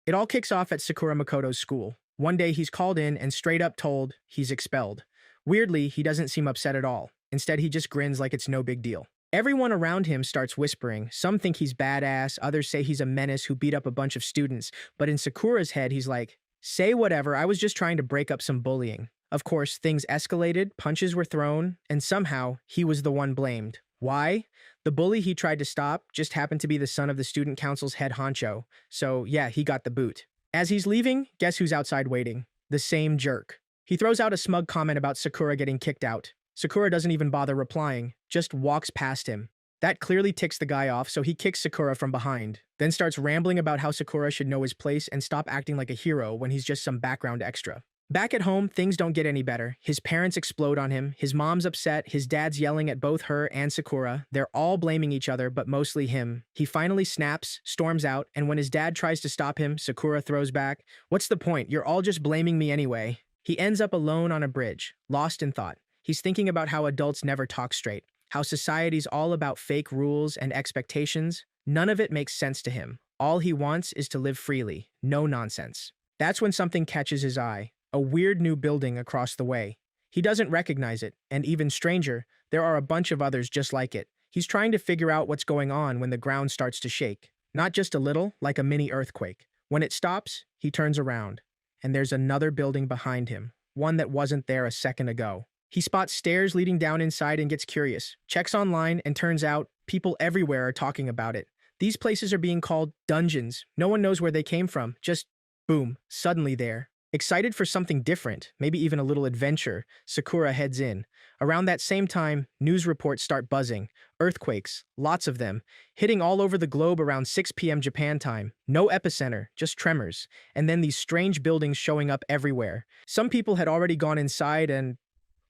It all kicks off at Sakura Makoto's school. One day he's called in and straight up told he's expelled. Weirdly, he doesn't seem upset at all. Instead, he just grins like it's no big deal. Everyone around him starts whispering. Some think he's badass, others say he's a menace who beat up a bunch of students. But in Sakura's head, he's like, say whatever, I was just trying to break up some bullying. Of course, things escalated, punches were thrown, and somehow he was the one blamed. Why? The bully he tried to stop just happened to be the son of the student council's head honcho, so yeah, he got the boot. As he's leaving, guess who's outside waiting? The same jerk. He throws out a smug comment about Sakura getting kicked out. Sakura doesn't even bother replying, just walks past him. That clearly ticks the guy off, so he kicks Sakura from behind, then starts rambling about how Sakura should know his place and stop acting like a hero when he's just some background extra. Back at home, things don't get any better. His parents explode on him, his mom's upset, his dad's yelling at both her and Sakura. They're all blaming each other, but mostly him. He finally snaps, storms out, and when his dad tries to stop him, Sakura throws back, "What's the point? You're all just blaming me anyway." He ends up alone on a bridge, lost in thought. He's thinking about how adults never talk straight, how society's all about fake rules and expectations. None of it makes sense to him. All he wants is to live freely, no nonsense. That's when something catches his eye. A weird new building across the way. He doesn't recognize it, and even stranger, there are a bunch of others just like it. He's trying to figure out what's going on when the ground starts to shake. Not just a little, like a mini earthquake. When it stops, he turns around, and there's another building behind him, one that wasn't there a second ago. He spots stairs leading down inside and gets curious, checks online, and turns out people everywhere are talking about it. These places are being called dungeons. No one knows where they came from, just boom, suddenly there. Excited for something different, maybe even a little adventure, Sakura heads in. Around that same time, news reports start buzzing. Earthquakes, lots of them, hitting all over the globe around 6 p.m. Japan time. No epicenter, just tremors. And then these strange buildings showing up everywhere. Some people had already gone inside and,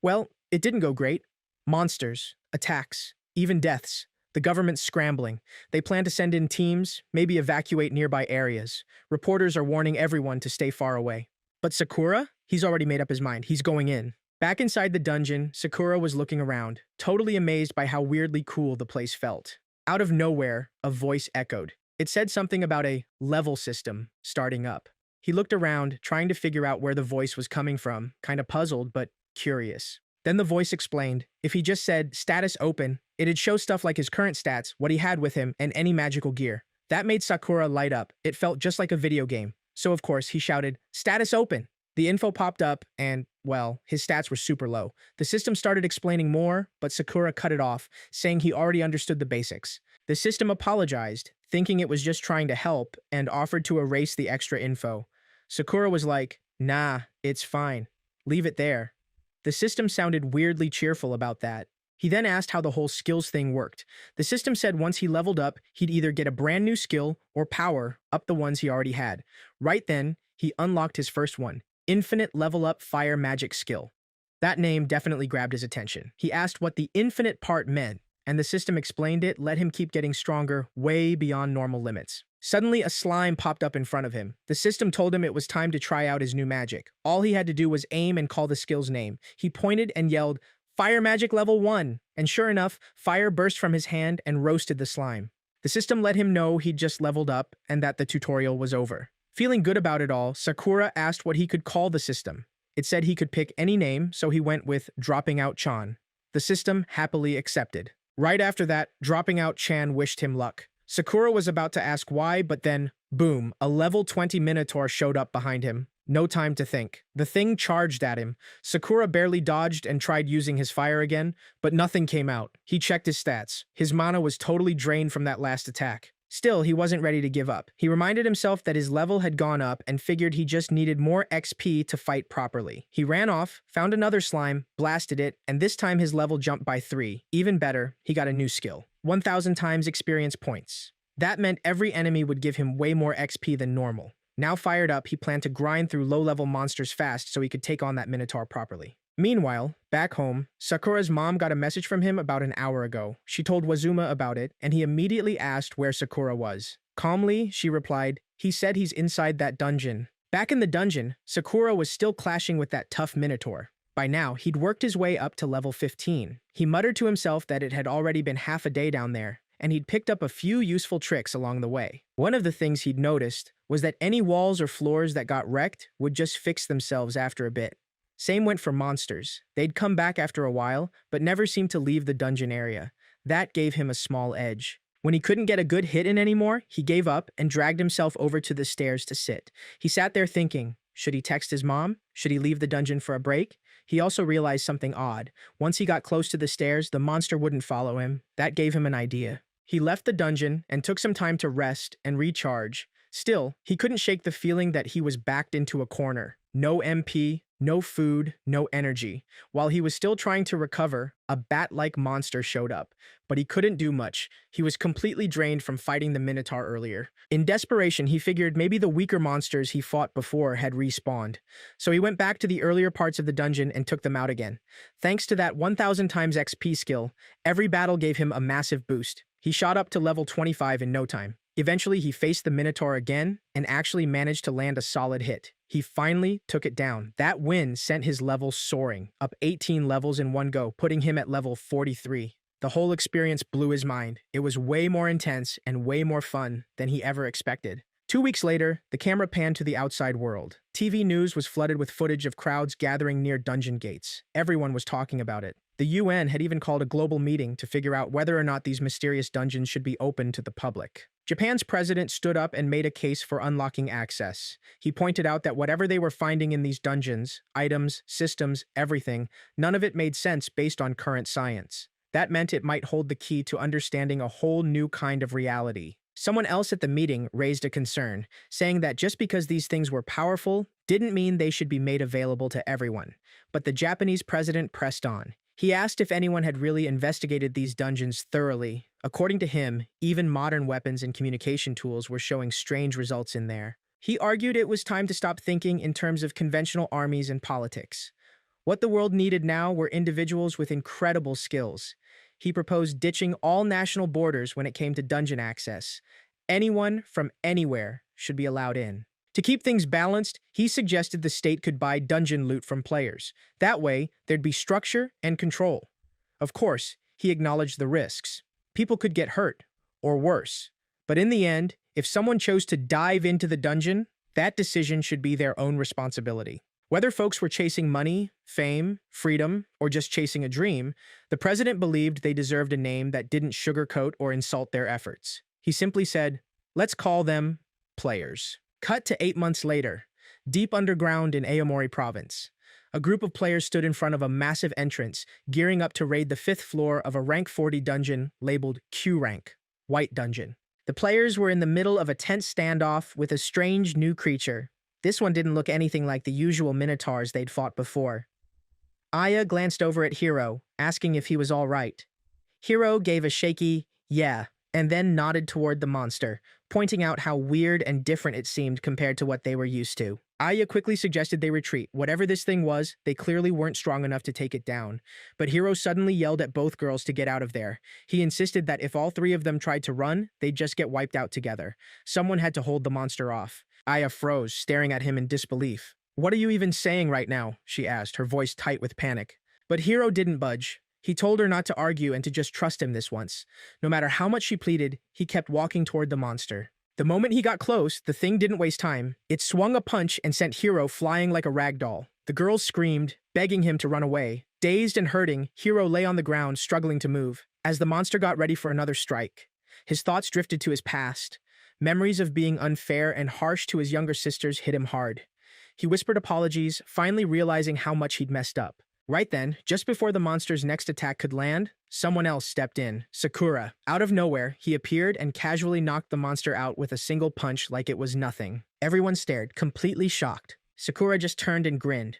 well, it didn't go great. Monsters, attacks, even deaths. The government's scrambling. They plan to send in teams, maybe evacuate nearby areas. Reporters are warning everyone to stay far away. But Sakura? He's already made up his mind. He's going in. Back inside the dungeon, Sakura was looking around, totally amazed by how weirdly cool the place felt. Out of nowhere, a voice echoed. It said something about a level system starting up. He looked around, trying to figure out where the voice was coming from, kind of puzzled, but curious. Then the voice explained, if he just said status open, it'd show stuff like his current stats, what he had with him, and any magical gear. That made Sakura light up. It felt just like a video game. So of course, he shouted, status open. The info popped up and, well, his stats were super low. The system started explaining more, but Sakura cut it off, saying he already understood the basics. The system apologized, thinking it was just trying to help, and offered to erase the extra info. Sakura was like, nah, it's fine. Leave it there. The system sounded weirdly cheerful about that. He then asked how the whole skills thing worked. The system said once he leveled up, he'd either get a brand new skill or power up the ones he already had. Right then, he unlocked his first one, Infinite Level Up Fire Magic Skill. That name definitely grabbed his attention. He asked what the infinite part meant, and the system explained it, let him keep getting stronger way beyond normal limits. Suddenly, a slime popped up in front of him. The system told him it was time to try out his new magic. All he had to do was aim and call the skill's name. He pointed and yelled, Fire Magic Level 1! And sure enough, fire burst from his hand and roasted the slime. The system let him know he'd just leveled up and that the tutorial was over. Feeling good about it all, Sakura asked what he could call the system. It said he could pick any name, so he went with Dropping Out Chan. The system happily accepted. Right after that, Dropping Out Chan wished him luck. Sakura was about to ask why, but then, boom, a level 20 Minotaur showed up behind him. No time to think. The thing charged at him. Sakura barely dodged and tried using his fire again, but nothing came out. He checked his stats. His mana was totally drained from that last attack. Still, he wasn't ready to give up. He reminded himself that his level had gone up and figured he just needed more XP to fight properly. He ran off, found another slime, blasted it, and this time his level jumped by 3. Even better, he got a new skill. 1,000 times experience points. That meant every enemy would give him way more XP than normal. Now fired up, he planned to grind through low-level monsters fast so he could take on that Minotaur properly. Meanwhile, back home, Sakura's mom got a message from him about an hour ago. She told Wazuma about it, and he immediately asked where Sakura was. Calmly, she replied, he said he's inside that dungeon. Back in the dungeon, Sakura was still clashing with that tough Minotaur. By now, he'd worked his way up to level 15. He muttered to himself that it had already been half a day down there, and he'd picked up a few useful tricks along the way. One of the things he'd noticed was that any walls or floors that got wrecked would just fix themselves after a bit. Same went for monsters. They'd come back after a while, but never seemed to leave the dungeon area. That gave him a small edge. When he couldn't get a good hit in anymore, he gave up and dragged himself over to the stairs to sit. He sat there thinking, should he text his mom? Should he leave the dungeon for a break? He also realized something odd. Once he got close to the stairs, the monster wouldn't follow him. That gave him an idea. He left the dungeon and took some time to rest and recharge. Still, he couldn't shake the feeling that he was backed into a corner. No MP, no food, no energy. While he was still trying to recover, a bat-like monster showed up, but he couldn't do much. He was completely drained from fighting the Minotaur earlier. In desperation, he figured maybe the weaker monsters he fought before had respawned. So he went back to the earlier parts of the dungeon and took them out again. Thanks to that 1000 times XP skill, every battle gave him a massive boost. He shot up to level 25 in no time. Eventually, he faced the Minotaur again and actually managed to land a solid hit. He finally took it down. That win sent his levels soaring, up 18 levels in one go, putting him at level 43. The whole experience blew his mind. It was way more intense and way more fun than he ever expected. 2 weeks later, the camera panned to the outside world. TV news was flooded with footage of crowds gathering near dungeon gates. Everyone was talking about it. The UN had even called a global meeting to figure out whether or not these mysterious dungeons should be open to the public. Japan's president stood up and made a case for unlocking access. He pointed out that whatever they were finding in these dungeons, items, systems, everything, none of it made sense based on current science. That meant it might hold the key to understanding a whole new kind of reality. Someone else at the meeting raised a concern, saying that just because these things were powerful didn't mean they should be made available to everyone. But the Japanese president pressed on. He asked if anyone had really investigated these dungeons thoroughly. According to him, even modern weapons and communication tools were showing strange results in there. He argued it was time to stop thinking in terms of conventional armies and politics. What the world needed now were individuals with incredible skills. He proposed ditching all national borders when it came to dungeon access. Anyone from anywhere should be allowed in. To keep things balanced, he suggested the state could buy dungeon loot from players. That way, there'd be structure and control. Of course, he acknowledged the risks. People could get hurt, or worse. But in the end, if someone chose to dive into the dungeon, that decision should be their own responsibility. Whether folks were chasing money, fame, freedom, or just chasing a dream, the president believed they deserved a name that didn't sugarcoat or insult their efforts. He simply said, "Let's call them players." Cut to 8 months later, deep underground in Aomori province. A group of players stood in front of a massive entrance, gearing up to raid the 5th floor of a rank 40 dungeon labeled Q rank, White Dungeon. The players were in the middle of a tense standoff with a strange new creature. This one didn't look anything like the usual minotaurs they'd fought before. Aya glanced over at Hiro, asking if he was all right. Hiro gave a shaky, "Yeah," and then nodded toward the monster, pointing out how weird and different it seemed compared to what they were used to. Aya quickly suggested they retreat. Whatever this thing was, they clearly weren't strong enough to take it down. But Hiro suddenly yelled at both girls to get out of there. He insisted that if all 3 of them tried to run, they'd just get wiped out together. Someone had to hold the monster off. Aya froze, staring at him in disbelief. "What are you even saying right now?" she asked, her voice tight with panic. But Hiro didn't budge. He told her not to argue and to just trust him this once. No matter how much she pleaded, he kept walking toward the monster. The moment he got close, the thing didn't waste time. It swung a punch and sent Hiro flying like a rag doll. The girls screamed, begging him to run away. Dazed and hurting, Hiro lay on the ground, struggling to move. As the monster got ready for another strike, his thoughts drifted to his past. Memories of being unfair and harsh to his younger sisters hit him hard. He whispered apologies, finally realizing how much he'd messed up. Right then, just before the monster's next attack could land, someone else stepped in, Sakura. Out of nowhere, he appeared and casually knocked the monster out with a single punch like it was nothing. Everyone stared, completely shocked. Sakura just turned and grinned.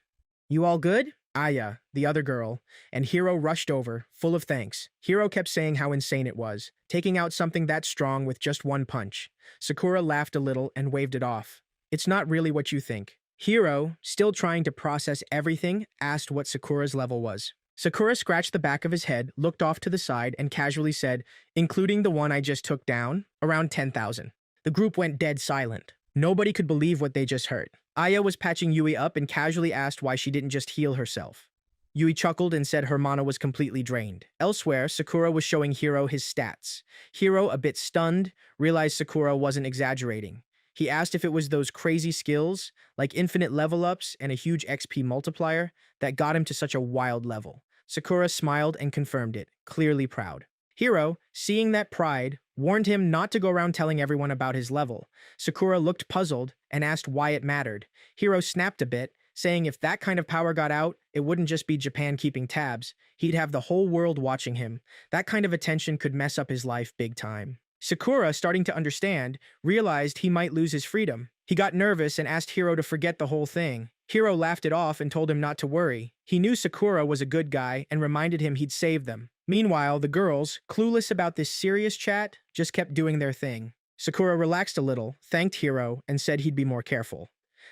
"You all good?" Aya, the other girl, and Hiro rushed over, full of thanks. Hiro kept saying how insane it was, taking out something that strong with just one punch. Sakura laughed a little and waved it off. "It's not really what you think." Hiro, still trying to process everything, asked what Sakura's level was. Sakura scratched the back of his head, looked off to the side, and casually said, "Including the one I just took down, around 10,000. The group went dead silent. Nobody could believe what they just heard. Aya was patching Yui up and casually asked why she didn't just heal herself. Yui chuckled and said her mana was completely drained. Elsewhere, Sakura was showing Hiro his stats. Hiro, a bit stunned, realized Sakura wasn't exaggerating. He asked if it was those crazy skills, like infinite level ups and a huge XP multiplier, that got him to such a wild level. Sakura smiled and confirmed it, clearly proud. Hiro, seeing that pride, warned him not to go around telling everyone about his level. Sakura looked puzzled and asked why it mattered. Hiro snapped a bit, saying if that kind of power got out, it wouldn't just be Japan keeping tabs. He'd have the whole world watching him. That kind of attention could mess up his life big time. Sakura, starting to understand, realized he might lose his freedom. He got nervous and asked Hiro to forget the whole thing. Hiro laughed it off and told him not to worry. He knew Sakura was a good guy and reminded him he'd save them. Meanwhile, the girls, clueless about this serious chat, just kept doing their thing. Sakura relaxed a little, thanked Hiro, and said he'd be more careful.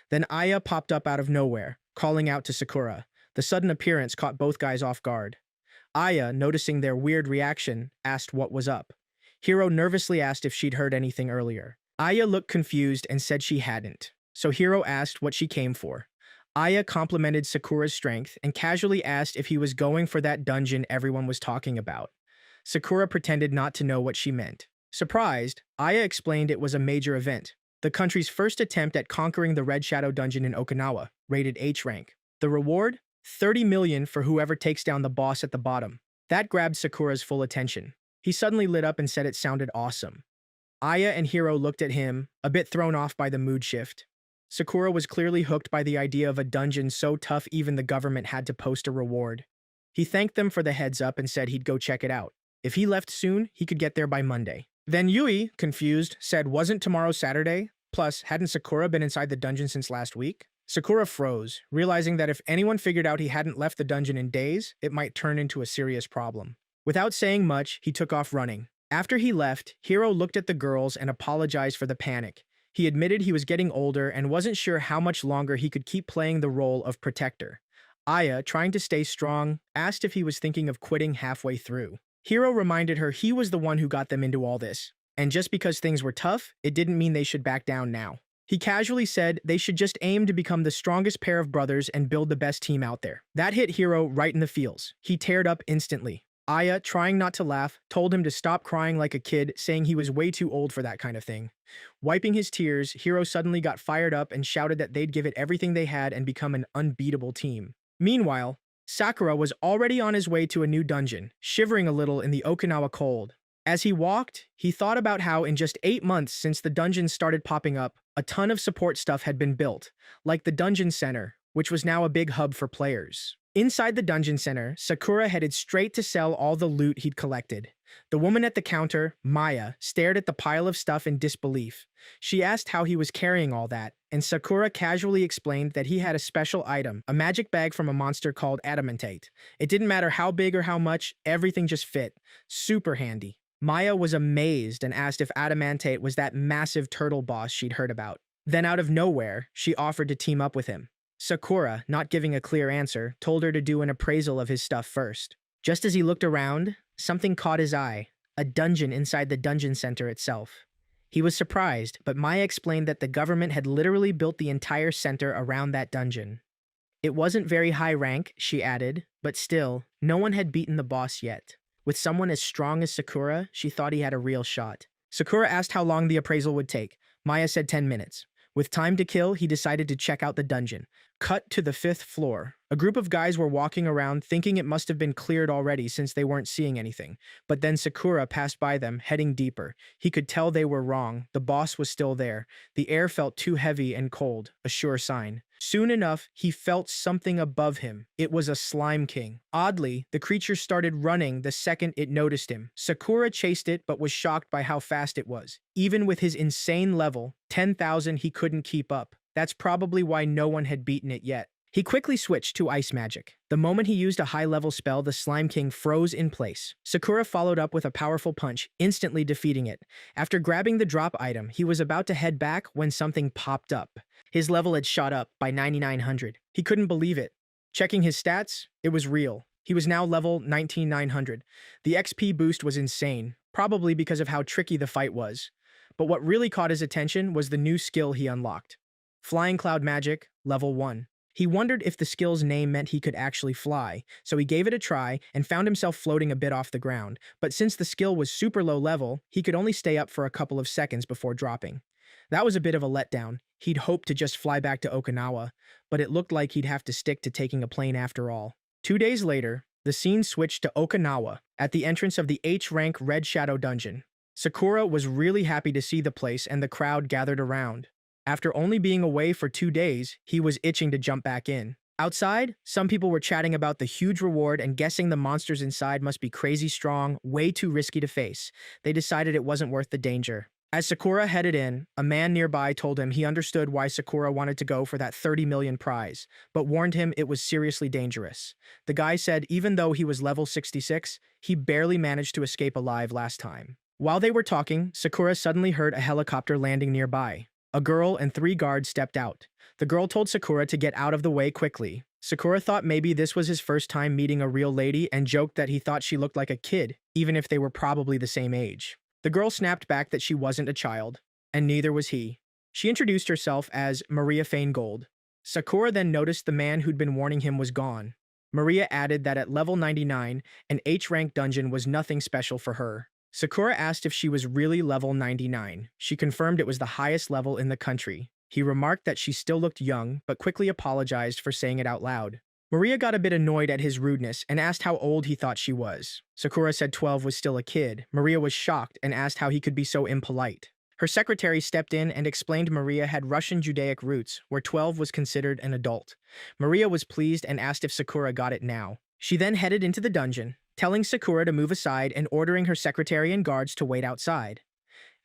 Then Aya popped up out of nowhere, calling out to Sakura. The sudden appearance caught both guys off guard. Aya, noticing their weird reaction, asked what was up. Hiro nervously asked if she'd heard anything earlier. Aya looked confused and said she hadn't. So Hiro asked what she came for. Aya complimented Sakura's strength and casually asked if he was going for that dungeon everyone was talking about. Sakura pretended not to know what she meant. Surprised, Aya explained it was a major event. The country's first attempt at conquering the Red Shadow Dungeon in Okinawa, rated H rank. The reward? 30 million for whoever takes down the boss at the bottom. That grabbed Sakura's full attention. He suddenly lit up and said it sounded awesome. Aya and Hiro looked at him, a bit thrown off by the mood shift. Sakura was clearly hooked by the idea of a dungeon so tough even the government had to post a reward. He thanked them for the heads up and said he'd go check it out. If he left soon, he could get there by Monday. Then Yui, confused, said wasn't tomorrow Saturday? Plus, hadn't Sakura been inside the dungeon since last week? Sakura froze, realizing that if anyone figured out he hadn't left the dungeon in days, it might turn into a serious problem. Without saying much, he took off running. After he left, Hiro looked at the girls and apologized for the panic. He admitted he was getting older and wasn't sure how much longer he could keep playing the role of protector. Aya, trying to stay strong, asked if he was thinking of quitting halfway through. Hiro reminded her he was the one who got them into all this. And just because things were tough, it didn't mean they should back down now. He casually said they should just aim to become the strongest pair of brothers and build the best team out there. That hit Hiro right in the feels. He teared up instantly. Aya, trying not to laugh, told him to stop crying like a kid, saying he was way too old for that kind of thing. Wiping his tears, Hiro suddenly got fired up and shouted that they'd give it everything they had and become an unbeatable team. Meanwhile, Sakura was already on his way to a new dungeon, shivering a little in the Okinawa cold. As he walked, he thought about how in just 8 months since the dungeons started popping up, a ton of support stuff had been built, like the Dungeon Center, which was now a big hub for players. Inside the Dungeon Center, Sakura headed straight to sell all the loot he'd collected. The woman at the counter, Maya, stared at the pile of stuff in disbelief. She asked how he was carrying all that, and Sakura casually explained that he had a special item, a magic bag from a monster called Adamantite. It didn't matter how big or how much, everything just fit. Super handy. Maya was amazed and asked if Adamantite was that massive turtle boss she'd heard about. Then out of nowhere, she offered to team up with him. Sakura, not giving a clear answer, told her to do an appraisal of his stuff first. Just as he looked around, something caught his eye, a dungeon inside the dungeon center itself. He was surprised, but Maya explained that the government had literally built the entire center around that dungeon. It wasn't very high rank, she added, but still, no one had beaten the boss yet. With someone as strong as Sakura, she thought he had a real shot. Sakura asked how long the appraisal would take. Maya said 10 minutes. With time to kill, he decided to check out the dungeon. Cut to the 5th floor. A group of guys were walking around thinking it must have been cleared already since they weren't seeing anything. But then Sakura passed by them, heading deeper. He could tell they were wrong. The boss was still there. The air felt too heavy and cold, a sure sign. Soon enough, he felt something above him. It was a slime king. Oddly, the creature started running the second it noticed him. Sakura chased it but was shocked by how fast it was. Even with his insane level, 10,000, he couldn't keep up. That's probably why no one had beaten it yet. He quickly switched to ice magic. The moment he used a high-level spell, the Slime King froze in place. Sakura followed up with a powerful punch, instantly defeating it. After grabbing the drop item, he was about to head back when something popped up. His level had shot up by 9,900. He couldn't believe it. Checking his stats, it was real. He was now level 19,900. The XP boost was insane, probably because of how tricky the fight was. But what really caught his attention was the new skill he unlocked. Flying Cloud Magic, level 1. He wondered if the skill's name meant he could actually fly, so he gave it a try and found himself floating a bit off the ground. But since the skill was super low level, he could only stay up for a couple of seconds before dropping. That was a bit of a letdown. He'd hoped to just fly back to Okinawa, but it looked like he'd have to stick to taking a plane after all. 2 days later, the scene switched to Okinawa, at the entrance of the H-rank Red Shadow Dungeon. Sakura was really happy to see the place and the crowd gathered around. After only being away for 2 days, he was itching to jump back in. Outside, some people were chatting about the huge reward and guessing the monsters inside must be crazy strong, way too risky to face. They decided it wasn't worth the danger. As Sakura headed in, a man nearby told him he understood why Sakura wanted to go for that 30 million prize, but warned him it was seriously dangerous. The guy said even though he was level 66, he barely managed to escape alive last time. While they were talking, Sakura suddenly heard a helicopter landing nearby. A girl and 3 guards stepped out. The girl told Sakura to get out of the way quickly. Sakura thought maybe this was his first time meeting a real lady and joked that he thought she looked like a kid, even if they were probably the same age. The girl snapped back that she wasn't a child, and neither was he. She introduced herself as Maria Fanegold. Sakura then noticed the man who'd been warning him was gone. Maria added that at level 99, an H-rank dungeon was nothing special for her. Sakura asked if she was really level 99. She confirmed it was the highest level in the country. He remarked that she still looked young, but quickly apologized for saying it out loud. Maria got a bit annoyed at his rudeness and asked how old he thought she was. Sakura said 12 was still a kid. Maria was shocked and asked how he could be so impolite. Her secretary stepped in and explained Maria had Russian Judaic roots, where 12 was considered an adult. Maria was pleased and asked if Sakura got it now. She then headed into the dungeon, telling Sakura to move aside and ordering her secretary and guards to wait outside.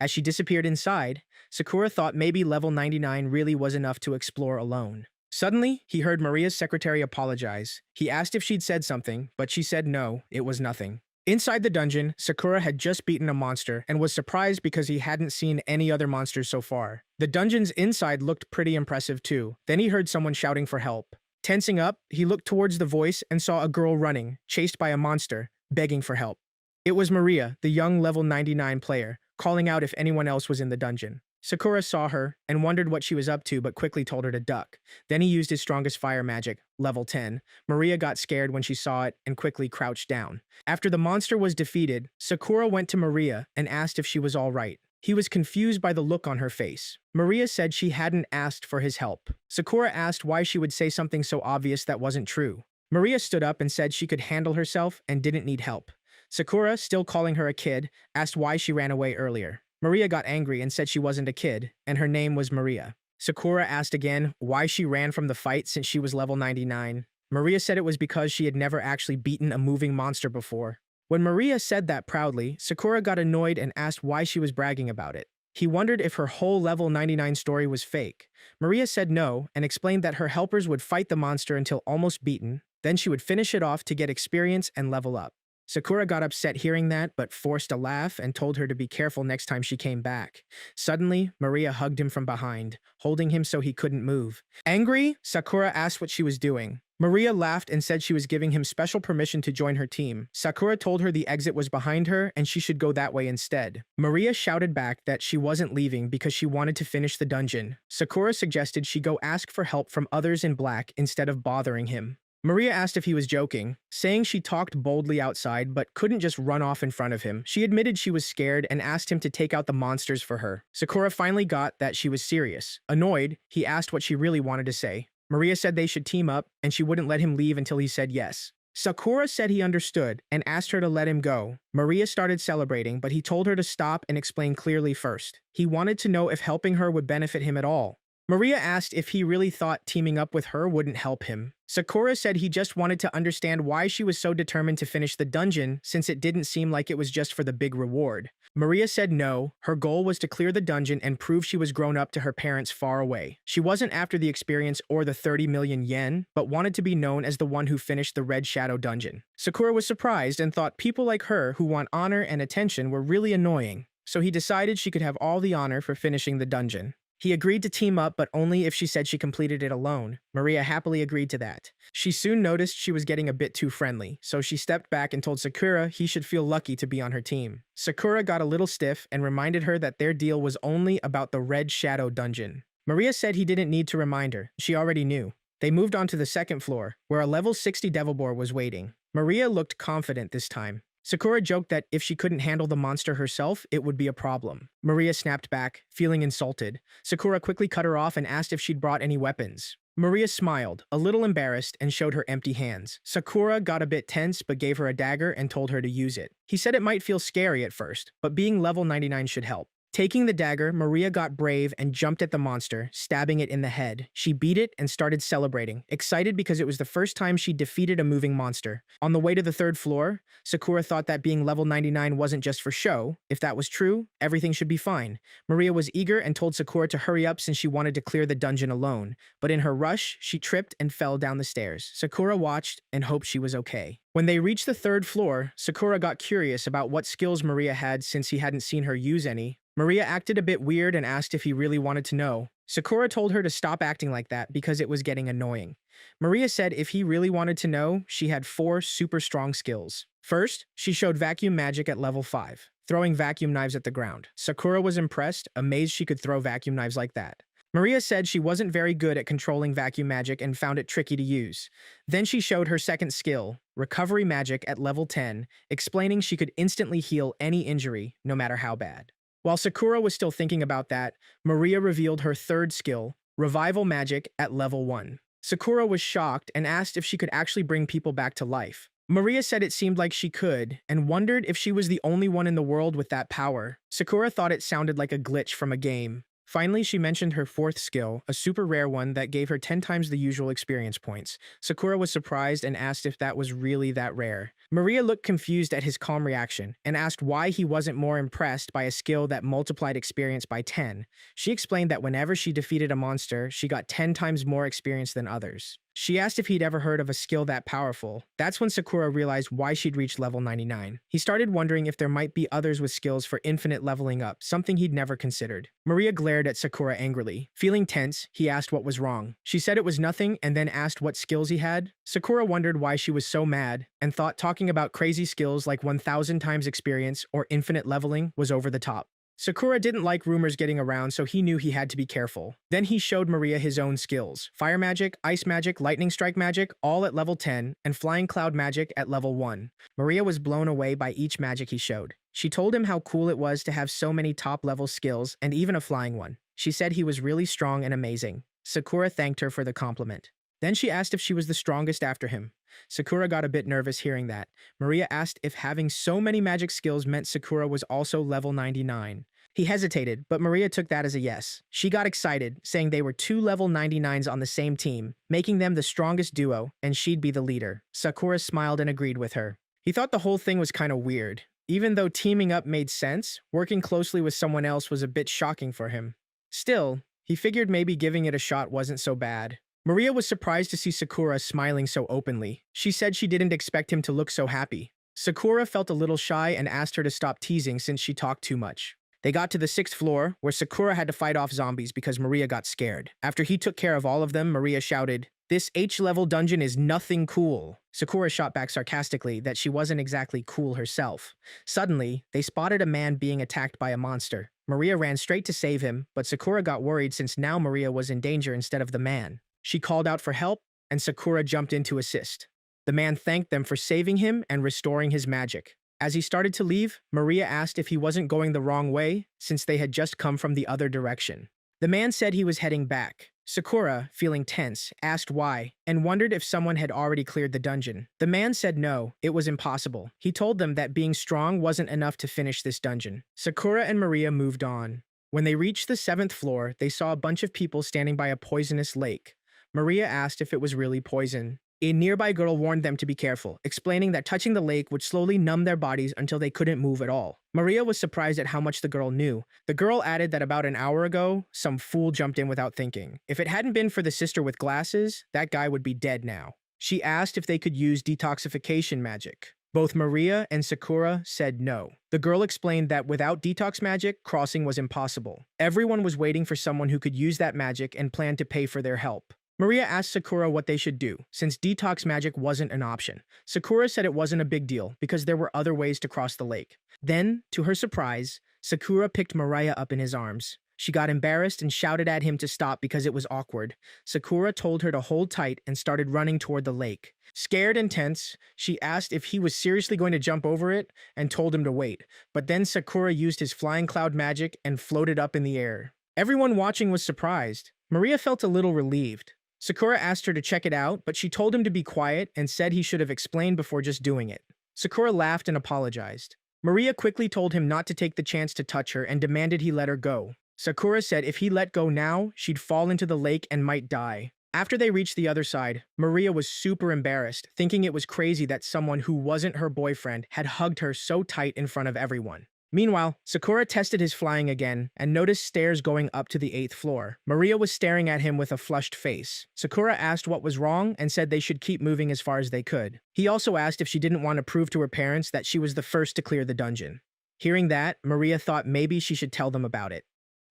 As she disappeared inside, Sakura thought maybe level 99 really was enough to explore alone. Suddenly, he heard Maria's secretary apologize. He asked if she'd said something, but she said no, it was nothing. Inside the dungeon, Sakura had just beaten a monster and was surprised because he hadn't seen any other monsters so far. The dungeon's inside looked pretty impressive too. Then he heard someone shouting for help. Tensing up, he looked towards the voice and saw a girl running, chased by a monster, begging for help. It was Maria, the young level 99 player, calling out if anyone else was in the dungeon. Sakura saw her and wondered what she was up to but quickly told her to duck. Then he used his strongest fire magic, level 10. Maria got scared when she saw it and quickly crouched down. After the monster was defeated, Sakura went to Maria and asked if she was all right. He was confused by the look on her face. Maria said she hadn't asked for his help. Sakura asked why she would say something so obvious that wasn't true. Maria stood up and said she could handle herself and didn't need help. Sakura, still calling her a kid, asked why she ran away earlier. Maria got angry and said she wasn't a kid, and her name was Maria. Sakura asked again why she ran from the fight since she was level 99. Maria said it was because she had never actually beaten a moving monster before. When Maria said that proudly, Sakura got annoyed and asked why she was bragging about it. He wondered if her whole level 99 story was fake. Maria said no and explained that her helpers would fight the monster until almost beaten, then she would finish it off to get experience and level up. Sakura got upset hearing that, but forced a laugh and told her to be careful next time she came back. Suddenly, Maria hugged him from behind, holding him so he couldn't move. Angry, Sakura asked what she was doing. Maria laughed and said she was giving him special permission to join her team. Sakura told her the exit was behind her and she should go that way instead. Maria shouted back that she wasn't leaving because she wanted to finish the dungeon. Sakura suggested she go ask for help from others in black instead of bothering him. Maria asked if he was joking, saying she talked boldly outside but couldn't just run off in front of him. She admitted she was scared and asked him to take out the monsters for her. Sakura finally got that she was serious. Annoyed, he asked what she really wanted to say. Maria said they should team up, and she wouldn't let him leave until he said yes. Sakura said he understood and asked her to let him go. Maria started celebrating, but he told her to stop and explain clearly first. He wanted to know if helping her would benefit him at all. Maria asked if he really thought teaming up with her wouldn't help him. Sakura said he just wanted to understand why she was so determined to finish the dungeon since it didn't seem like it was just for the big reward. Maria said no, her goal was to clear the dungeon and prove she was grown up to her parents far away. She wasn't after the experience or the 30 million yen, but wanted to be known as the one who finished the Red Shadow dungeon. Sakura was surprised and thought people like her who want honor and attention were really annoying, so he decided she could have all the honor for finishing the dungeon. He agreed to team up, but only if she said she completed it alone. Maria happily agreed to that. She soon noticed she was getting a bit too friendly, so she stepped back and told Sakura he should feel lucky to be on her team. Sakura got a little stiff and reminded her that their deal was only about the Red Shadow dungeon. Maria said he didn't need to remind her, she already knew. They moved on to the second floor, where a level 60 Devil Boar was waiting. Maria looked confident this time. Sakura joked that if she couldn't handle the monster herself, it would be a problem. Maria snapped back, feeling insulted. Sakura quickly cut her off and asked if she'd brought any weapons. Maria smiled, a little embarrassed, and showed her empty hands. Sakura got a bit tense but gave her a dagger and told her to use it. He said it might feel scary at first, but being level 99 should help. Taking the dagger, Maria got brave and jumped at the monster, stabbing it in the head. She beat it and started celebrating, excited because it was the first time she defeated a moving monster. On the way to the third floor, Sakura thought that being level 99 wasn't just for show. If that was true, everything should be fine. Maria was eager and told Sakura to hurry up since she wanted to clear the dungeon alone. But in her rush, she tripped and fell down the stairs. Sakura watched and hoped she was okay. When they reached the third floor, Sakura got curious about what skills Maria had since he hadn't seen her use any. Maria acted a bit weird and asked if he really wanted to know. Sakura told her to stop acting like that because it was getting annoying. Maria said if he really wanted to know, she had 4 super strong skills. First, she showed vacuum magic at level 5, throwing vacuum knives at the ground. Sakura was impressed, amazed she could throw vacuum knives like that. Maria said she wasn't very good at controlling vacuum magic and found it tricky to use. Then she showed her second skill, recovery magic at level 10, explaining she could instantly heal any injury, no matter how bad. While Sakura was still thinking about that, Maria revealed her third skill, revival magic at level 1. Sakura was shocked and asked if she could actually bring people back to life. Maria said it seemed like she could, and wondered if she was the only one in the world with that power. Sakura thought it sounded like a glitch from a game. Finally, she mentioned her fourth skill, a super rare one that gave her 10 times the usual experience points. Sakura was surprised and asked if that was really that rare. Maria looked confused at his calm reaction and asked why he wasn't more impressed by a skill that multiplied experience by 10. She explained that whenever she defeated a monster, she got 10 times more experience than others. She asked if he'd ever heard of a skill that powerful. That's when Sakura realized why she'd reached level 99. He started wondering if there might be others with skills for infinite leveling up, something he'd never considered. Maria glared at Sakura angrily. Feeling tense, he asked what was wrong. She said it was nothing and then asked what skills he had. Sakura wondered why she was so mad and thought talking about crazy skills like 1000 times experience or infinite leveling was over the top. Sakura didn't like rumors getting around, so he knew he had to be careful. Then he showed Maria his own skills. Fire magic, ice magic, lightning strike magic, all at level 10, and flying cloud magic at level 1. Maria was blown away by each magic he showed. She told him how cool it was to have so many top-level skills, and even a flying one. She said he was really strong and amazing. Sakura thanked her for the compliment. Then she asked if she was the strongest after him. Sakura got a bit nervous hearing that. Maria asked if having so many magic skills meant Sakura was also level 99. He hesitated, but Maria took that as a yes. She got excited, saying they were 2 level 99s on the same team, making them the strongest duo, and she'd be the leader. Sakura smiled and agreed with her. He thought the whole thing was kind of weird. Even though teaming up made sense, working closely with someone else was a bit shocking for him. Still, he figured maybe giving it a shot wasn't so bad. Maria was surprised to see Sakura smiling so openly. She said she didn't expect him to look so happy. Sakura felt a little shy and asked her to stop teasing since she talked too much. They got to the 6th floor, where Sakura had to fight off zombies because Maria got scared. After he took care of all of them, Maria shouted, "This H-level dungeon is nothing cool." Sakura shot back sarcastically that she wasn't exactly cool herself. Suddenly, they spotted a man being attacked by a monster. Maria ran straight to save him, but Sakura got worried since now Maria was in danger instead of the man. She called out for help, and Sakura jumped in to assist. The man thanked them for saving him and restoring his magic. As he started to leave, Maria asked if he wasn't going the wrong way, since they had just come from the other direction. The man said he was heading back. Sakura, feeling tense, asked why, and wondered if someone had already cleared the dungeon. The man said no, it was impossible. He told them that being strong wasn't enough to finish this dungeon. Sakura and Maria moved on. When they reached the 7th floor, they saw a bunch of people standing by a poisonous lake. Maria asked if it was really poison. A nearby girl warned them to be careful, explaining that touching the lake would slowly numb their bodies until they couldn't move at all. Maria was surprised at how much the girl knew. The girl added that about an hour ago, some fool jumped in without thinking. If it hadn't been for the sister with glasses, that guy would be dead now. She asked if they could use detoxification magic. Both Maria and Sakura said no. The girl explained that without detox magic, crossing was impossible. Everyone was waiting for someone who could use that magic and planned to pay for their help. Maria asked Sakura what they should do, since detox magic wasn't an option. Sakura said it wasn't a big deal, because there were other ways to cross the lake. Then, to her surprise, Sakura picked Maria up in his arms. She got embarrassed and shouted at him to stop because it was awkward. Sakura told her to hold tight and started running toward the lake. Scared and tense, she asked if he was seriously going to jump over it and told him to wait. But then Sakura used his flying cloud magic and floated up in the air. Everyone watching was surprised. Maria felt a little relieved. Sakura asked her to check it out, but she told him to be quiet and said he should have explained before just doing it. Sakura laughed and apologized. Maria quickly told him not to take the chance to touch her and demanded he let her go. Sakura said if he let go now, she'd fall into the lake and might die. After they reached the other side, Maria was super embarrassed, thinking it was crazy that someone who wasn't her boyfriend had hugged her so tight in front of everyone. Meanwhile, Sakura tested his flying again and noticed stairs going up to the 8th floor. Maria was staring at him with a flushed face. Sakura asked what was wrong and said they should keep moving as far as they could. He also asked if she didn't want to prove to her parents that she was the first to clear the dungeon. Hearing that, Maria thought maybe she should tell them about it.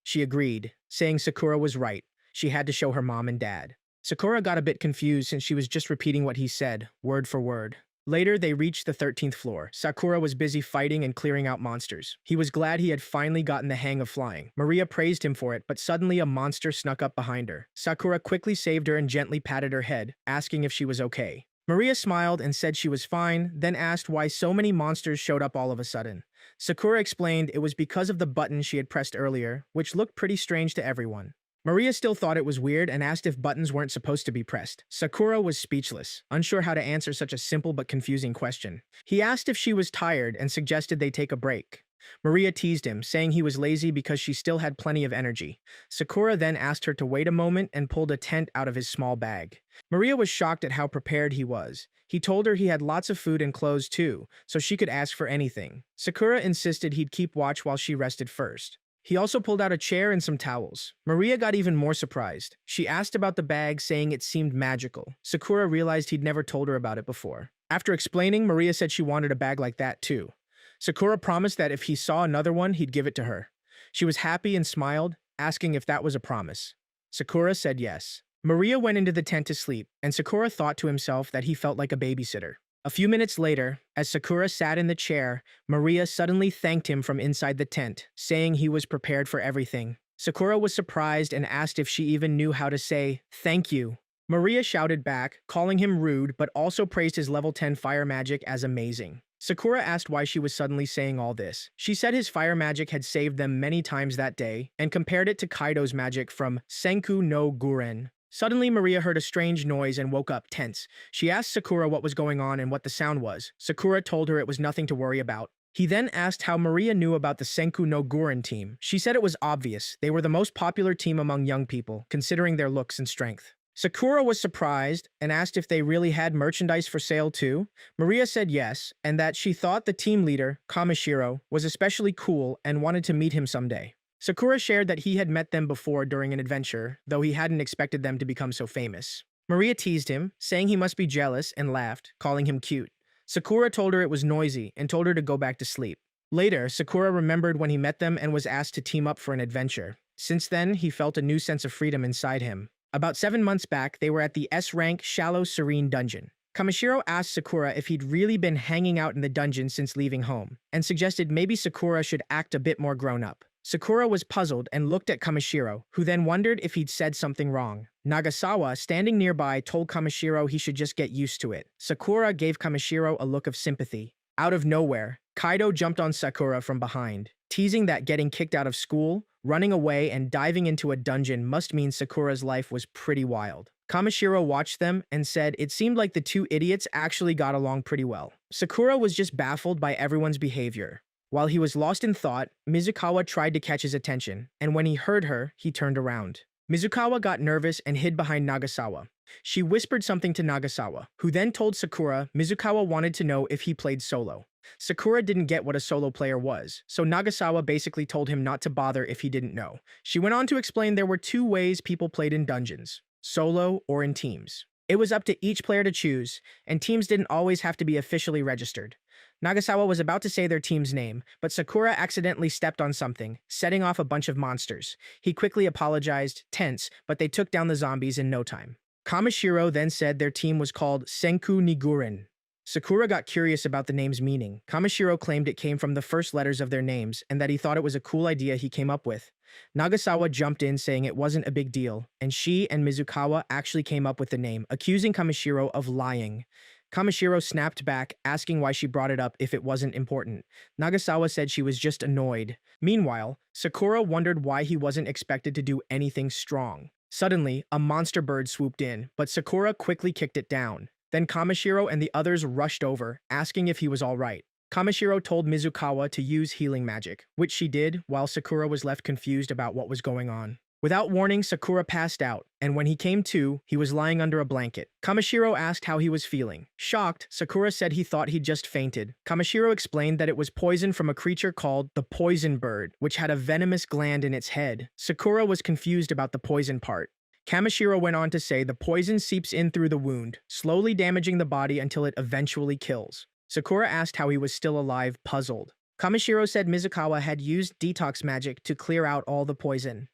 She agreed, saying Sakura was right. She had to show her mom and dad. Sakura got a bit confused since she was just repeating what he said, word for word. Later, they reached the 13th floor. Sakura was busy fighting and clearing out monsters. He was glad he had finally gotten the hang of flying. Maria praised him for it, but suddenly a monster snuck up behind her. Sakura quickly saved her and gently patted her head, asking if she was okay. Maria smiled and said she was fine, then asked why so many monsters showed up all of a sudden. Sakura explained it was because of the button she had pressed earlier, which looked pretty strange to everyone. Maria still thought it was weird and asked if buttons weren't supposed to be pressed. Sakura was speechless, unsure how to answer such a simple but confusing question. He asked if she was tired and suggested they take a break. Maria teased him, saying he was lazy because she still had plenty of energy. Sakura then asked her to wait a moment and pulled a tent out of his small bag. Maria was shocked at how prepared he was. He told her he had lots of food and clothes too, so she could ask for anything. Sakura insisted he'd keep watch while she rested first. He also pulled out a chair and some towels. Maria got even more surprised. She asked about the bag, saying it seemed magical. Sakura realized he'd never told her about it before. After explaining, Maria said she wanted a bag like that too. Sakura promised that if he saw another one, he'd give it to her. She was happy and smiled, asking if that was a promise. Sakura said yes. Maria went into the tent to sleep, and Sakura thought to himself that he felt like a babysitter. A few minutes later, as Sakura sat in the chair, Maria suddenly thanked him from inside the tent, saying he was prepared for everything. Sakura was surprised and asked if she even knew how to say, "Thank you." Maria shouted back, calling him rude, but also praised his level 10 fire magic as amazing. Sakura asked why she was suddenly saying all this. She said his fire magic had saved them many times that day, and compared it to Kaido's magic from Senku no Guren. Suddenly, Maria heard a strange noise and woke up, tense. She asked Sakura what was going on and what the sound was. Sakura told her it was nothing to worry about. He then asked how Maria knew about the Senku no Guren team. She said it was obvious. They were the most popular team among young people, considering their looks and strength. Sakura was surprised and asked if they really had merchandise for sale too. Maria said yes, and that she thought the team leader, Kamishiro, was especially cool and wanted to meet him someday. Sakura shared that he had met them before during an adventure, though he hadn't expected them to become so famous. Maria teased him, saying he must be jealous, and laughed, calling him cute. Sakura told her it was noisy and told her to go back to sleep. Later, Sakura remembered when he met them and was asked to team up for an adventure. Since then, he felt a new sense of freedom inside him. About 7 months back, they were at the S-rank Shallow Serene dungeon. Kamishiro asked Sakura if he'd really been hanging out in the dungeon since leaving home, and suggested maybe Sakura should act a bit more grown up. Sakura was puzzled and looked at Kamishiro, who then wondered if he'd said something wrong. Nagasawa, standing nearby, told Kamishiro he should just get used to it. Sakura gave Kamishiro a look of sympathy. Out of nowhere, Kaido jumped on Sakura from behind, teasing that getting kicked out of school, running away, and diving into a dungeon must mean Sakura's life was pretty wild. Kamishiro watched them and said it seemed like the two idiots actually got along pretty well. Sakura was just baffled by everyone's behavior. While he was lost in thought, Mizukawa tried to catch his attention, and when he heard her, he turned around. Mizukawa got nervous and hid behind Nagasawa. She whispered something to Nagasawa, who then told Sakura Mizukawa wanted to know if he played solo. Sakura didn't get what a solo player was, so Nagasawa basically told him not to bother if he didn't know. She went on to explain there were 2 ways people played in dungeons: solo or in teams. It was up to each player to choose, and teams didn't always have to be officially registered. Nagasawa was about to say their team's name, but Sakura accidentally stepped on something, setting off a bunch of monsters. He quickly apologized, tense, but they took down the zombies in no time. Kamishiro then said their team was called Senku Niguren. Sakura got curious about the name's meaning. Kamishiro claimed it came from the first letters of their names and that he thought it was a cool idea he came up with. Nagasawa jumped in saying it wasn't a big deal, and she and Mizukawa actually came up with the name, accusing Kamishiro of lying. Kamishiro snapped back, asking why she brought it up if it wasn't important. Nagasawa said she was just annoyed. Meanwhile, Sakura wondered why he wasn't expected to do anything strong. Suddenly, a monster bird swooped in, but Sakura quickly kicked it down. Then Kamishiro and the others rushed over, asking if he was all right. Kamishiro told Mizukawa to use healing magic, which she did, while Sakura was left confused about what was going on. Without warning, Sakura passed out, and when he came to, he was lying under a blanket. Kamishiro asked how he was feeling. Shocked, Sakura said he thought he'd just fainted. Kamishiro explained that it was poison from a creature called the poison bird, which had a venomous gland in its head. Sakura was confused about the poison part. Kamishiro went on to say the poison seeps in through the wound, slowly damaging the body until it eventually kills. Sakura asked how he was still alive, puzzled. Kamishiro said Mizukawa had used detox magic to clear out all the poison.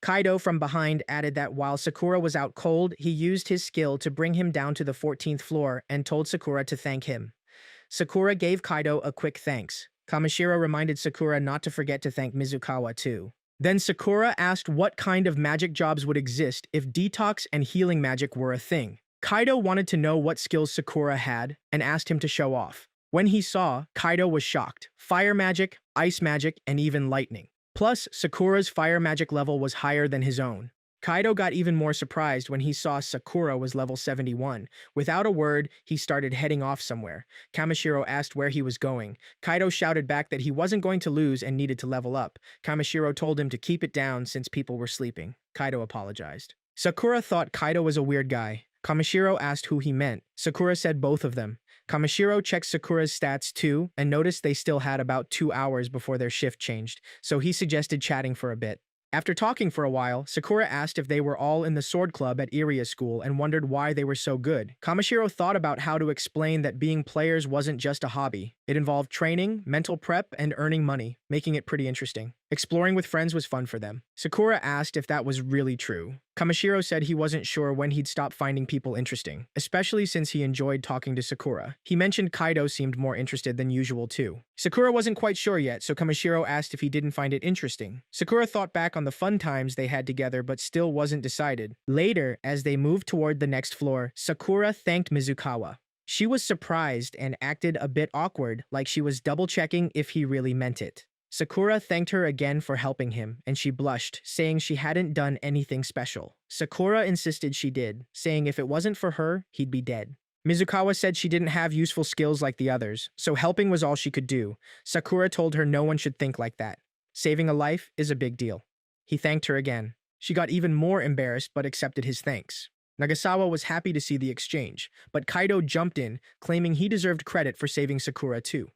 Kaido from behind added that while Sakura was out cold, he used his skill to bring him down to the 14th floor and told Sakura to thank him. Sakura gave Kaido a quick thanks. Kamishiro reminded Sakura not to forget to thank Mizukawa too. Then Sakura asked what kind of magic jobs would exist if detox and healing magic were a thing. Kaido wanted to know what skills Sakura had and asked him to show off. When he saw, Kaido was shocked. Fire magic, ice magic, and even lightning. Plus, Sakura's fire magic level was higher than his own. Kaido got even more surprised when he saw Sakura was level 71. Without a word, he started heading off somewhere. Kamishiro asked where he was going. Kaido shouted back that he wasn't going to lose and needed to level up. Kamishiro told him to keep it down since people were sleeping. Kaido apologized. Sakura thought Kaido was a weird guy. Kamishiro asked who he meant. Sakura said both of them. Kamishiro checked Sakura's stats too and noticed they still had about 2 hours before their shift changed, so he suggested chatting for a bit. After talking for a while, Sakura asked if they were all in the sword club at Iria's school and wondered why they were so good. Kamishiro thought about how to explain that being players wasn't just a hobby. It involved training, mental prep, and earning money, making it pretty interesting. Exploring with friends was fun for them. Sakura asked if that was really true. Kamishiro said he wasn't sure when he'd stop finding people interesting, especially since he enjoyed talking to Sakura. He mentioned Kaido seemed more interested than usual too. Sakura wasn't quite sure yet, so Kamishiro asked if he didn't find it interesting. Sakura thought back on the fun times they had together but still wasn't decided. Later, as they moved toward the next floor, Sakura thanked Mizukawa. She was surprised and acted a bit awkward, like she was double-checking if he really meant it. Sakura thanked her again for helping him, and she blushed, saying she hadn't done anything special. Sakura insisted she did, saying if it wasn't for her, he'd be dead. Mizukawa said she didn't have useful skills like the others, so helping was all she could do. Sakura told her no one should think like that. Saving a life is a big deal. He thanked her again. She got even more embarrassed but accepted his thanks. Nagasawa was happy to see the exchange, but Kaido jumped in, claiming he deserved credit for saving Sakura too.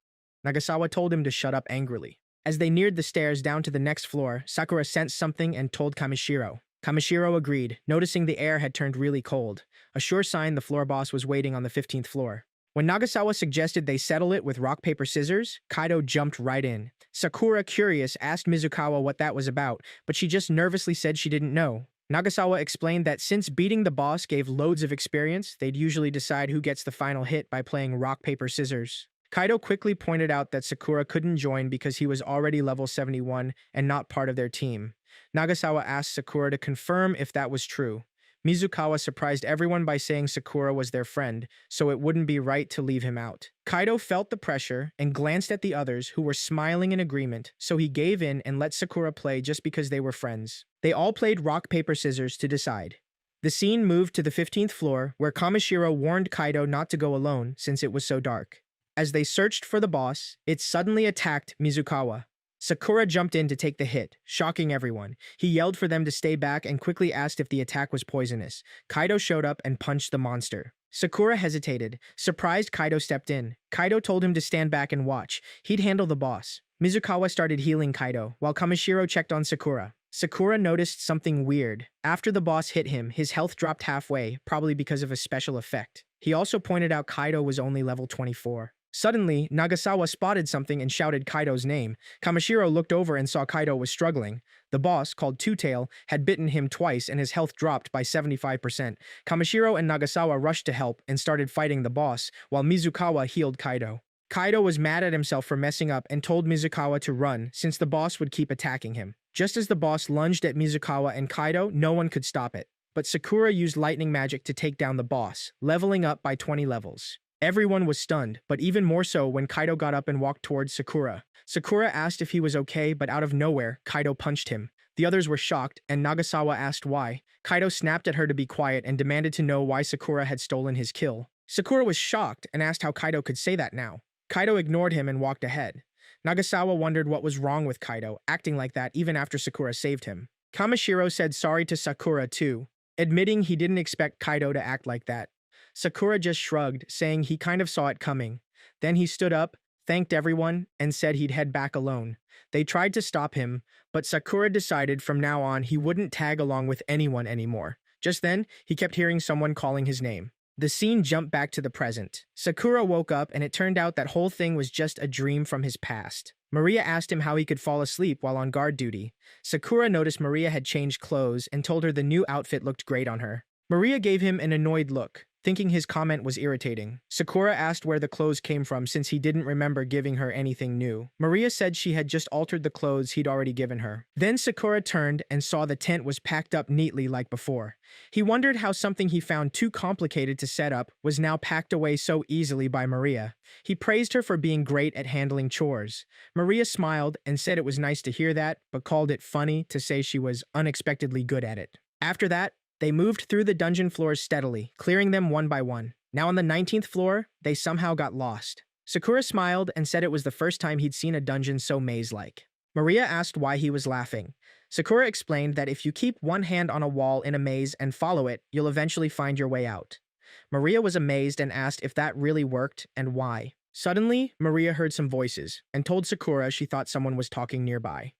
Nagasawa told him to shut up angrily. As they neared the stairs down to the next floor, Sakura sensed something and told Kamishiro. Kamishiro agreed, noticing the air had turned really cold, a sure sign the floor boss was waiting on the 15th floor. When Nagasawa suggested they settle it with rock, paper, scissors, Kaido jumped right in. Sakura, curious, asked Mizukawa what that was about, but she just nervously said she didn't know. Nagasawa explained that since beating the boss gave loads of experience, they'd usually decide who gets the final hit by playing rock, paper, scissors. Kaido quickly pointed out that Sakura couldn't join because he was already level 71 and not part of their team. Nagasawa asked Sakura to confirm if that was true. Mizukawa surprised everyone by saying Sakura was their friend, so it wouldn't be right to leave him out. Kaido felt the pressure and glanced at the others who were smiling in agreement, so he gave in and let Sakura play just because they were friends. They all played rock, paper, scissors to decide. The scene moved to the 15th floor, where Kamishiro warned Kaido not to go alone since it was so dark. As they searched for the boss, it suddenly attacked Mizukawa. Sakura jumped in to take the hit, shocking everyone. He yelled for them to stay back and quickly asked if the attack was poisonous. Kaido showed up and punched the monster. Sakura hesitated. Surprised, Kaido stepped in. Kaido told him to stand back and watch. He'd handle the boss. Mizukawa started healing Kaido, while Kamishiro checked on Sakura. Sakura noticed something weird. After the boss hit him, his health dropped halfway, probably because of a special effect. He also pointed out Kaido was only level 24. Suddenly, Nagasawa spotted something and shouted Kaido's name. Kamishiro looked over and saw Kaido was struggling. The boss, called Two-Tail, had bitten him twice and his health dropped by 75%. Kamishiro and Nagasawa rushed to help and started fighting the boss, while Mizukawa healed Kaido. Kaido was mad at himself for messing up and told Mizukawa to run since the boss would keep attacking him. Just as the boss lunged at Mizukawa and Kaido, no one could stop it. But Sakura used lightning magic to take down the boss, leveling up by 20 levels. Everyone was stunned, but even more so when Kaido got up and walked towards Sakura. Sakura asked if he was okay, but out of nowhere, Kaido punched him. The others were shocked, and Nagasawa asked why. Kaido snapped at her to be quiet and demanded to know why Sakura had stolen his kill. Sakura was shocked and asked how Kaido could say that now. Kaido ignored him and walked ahead. Nagasawa wondered what was wrong with Kaido, acting like that even after Sakura saved him. Kamishiro said sorry to Sakura too, admitting he didn't expect Kaido to act like that. Sakura just shrugged, saying he kind of saw it coming. Then he stood up, thanked everyone, and said he'd head back alone. They tried to stop him, but Sakura decided from now on he wouldn't tag along with anyone anymore. Just then, he kept hearing someone calling his name. The scene jumped back to the present. Sakura woke up and it turned out that whole thing was just a dream from his past. Maria asked him how he could fall asleep while on guard duty. Sakura noticed Maria had changed clothes and told her the new outfit looked great on her. Maria gave him an annoyed look, thinking his comment was irritating. Sakura asked where the clothes came from since he didn't remember giving her anything new. Maria said she had just altered the clothes he'd already given her. Then Sakura turned and saw the tent was packed up neatly like before. He wondered how something he found too complicated to set up was now packed away so easily by Maria. He praised her for being great at handling chores. Maria smiled and said it was nice to hear that, but called it funny to say she was unexpectedly good at it. After that, they moved through the dungeon floors steadily, clearing them one by one. Now on the 19th floor, they somehow got lost. Sakura smiled and said it was the first time he'd seen a dungeon so maze-like. Maria asked why he was laughing. Sakura explained that if you keep one hand on a wall in a maze and follow it, you'll eventually find your way out. Maria was amazed and asked if that really worked and why. Suddenly, Maria heard some voices and told Sakura she thought someone was talking nearby.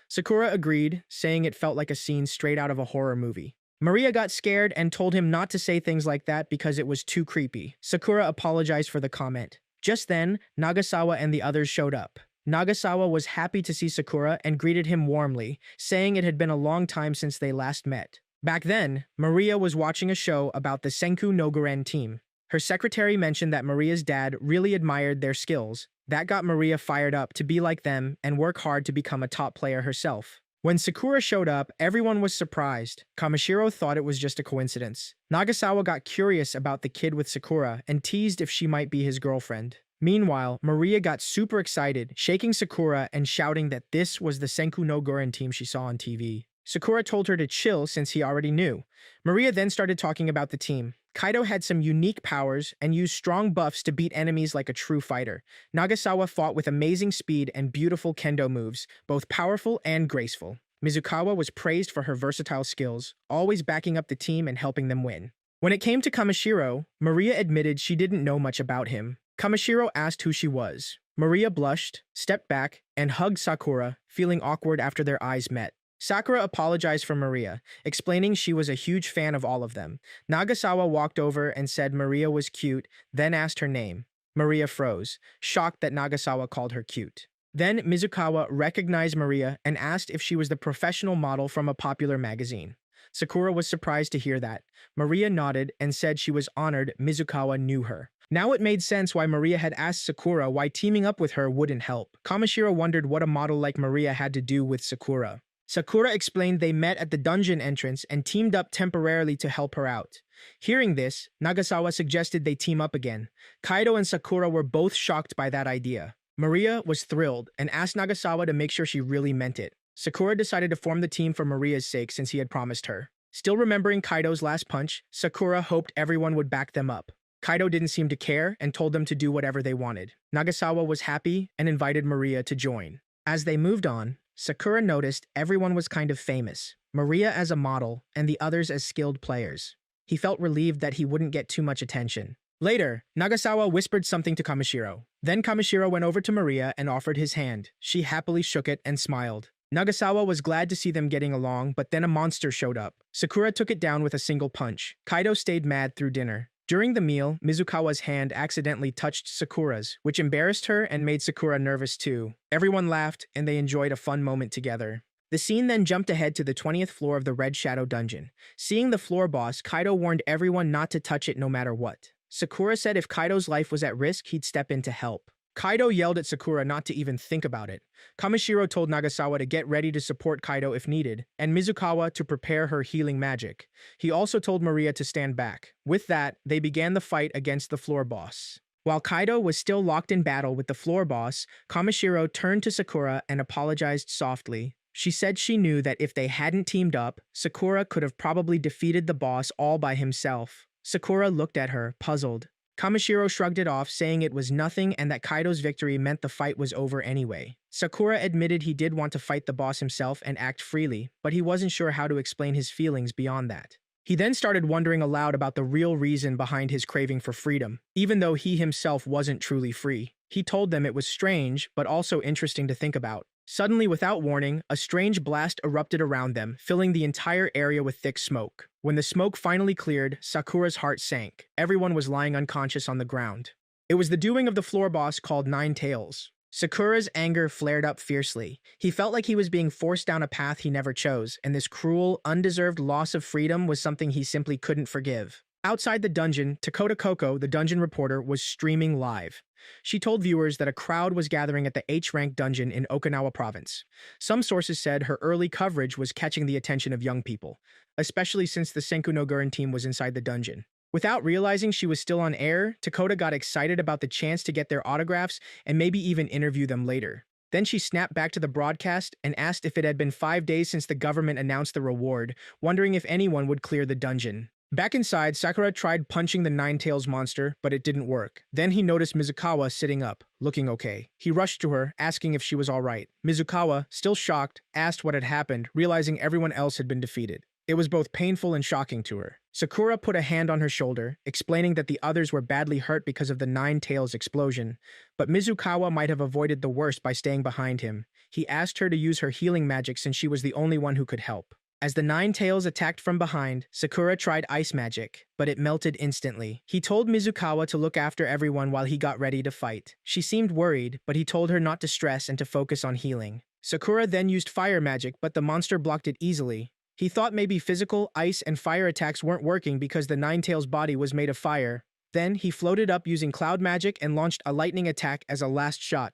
Sakura agreed, saying it felt like a scene straight out of a horror movie. Maria got scared and told him not to say things like that because it was too creepy. Sakura apologized for the comment. Just then, Nagasawa and the others showed up. Nagasawa was happy to see Sakura and greeted him warmly, saying it had been a long time since they last met. Back then, Maria was watching a show about the Senku no Guren team. Her secretary mentioned that Maria's dad really admired their skills. That got Maria fired up to be like them and work hard to become a top player herself. When Sakura showed up, everyone was surprised. Kamishiro thought it was just a coincidence. Nagasawa got curious about the kid with Sakura and teased if she might be his girlfriend. Meanwhile, Maria got super excited, shaking Sakura and shouting that this was the Senku no Guren team she saw on TV. Sakura told her to chill since he already knew. Maria then started talking about the team. Kaido had some unique powers and used strong buffs to beat enemies like a true fighter. Nagasawa fought with amazing speed and beautiful kendo moves, both powerful and graceful. Mizukawa was praised for her versatile skills, always backing up the team and helping them win. When it came to Kamishiro, Maria admitted she didn't know much about him. Kamishiro asked who she was. Maria blushed, stepped back, and hugged Sakura, feeling awkward after their eyes met. Sakura apologized for Maria, explaining she was a huge fan of all of them. Nagasawa walked over and said Maria was cute, then asked her name. Maria froze, shocked that Nagasawa called her cute. Then Mizukawa recognized Maria and asked if she was the professional model from a popular magazine. Sakura was surprised to hear that. Maria nodded and said she was honored Mizukawa knew her. Now it made sense why Maria had asked Sakura why teaming up with her wouldn't help. Kamishiro wondered what a model like Maria had to do with Sakura. Sakura explained they met at the dungeon entrance and teamed up temporarily to help her out. Hearing this, Nagasawa suggested they team up again. Kaido and Sakura were both shocked by that idea. Maria was thrilled and asked Nagasawa to make sure she really meant it. Sakura decided to form the team for Maria's sake since he had promised her. Still remembering Kaido's last punch, Sakura hoped everyone would back them up. Kaido didn't seem to care and told them to do whatever they wanted. Nagasawa was happy and invited Maria to join. As they moved on, Sakura noticed everyone was kind of famous, Maria as a model and the others as skilled players. He felt relieved that he wouldn't get too much attention. Later, Nagasawa whispered something to Kamishiro. Then Kamishiro went over to Maria and offered his hand. She happily shook it and smiled. Nagasawa was glad to see them getting along, but then a monster showed up. Sakura took it down with a single punch. Kaido stayed mad through dinner. During the meal, Mizukawa's hand accidentally touched Sakura's, which embarrassed her and made Sakura nervous too. Everyone laughed, and they enjoyed a fun moment together. The scene then jumped ahead to the 20th floor of the Red Shadow Dungeon. Seeing the floor boss, Kaido warned everyone not to touch it no matter what. Sakura said if Kaido's life was at risk, he'd step in to help. Kaido yelled at Sakura not to even think about it. Kamishiro told Nagasawa to get ready to support Kaido if needed, and Mizukawa to prepare her healing magic. He also told Maria to stand back. With that, they began the fight against the floor boss. While Kaido was still locked in battle with the floor boss, Kamishiro turned to Sakura and apologized softly. She said she knew that if they hadn't teamed up, Sakura could have probably defeated the boss all by himself. Sakura looked at her, puzzled. Kamishiro shrugged it off, saying it was nothing and that Kaido's victory meant the fight was over anyway. Sakura admitted he did want to fight the boss himself and act freely, but he wasn't sure how to explain his feelings beyond that. He then started wondering aloud about the real reason behind his craving for freedom, even though he himself wasn't truly free. He told them it was strange, but also interesting to think about. Suddenly, without warning, a strange blast erupted around them, filling the entire area with thick smoke. When the smoke finally cleared, Sakura's heart sank. Everyone was lying unconscious on the ground. It was the doing of the floor boss called Nine Tails. Sakura's anger flared up fiercely. He felt like he was being forced down a path he never chose, and this cruel, undeserved loss of freedom was something he simply couldn't forgive. Outside the dungeon, Takota Koko, the dungeon reporter, was streaming live. She told viewers that a crowd was gathering at the H-rank dungeon in Okinawa province. Some sources said her early coverage was catching the attention of young people, especially since the Senku no Guren team was inside the dungeon. Without realizing she was still on air, Takota got excited about the chance to get their autographs and maybe even interview them later. Then she snapped back to the broadcast and asked if it had been 5 days since the government announced the reward, wondering if anyone would clear the dungeon. Back inside, Sakura tried punching the Nine-Tails monster, but it didn't work. Then he noticed Mizukawa sitting up, looking okay. He rushed to her, asking if she was all right. Mizukawa, still shocked, asked what had happened, realizing everyone else had been defeated. It was both painful and shocking to her. Sakura put a hand on her shoulder, explaining that the others were badly hurt because of the Nine-Tails explosion, but Mizukawa might have avoided the worst by staying behind him. He asked her to use her healing magic since she was the only one who could help. As the Nine-Tails attacked from behind, Sakura tried ice magic, but it melted instantly. He told Mizukawa to look after everyone while he got ready to fight. She seemed worried, but he told her not to stress and to focus on healing. Sakura then used fire magic, but the monster blocked it easily. He thought maybe physical, ice, and fire attacks weren't working because the Nine-Tails' body was made of fire. Then, he floated up using cloud magic and launched a lightning attack as a last shot.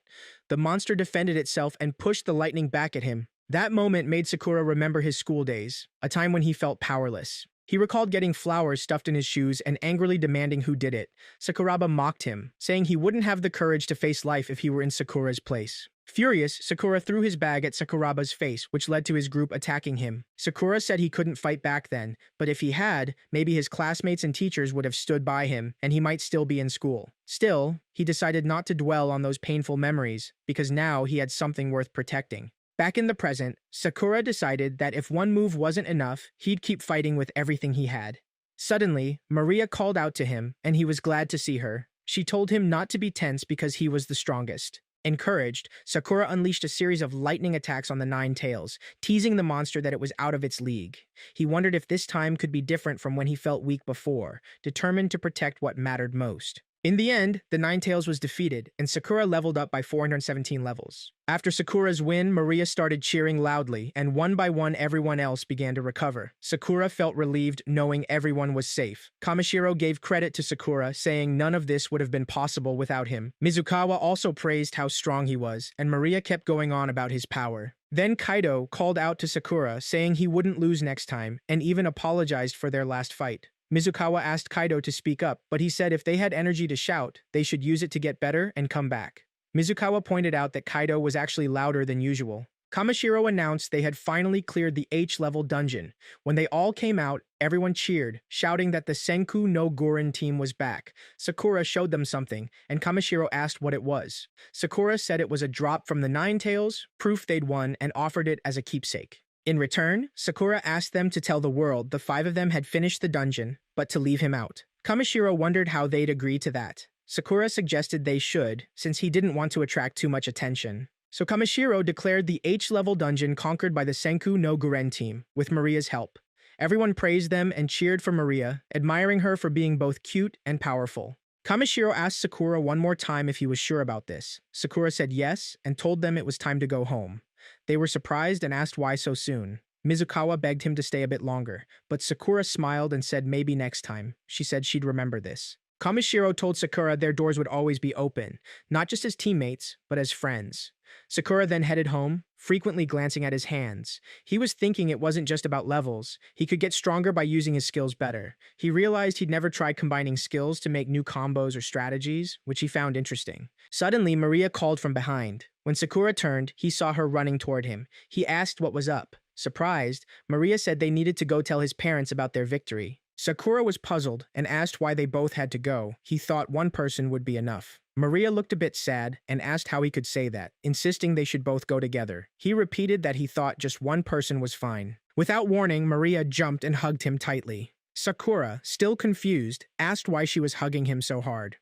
The monster defended itself and pushed the lightning back at him. That moment made Sakura remember his school days, a time when he felt powerless. He recalled getting flowers stuffed in his shoes and angrily demanding who did it. Sakuraba mocked him, saying he wouldn't have the courage to face life if he were in Sakura's place. Furious, Sakura threw his bag at Sakuraba's face, which led to his group attacking him. Sakura said he couldn't fight back then, but if he had, maybe his classmates and teachers would have stood by him, and he might still be in school. Still, he decided not to dwell on those painful memories, because now he had something worth protecting. Back in the present, Sakura decided that if one move wasn't enough, he'd keep fighting with everything he had. Suddenly, Maria called out to him, and he was glad to see her. She told him not to be tense because he was the strongest. Encouraged, Sakura unleashed a series of lightning attacks on the Nine-Tails, teasing the monster that it was out of its league. He wondered if this time could be different from when he felt weak before, determined to protect what mattered most. In the end, the Nine-Tails was defeated, and Sakura leveled up by 417 levels. After Sakura's win, Maria started cheering loudly, and one by one everyone else began to recover. Sakura felt relieved knowing everyone was safe. Kamishiro gave credit to Sakura, saying none of this would have been possible without him. Mizukawa also praised how strong he was, and Maria kept going on about his power. Then Kaido called out to Sakura, saying he wouldn't lose next time, and even apologized for their last fight. Mizukawa asked Kaido to speak up, but he said if they had energy to shout, they should use it to get better and come back. Mizukawa pointed out that Kaido was actually louder than usual. Kamishiro announced they had finally cleared the H-level dungeon. When they all came out, everyone cheered, shouting that the Senku no Guren team was back. Sakura showed them something, and Kamishiro asked what it was. Sakura said it was a drop from the Nine-Tails, proof they'd won, and offered it as a keepsake. In return, Sakura asked them to tell the world the 5 of them had finished the dungeon, but to leave him out. Kamishiro wondered how they'd agree to that. Sakura suggested they should, since he didn't want to attract too much attention. So Kamishiro declared the H-level dungeon conquered by the Senku no Guren team, with Maria's help. Everyone praised them and cheered for Maria, admiring her for being both cute and powerful. Kamishiro asked Sakura one more time if he was sure about this. Sakura said yes and told them it was time to go home. They were surprised and asked why so soon. Mizukawa begged him to stay a bit longer, but Sakura smiled and said maybe next time. She said she'd remember this. Kamishiro told Sakura their doors would always be open, not just as teammates, but as friends. Sakura then headed home, frequently glancing at his hands. He was thinking it wasn't just about levels. He could get stronger by using his skills better. He realized he'd never tried combining skills to make new combos or strategies, which he found interesting. Suddenly, Maria called from behind. When Sakura turned, he saw her running toward him. He asked what was up. Surprised, Maria said they needed to go tell his parents about their victory. Sakura was puzzled and asked why they both had to go. He thought one person would be enough. Maria looked a bit sad and asked how he could say that, insisting they should both go together. He repeated that he thought just one person was fine. Without warning, Maria jumped and hugged him tightly. Sakura, still confused, asked why she was hugging him so hard.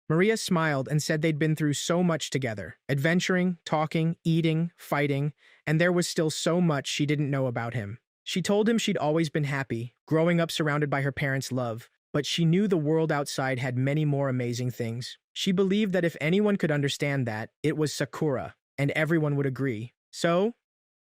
Maria smiled and said they'd been through so much together, adventuring, talking, eating, fighting, and there was still so much she didn't know about him. She told him she'd always been happy, growing up surrounded by her parents' love, but she knew the world outside had many more amazing things. She believed that if anyone could understand that, it was Sakura, and everyone would agree. So,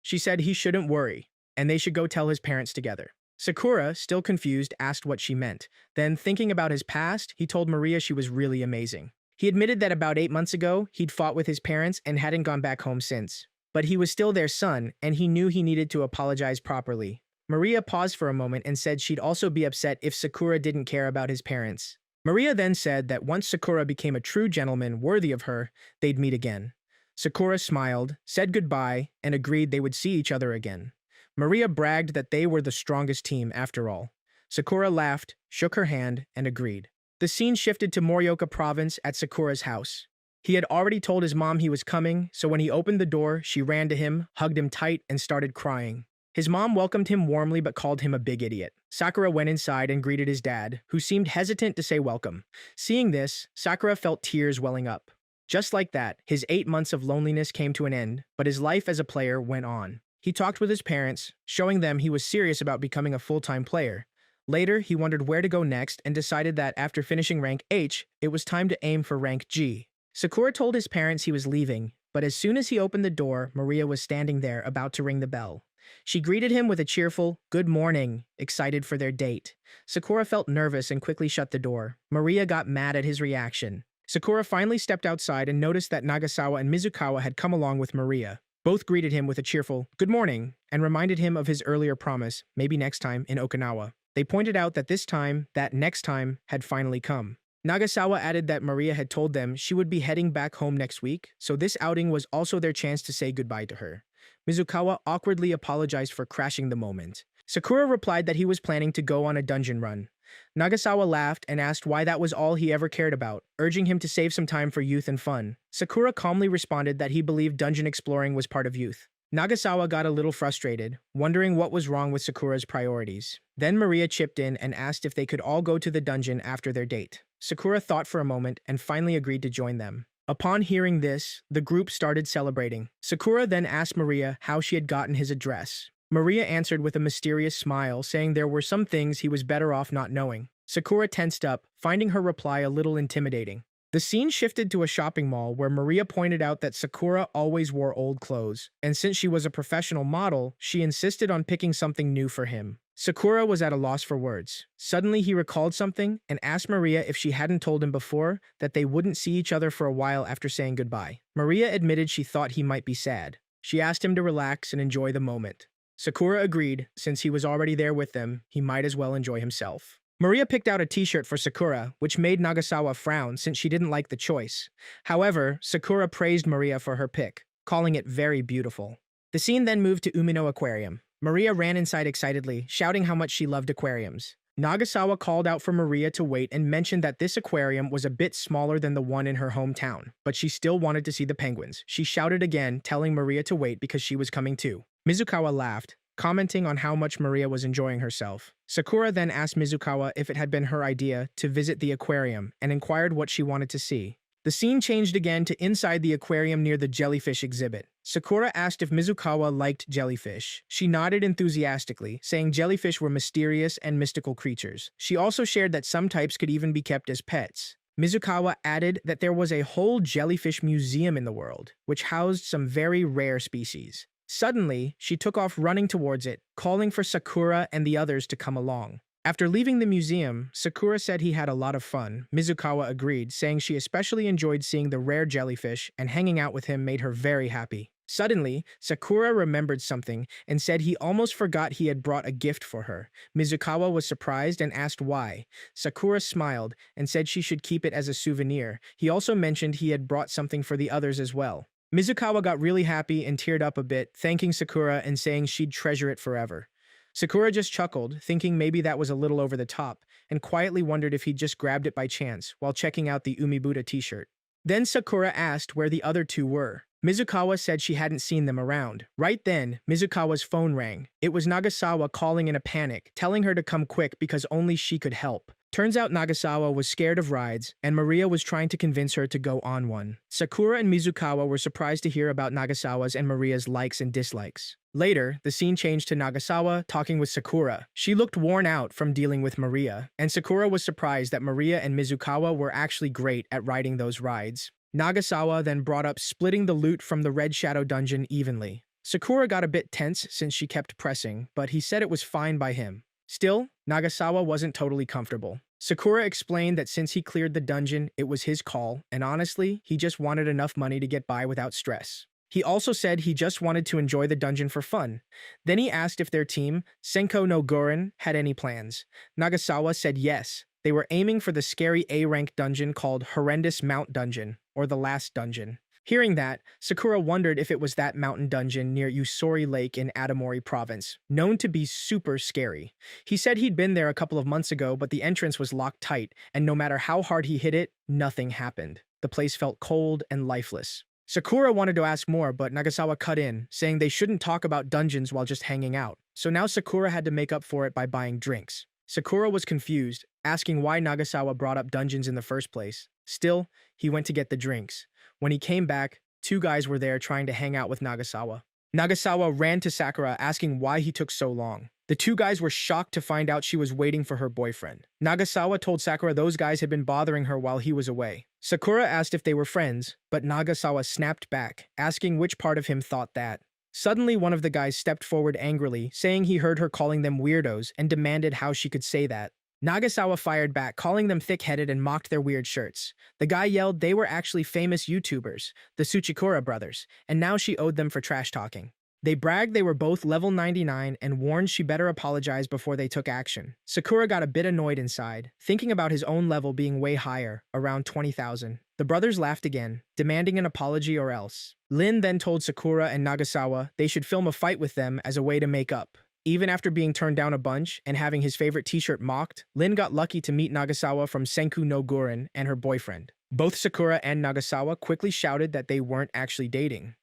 she said he shouldn't worry, and they should go tell his parents together. Sakura, still confused, asked what she meant. Then, thinking about his past, he told Maria she was really amazing. He admitted that about 8 months ago, he'd fought with his parents and hadn't gone back home since. But he was still their son, and he knew he needed to apologize properly. Maria paused for a moment and said she'd also be upset if Sakura didn't care about his parents. Maria then said that once Sakura became a true gentleman worthy of her, they'd meet again. Sakura smiled, said goodbye, and agreed they would see each other again. Maria bragged that they were the strongest team after all. Sakura laughed, shook her hand, and agreed. The scene shifted to Morioka province at Sakura's house. He had already told his mom he was coming, so when he opened the door, she ran to him, hugged him tight, and started crying. His mom welcomed him warmly but called him a big idiot. Sakura went inside and greeted his dad, who seemed hesitant to say welcome. Seeing this, Sakura felt tears welling up. Just like that, his 8 months of loneliness came to an end, but his life as a player went on. He talked with his parents, showing them he was serious about becoming a full-time player. Later, he wondered where to go next and decided that after finishing rank H, it was time to aim for rank G. Sakura told his parents he was leaving, but as soon as he opened the door, Maria was standing there about to ring the bell. She greeted him with a cheerful, "Good morning," excited for their date. Sakura felt nervous and quickly shut the door. Maria got mad at his reaction. Sakura finally stepped outside and noticed that Nagasawa and Mizukawa had come along with Maria. Both greeted him with a cheerful, "Good morning," and reminded him of his earlier promise, maybe next time, in Okinawa. They pointed out that this time, that next time, had finally come. Nagasawa added that Maria had told them she would be heading back home next week, so this outing was also their chance to say goodbye to her. Mizukawa awkwardly apologized for crashing the moment. Sakura replied that he was planning to go on a dungeon run. Nagasawa laughed and asked why that was all he ever cared about, urging him to save some time for youth and fun. Sakura calmly responded that he believed dungeon exploring was part of youth. Nagasawa got a little frustrated, wondering what was wrong with Sakura's priorities. Then Maria chipped in and asked if they could all go to the dungeon after their date. Sakura thought for a moment and finally agreed to join them. Upon hearing this, the group started celebrating. Sakura then asked Maria how she had gotten his address. Maria answered with a mysterious smile, saying there were some things he was better off not knowing. Sakura tensed up, finding her reply a little intimidating. The scene shifted to a shopping mall where Maria pointed out that Sakura always wore old clothes, and since she was a professional model, she insisted on picking something new for him. Sakura was at a loss for words. Suddenly, he recalled something and asked Maria if she hadn't told him before that they wouldn't see each other for a while after saying goodbye. Maria admitted she thought he might be sad. She asked him to relax and enjoy the moment. Sakura agreed, since he was already there with them, he might as well enjoy himself. Maria picked out a t-shirt for Sakura, which made Nagasawa frown since she didn't like the choice. However, Sakura praised Maria for her pick, calling it very beautiful. The scene then moved to Umino Aquarium. Maria ran inside excitedly, shouting how much she loved aquariums. Nagasawa called out for Maria to wait and mentioned that this aquarium was a bit smaller than the one in her hometown, but she still wanted to see the penguins. She shouted again, telling Maria to wait because she was coming too. Mizukawa laughed, commenting on how much Maria was enjoying herself. Sakura then asked Mizukawa if it had been her idea to visit the aquarium and inquired what she wanted to see. The scene changed again to inside the aquarium near the jellyfish exhibit. Sakura asked if Mizukawa liked jellyfish. She nodded enthusiastically, saying jellyfish were mysterious and mystical creatures. She also shared that some types could even be kept as pets. Mizukawa added that there was a whole jellyfish museum in the world, which housed some very rare species. Suddenly, she took off running towards it, calling for Sakura and the others to come along. After leaving the museum, Sakura said he had a lot of fun. Mizukawa agreed, saying she especially enjoyed seeing the rare jellyfish and hanging out with him made her very happy. Suddenly, Sakura remembered something and said he almost forgot he had brought a gift for her. Mizukawa was surprised and asked why. Sakura smiled and said she should keep it as a souvenir. He also mentioned he had brought something for the others as well. Mizukawa got really happy and teared up a bit, thanking Sakura and saying she'd treasure it forever. Sakura just chuckled, thinking maybe that was a little over the top, and quietly wondered if he'd just grabbed it by chance while checking out the Umibuta t-shirt. Then Sakura asked where the other two were. Mizukawa said she hadn't seen them around. Right then, Mizukawa's phone rang. It was Nagasawa calling in a panic, telling her to come quick because only she could help. Turns out Nagasawa was scared of rides, and Maria was trying to convince her to go on one. Sakura and Mizukawa were surprised to hear about Nagasawa's and Maria's likes and dislikes. Later, the scene changed to Nagasawa talking with Sakura. She looked worn out from dealing with Maria, and Sakura was surprised that Maria and Mizukawa were actually great at riding those rides. Nagasawa then brought up splitting the loot from the Red Shadow dungeon evenly. Sakura got a bit tense since she kept pressing, but he said it was fine by him. Still, Nagasawa wasn't totally comfortable. Sakura explained that since he cleared the dungeon, it was his call, and honestly, he just wanted enough money to get by without stress. He also said he just wanted to enjoy the dungeon for fun. Then he asked if their team, Senko no Gorin, had any plans. Nagasawa said yes. They were aiming for the scary A-rank dungeon called Horrendous Mount Dungeon, or the Last Dungeon. Hearing that, Sakura wondered if it was that mountain dungeon near Usori Lake in Aomori Province, known to be super scary. He said he'd been there a couple of months ago, but the entrance was locked tight, and no matter how hard he hit it, nothing happened. The place felt cold and lifeless. Sakura wanted to ask more, but Nagasawa cut in, saying they shouldn't talk about dungeons while just hanging out. So now Sakura had to make up for it by buying drinks. Sakura was confused, asking why Nagasawa brought up dungeons in the first place. Still, he went to get the drinks. When he came back, two guys were there trying to hang out with Nagasawa. Nagasawa ran to Sakura asking why he took so long. The two guys were shocked to find out she was waiting for her boyfriend. Nagasawa told Sakura those guys had been bothering her while he was away. Sakura asked if they were friends, but Nagasawa snapped back, asking which part of him thought that. Suddenly, one of the guys stepped forward angrily, saying he heard her calling them weirdos and demanded how she could say that. Nagasawa fired back, calling them thick-headed and mocked their weird shirts. The guy yelled they were actually famous YouTubers, the Tsuchikura brothers, and now she owed them for trash-talking. They bragged they were both level 99 and warned she better apologize before they took action. Sakura got a bit annoyed inside, thinking about his own level being way higher, around 20,000. The brothers laughed again, demanding an apology or else. Lin then told Sakura and Nagasawa they should film a fight with them as a way to make up. Even after being turned down a bunch and having his favorite t-shirt mocked, Lin got lucky to meet Nagasawa from Senku no Gorin and her boyfriend. Both Sakura and Nagasawa quickly shouted that they weren't actually dating.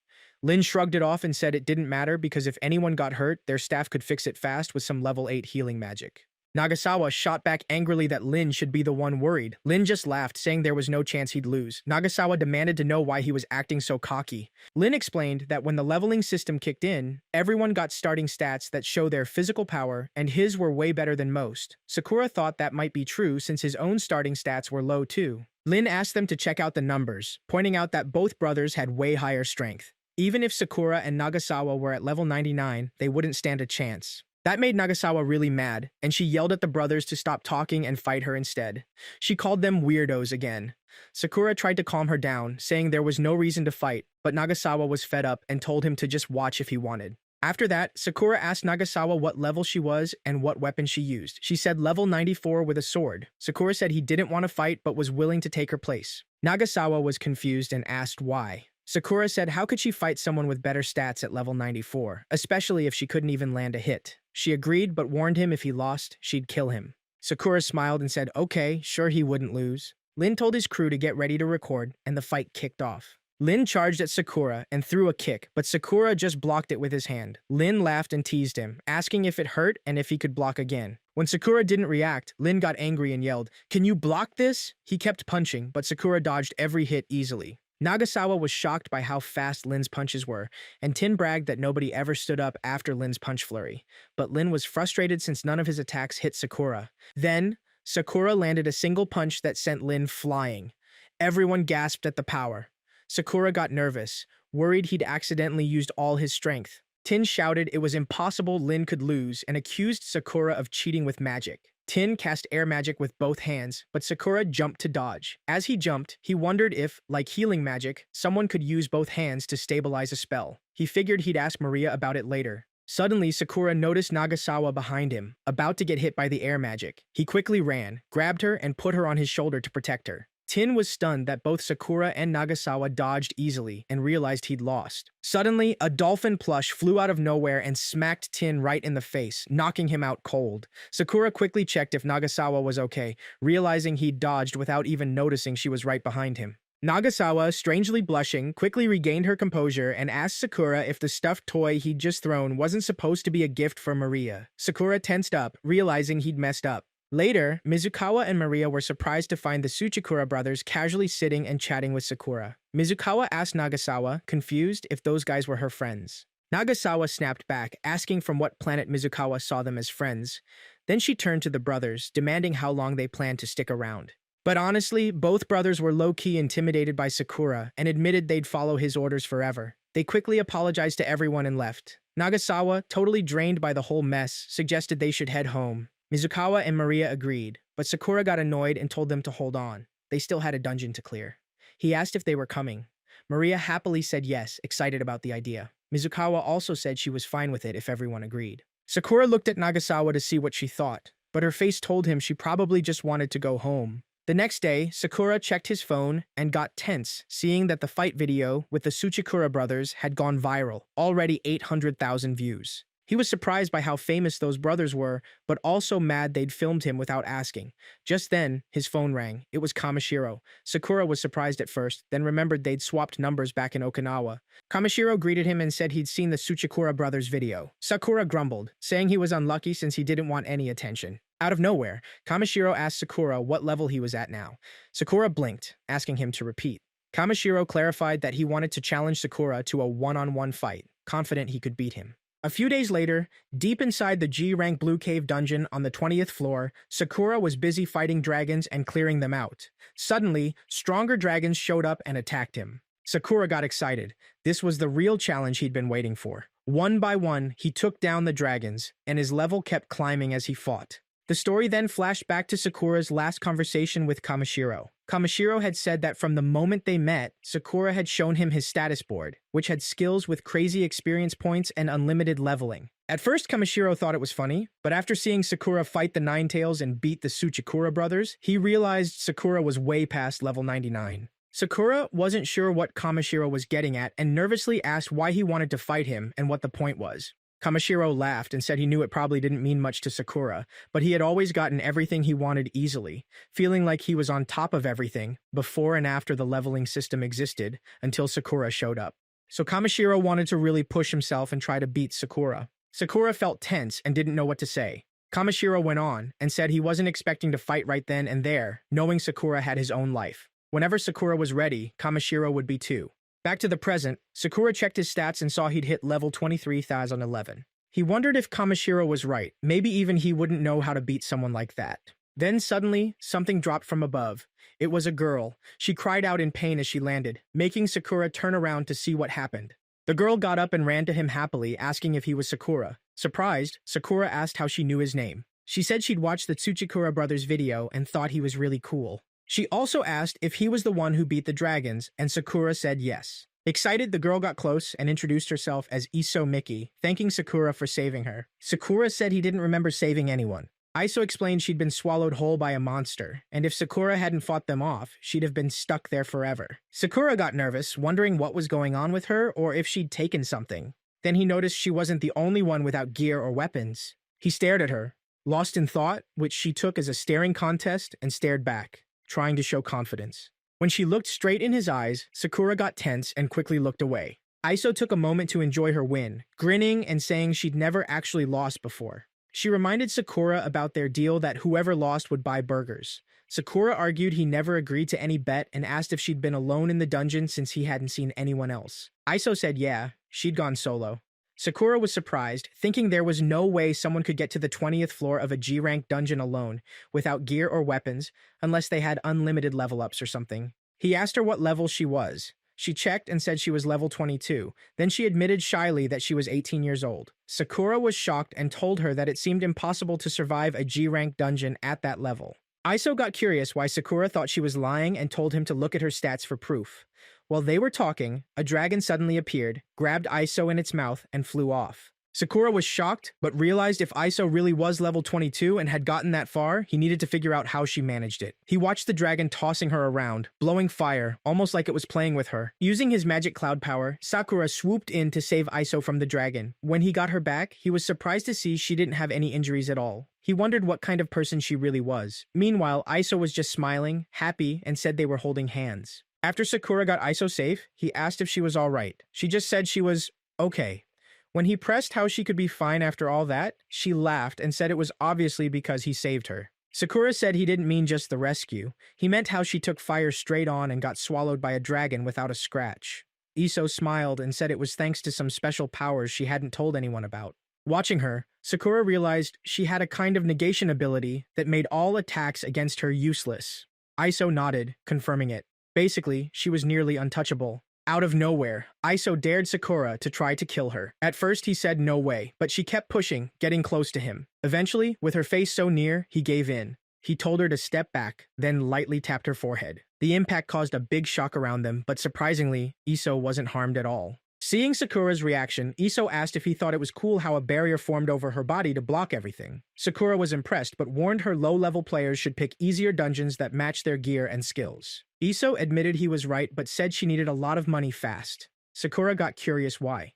Lin shrugged it off and said it didn't matter because if anyone got hurt, their staff could fix it fast with some level 8 healing magic. Nagasawa shot back angrily that Lin should be the one worried. Lin just laughed, saying there was no chance he'd lose. Nagasawa demanded to know why he was acting so cocky. Lin explained that when the leveling system kicked in, everyone got starting stats that show their physical power, and his were way better than most. Sakura thought that might be true since his own starting stats were low too. Lin asked them to check out the numbers, pointing out that both brothers had way higher strength. Even if Sakura and Nagasawa were at level 99, they wouldn't stand a chance. That made Nagasawa really mad, and she yelled at the brothers to stop talking and fight her instead. She called them weirdos again. Sakura tried to calm her down, saying there was no reason to fight, but Nagasawa was fed up and told him to just watch if he wanted. After that, Sakura asked Nagasawa what level she was and what weapon she used. She said level 94 with a sword. Sakura said he didn't want to fight but was willing to take her place. Nagasawa was confused and asked why. Sakura said how could she fight someone with better stats at level 94, especially if she couldn't even land a hit. She agreed but warned him if he lost, she'd kill him. Sakura smiled and said okay, sure he wouldn't lose. Lin told his crew to get ready to record, and the fight kicked off. Lin charged at Sakura and threw a kick, but Sakura just blocked it with his hand. Lin laughed and teased him, asking if it hurt and if he could block again. When Sakura didn't react, Lin got angry and yelled, "Can you block this?" He kept punching, but Sakura dodged every hit easily. Nagasawa was shocked by how fast Lin's punches were, and Tin bragged that nobody ever stood up after Lin's punch flurry. But Lin was frustrated since none of his attacks hit Sakura. Then, Sakura landed a single punch that sent Lin flying. Everyone gasped at the power. Sakura got nervous, worried he'd accidentally used all his strength. Tin shouted it was impossible Lin could lose and accused Sakura of cheating with magic. Tin cast air magic with both hands, but Sakura jumped to dodge. As he jumped, he wondered if, like healing magic, someone could use both hands to stabilize a spell. He figured he'd ask Maria about it later. Suddenly, Sakura noticed Nagasawa behind him, about to get hit by the air magic. He quickly ran, grabbed her, and put her on his shoulder to protect her. Tin was stunned that both Sakura and Nagasawa dodged easily and realized he'd lost. Suddenly, a dolphin plush flew out of nowhere and smacked Tin right in the face, knocking him out cold. Sakura quickly checked if Nagasawa was okay, realizing he'd dodged without even noticing she was right behind him. Nagasawa, strangely blushing, quickly regained her composure and asked Sakura if the stuffed toy he'd just thrown wasn't supposed to be a gift for Maria. Sakura tensed up, realizing he'd messed up. Later, Mizukawa and Maria were surprised to find the Tsuchikura brothers casually sitting and chatting with Sakura. Mizukawa asked Nagasawa, confused, if those guys were her friends. Nagasawa snapped back, asking from what planet Mizukawa saw them as friends. Then she turned to the brothers, demanding how long they planned to stick around. But honestly, both brothers were low-key intimidated by Sakura and admitted they'd follow his orders forever. They quickly apologized to everyone and left. Nagasawa, totally drained by the whole mess, suggested they should head home. Mizukawa and Maria agreed, but Sakura got annoyed and told them to hold on. They still had a dungeon to clear. He asked if they were coming. Maria happily said yes, excited about the idea. Mizukawa also said she was fine with it if everyone agreed. Sakura looked at Nagasawa to see what she thought, but her face told him she probably just wanted to go home. The next day, Sakura checked his phone and got tense, seeing that the fight video with the Tsuchikura brothers had gone viral, already 800,000 views. He was surprised by how famous those brothers were, but also mad they'd filmed him without asking. Just then, his phone rang. It was Kamishiro. Sakura was surprised at first, then remembered they'd swapped numbers back in Okinawa. Kamishiro greeted him and said he'd seen the Tsuchikura brothers' video. Sakura grumbled, saying he was unlucky since he didn't want any attention. Out of nowhere, Kamishiro asked Sakura what level he was at now. Sakura blinked, asking him to repeat. Kamishiro clarified that he wanted to challenge Sakura to a one-on-one fight, confident he could beat him. A few days later, deep inside the G-rank Blue Cave dungeon on the 20th floor, Sakura was busy fighting dragons and clearing them out. Suddenly, stronger dragons showed up and attacked him. Sakura got excited. This was the real challenge he'd been waiting for. One by one, he took down the dragons, and his level kept climbing as he fought. The story then flashed back to Sakura's last conversation with Kamishiro. Kamishiro had said that from the moment they met, Sakura had shown him his status board, which had skills with crazy experience points and unlimited leveling. At first, Kamishiro thought it was funny, but after seeing Sakura fight the Ninetales and beat the Tsuchikura brothers, he realized Sakura was way past level 99. Sakura wasn't sure what Kamishiro was getting at and nervously asked why he wanted to fight him and what the point was. Kamishiro laughed and said he knew it probably didn't mean much to Sakura, but he had always gotten everything he wanted easily, feeling like he was on top of everything before and after the leveling system existed until Sakura showed up. So Kamishiro wanted to really push himself and try to beat Sakura. Sakura felt tense and didn't know what to say. Kamishiro went on and said he wasn't expecting to fight right then and there, knowing Sakura had his own life. Whenever Sakura was ready, Kamishiro would be too. Back to the present, Sakura checked his stats and saw he'd hit level 23,011. He wondered if Kamishiro was right, maybe even he wouldn't know how to beat someone like that. Then suddenly, something dropped from above. It was a girl. She cried out in pain as she landed, making Sakura turn around to see what happened. The girl got up and ran to him happily, asking if he was Sakura. Surprised, Sakura asked how she knew his name. She said she'd watched the Tsuchikura brothers' video and thought he was really cool. She also asked if he was the one who beat the dragons, and Sakura said yes. Excited, the girl got close and introduced herself as Iso Miki, thanking Sakura for saving her. Sakura said he didn't remember saving anyone. Iso explained she'd been swallowed whole by a monster, and if Sakura hadn't fought them off, she'd have been stuck there forever. Sakura got nervous, wondering what was going on with her or if she'd taken something. Then he noticed she wasn't the only one without gear or weapons. He stared at her, lost in thought, which she took as a staring contest, and stared back, trying to show confidence. When she looked straight in his eyes, Sakura got tense and quickly looked away. Iso took a moment to enjoy her win, grinning and saying she'd never actually lost before. She reminded Sakura about their deal that whoever lost would buy burgers. Sakura argued he never agreed to any bet and asked if she'd been alone in the dungeon since he hadn't seen anyone else. Iso said yeah, she'd gone solo. Sakura was surprised, thinking there was no way someone could get to the 20th floor of a G-rank dungeon alone, without gear or weapons, unless they had unlimited level-ups or something. He asked her what level she was. She checked and said she was level 22. Then she admitted shyly that she was 18 years old. Sakura was shocked and told her that it seemed impossible to survive a G-rank dungeon at that level. Iso got curious why Sakura thought she was lying and told him to look at her stats for proof. While they were talking, a dragon suddenly appeared, grabbed Iso in its mouth, and flew off. Sakura was shocked, but realized if Iso really was level 22 and had gotten that far, he needed to figure out how she managed it. He watched the dragon tossing her around, blowing fire, almost like it was playing with her. Using his magic cloud power, Sakura swooped in to save Iso from the dragon. When he got her back, he was surprised to see she didn't have any injuries at all. He wondered what kind of person she really was. Meanwhile, Iso was just smiling, happy, and said they were holding hands. After Sakura got Iso safe, he asked if she was alright. She just said she was okay. When he pressed how she could be fine after all that, she laughed and said it was obviously because he saved her. Sakura said he didn't mean just the rescue. He meant how she took fire straight on and got swallowed by a dragon without a scratch. Iso smiled and said it was thanks to some special powers she hadn't told anyone about. Watching her, Sakura realized she had a kind of negation ability that made all attacks against her useless. Iso nodded, confirming it. Basically, she was nearly untouchable. Out of nowhere, Iso dared Sakura to try to kill her. At first he said no way, but she kept pushing, getting close to him. Eventually, with her face so near, he gave in. He told her to step back, then lightly tapped her forehead. The impact caused a big shock around them, but surprisingly, Iso wasn't harmed at all. Seeing Sakura's reaction, Iso asked if he thought it was cool how a barrier formed over her body to block everything. Sakura was impressed, but warned her low-level players should pick easier dungeons that match their gear and skills. Iso admitted he was right, but said she needed a lot of money fast. Sakura got curious why.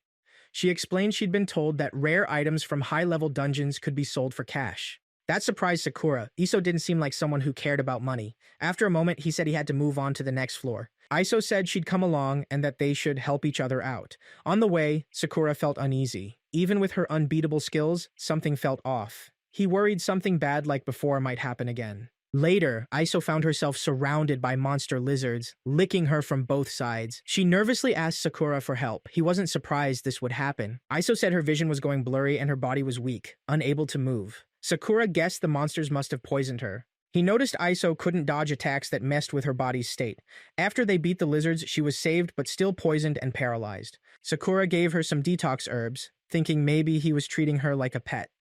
She explained she'd been told that rare items from high-level dungeons could be sold for cash. That surprised Sakura. Iso didn't seem like someone who cared about money. After a moment, he said he had to move on to the next floor. Iso said she'd come along and that they should help each other out. On the way, Sakura felt uneasy. Even with her unbeatable skills, something felt off. He worried something bad like before might happen again. Later, Iso found herself surrounded by monster lizards, licking her from both sides. She nervously asked Sakura for help. He wasn't surprised this would happen. Iso said her vision was going blurry and her body was weak, unable to move. Sakura guessed the monsters must have poisoned her. He noticed Iso couldn't dodge attacks that messed with her body's state. After they beat the lizards, she was saved but still poisoned and paralyzed. Sakura gave her some detox herbs, thinking maybe he was treating her like a pet.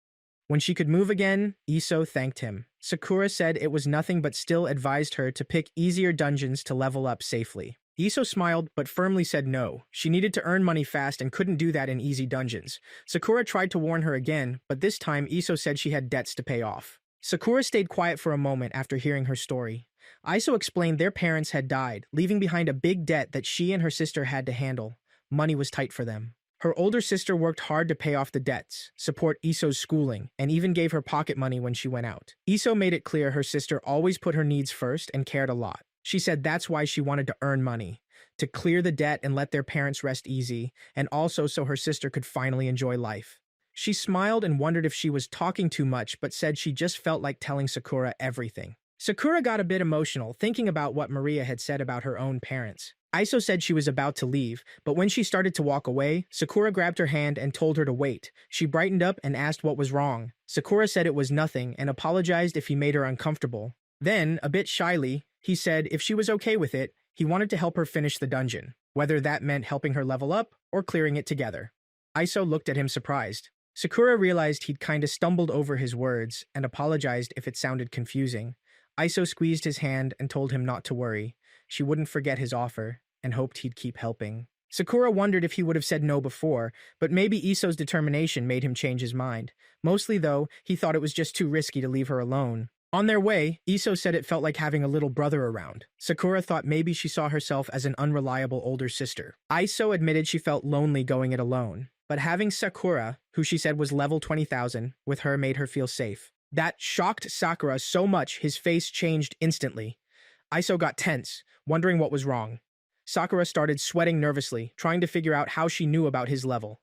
When she could move again, Iso thanked him. Sakura said it was nothing but still advised her to pick easier dungeons to level up safely. Iso smiled but firmly said no. She needed to earn money fast and couldn't do that in easy dungeons. Sakura tried to warn her again, but this time Iso said she had debts to pay off. Sakura stayed quiet for a moment after hearing her story. Iso explained their parents had died, leaving behind a big debt that she and her sister had to handle. Money was tight for them. Her older sister worked hard to pay off the debts, support Iso's schooling, and even gave her pocket money when she went out. Iso made it clear her sister always put her needs first and cared a lot. She said that's why she wanted to earn money, to clear the debt and let their parents rest easy, and also so her sister could finally enjoy life. She smiled and wondered if she was talking too much, but said she just felt like telling Sakura everything. Sakura got a bit emotional, thinking about what Maria had said about her own parents. Iso said she was about to leave, but when she started to walk away, Sakura grabbed her hand and told her to wait. She brightened up and asked what was wrong. Sakura said it was nothing and apologized if he made her uncomfortable. Then, a bit shyly, he said if she was okay with it, he wanted to help her finish the dungeon, whether that meant helping her level up or clearing it together. Iso looked at him surprised. Sakura realized he'd kinda stumbled over his words and apologized if it sounded confusing. Iso squeezed his hand and told him not to worry. She wouldn't forget his offer and hoped he'd keep helping. Sakura wondered if he would have said no before, but maybe Iso's determination made him change his mind. Mostly, though, he thought it was just too risky to leave her alone. On their way, Iso said it felt like having a little brother around. Sakura thought maybe she saw herself as an unreliable older sister. Iso admitted she felt lonely going it alone. But having Sakura, who she said was level 20,000, with her made her feel safe. That shocked Sakura so much his face changed instantly. Iso got tense, wondering what was wrong. Sakura started sweating nervously, trying to figure out how she knew about his level.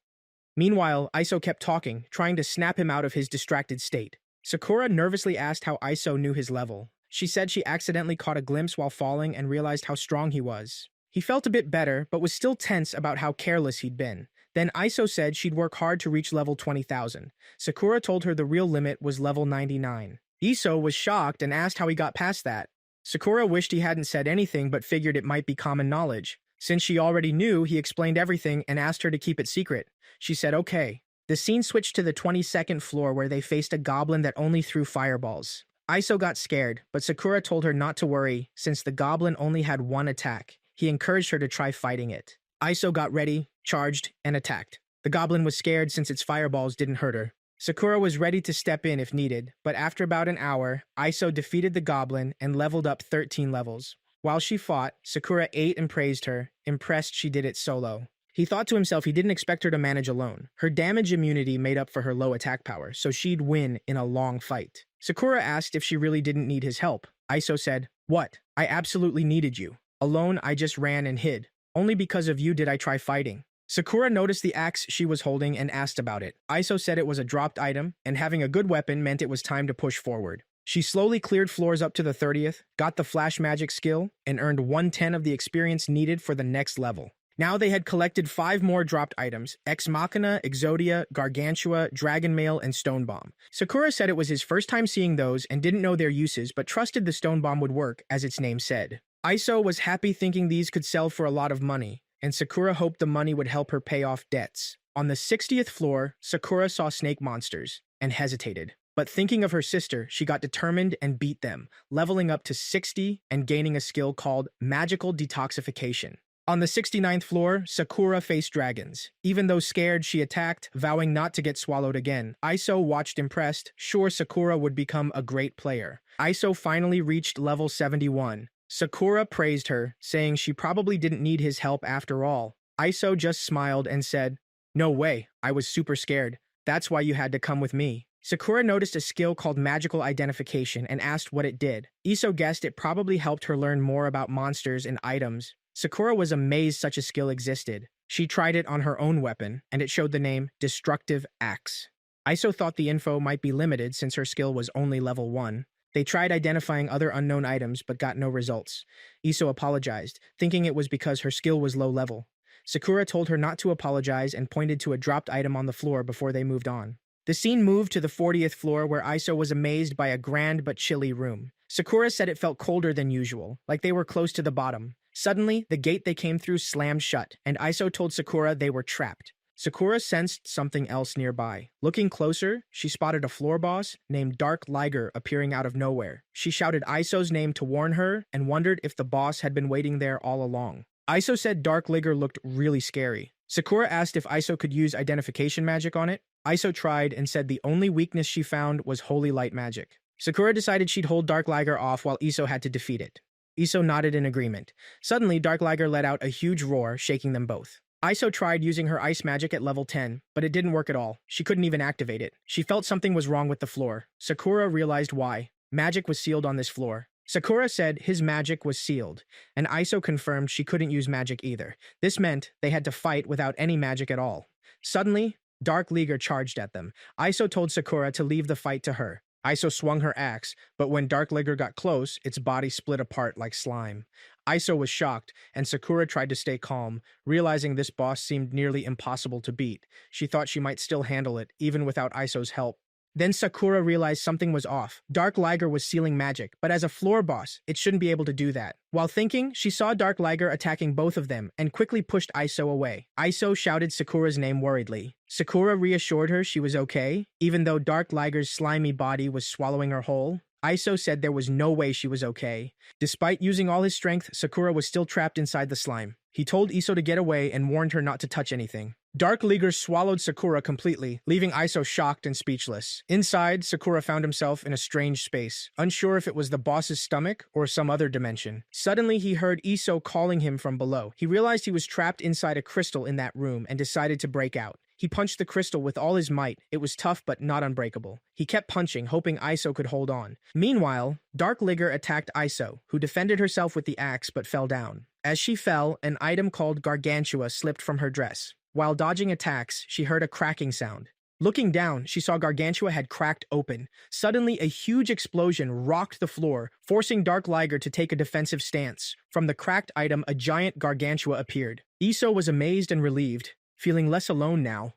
Meanwhile, Iso kept talking, trying to snap him out of his distracted state. Sakura nervously asked how Iso knew his level. She said she accidentally caught a glimpse while falling and realized how strong he was. He felt a bit better, but was still tense about how careless he'd been. Then Iso said she'd work hard to reach level 20,000. Sakura told her the real limit was level 99. Iso was shocked and asked how he got past that. Sakura wished he hadn't said anything but figured it might be common knowledge. Since she already knew, he explained everything and asked her to keep it secret. She said okay. The scene switched to the 22nd floor where they faced a goblin that only threw fireballs. Iso got scared, but Sakura told her not to worry since the goblin only had one attack. He encouraged her to try fighting it. Iso got ready, charged, and attacked. The goblin was scared since its fireballs didn't hurt her. Sakura was ready to step in if needed, but after about an hour, Iso defeated the goblin and leveled up 13 levels. While she fought, Sakura ate and praised her, impressed she did it solo. He thought to himself he didn't expect her to manage alone. Her damage immunity made up for her low attack power, so she'd win in a long fight. Sakura asked if she really didn't need his help. Iso said, "What? I absolutely needed you. Alone, I just ran and hid. Only because of you did I try fighting." Sakura noticed the axe she was holding and asked about it. Iso said it was a dropped item, and having a good weapon meant it was time to push forward. She slowly cleared floors up to the 30th, got the flash magic skill, and earned 110 of the experience needed for the next level. Now they had collected 5 more dropped items: Ex Machina, Exodia, Gargantua, Dragon Mail, and Stone Bomb. Sakura said it was his first time seeing those and didn't know their uses, but trusted the Stone Bomb would work, as its name said. Iso was happy thinking these could sell for a lot of money, and Sakura hoped the money would help her pay off debts. On the 60th floor, Sakura saw snake monsters and hesitated. But thinking of her sister, she got determined and beat them, leveling up to 60 and gaining a skill called Magical Detoxification. On the 69th floor, Sakura faced dragons. Even though scared, she attacked, vowing not to get swallowed again. Iso watched impressed, sure Sakura would become a great player. Iso finally reached level 71. Sakura praised her, saying she probably didn't need his help after all. Iso just smiled and said, "No way, I was super scared. That's why you had to come with me." Sakura noticed a skill called Magical Identification and asked what it did. Iso guessed it probably helped her learn more about monsters and items. Sakura was amazed such a skill existed. She tried it on her own weapon, and it showed the name Destructive Axe. Iso thought the info might be limited since her skill was only level 1. They tried identifying other unknown items but got no results. Iso apologized, thinking it was because her skill was low level. Sakura told her not to apologize and pointed to a dropped item on the floor before they moved on. The scene moved to the 40th floor where Iso was amazed by a grand but chilly room. Sakura said it felt colder than usual, like they were close to the bottom. Suddenly, the gate they came through slammed shut, and Iso told Sakura they were trapped. Sakura sensed something else nearby. Looking closer, she spotted a floor boss named Dark Liger appearing out of nowhere. She shouted Iso's name to warn her and wondered if the boss had been waiting there all along. Iso said Dark Liger looked really scary. Sakura asked if Iso could use identification magic on it. Iso tried and said the only weakness she found was holy light magic. Sakura decided she'd hold Dark Liger off while Iso had to defeat it. Iso nodded in agreement. Suddenly, Dark Liger let out a huge roar, shaking them both. Iso tried using her ice magic at level 10, but it didn't work at all. She couldn't even activate it. She felt something was wrong with the floor. Sakura realized why. Magic was sealed on this floor. Sakura said his magic was sealed, and Iso confirmed she couldn't use magic either. This meant they had to fight without any magic at all. Suddenly, Dark Liger charged at them. Iso told Sakura to leave the fight to her. Iso swung her axe, but when Dark Liger got close, its body split apart like slime. Iso was shocked, and Sakura tried to stay calm, realizing this boss seemed nearly impossible to beat. She thought she might still handle it, even without Iso's help. Then Sakura realized something was off. Dark Liger was sealing magic, but as a floor boss, it shouldn't be able to do that. While thinking, she saw Dark Liger attacking both of them and quickly pushed Iso away. Iso shouted Sakura's name worriedly. Sakura reassured her she was okay, even though Dark Liger's slimy body was swallowing her whole. Iso said there was no way she was okay. Despite using all his strength, Sakura was still trapped inside the slime. He told Iso to get away and warned her not to touch anything. Dark Liger swallowed Sakura completely, leaving Iso shocked and speechless. Inside, Sakura found himself in a strange space, unsure if it was the boss's stomach or some other dimension. Suddenly, he heard Iso calling him from below. He realized he was trapped inside a crystal in that room and decided to break out. He punched the crystal with all his might. It was tough but not unbreakable. He kept punching, hoping Iso could hold on. Meanwhile, Dark Ligger attacked Iso, who defended herself with the axe but fell down. As she fell, an item called Gargantua slipped from her dress. While dodging attacks, she heard a cracking sound. Looking down, she saw Gargantua had cracked open. Suddenly, a huge explosion rocked the floor, forcing Dark Liger to take a defensive stance. From the cracked item, a giant Gargantua appeared. Iso was amazed and relieved, feeling less alone now.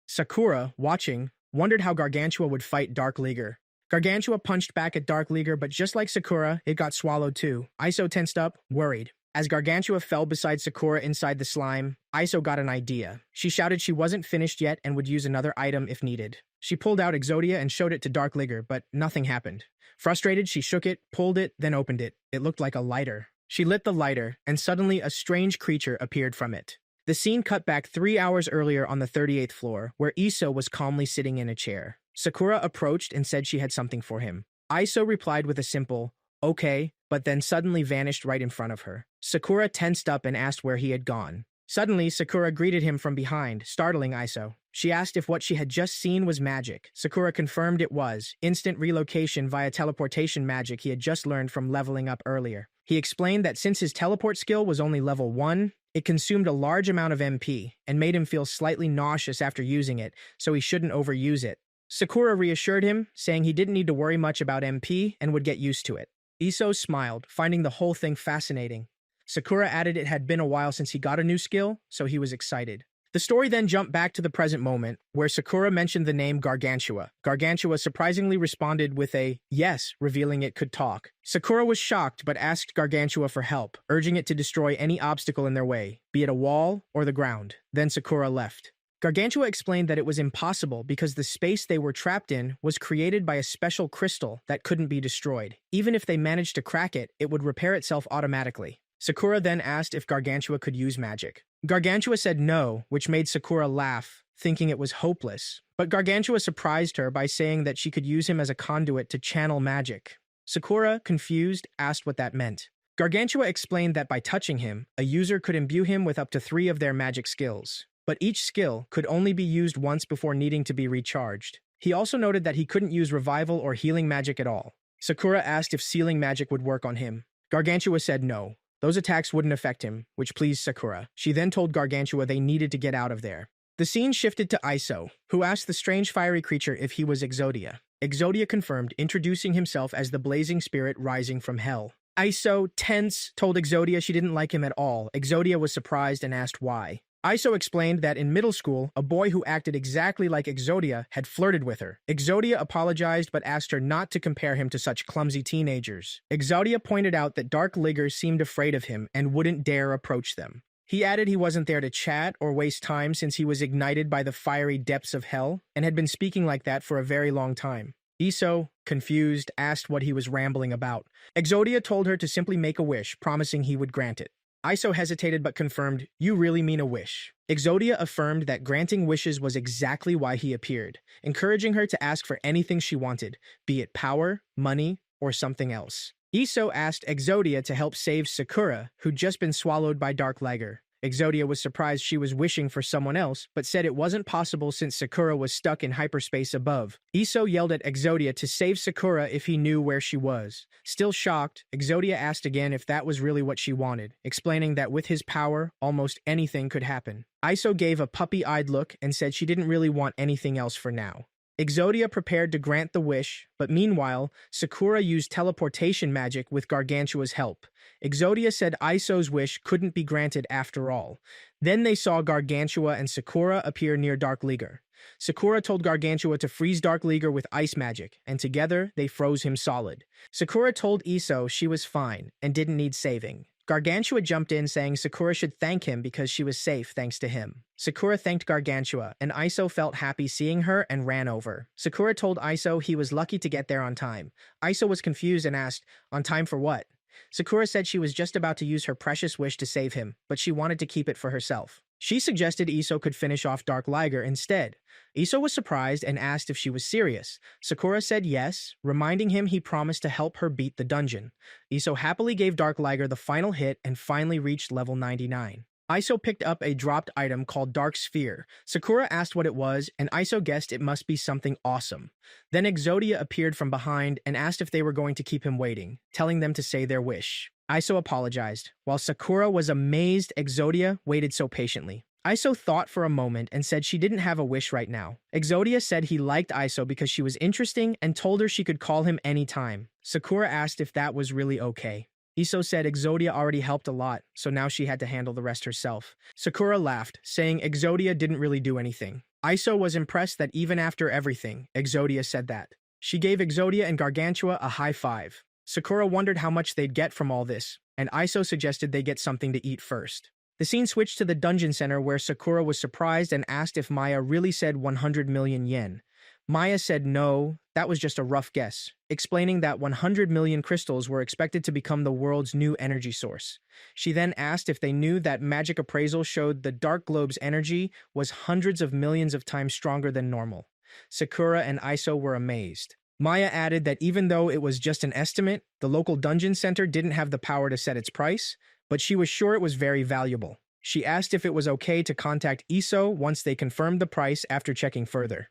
Sakura, watching, wondered how Gargantua would fight Dark Liger. Gargantua punched back at Dark Liger, but just like Sakura, it got swallowed too. Iso tensed up, worried. As Gargantua fell beside Sakura inside the slime, Iso got an idea. She shouted she wasn't finished yet and would use another item if needed. She pulled out Exodia and showed it to Dark Liger, but nothing happened. Frustrated, she shook it, pulled it, then opened it. It looked like a lighter. She lit the lighter, and suddenly a strange creature appeared from it. The scene cut back 3 hours earlier on the 38th floor, where Iso was calmly sitting in a chair. Sakura approached and said she had something for him. Iso replied with a simple, "Okay," but then suddenly vanished right in front of her. Sakura tensed up and asked where he had gone. Suddenly, Sakura greeted him from behind, startling Iso. She asked if what she had just seen was magic. Sakura confirmed it was, instant relocation via teleportation magic he had just learned from leveling up earlier. He explained that since his teleport skill was only level 1, it consumed a large amount of MP and made him feel slightly nauseous after using it, so he shouldn't overuse it. Sakura reassured him, saying he didn't need to worry much about MP and would get used to it. Iso smiled, finding the whole thing fascinating. Sakura added it had been a while since he got a new skill, so he was excited. The story then jumped back to the present moment, where Sakura mentioned the name Gargantua. Gargantua surprisingly responded with a yes, revealing it could talk. Sakura was shocked but asked Gargantua for help, urging it to destroy any obstacle in their way, be it a wall or the ground. Then Sakura left. Gargantua explained that it was impossible because the space they were trapped in was created by a special crystal that couldn't be destroyed. Even if they managed to crack it, it would repair itself automatically. Sakura then asked if Gargantua could use magic. Gargantua said no, which made Sakura laugh, thinking it was hopeless. But Gargantua surprised her by saying that she could use him as a conduit to channel magic. Sakura, confused, asked what that meant. Gargantua explained that by touching him, a user could imbue him with up to 3 of their magic skills. But each skill could only be used once before needing to be recharged. He also noted that he couldn't use revival or healing magic at all. Sakura asked if sealing magic would work on him. Gargantua said no. Those attacks wouldn't affect him, which pleased Sakura. She then told Gargantua they needed to get out of there. The scene shifted to Iso, who asked the strange fiery creature if he was Exodia. Exodia confirmed, introducing himself as the blazing spirit rising from hell. Iso, tense, told Exodia she didn't like him at all. Exodia was surprised and asked why. Iso explained that in middle school, a boy who acted exactly like Exodia had flirted with her. Exodia apologized but asked her not to compare him to such clumsy teenagers. Exodia pointed out that Dark Ligger seemed afraid of him and wouldn't dare approach them. He added he wasn't there to chat or waste time since he was ignited by the fiery depths of hell and had been speaking like that for a very long time. Iso, confused, asked what he was rambling about. Exodia told her to simply make a wish, promising he would grant it. Iso hesitated but confirmed, "You really mean a wish." Exodia affirmed that granting wishes was exactly why he appeared, encouraging her to ask for anything she wanted, be it power, money, or something else. Iso asked Exodia to help save Sakura, who'd just been swallowed by Dark Liger. Exodia was surprised she was wishing for someone else, but said it wasn't possible since Sakura was stuck in hyperspace above. Iso yelled at Exodia to save Sakura if he knew where she was. Still shocked, Exodia asked again if that was really what she wanted, explaining that with his power, almost anything could happen. Iso gave a puppy-eyed look and said she didn't really want anything else for now. Exodia prepared to grant the wish, but meanwhile, Sakura used teleportation magic with Gargantua's help. Exodia said Iso's wish couldn't be granted after all. Then they saw Gargantua and Sakura appear near Dark Liger. Sakura told Gargantua to freeze Dark Liger with ice magic, and together they froze him solid. Sakura told Iso she was fine and didn't need saving. Gargantua jumped in saying Sakura should thank him because she was safe thanks to him. Sakura thanked Gargantua, and Iso felt happy seeing her and ran over. Sakura told Iso he was lucky to get there on time. Iso was confused and asked, "On time for what?" Sakura said she was just about to use her precious wish to save him, but she wanted to keep it for herself. She suggested Iso could finish off Dark Liger instead. Iso was surprised and asked if she was serious. Sakura said yes, reminding him he promised to help her beat the dungeon. Iso happily gave Dark Liger the final hit and finally reached level 99. Iso picked up a dropped item called Dark Sphere. Sakura asked what it was, and Iso guessed it must be something awesome. Then Exodia appeared from behind and asked if they were going to keep him waiting, telling them to say their wish. Iso apologized. While Sakura was amazed Exodia waited so patiently. Iso thought for a moment and said she didn't have a wish right now. Exodia said he liked Iso because she was interesting and told her she could call him anytime. Sakura asked if that was really okay. Iso said Exodia already helped a lot, so now she had to handle the rest herself. Sakura laughed, saying Exodia didn't really do anything. Iso was impressed that even after everything, Exodia said that. She gave Exodia and Gargantua a high five. Sakura wondered how much they'd get from all this, and Iso suggested they get something to eat first. The scene switched to the dungeon center where Sakura was surprised and asked if Maya really said 100 million yen. Maya said no, that was just a rough guess, explaining that 100 million crystals were expected to become the world's new energy source. She then asked if they knew that magic appraisal showed the Dark Globe's energy was hundreds of millions of times stronger than normal. Sakura and Iso were amazed. Maya added that even though it was just an estimate, the local dungeon center didn't have the power to set its price, but she was sure it was very valuable. She asked if it was okay to contact Iso once they confirmed the price after checking further.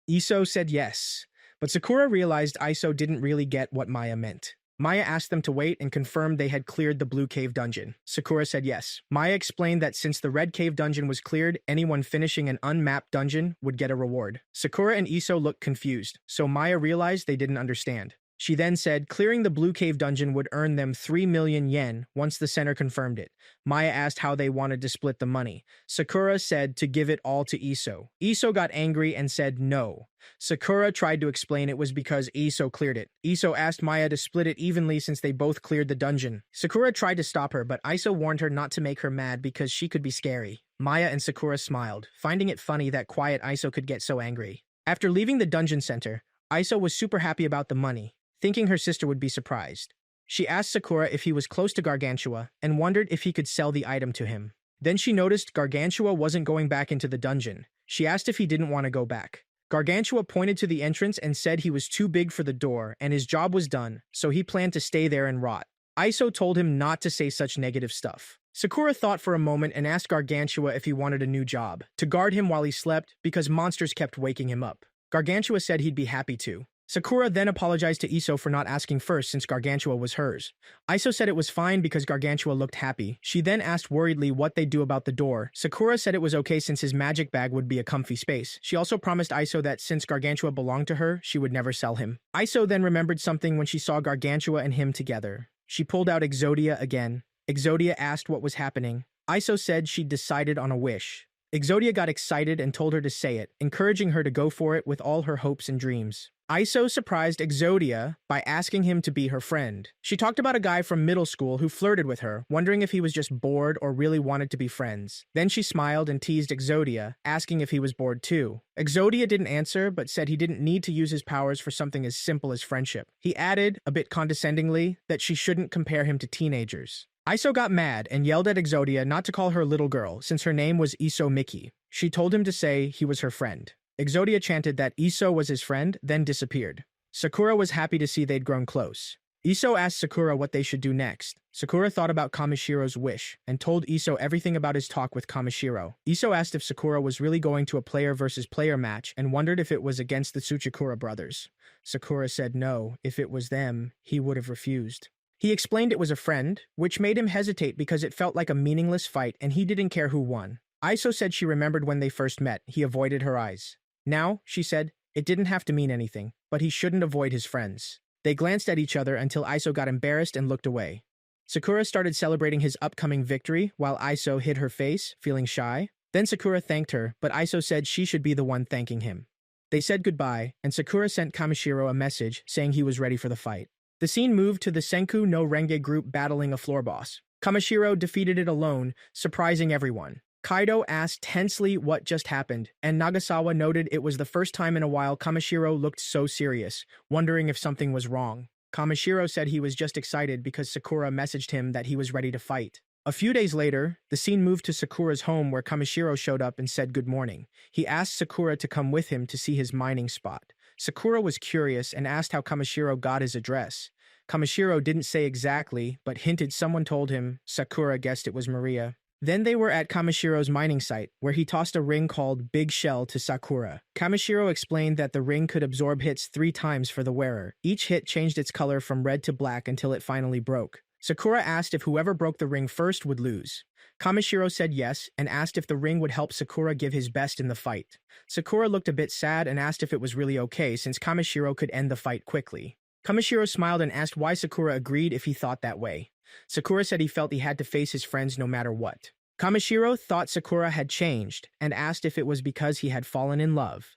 Iso said yes, but Sakura realized Iso didn't really get what Maya meant. Maya asked them to wait and confirmed they had cleared the Blue Cave dungeon. Sakura said yes. Maya explained that since the Red Cave dungeon was cleared, anyone finishing an unmapped dungeon would get a reward. Sakura and Iso looked confused, so Maya realized they didn't understand. She then said clearing the Blue Cave dungeon would earn them 3 million yen once the center confirmed it. Maya asked how they wanted to split the money. Sakura said to give it all to Iso. Iso got angry and said no. Sakura tried to explain it was because Iso cleared it. Iso asked Maya to split it evenly since they both cleared the dungeon. Sakura tried to stop her, but Iso warned her not to make her mad because she could be scary. Maya and Sakura smiled, finding it funny that quiet Iso could get so angry. After leaving the dungeon center, Iso was super happy about the money, thinking her sister would be surprised. She asked Sakura if he was close to Gargantua and wondered if he could sell the item to him. Then she noticed Gargantua wasn't going back into the dungeon. She asked if he didn't want to go back. Gargantua pointed to the entrance and said he was too big for the door and his job was done, so he planned to stay there and rot. Iso told him not to say such negative stuff. Sakura thought for a moment and asked Gargantua if he wanted a new job, to guard him while he slept because monsters kept waking him up. Gargantua said he'd be happy to. Sakura then apologized to Iso for not asking first since Gargantua was hers. Iso said it was fine because Gargantua looked happy. She then asked worriedly what they'd do about the door. Sakura said it was okay since his magic bag would be a comfy space. She also promised Iso that since Gargantua belonged to her, she would never sell him. Iso then remembered something when she saw Gargantua and him together. She pulled out Exodia again. Exodia asked what was happening. Iso said she'd decided on a wish. Exodia got excited and told her to say it, encouraging her to go for it with all her hopes and dreams. Iso surprised Exodia by asking him to be her friend. She talked about a guy from middle school who flirted with her, wondering if he was just bored or really wanted to be friends. Then she smiled and teased Exodia, asking if he was bored too. Exodia didn't answer, but said he didn't need to use his powers for something as simple as friendship. He added, a bit condescendingly, that she shouldn't compare him to teenagers. Iso got mad and yelled at Exodia not to call her little girl, since her name was Iso Miki. She told him to say he was her friend. Exodia chanted that Iso was his friend, then disappeared. Sakura was happy to see they'd grown close. Iso asked Sakura what they should do next. Sakura thought about Kamoshiro's wish, and told Iso everything about his talk with Kamoshiro. Iso asked if Sakura was really going to a player versus player match, and wondered if it was against the Tsuchikura brothers. Sakura said no, if it was them, he would have refused. He explained it was a friend, which made him hesitate because it felt like a meaningless fight and he didn't care who won. Iso said she remembered when they first met, he avoided her eyes. Now, she said, it didn't have to mean anything, but he shouldn't avoid his friends. They glanced at each other until Iso got embarrassed and looked away. Sakura started celebrating his upcoming victory while Iso hid her face, feeling shy. Then Sakura thanked her, but Iso said she should be the one thanking him. They said goodbye, and Sakura sent Kamoshiro a message saying he was ready for the fight. The scene moved to the Senku no Renge group battling a floor boss. Kamoshiro defeated it alone, surprising everyone. Kaido asked tensely what just happened, and Nagasawa noted it was the first time in a while Kamoshiro looked so serious, wondering if something was wrong. Kamoshiro said he was just excited because Sakura messaged him that he was ready to fight. A few days later, the scene moved to Sakura's home where Kamoshiro showed up and said good morning. He asked Sakura to come with him to see his mining spot. Sakura was curious and asked how Kamoshiro got his address. Kamoshiro didn't say exactly, but hinted someone told him. Sakura guessed it was Maria. Then they were at Kamashiro's mining site, where he tossed a ring called Big Shell to Sakura. Kamashiro explained that the ring could absorb hits 3 times for the wearer. Each hit changed its color from red to black until it finally broke. Sakura asked if whoever broke the ring first would lose. Kamashiro said yes and asked if the ring would help Sakura give his best in the fight. Sakura looked a bit sad and asked if it was really okay since Kamashiro could end the fight quickly. Kamashiro smiled and asked why Sakura agreed if he thought that way. Sakura said he felt he had to face his friends no matter what. Kamashiro thought Sakura had changed and asked if it was because he had fallen in love.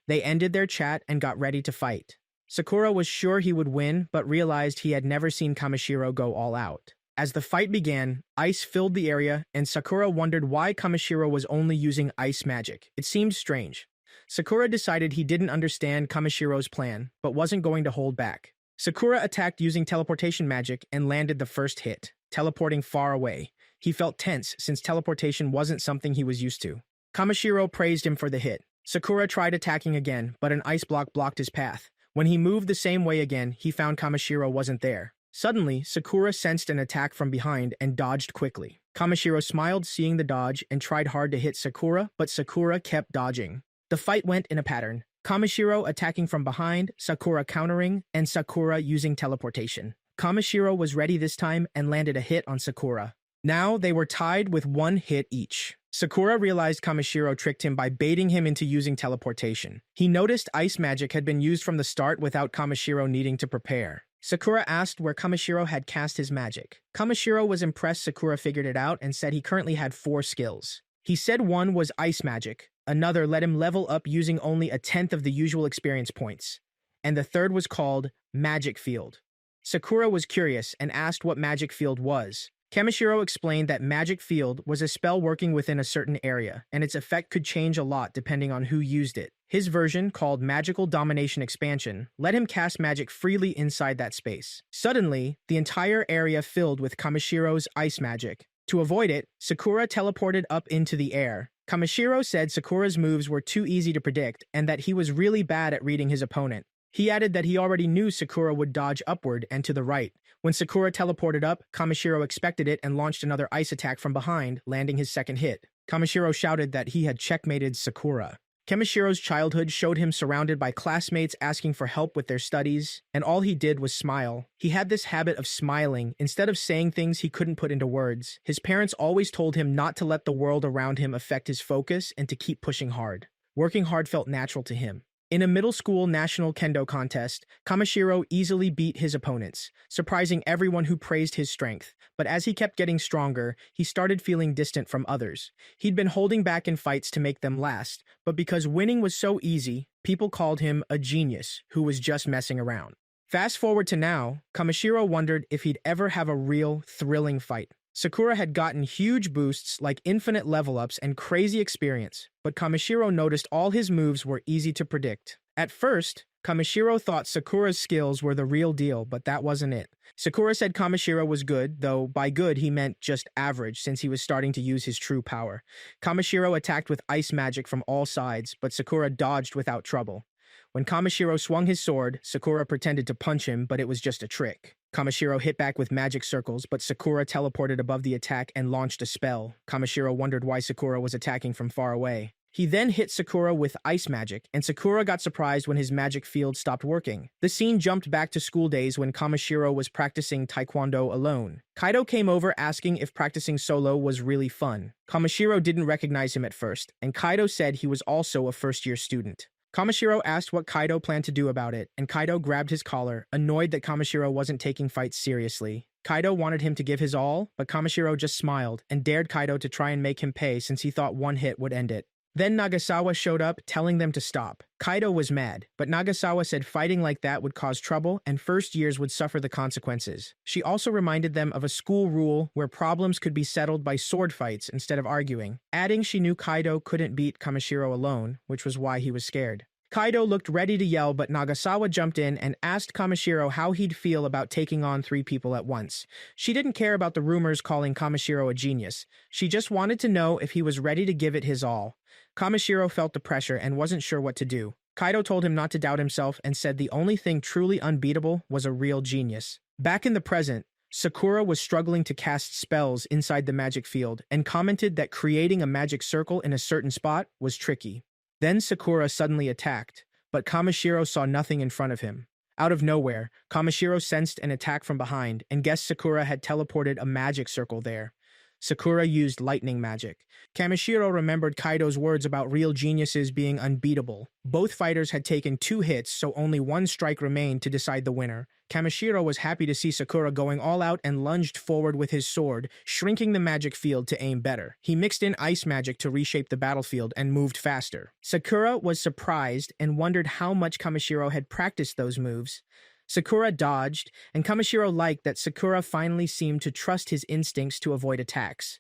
They ended their chat and got ready to fight. Sakura was sure he would win, but realized he had never seen Kamashiro go all out. As the fight began, ice filled the area, and Sakura wondered why Kamashiro was only using ice magic. It seemed strange. Sakura decided he didn't understand Kamashiro's plan, but wasn't going to hold back. Sakura attacked using teleportation magic and landed the first hit, teleporting far away. He felt tense since teleportation wasn't something he was used to. Kamashiro praised him for the hit. Sakura tried attacking again, but an ice block blocked his path. When he moved the same way again, he found Kamashiro wasn't there. Suddenly, Sakura sensed an attack from behind and dodged quickly. Kamashiro smiled seeing the dodge and tried hard to hit Sakura, but Sakura kept dodging. The fight went in a pattern. Kamashiro attacking from behind, Sakura countering, and Sakura using teleportation. Kamashiro was ready this time and landed a hit on Sakura. Now they were tied with 1 hit each. Sakura realized Kamashiro tricked him by baiting him into using teleportation. He noticed ice magic had been used from the start without Kamashiro needing to prepare. Sakura asked where Kamashiro had cast his magic. Kamashiro was impressed Sakura figured it out and said he currently had 4 skills. He said one was ice magic, another let him level up using only 1/10 of the usual experience points, and the third was called Magic Field. Sakura was curious and asked what Magic Field was. Kamashiro explained that Magic Field was a spell working within a certain area, and its effect could change a lot depending on who used it. His version, called Magical Domination Expansion, let him cast magic freely inside that space. Suddenly, the entire area filled with Kamashiro's ice magic. To avoid it, Sakura teleported up into the air. Kamashiro said Sakura's moves were too easy to predict and that he was really bad at reading his opponent. He added that he already knew Sakura would dodge upward and to the right. When Sakura teleported up, Kamashiro expected it and launched another ice attack from behind, landing his second hit. Kamashiro shouted that he had checkmated Sakura. Kamashiro's childhood showed him surrounded by classmates asking for help with their studies, and all he did was smile. He had this habit of smiling instead of saying things he couldn't put into words. His parents always told him not to let the world around him affect his focus and to keep pushing hard. Working hard felt natural to him. In a middle school national kendo contest, Kamashiro easily beat his opponents, surprising everyone who praised his strength. But as he kept getting stronger, he started feeling distant from others. He'd been holding back in fights to make them last, but because winning was so easy, people called him a genius who was just messing around. Fast forward to now, Kamashiro wondered if he'd ever have a real, thrilling fight. Sakura had gotten huge boosts like infinite level-ups and crazy experience, but Kamashiro noticed all his moves were easy to predict. At first, Kamashiro thought Sakura's skills were the real deal, but that wasn't it. Sakura said Kamashiro was good, though by good he meant just average since he was starting to use his true power. Kamashiro attacked with ice magic from all sides, but Sakura dodged without trouble. When Kamashiro swung his sword, Sakura pretended to punch him, but it was just a trick. Kamashiro hit back with magic circles, but Sakura teleported above the attack and launched a spell. Kamashiro wondered why Sakura was attacking from far away. He then hit Sakura with ice magic, and Sakura got surprised when his magic field stopped working. The scene jumped back to school days when Kamashiro was practicing taekwondo alone. Kaido came over asking if practicing solo was really fun. Kamashiro didn't recognize him at first, and Kaido said he was also a first-year student. Kamashiro asked what Kaido planned to do about it, and Kaido grabbed his collar, annoyed that Kamashiro wasn't taking fights seriously. Kaido wanted him to give his all, but Kamashiro just smiled and dared Kaido to try and make him pay since he thought one hit would end it. Then Nagasawa showed up, telling them to stop. Kaido was mad, but Nagasawa said fighting like that would cause trouble and first years would suffer the consequences. She also reminded them of a school rule where problems could be settled by sword fights instead of arguing, adding she knew Kaido couldn't beat Kamashiro alone, which was why he was scared. Kaido looked ready to yell, but Nagasawa jumped in and asked Kamashiro how he'd feel about taking on 3 people at once. She didn't care about the rumors calling Kamashiro a genius. She just wanted to know if he was ready to give it his all. Kamashiro felt the pressure and wasn't sure what to do. Kaido told him not to doubt himself and said the only thing truly unbeatable was a real genius. Back in the present, Sakura was struggling to cast spells inside the magic field and commented that creating a magic circle in a certain spot was tricky. Then Sakura suddenly attacked, but Kamishiro saw nothing in front of him. Out of nowhere, Kamishiro sensed an attack from behind and guessed Sakura had teleported a magic circle there. Sakura used lightning magic. Kamishiro remembered Kaido's words about real geniuses being unbeatable. Both fighters had taken 2 hits, so only 1 strike remained to decide the winner. Kamishiro was happy to see Sakura going all out and lunged forward with his sword, shrinking the magic field to aim better. He mixed in ice magic to reshape the battlefield and moved faster. Sakura was surprised and wondered how much Kamishiro had practiced those moves. Sakura dodged, and Kamishiro liked that Sakura finally seemed to trust his instincts to avoid attacks.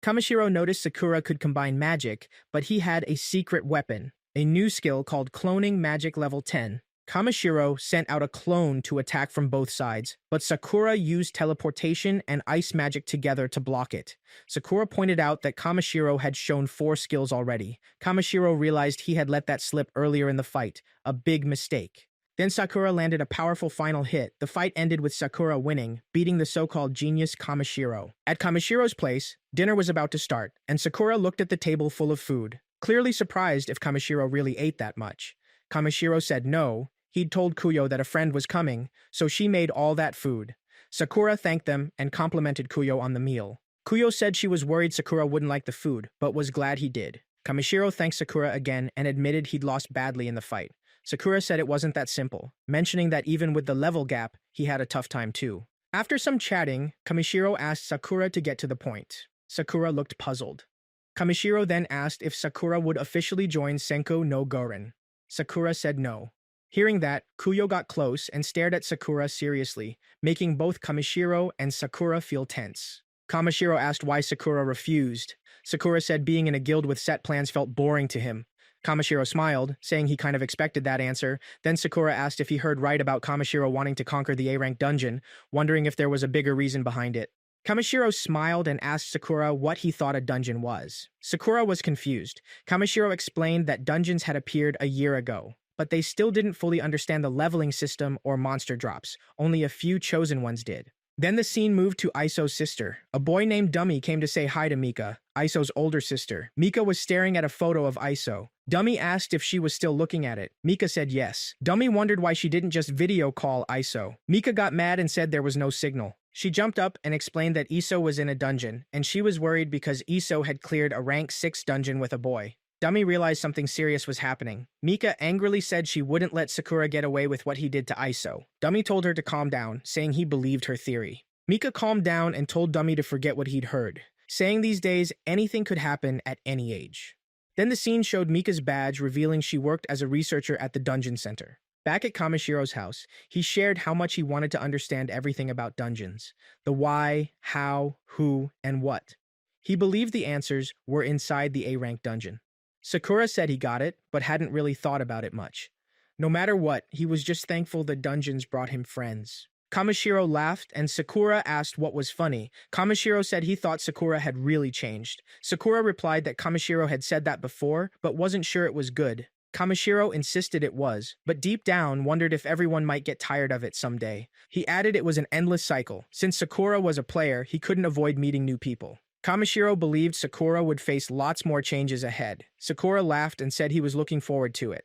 Kamishiro noticed Sakura could combine magic, but he had a secret weapon, a new skill called Cloning Magic Level 10. Kamishiro sent out a clone to attack from both sides, but Sakura used teleportation and ice magic together to block it. Sakura pointed out that Kamishiro had shown 4 skills already. Kamishiro realized he had let that slip earlier in the fight, a big mistake. Then Sakura landed a powerful final hit. The fight ended with Sakura winning, beating the so-called genius Kamishiro. At Kamishiro's place, dinner was about to start, and Sakura looked at the table full of food, clearly surprised if Kamishiro really ate that much. Kamishiro said no. He'd told Kuyo that a friend was coming, so she made all that food. Sakura thanked them and complimented Kuyo on the meal. Kuyo said she was worried Sakura wouldn't like the food, but was glad he did. Kamishiro thanked Sakura again and admitted he'd lost badly in the fight. Sakura said it wasn't that simple, mentioning that even with the level gap, he had a tough time too. After some chatting, Kamishiro asked Sakura to get to the point. Sakura looked puzzled. Kamishiro then asked if Sakura would officially join Senko no Gorin. Sakura said no. Hearing that, Kuyo got close and stared at Sakura seriously, making both Kamishiro and Sakura feel tense. Kamishiro asked why Sakura refused. Sakura said being in a guild with set plans felt boring to him. Kamishiro smiled, saying he kind of expected that answer. Then Sakura asked if he heard right about Kamishiro wanting to conquer the A-rank dungeon, wondering if there was a bigger reason behind it. Kamishiro smiled and asked Sakura what he thought a dungeon was. Sakura was confused. Kamishiro explained that dungeons had appeared a year ago, but they still didn't fully understand the leveling system or monster drops. Only a few chosen ones did. Then the scene moved to Iso's sister. A boy named Dummy came to say hi to Mika, Iso's older sister. Mika was staring at a photo of Iso. Dummy asked if she was still looking at it. Mika said yes. Dummy wondered why she didn't just video call Iso. Mika got mad and said there was no signal. She jumped up and explained that Iso was in a dungeon, and she was worried because Iso had cleared a rank 6 dungeon with a boy. Dummy realized something serious was happening. Mika angrily said she wouldn't let Sakura get away with what he did to Iso. Dummy told her to calm down, saying he believed her theory. Mika calmed down and told Dummy to forget what he'd heard, saying these days anything could happen at any age. Then the scene showed Mika's badge, revealing she worked as a researcher at the dungeon center. Back at Kamishiro's house, he shared how much he wanted to understand everything about dungeons. The why, how, who, and what. He believed the answers were inside the A-rank dungeon. Sakura said he got it, but hadn't really thought about it much. No matter what, he was just thankful the dungeons brought him friends. Kamishiro laughed, and Sakura asked what was funny. Kamishiro said he thought Sakura had really changed. Sakura replied that Kamishiro had said that before, but wasn't sure it was good. Kamishiro insisted it was, but deep down wondered if everyone might get tired of it someday. He added it was an endless cycle. Since Sakura was a player, he couldn't avoid meeting new people. Kamishiro believed Sakura would face lots more changes ahead. Sakura laughed and said he was looking forward to it.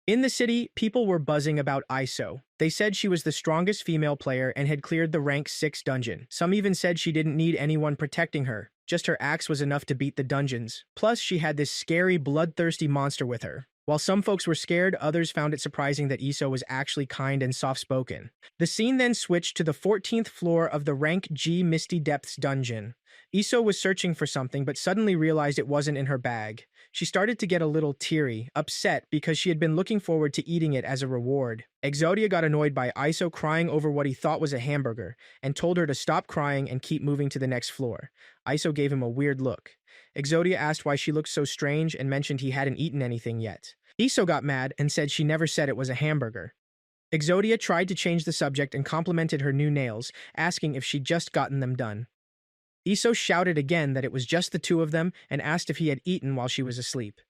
In the city, people were buzzing about Iso. They said she was the strongest female player and had cleared the rank 6 dungeon. Some even said she didn't need anyone protecting her. Just her axe was enough to beat the dungeons. Plus, she had this scary, bloodthirsty monster with her. While some folks were scared, others found it surprising that Iso was actually kind and soft-spoken. The scene then switched to the 14th floor of the rank G Misty Depths dungeon. Iso was searching for something but suddenly realized it wasn't in her bag. She started to get a little teary, upset because she had been looking forward to eating it as a reward. Exodia got annoyed by Iso crying over what he thought was a hamburger and told her to stop crying and keep moving to the next floor. Iso gave him a weird look. Exodia asked why she looked so strange and mentioned he hadn't eaten anything yet. Iso got mad and said she never said it was a hamburger. Exodia tried to change the subject and complimented her new nails, asking if she'd just gotten them done. Iso shouted again that it was just the two of them and asked if he had eaten while she was asleep.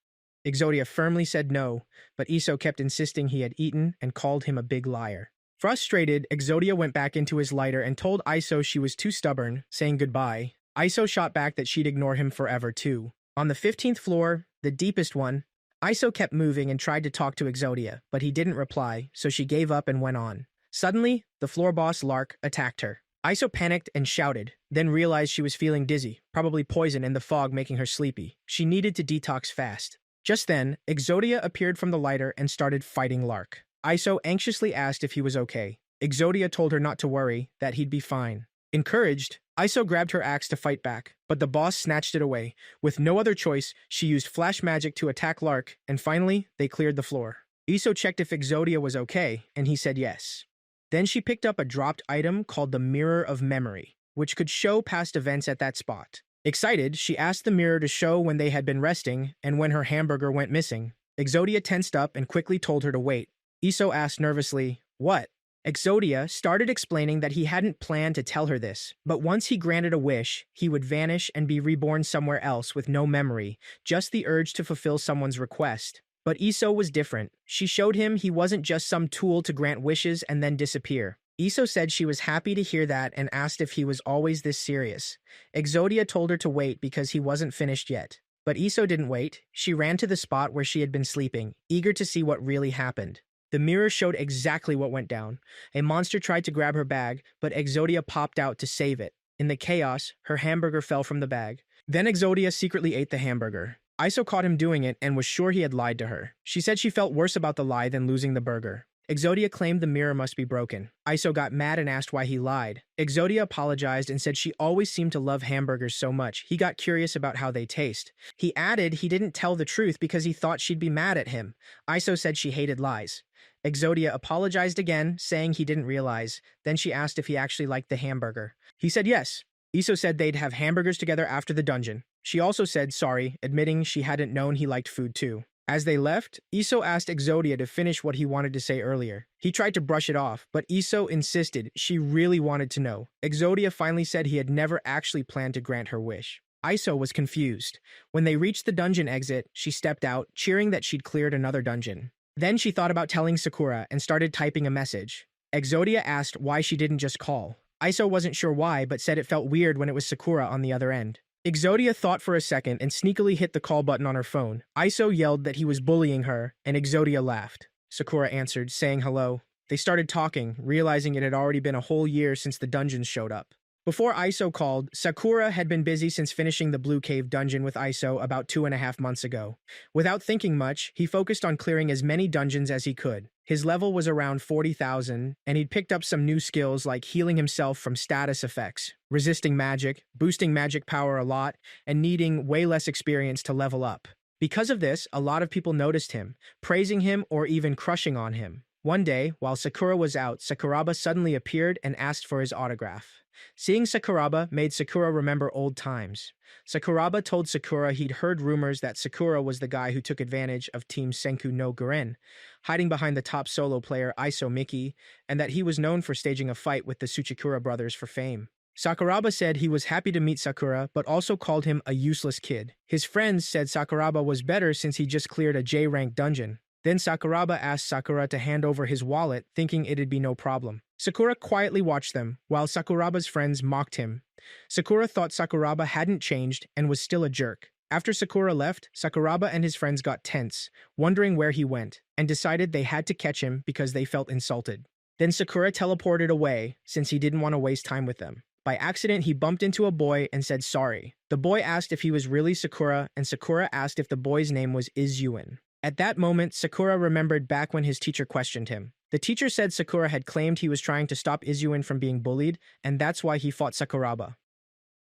Exodia firmly said no, but Iso kept insisting he had eaten and called him a big liar. Frustrated, Exodia went back into his lighter and told Iso she was too stubborn, saying goodbye. Iso shot back that she'd ignore him forever too. On the 15th floor, the deepest one, Iso kept moving and tried to talk to Exodia, but he didn't reply, so she gave up and went on. Suddenly, the floor boss Lark attacked her. Iso panicked and shouted, then realized she was feeling dizzy, probably poison in the fog making her sleepy. She needed to detox fast. Just then, Exodia appeared from the lighter and started fighting Lark. Iso anxiously asked if he was okay. Exodia told her not to worry, that he'd be fine. Encouraged, Iso grabbed her axe to fight back, but the boss snatched it away. With no other choice, she used flash magic to attack Lark, and finally, they cleared the floor. Iso checked if Exodia was okay, and he said yes. Then she picked up a dropped item called the Mirror of Memory, which could show past events at that spot. Excited, she asked the mirror to show when they had been resting and when her hamburger went missing. Exodia tensed up and quickly told her to wait. Iso asked nervously, "What?" Exodia started explaining that he hadn't planned to tell her this, but once he granted a wish, he would vanish and be reborn somewhere else with no memory, just the urge to fulfill someone's request. But Iso was different. She showed him he wasn't just some tool to grant wishes and then disappear. Iso said she was happy to hear that and asked if he was always this serious. Exodia told her to wait because he wasn't finished yet. But Iso didn't wait. She ran to the spot where she had been sleeping, eager to see what really happened. The mirror showed exactly what went down. A monster tried to grab her bag, but Exodia popped out to save it. In the chaos, her hamburger fell from the bag. Then Exodia secretly ate the hamburger. Iso caught him doing it and was sure he had lied to her. She said she felt worse about the lie than losing the burger. Exodia claimed the mirror must be broken. Iso got mad and asked why he lied. Exodia apologized and said she always seemed to love hamburgers so much. He got curious about how they taste. He added he didn't tell the truth because he thought she'd be mad at him. Iso said she hated lies. Exodia apologized again, saying he didn't realize. Then she asked if he actually liked the hamburger. He said yes. Iso said they'd have hamburgers together after the dungeon. She also said sorry, admitting she hadn't known he liked food too. As they left, Iso asked Exodia to finish what he wanted to say earlier. He tried to brush it off, but Iso insisted she really wanted to know. Exodia finally said he had never actually planned to grant her wish. Iso was confused. When they reached the dungeon exit, she stepped out, cheering that she'd cleared another dungeon. Then she thought about telling Sakura and started typing a message. Exodia asked why she didn't just call. Iso wasn't sure why, but said it felt weird when it was Sakura on the other end. Exodia thought for a second and sneakily hit the call button on her phone. Iso yelled that he was bullying her, and Exodia laughed. Sakura answered, saying hello. They started talking, realizing it had already been a whole year since the dungeons showed up. Before Iso called, Sakura had been busy since finishing the Blue Cave dungeon with Iso about 2.5 months ago. Without thinking much, he focused on clearing as many dungeons as he could. His level was around 40,000, and he'd picked up some new skills like healing himself from status effects, resisting magic, boosting magic power a lot, and needing way less experience to level up. Because of this, a lot of people noticed him, praising him or even crushing on him. One day, while Sakura was out, Sakuraba suddenly appeared and asked for his autograph. Seeing Sakuraba made Sakura remember old times. Sakuraba told Sakura he'd heard rumors that Sakura was the guy who took advantage of Team Senku no Guren, hiding behind the top solo player Iso Miki, and that he was known for staging a fight with the Tsuchikura brothers for fame. Sakuraba said he was happy to meet Sakura, but also called him a useless kid. His friends said Sakuraba was better since he just cleared a J-rank dungeon. Then Sakuraba asked Sakura to hand over his wallet, thinking it'd be no problem. Sakura quietly watched them, while Sakuraba's friends mocked him. Sakura thought Sakuraba hadn't changed and was still a jerk. After Sakura left, Sakuraba and his friends got tense, wondering where he went, and decided they had to catch him because they felt insulted. Then Sakura teleported away, since he didn't want to waste time with them. By accident, he bumped into a boy and said sorry. The boy asked if he was really Sakura, and Sakura asked if the boy's name was Izuin. At that moment, Sakura remembered back when his teacher questioned him. The teacher said Sakura had claimed he was trying to stop Izuin from being bullied, and that's why he fought Sakuraba.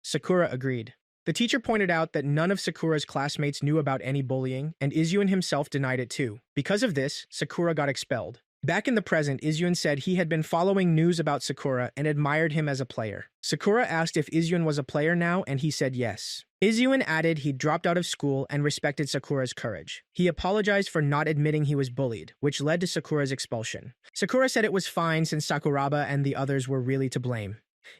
Sakura agreed. The teacher pointed out that none of Sakura's classmates knew about any bullying, and Izuin himself denied it too. Because of this, Sakura got expelled. Back in the present, Izuin said he had been following news about Sakura and admired him as a player. Sakura asked if Izuin was a player now, and he said yes. Izuin added he'd dropped out of school and respected Sakura's courage. He apologized for not admitting he was bullied, which led to Sakura's expulsion. Sakura said it was fine since Sakuraba and the others were really to blame.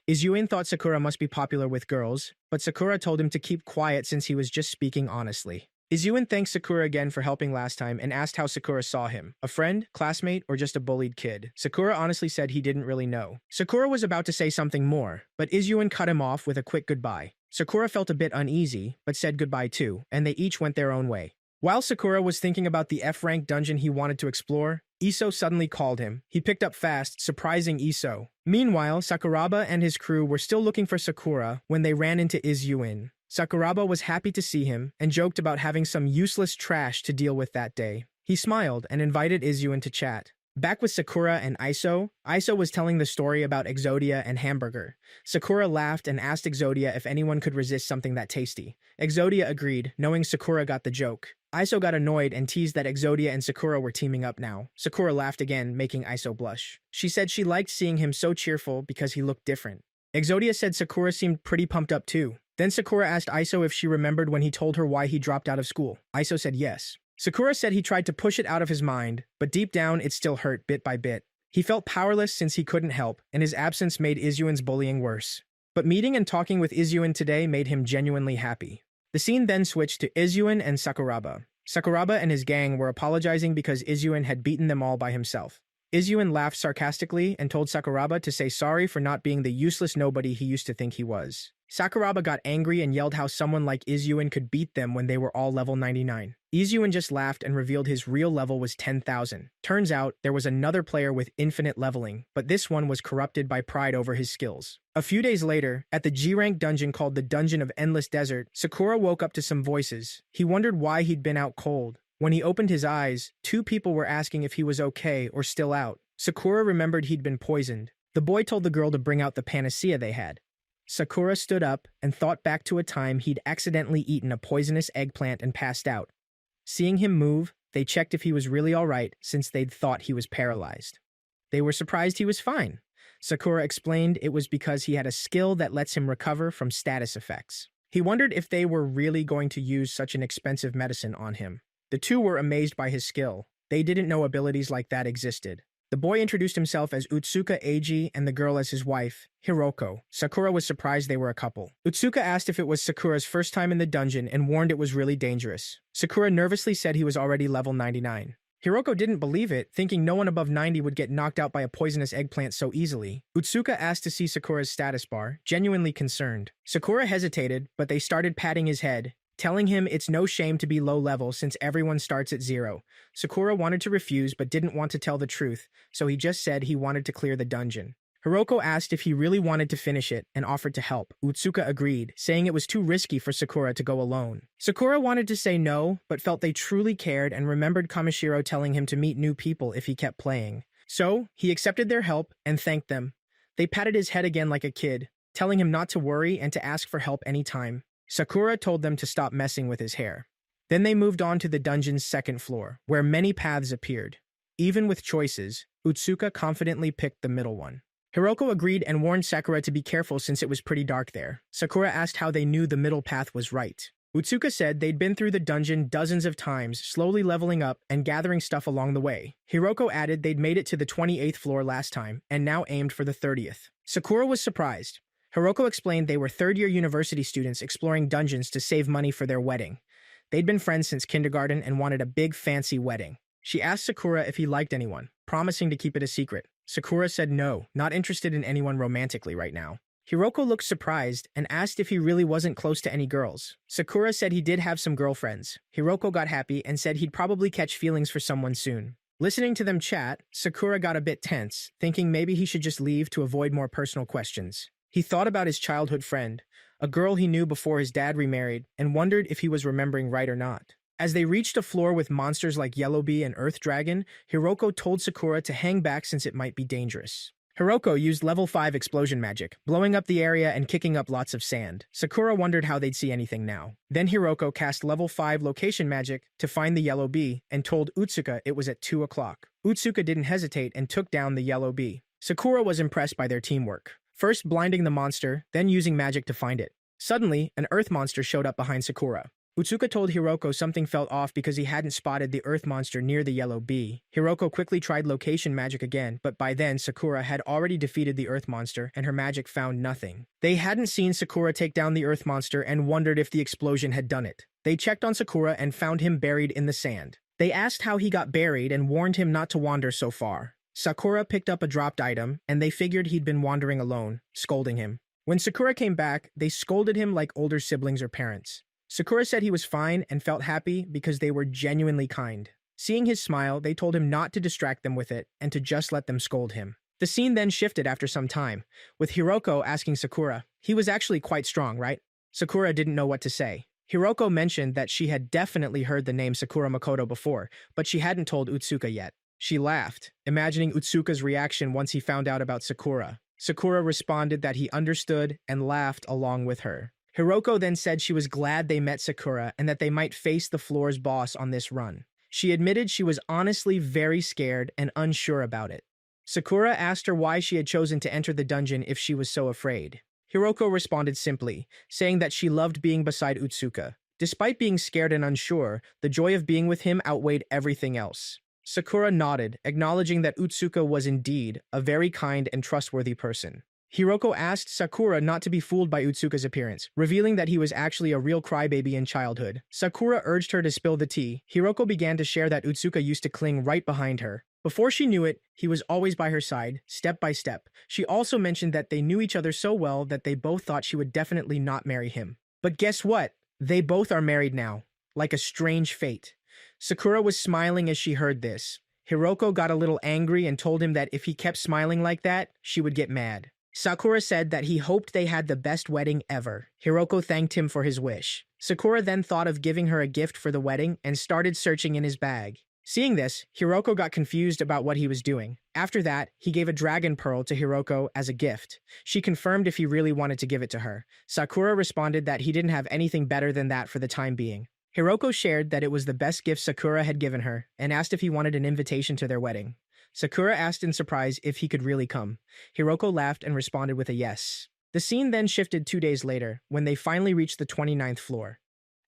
Izuin thought Sakura must be popular with girls, but Sakura told him to keep quiet since he was just speaking honestly. Izuen thanked Sakura again for helping last time and asked how Sakura saw him. A friend, classmate, or just a bullied kid? Sakura honestly said he didn't really know. Sakura was about to say something more, but Izuen cut him off with a quick goodbye. Sakura felt a bit uneasy, but said goodbye too, and they each went their own way. While Sakura was thinking about the F-rank dungeon he wanted to explore, Iso suddenly called him. He picked up fast, surprising Iso. Meanwhile, Sakuraba and his crew were still looking for Sakura when they ran into Izuen. Sakuraba was happy to see him and joked about having some useless trash to deal with that day. He smiled and invited Izuen to chat. Back with Sakura and Iso was telling the story about Exodia and Hamburger. Sakura laughed and asked Exodia if anyone could resist something that tasty. Exodia agreed, knowing Sakura got the joke. Iso got annoyed and teased that Exodia and Sakura were teaming up now. Sakura laughed again, making Iso blush. She said she liked seeing him so cheerful because he looked different. Exodia said Sakura seemed pretty pumped up too. Then Sakura asked Iso if she remembered when he told her why he dropped out of school. Iso said yes. Sakura said he tried to push it out of his mind, but deep down it still hurt bit by bit. He felt powerless since he couldn't help, and his absence made Izuen's bullying worse. But meeting and talking with Izuen today made him genuinely happy. The scene then switched to Izuen and Sakuraba. Sakuraba and his gang were apologizing because Izuen had beaten them all by himself. Izuen laughed sarcastically and told Sakuraba to say sorry for not being the useless nobody he used to think he was. Sakuraba got angry and yelled how someone like Izuen could beat them when they were all level 99. Izuen just laughed and revealed his real level was 10,000. Turns out, there was another player with infinite leveling, but this one was corrupted by pride over his skills. A few days later, at the G-rank dungeon called the Dungeon of Endless Desert, Sakura woke up to some voices. He wondered why he'd been out cold. When he opened his eyes, 2 people were asking if he was okay or still out. Sakura remembered he'd been poisoned. The boy told the girl to bring out the panacea they had. Sakura stood up and thought back to a time he'd accidentally eaten a poisonous eggplant and passed out. Seeing him move, they checked if he was really alright since they'd thought he was paralyzed. They were surprised he was fine. Sakura explained it was because he had a skill that lets him recover from status effects. He wondered if they were really going to use such an expensive medicine on him. The 2 were amazed by his skill. They didn't know abilities like that existed. The boy introduced himself as Utsuka Eiji and the girl as his wife, Hiroko. Sakura was surprised they were a couple. Utsuka asked if it was Sakura's first time in the dungeon and warned it was really dangerous. Sakura nervously said he was already level 99. Hiroko didn't believe it, thinking no one above 90 would get knocked out by a poisonous eggplant so easily. Utsuka asked to see Sakura's status bar, genuinely concerned. Sakura hesitated, but they started patting his head, telling him it's no shame to be low level since everyone starts at 0. Sakura wanted to refuse but didn't want to tell the truth, so he just said he wanted to clear the dungeon. Hiroko asked if he really wanted to finish it and offered to help. Utsuka agreed, saying it was too risky for Sakura to go alone. Sakura wanted to say no, but felt they truly cared and remembered Kamishiro telling him to meet new people if he kept playing. So, he accepted their help and thanked them. They patted his head again like a kid, telling him not to worry and to ask for help anytime. Sakura told them to stop messing with his hair. Then they moved on to the dungeon's 2nd floor, where many paths appeared. Even with choices, Utsuka confidently picked the middle one. Hiroko agreed and warned Sakura to be careful since it was pretty dark there. Sakura asked how they knew the middle path was right. Utsuka said they'd been through the dungeon dozens of times, slowly leveling up and gathering stuff along the way. Hiroko added they'd made it to the 28th floor last time, and now aimed for the 30th. Sakura was surprised. Hiroko explained they were 3rd-year university students exploring dungeons to save money for their wedding. They'd been friends since kindergarten and wanted a big, fancy wedding. She asked Sakura if he liked anyone, promising to keep it a secret. Sakura said no, not interested in anyone romantically right now. Hiroko looked surprised and asked if he really wasn't close to any girls. Sakura said he did have some girlfriends. Hiroko got happy and said he'd probably catch feelings for someone soon. Listening to them chat, Sakura got a bit tense, thinking maybe he should just leave to avoid more personal questions. He thought about his childhood friend, a girl he knew before his dad remarried, and wondered if he was remembering right or not. As they reached a floor with monsters like Yellow Bee and Earth Dragon, Hiroko told Sakura to hang back since it might be dangerous. Hiroko used level 5 explosion magic, blowing up the area and kicking up lots of sand. Sakura wondered how they'd see anything now. Then Hiroko cast level 5 location magic to find the Yellow Bee and told Utsuka it was at 2 o'clock. Utsuka didn't hesitate and took down the Yellow Bee. Sakura was impressed by their teamwork. First blinding the monster, then using magic to find it. Suddenly, an earth monster showed up behind Sakura. Utsuka told Hiroko something felt off because he hadn't spotted the earth monster near the yellow bee. Hiroko quickly tried location magic again, but by then Sakura had already defeated the earth monster and her magic found nothing. They hadn't seen Sakura take down the earth monster and wondered if the explosion had done it. They checked on Sakura and found him buried in the sand. They asked how he got buried and warned him not to wander so far. Sakura picked up a dropped item, and they figured he'd been wandering alone, scolding him. When Sakura came back, they scolded him like older siblings or parents. Sakura said he was fine and felt happy because they were genuinely kind. Seeing his smile, they told him not to distract them with it and to just let them scold him. The scene then shifted after some time, with Hiroko asking Sakura, "He was actually quite strong, right?" Sakura didn't know what to say. Hiroko mentioned that she had definitely heard the name Sakura Makoto before, but she hadn't told Utsuka yet. She laughed, imagining Utsuka's reaction once he found out about Sakura. Sakura responded that he understood and laughed along with her. Hiroko then said she was glad they met Sakura and that they might face the floor's boss on this run. She admitted she was honestly very scared and unsure about it. Sakura asked her why she had chosen to enter the dungeon if she was so afraid. Hiroko responded simply, saying that she loved being beside Utsuka. Despite being scared and unsure, the joy of being with him outweighed everything else. Sakura nodded, acknowledging that Utsuka was indeed a very kind and trustworthy person. Hiroko asked Sakura not to be fooled by Utsuka's appearance, revealing that he was actually a real crybaby in childhood. Sakura urged her to spill the tea. Hiroko began to share that Utsuka used to cling right behind her. Before she knew it, he was always by her side, step by step. She also mentioned that they knew each other so well that they both thought she would definitely not marry him. But guess what? They both are married now. Like a strange fate. Sakura was smiling as she heard this. Hiroko got a little angry and told him that if he kept smiling like that, she would get mad. Sakura said that he hoped they had the best wedding ever. Hiroko thanked him for his wish. Sakura then thought of giving her a gift for the wedding and started searching in his bag. Seeing this, Hiroko got confused about what he was doing. After that, he gave a dragon pearl to Hiroko as a gift. She confirmed if he really wanted to give it to her. Sakura responded that he didn't have anything better than that for the time being. Hiroko shared that it was the best gift Sakura had given her and asked if he wanted an invitation to their wedding. Sakura asked in surprise if he could really come. Hiroko laughed and responded with a yes. The scene then shifted 2 days later, when they finally reached the 29th floor.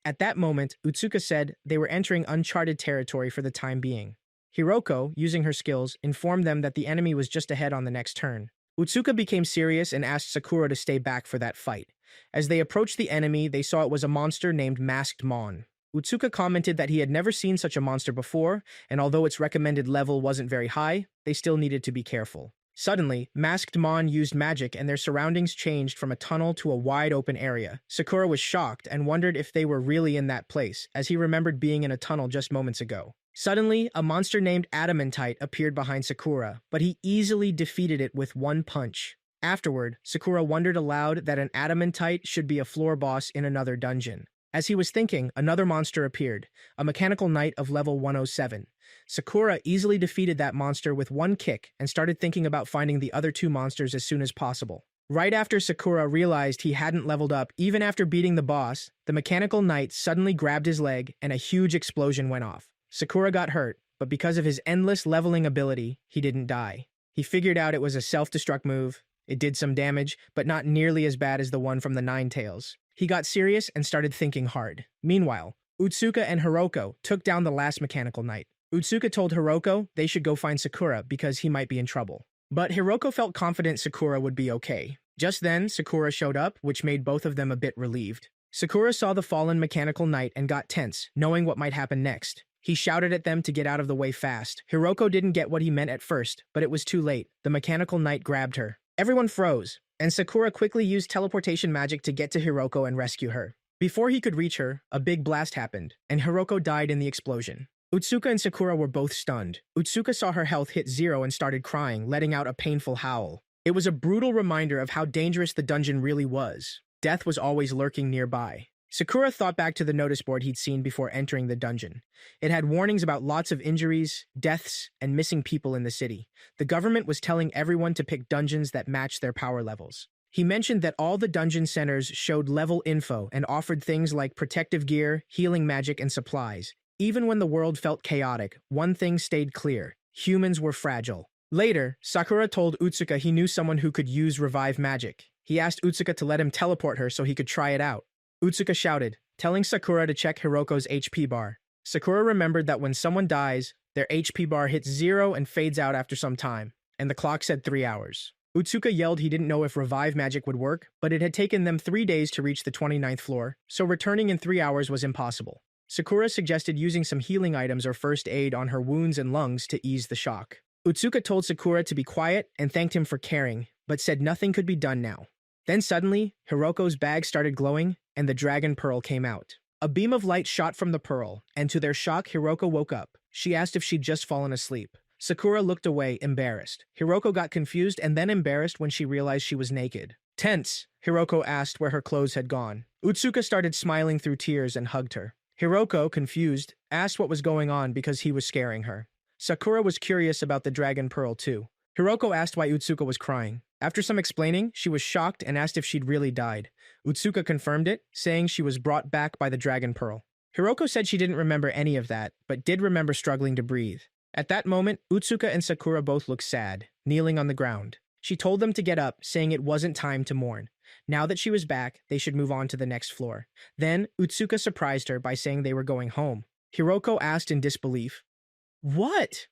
At that moment, Utsuka said they were entering uncharted territory for the time being. Hiroko, using her skills, informed them that the enemy was just ahead on the next turn. Utsuka became serious and asked Sakura to stay back for that fight. As they approached the enemy, they saw it was a monster named Masked Mon. Utsuka commented that he had never seen such a monster before, and although its recommended level wasn't very high, they still needed to be careful. Suddenly, Masked Mon used magic and their surroundings changed from a tunnel to a wide open area. Sakura was shocked and wondered if they were really in that place, as he remembered being in a tunnel just moments ago. Suddenly, a monster named Adamantite appeared behind Sakura, but he easily defeated it with one punch. Afterward, Sakura wondered aloud that an Adamantite should be a floor boss in another dungeon. As he was thinking, another monster appeared, a mechanical knight of level 107. Sakura easily defeated that monster with one kick and started thinking about finding the other two monsters as soon as possible. Right after Sakura realized he hadn't leveled up even after beating the boss, the mechanical knight suddenly grabbed his leg and a huge explosion went off. Sakura got hurt, but because of his endless leveling ability, he didn't die. He figured out it was a self-destruct move. It did some damage, but not nearly as bad as the one from the Nine Tails. He got serious and started thinking hard. Meanwhile, Utsuka and Hiroko took down the last mechanical knight. Utsuka told Hiroko they should go find Sakura because he might be in trouble. But Hiroko felt confident Sakura would be okay. Just then, Sakura showed up, which made both of them a bit relieved. Sakura saw the fallen mechanical knight and got tense, knowing what might happen next. He shouted at them to get out of the way fast. Hiroko didn't get what he meant at first, but it was too late. The mechanical knight grabbed her. Everyone froze, and Sakura quickly used teleportation magic to get to Hiroko and rescue her. Before he could reach her, a big blast happened, and Hiroko died in the explosion. Utsuka and Sakura were both stunned. Utsuka saw her health hit 0 and started crying, letting out a painful howl. It was a brutal reminder of how dangerous the dungeon really was. Death was always lurking nearby. Sakura thought back to the notice board he'd seen before entering the dungeon. It had warnings about lots of injuries, deaths, and missing people in the city. The government was telling everyone to pick dungeons that matched their power levels. He mentioned that all the dungeon centers showed level info and offered things like protective gear, healing magic, and supplies. Even when the world felt chaotic, one thing stayed clear: humans were fragile. Later, Sakura told Utsuka he knew someone who could use revive magic. He asked Utsuka to let him teleport her so he could try it out. Utsuka shouted, telling Sakura to check Hiroko's HP bar. Sakura remembered that when someone dies, their HP bar hits 0 and fades out after some time, and the clock said 3 hours. Utsuka yelled he didn't know if revive magic would work, but it had taken them 3 days to reach the 29th floor, so returning in 3 hours was impossible. Sakura suggested using some healing items or first aid on her wounds and lungs to ease the shock. Utsuka told Sakura to be quiet and thanked him for caring, but said nothing could be done now. Then suddenly, Hiroko's bag started glowing, and the dragon pearl came out. A beam of light shot from the pearl, and to their shock, Hiroko woke up. She asked if she'd just fallen asleep. Sakura looked away, embarrassed. Hiroko got confused and then embarrassed when she realized she was naked. Tense, Hiroko asked where her clothes had gone. Utsuka started smiling through tears and hugged her. Hiroko, confused, asked what was going on because he was scaring her. Sakura was curious about the dragon pearl too. Hiroko asked why Utsuka was crying. After some explaining, she was shocked and asked if she'd really died. Utsuka confirmed it, saying she was brought back by the dragon pearl. Hiroko said she didn't remember any of that, but did remember struggling to breathe. At that moment, Utsuka and Sakura both looked sad, kneeling on the ground. She told them to get up, saying it wasn't time to mourn. Now that she was back, they should move on to the next floor. Then, Utsuka surprised her by saying they were going home. Hiroko asked in disbelief, "What?"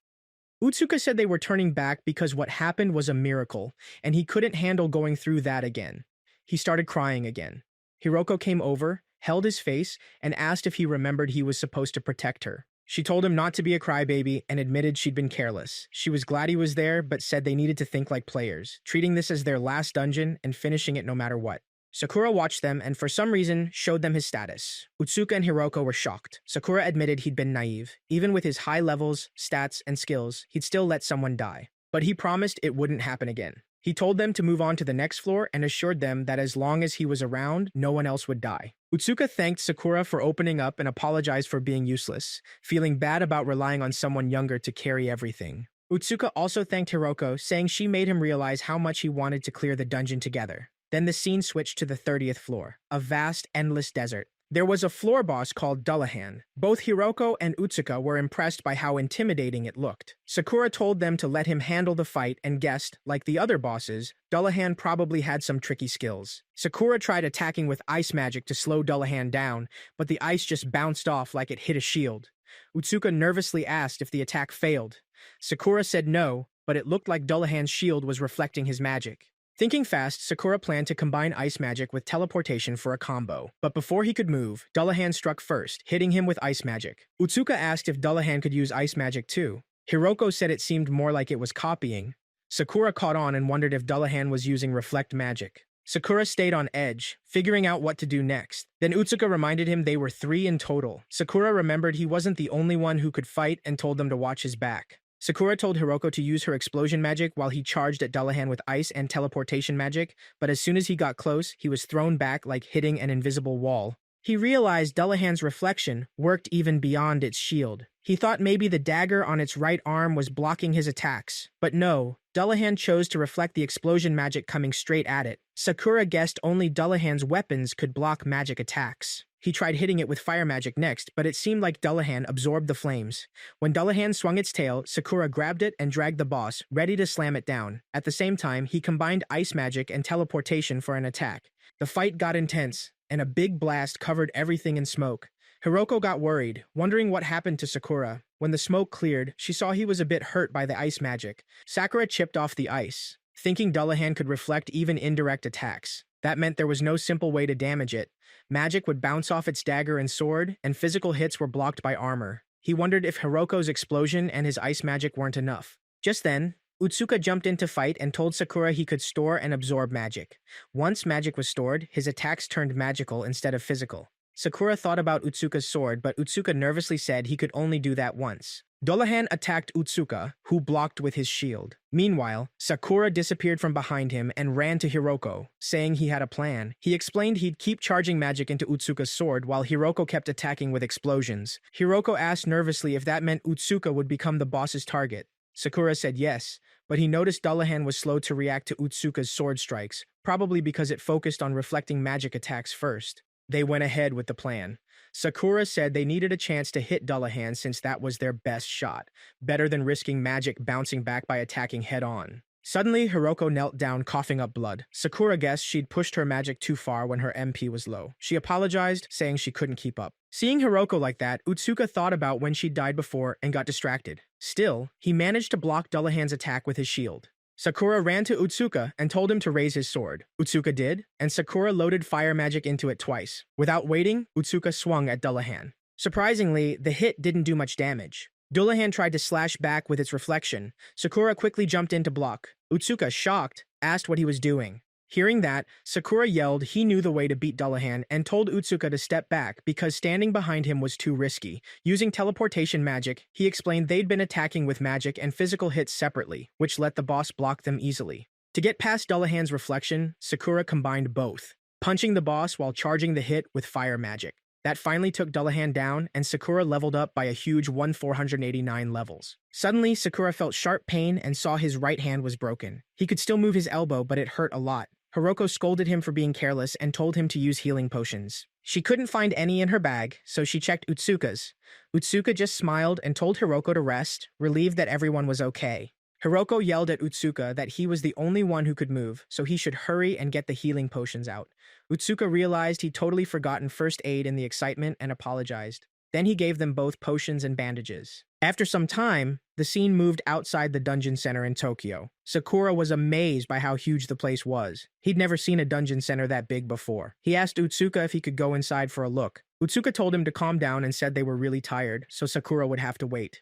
Utsuka said they were turning back because what happened was a miracle, and he couldn't handle going through that again. He started crying again. Hiroko came over, held his face, and asked if he remembered he was supposed to protect her. She told him not to be a crybaby and admitted she'd been careless. She was glad he was there, but said they needed to think like players, treating this as their last dungeon and finishing it no matter what. Sakura watched them and for some reason showed them his status. Utsuka and Hiroko were shocked. Sakura admitted he'd been naive. Even with his high levels, stats, and skills, he'd still let someone die. But he promised it wouldn't happen again. He told them to move on to the next floor and assured them that as long as he was around, no one else would die. Utsuka thanked Sakura for opening up and apologized for being useless, feeling bad about relying on someone younger to carry everything. Utsuka also thanked Hiroko, saying she made him realize how much he wanted to clear the dungeon together. Then the scene switched to the 30th floor, a vast, endless desert. There was a floor boss called Dullahan. Both Hiroko and Utsuka were impressed by how intimidating it looked. Sakura told them to let him handle the fight and guessed, like the other bosses, Dullahan probably had some tricky skills. Sakura tried attacking with ice magic to slow Dullahan down, but the ice just bounced off like it hit a shield. Utsuka nervously asked if the attack failed. Sakura said no, but it looked like Dullahan's shield was reflecting his magic. Thinking fast, Sakura planned to combine ice magic with teleportation for a combo. But before he could move, Dullahan struck first, hitting him with ice magic. Utsuka asked if Dullahan could use ice magic too. Hiroko said it seemed more like it was copying. Sakura caught on and wondered if Dullahan was using reflect magic. Sakura stayed on edge, figuring out what to do next. Then Utsuka reminded him they were 3 in total. Sakura remembered he wasn't the only one who could fight and told them to watch his back. Sakura told Hiroko to use her explosion magic while he charged at Dullahan with ice and teleportation magic, but as soon as he got close, he was thrown back like hitting an invisible wall. He realized Dullahan's reflection worked even beyond its shield. He thought maybe the dagger on its right arm was blocking his attacks, but no, Dullahan chose to reflect the explosion magic coming straight at it. Sakura guessed only Dullahan's weapons could block magic attacks. He tried hitting it with fire magic next, but it seemed like Dullahan absorbed the flames. When Dullahan swung its tail, Sakura grabbed it and dragged the boss, ready to slam it down. At the same time, he combined ice magic and teleportation for an attack. The fight got intense, and a big blast covered everything in smoke. Hiroko got worried, wondering what happened to Sakura. When the smoke cleared, she saw he was a bit hurt by the ice magic. Sakura chipped off the ice, thinking Dullahan could reflect even indirect attacks. That meant there was no simple way to damage it. Magic would bounce off its dagger and sword, and physical hits were blocked by armor. He wondered if Hiroko's explosion and his ice magic weren't enough. Just then, Utsuka jumped in to fight and told Sakura he could store and absorb magic. Once magic was stored, his attacks turned magical instead of physical. Sakura thought about Utsuka's sword, but Utsuka nervously said he could only do that once. Dullahan attacked Utsuka, who blocked with his shield. Meanwhile, Sakura disappeared from behind him and ran to Hiroko, saying he had a plan. He explained he'd keep charging magic into Utsuka's sword while Hiroko kept attacking with explosions. Hiroko asked nervously if that meant Utsuka would become the boss's target. Sakura said yes, but he noticed Dullahan was slow to react to Utsuka's sword strikes, probably because it focused on reflecting magic attacks first. They went ahead with the plan. Sakura said they needed a chance to hit Dullahan since that was their best shot, better than risking magic bouncing back by attacking head-on. Suddenly, Hiroko knelt down, coughing up blood. Sakura guessed she'd pushed her magic too far when her MP was low. She apologized, saying she couldn't keep up. Seeing Hiroko like that, Utsuka thought about when she'd died before and got distracted. Still, he managed to block Dullahan's attack with his shield. Sakura ran to Utsuka and told him to raise his sword. Utsuka did, and Sakura loaded fire magic into it twice. Without waiting, Utsuka swung at Dullahan. Surprisingly, the hit didn't do much damage. Dullahan tried to slash back with its reflection. Sakura quickly jumped in to block. Utsuka, shocked, asked what he was doing. Hearing that, Sakura yelled he knew the way to beat Dullahan and told Utsuka to step back because standing behind him was too risky. Using teleportation magic, he explained they'd been attacking with magic and physical hits separately, which let the boss block them easily. To get past Dullahan's reflection, Sakura combined both, punching the boss while charging the hit with fire magic. That finally took Dullahan down, and Sakura leveled up by a huge 489 levels. Suddenly, Sakura felt sharp pain and saw his right hand was broken. He could still move his elbow, but it hurt a lot. Hiroko scolded him for being careless and told him to use healing potions. She couldn't find any in her bag, so she checked Utsuka's. Utsuka just smiled and told Hiroko to rest, relieved that everyone was okay. Hiroko yelled at Utsuka that he was the only one who could move, so he should hurry and get the healing potions out. Utsuka realized he'd totally forgotten first aid in the excitement and apologized. Then he gave them both potions and bandages. After some time, the scene moved outside the dungeon center in Tokyo. Sakura was amazed by how huge the place was. He'd never seen a dungeon center that big before. He asked Utsuka if he could go inside for a look. Utsuka told him to calm down and said they were really tired, so Sakura would have to wait.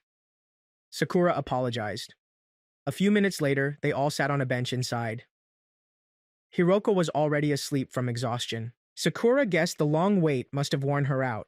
Sakura apologized. A few minutes later, they all sat on a bench inside. Hiroko was already asleep from exhaustion. Sakura guessed the long wait must have worn her out.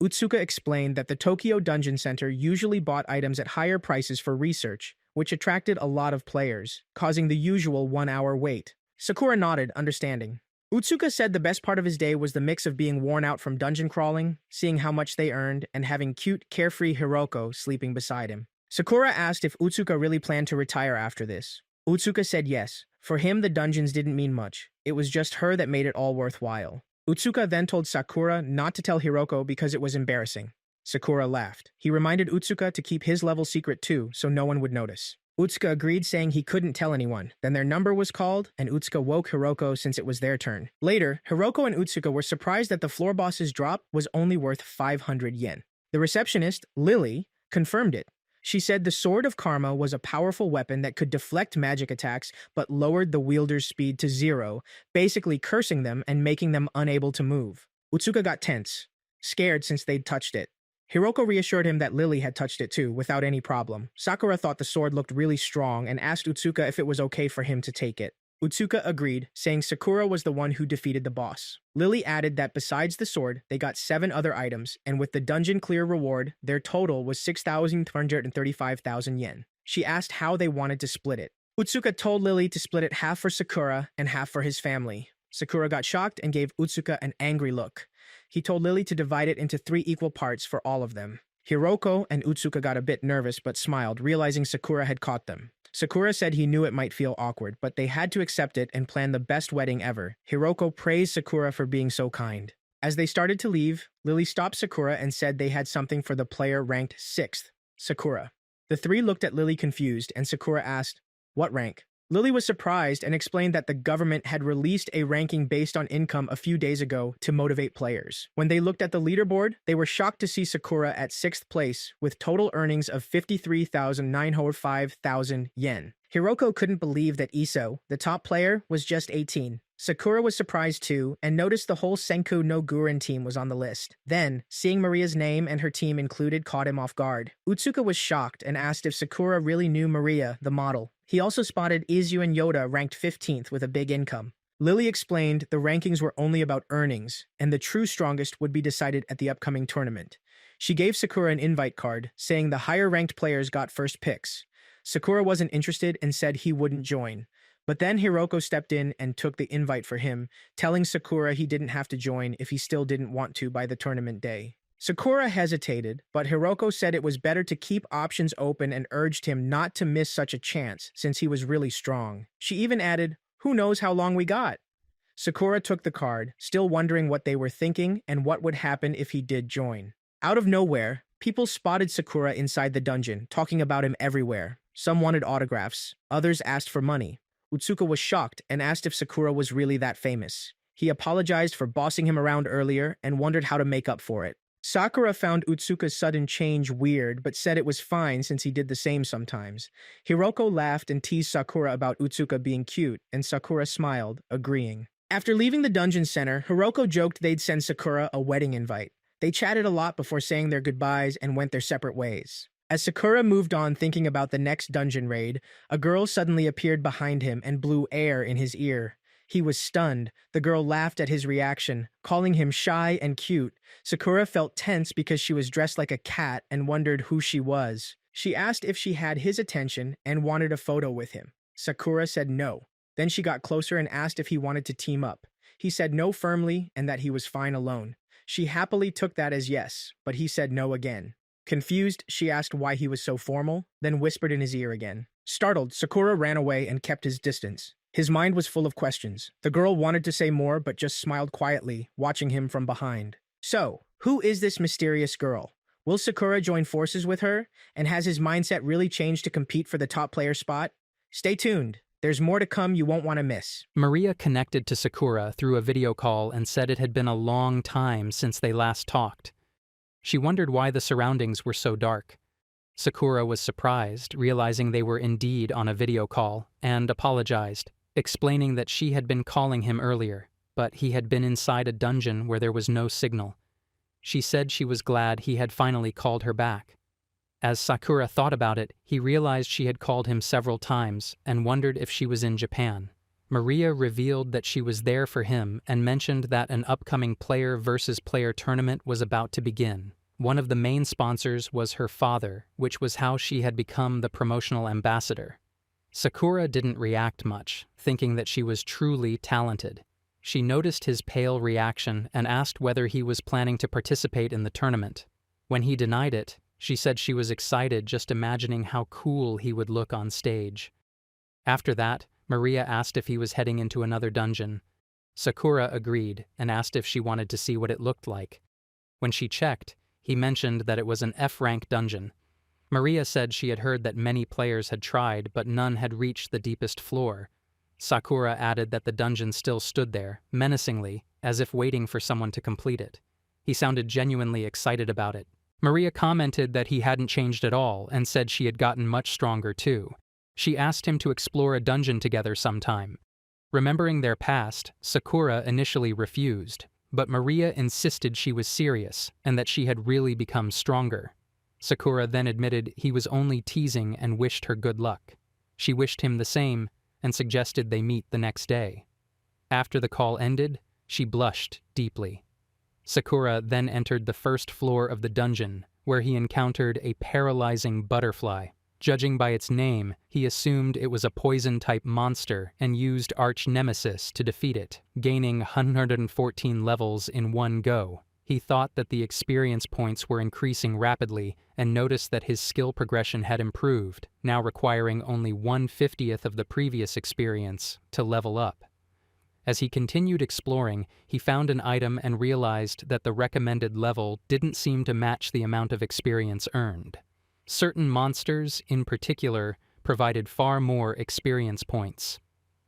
Utsuka explained that the Tokyo Dungeon Center usually bought items at higher prices for research, which attracted a lot of players, causing the usual 1-hour wait. Sakura nodded, understanding. Utsuka said the best part of his day was the mix of being worn out from dungeon crawling, seeing how much they earned, and having cute, carefree Hiroko sleeping beside him. Sakura asked if Utsuka really planned to retire after this. Utsuka said yes. For him, the dungeons didn't mean much. It was just her that made it all worthwhile. Utsuka then told Sakura not to tell Hiroko because it was embarrassing. Sakura laughed. He reminded Utsuka to keep his level secret too, so no one would notice. Utsuka agreed, saying he couldn't tell anyone. Then their number was called, and Utsuka woke Hiroko since it was their turn. Later, Hiroko and Utsuka were surprised that the floor boss's drop was only worth 500 yen. The receptionist, Lily, confirmed it. She said the Sword of Karma was a powerful weapon that could deflect magic attacks but lowered the wielder's speed to 0, basically cursing them and making them unable to move. Utsuka got tense, scared since they'd touched it. Hiroko reassured him that Lily had touched it too, without any problem. Sakura thought the sword looked really strong and asked Utsuka if it was okay for him to take it. Utsuka agreed, saying Sakura was the one who defeated the boss. Lily added that besides the sword, they got 7 other items, and with the dungeon clear reward, their total was 6,335,000 yen. She asked how they wanted to split it. Utsuka told Lily to split it half for Sakura and half for his family. Sakura got shocked and gave Utsuka an angry look. He told Lily to divide it into 3 equal parts for all of them. Hiroko and Utsuka got a bit nervous but smiled, realizing Sakura had caught them. Sakura said he knew it might feel awkward, but they had to accept it and plan the best wedding ever. Hiroko praised Sakura for being so kind. As they started to leave, Lily stopped Sakura and said they had something for the player ranked 6th, Sakura. The 3 looked at Lily confused, and Sakura asked, "What rank?" Lily was surprised and explained that the government had released a ranking based on income a few days ago to motivate players. When they looked at the leaderboard, they were shocked to see Sakura at 6th place with total earnings of 53,905,000 yen. Hiroko couldn't believe that Iso, the top player, was just 18. Sakura was surprised too and noticed the whole Senku no Guren team was on the list. Then, seeing Maria's name and her team included caught him off guard. Utsuka was shocked and asked if Sakura really knew Maria, the model. He also spotted Izu and Yoda ranked 15th with a big income. Lily explained the rankings were only about earnings, and the true strongest would be decided at the upcoming tournament. She gave Sakura an invite card, saying the higher-ranked players got first picks. Sakura wasn't interested and said he wouldn't join. But then Hiroko stepped in and took the invite for him, telling Sakura he didn't have to join if he still didn't want to by the tournament day. Sakura hesitated, but Hiroko said it was better to keep options open and urged him not to miss such a chance since he was really strong. She even added, "Who knows how long we got?" Sakura took the card, still wondering what they were thinking and what would happen if he did join. Out of nowhere, people spotted Sakura inside the dungeon, talking about him everywhere. Some wanted autographs, others asked for money. Utsuka was shocked and asked if Sakura was really that famous. He apologized for bossing him around earlier and wondered how to make up for it. Sakura found Utsuka's sudden change weird but said it was fine since he did the same sometimes. Hiroko laughed and teased Sakura about Utsuka being cute, and Sakura smiled, agreeing. After leaving the dungeon center, Hiroko joked they'd send Sakura a wedding invite. They chatted a lot before saying their goodbyes and went their separate ways. As Sakura moved on thinking about the next dungeon raid, a girl suddenly appeared behind him and blew air in his ear. He was stunned. The girl laughed at his reaction, calling him shy and cute. Sakura felt tense because she was dressed like a cat and wondered who she was. She asked if she had his attention and wanted a photo with him. Sakura said no. Then she got closer and asked if he wanted to team up. He said no firmly and that he was fine alone. She happily took that as yes, but he said no again. Confused, she asked why he was so formal, then whispered in his ear again. Startled, Sakura ran away and kept his distance. His mind was full of questions. The girl wanted to say more but just smiled quietly, watching him from behind. So, who is this mysterious girl? Will Sakura join forces with her? And has his mindset really changed to compete for the top player spot? Stay tuned. There's more to come you won't want to miss. Maria connected to Sakura through a video call and said it had been a long time since they last talked. She wondered why the surroundings were so dark. Sakura was surprised, realizing they were indeed on a video call, and apologized, explaining that she had been calling him earlier, but he had been inside a dungeon where there was no signal. She said she was glad he had finally called her back. As Sakura thought about it, he realized she had called him several times and wondered if she was in Japan. Maria revealed that she was there for him and mentioned that an upcoming player versus player tournament was about to begin. One of the main sponsors was her father, which was how she had become the promotional ambassador. Sakura didn't react much, thinking that she was truly talented. She noticed his pale reaction and asked whether he was planning to participate in the tournament. When he denied it, she said she was excited just imagining how cool he would look on stage. After that, Maria asked if he was heading into another dungeon. Sakura agreed and asked if she wanted to see what it looked like. When she checked, he mentioned that it was an F-rank dungeon. Maria said she had heard that many players had tried, but none had reached the deepest floor. Sakura added that the dungeon still stood there, menacingly, as if waiting for someone to complete it. He sounded genuinely excited about it. Maria commented that he hadn't changed at all and said she had gotten much stronger too. She asked him to explore a dungeon together sometime. Remembering their past, Sakura initially refused, but Maria insisted she was serious and that she had really become stronger. Sakura then admitted he was only teasing and wished her good luck. She wished him the same and suggested they meet the next day. After the call ended, she blushed deeply. Sakura then entered the first floor of the dungeon, where he encountered a paralyzing butterfly. Judging by its name, he assumed it was a poison-type monster and used arch-nemesis to defeat it, gaining 114 levels in one go. He thought that the experience points were increasing rapidly and noticed that his skill progression had improved, now requiring only 1/50th of the previous experience to level up. As he continued exploring, he found an item and realized that the recommended level didn't seem to match the amount of experience earned. Certain monsters, in particular, provided far more experience points.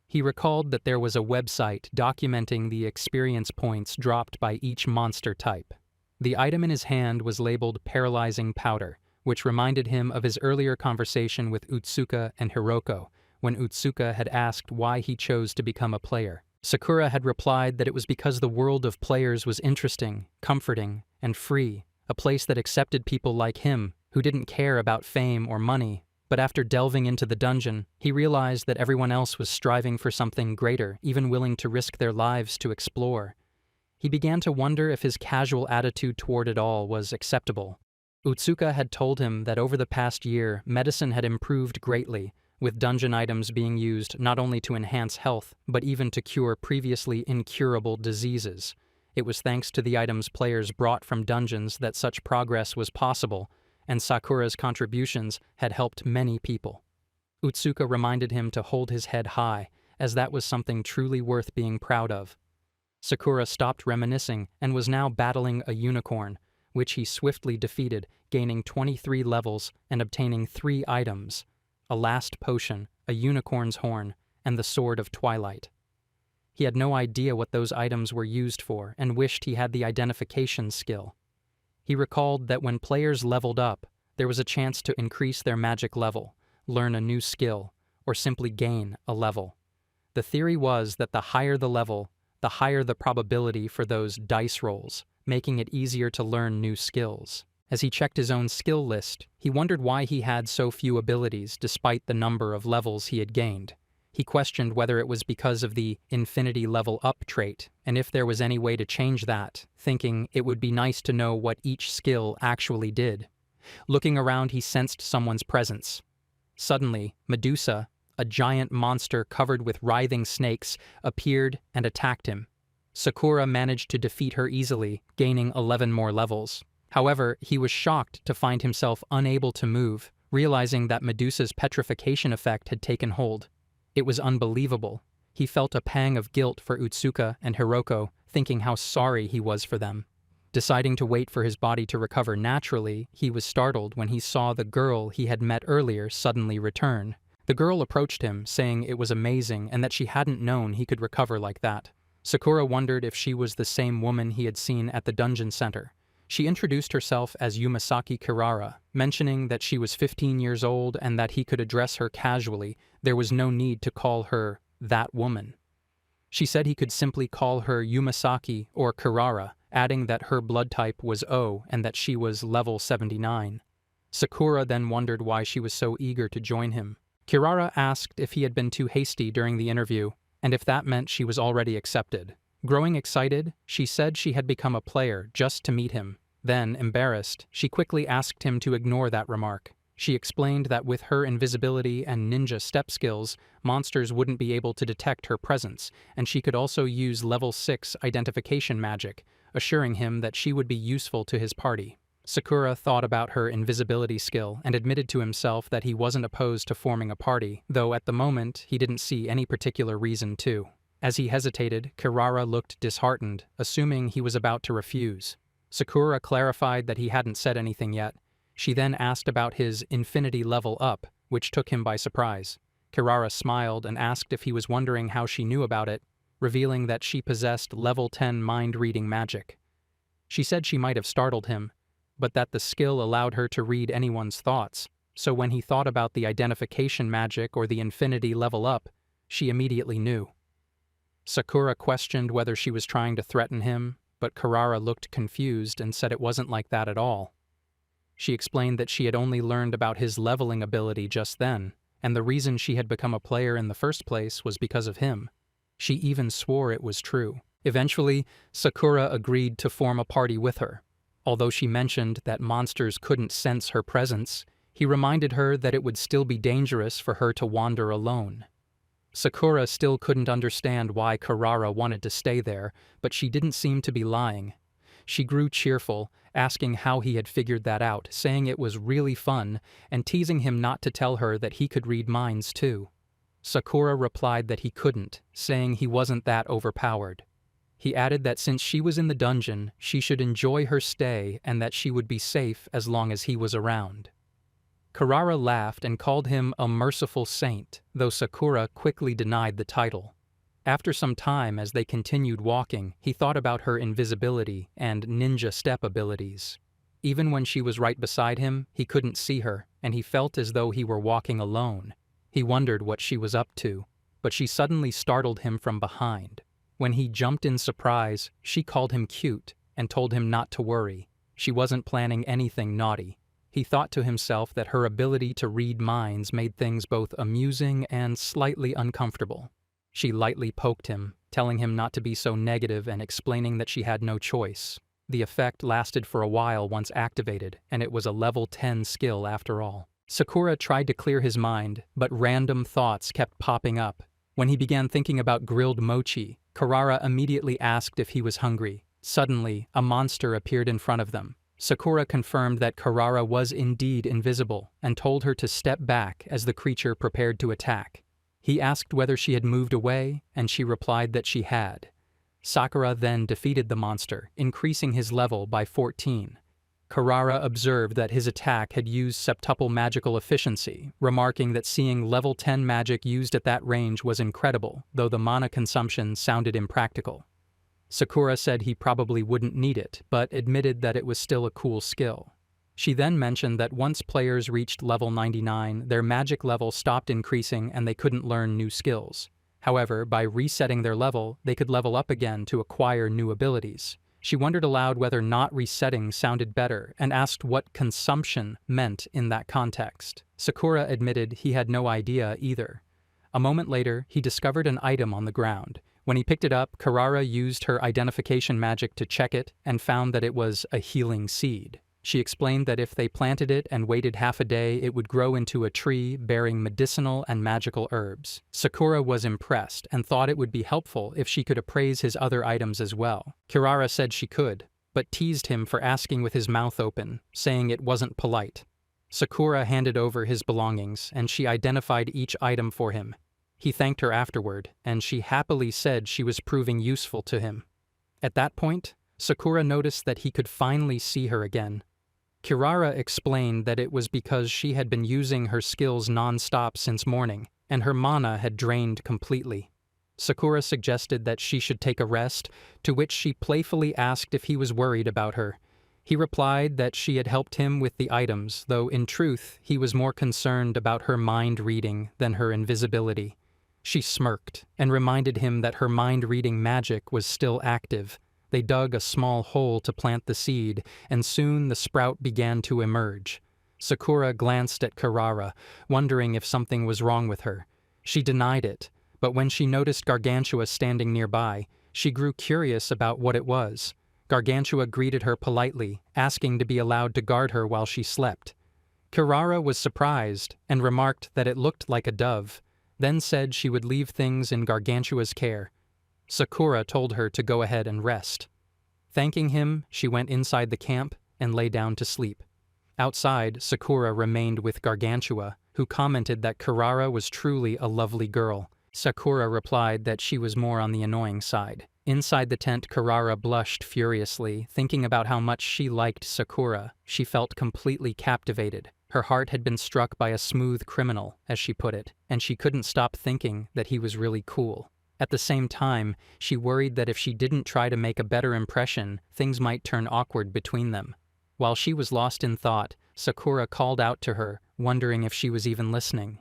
He recalled that there was a website documenting the experience points dropped by each monster type. The item in his hand was labeled Paralyzing Powder, which reminded him of his earlier conversation with Utsuka and Hiroko, when Utsuka had asked why he chose to become a player. Sakura had replied that it was because the world of players was interesting, comforting, and free, a place that accepted people like him, who didn't care about fame or money. But after delving into the dungeon, he realized that everyone else was striving for something greater, even willing to risk their lives to explore. He began to wonder if his casual attitude toward it all was acceptable. Utsuka had told him that over the past year, medicine had improved greatly, with dungeon items being used not only to enhance health, but even to cure previously incurable diseases. It was thanks to the items players brought from dungeons that such progress was possible, and Sakura's contributions had helped many people. Utsuka reminded him to hold his head high, as that was something truly worth being proud of. Sakura stopped reminiscing and was now battling a unicorn, which he swiftly defeated, gaining 23 levels and obtaining 3 items. a last potion, a unicorn's horn, and the sword of twilight. He had no idea what those items were used for and wished he had the identification skill. He recalled that when players leveled up, there was a chance to increase their magic level, learn a new skill, or simply gain a level. The theory was that the higher the level, the higher the probability for those dice rolls, making it easier to learn new skills. As he checked his own skill list, he wondered why he had so few abilities despite the number of levels he had gained. He questioned whether it was because of the infinity level up trait, and if there was any way to change that, thinking it would be nice to know what each skill actually did. Looking around, he sensed someone's presence. Suddenly, Medusa, a giant monster covered with writhing snakes, appeared and attacked him. Sakura managed to defeat her easily, gaining 11 more levels. However, he was shocked to find himself unable to move, realizing that Medusa's petrification effect had taken hold. It was unbelievable. He felt a pang of guilt for Utsuka and Hiroko, thinking how sorry he was for them. Deciding to wait for his body to recover naturally, he was startled when he saw the girl he had met earlier suddenly return. The girl approached him, saying it was amazing and that she hadn't known he could recover like that. Sakura wondered if she was the same woman he had seen at the dungeon center. She introduced herself as Yumasaki Kirara, mentioning that she was 15 years old and that he could address her casually. There was no need to call her that woman. She said he could simply call her Yumasaki or Kirara, adding that her blood type was O and that she was level 79. Sakura then wondered why she was so eager to join him. Kirara asked if he had been too hasty during the interview, and if that meant she was already accepted. Growing excited, she said she had become a player just to meet him. Then, embarrassed, she quickly asked him to ignore that remark. She explained that with her invisibility and ninja step skills, monsters wouldn't be able to detect her presence, and she could also use level 6 identification magic, assuring him that she would be useful to his party. Sakura thought about her invisibility skill and admitted to himself that he wasn't opposed to forming a party, though at the moment he didn't see any particular reason to. As he hesitated, Kirara looked disheartened, assuming he was about to refuse. Sakura clarified that he hadn't said anything yet. She then asked about his infinity level up, which took him by surprise. Kirara smiled and asked if he was wondering how she knew about it, revealing that she possessed level 10 mind-reading magic. She said she might have startled him, but that the skill allowed her to read anyone's thoughts, so when he thought about the identification magic or the infinity level up, she immediately knew. Sakura questioned whether she was trying to threaten him, but Kirara looked confused and said it wasn't like that at all. She explained that she had only learned about his leveling ability just then, and the reason she had become a player in the first place was because of him. She even swore it was true. Eventually, Sakura agreed to form a party with her. Although she mentioned that monsters couldn't sense her presence, he reminded her that it would still be dangerous for her to wander alone. Sakura still couldn't understand why Kirara wanted to stay there, but she didn't seem to be lying. She grew cheerful, asking how he had figured that out, saying it was really fun, and teasing him not to tell her that he could read minds too. Sakura replied that he couldn't, saying he wasn't that overpowered. He added that since she was in the dungeon, she should enjoy her stay and that she would be safe as long as he was around. Kirara laughed and called him a merciful saint, though Sakura quickly denied the title. After some time, as they continued walking, he thought about her invisibility and ninja step abilities. Even when she was right beside him, he couldn't see her, and he felt as though he were walking alone. He wondered what she was up to, but she suddenly startled him from behind. When he jumped in surprise, she called him cute and told him not to worry. She wasn't planning anything naughty. He thought to himself that her ability to read minds made things both amusing and slightly uncomfortable. She lightly poked him, telling him not to be so negative and explaining that she had no choice. The effect lasted for a while once activated, and it was a level 10 skill after all. Sakura tried to clear his mind, but random thoughts kept popping up. When he began thinking about grilled mochi, Kirara immediately asked if he was hungry. Suddenly, a monster appeared in front of them. Sakura confirmed that Kirara was indeed invisible and told her to step back as the creature prepared to attack. He asked whether she had moved away, and she replied that she had. Sakura then defeated the monster, increasing his level by 14. Karara observed that his attack had used septuple magical efficiency, remarking that seeing level 10 magic used at that range was incredible, though the mana consumption sounded impractical. Sakura said he probably wouldn't need it, but admitted that it was still a cool skill. She then mentioned that once players reached level 99, their magic level stopped increasing and they couldn't learn new skills. However, by resetting their level, they could level up again to acquire new abilities. She wondered aloud whether not resetting sounded better and asked what consumption meant in that context. Sakura admitted he had no idea either. A moment later, he discovered an item on the ground. When he picked it up, Karara used her identification magic to check it and found that it was a healing seed. She explained that if they planted it and waited half a day, it would grow into a tree bearing medicinal and magical herbs. Sakura was impressed and thought it would be helpful if she could appraise his other items as well. Karara said she could, but teased him for asking with his mouth open, saying it wasn't polite. Sakura handed over his belongings, and she identified each item for him. He thanked her afterward, and she happily said she was proving useful to him. At that point, Sakura noticed that he could finally see her again. Kirara explained that it was because she had been using her skills non-stop since morning, and her mana had drained completely. Sakura suggested that she should take a rest, to which she playfully asked if he was worried about her. He replied that she had helped him with the items, though in truth he was more concerned about her mind reading than her invisibility. She smirked and reminded him that her mind-reading magic was still active. They dug a small hole to plant the seed, and soon the sprout began to emerge. Sakura glanced at Karara, wondering if something was wrong with her. She denied it, but when she noticed Gargantua standing nearby, she grew curious about what it was. Gargantua greeted her politely, asking to be allowed to guard her while she slept. Karara was surprised and remarked that it looked like a dove, then said she would leave things in Gargantua's care. Sakura told her to go ahead and rest. Thanking him, she went inside the camp and lay down to sleep. Outside, Sakura remained with Gargantua, who commented that Karara was truly a lovely girl. Sakura replied that she was more on the annoying side. Inside the tent, Karara blushed furiously, thinking about how much she liked Sakura. She felt completely captivated. Her heart had been struck by a smooth criminal, as she put it, and she couldn't stop thinking that he was really cool. At the same time, she worried that if she didn't try to make a better impression, things might turn awkward between them. While she was lost in thought, Sakura called out to her, wondering if she was even listening.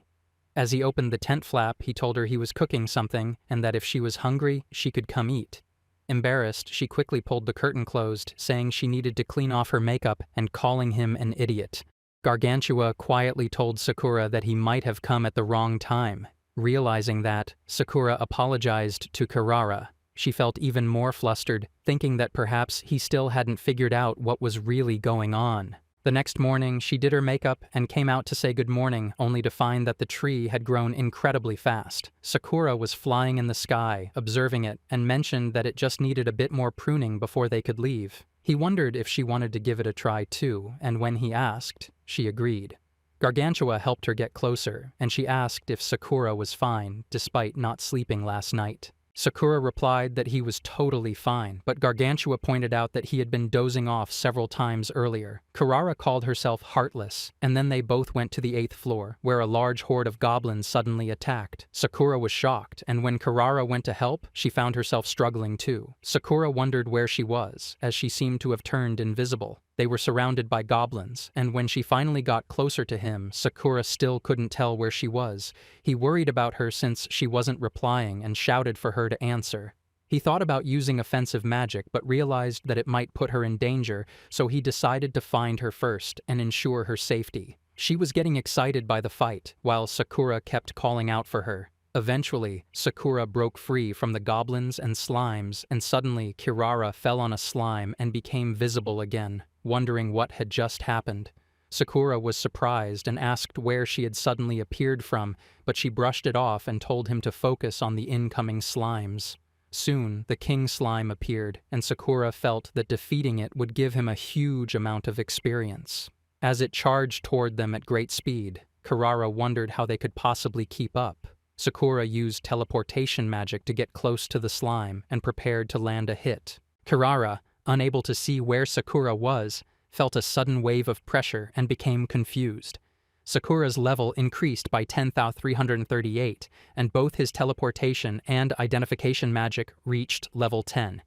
As he opened the tent flap, he told her he was cooking something and that if she was hungry, she could come eat. Embarrassed, she quickly pulled the curtain closed, saying she needed to clean off her makeup and calling him an idiot. Gargantua quietly told Sakura that he might have come at the wrong time. Realizing that, Sakura apologized to Karara. She felt even more flustered, thinking that perhaps he still hadn't figured out what was really going on. The next morning, she did her makeup and came out to say good morning, only to find that the tree had grown incredibly fast. Sakura was flying in the sky, observing it, and mentioned that it just needed a bit more pruning before they could leave. He wondered if she wanted to give it a try too, and when he asked, she agreed. Gargantua helped her get closer, and she asked if Sakura was fine, despite not sleeping last night. Sakura replied that he was totally fine, but Gargantua pointed out that he had been dozing off several times earlier. Karara called herself heartless, and then they both went to the 8th floor, where a large horde of goblins suddenly attacked. Sakura was shocked, and when Karara went to help, she found herself struggling too. Sakura wondered where she was, as she seemed to have turned invisible. They were surrounded by goblins, and when she finally got closer to him, Sakura still couldn't tell where she was. He worried about her since she wasn't replying and shouted for her to answer. He thought about using offensive magic but realized that it might put her in danger, so he decided to find her first and ensure her safety. She was getting excited by the fight, while Sakura kept calling out for her. Eventually, Sakura broke free from the goblins and slimes, and suddenly Kirara fell on a slime and became visible again, wondering what had just happened. Sakura was surprised and asked where she had suddenly appeared from, but she brushed it off and told him to focus on the incoming slimes. Soon, the king slime appeared, and Sakura felt that defeating it would give him a huge amount of experience. As it charged toward them at great speed, Kirara wondered how they could possibly keep up. Sakura used teleportation magic to get close to the slime and prepared to land a hit. Kirara, unable to see where Sakura was, felt a sudden wave of pressure and became confused. Sakura's level increased by 10,338, and both his teleportation and identification magic reached level 10.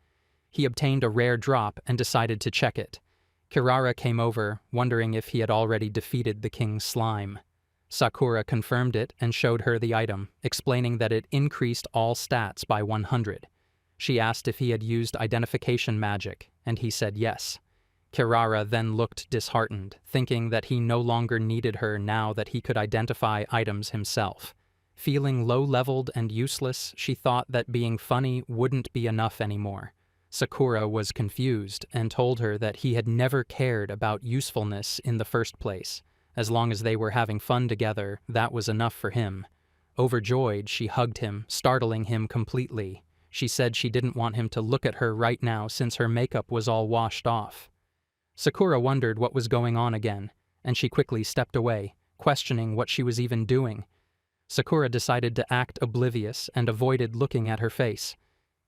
He obtained a rare drop and decided to check it. Kirara came over, wondering if he had already defeated the king's slime. Sakura confirmed it and showed her the item, explaining that it increased all stats by 100. She asked if he had used identification magic, and he said yes. Kirara then looked disheartened, thinking that he no longer needed her now that he could identify items himself. Feeling low-leveled and useless, she thought that being funny wouldn't be enough anymore. Sakura was confused and told her that he had never cared about usefulness in the first place. As long as they were having fun together, that was enough for him. Overjoyed, she hugged him, startling him completely. She said she didn't want him to look at her right now since her makeup was all washed off. Sakura wondered what was going on again, and she quickly stepped away, questioning what she was even doing. Sakura decided to act oblivious and avoided looking at her face.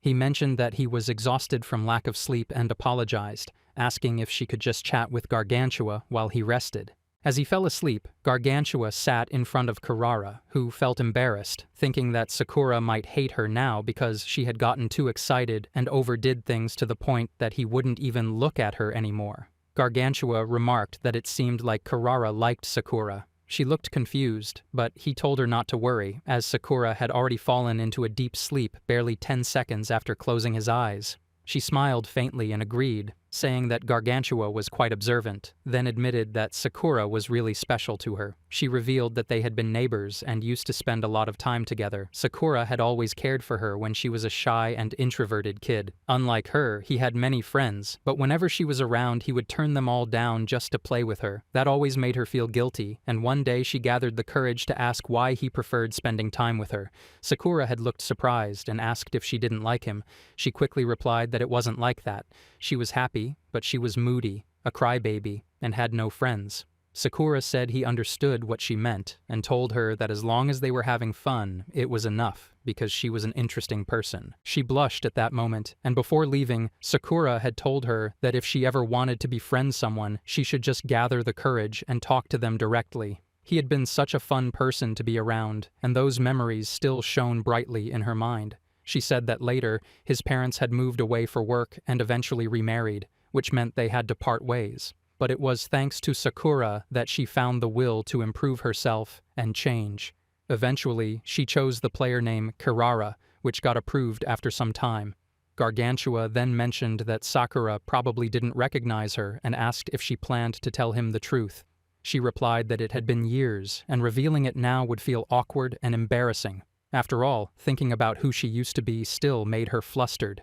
He mentioned that he was exhausted from lack of sleep and apologized, asking if she could just chat with Gargantua while he rested. As he fell asleep, Gargantua sat in front of Kirara, who felt embarrassed, thinking that Sakura might hate her now because she had gotten too excited and overdid things to the point that he wouldn't even look at her anymore. Gargantua remarked that it seemed like Kirara liked Sakura. She looked confused, but he told her not to worry, as Sakura had already fallen into a deep sleep barely 10 seconds after closing his eyes. She smiled faintly and agreed, saying that Gargantua was quite observant, then admitted that Sakura was really special to her. She revealed that they had been neighbors and used to spend a lot of time together. Sakura had always cared for her when she was a shy and introverted kid. Unlike her, he had many friends, but whenever she was around, he would turn them all down just to play with her. That always made her feel guilty, and one day she gathered the courage to ask why he preferred spending time with her. Sakura had looked surprised and asked if she didn't like him. She quickly replied that it wasn't like that. She was happy, but she was moody, a crybaby, and had no friends. Sakura said he understood what she meant and told her that as long as they were having fun, it was enough, because she was an interesting person. She blushed at that moment, and before leaving, Sakura had told her that if she ever wanted to befriend someone, she should just gather the courage and talk to them directly. He had been such a fun person to be around, and those memories still shone brightly in her mind. She said that later, his parents had moved away for work and eventually remarried, which meant they had to part ways. But it was thanks to Sakura that she found the will to improve herself and change. Eventually, she chose the player name Kirara, which got approved after some time. Gargantua then mentioned that Sakura probably didn't recognize her and asked if she planned to tell him the truth. She replied that it had been years, and revealing it now would feel awkward and embarrassing. After all, thinking about who she used to be still made her flustered.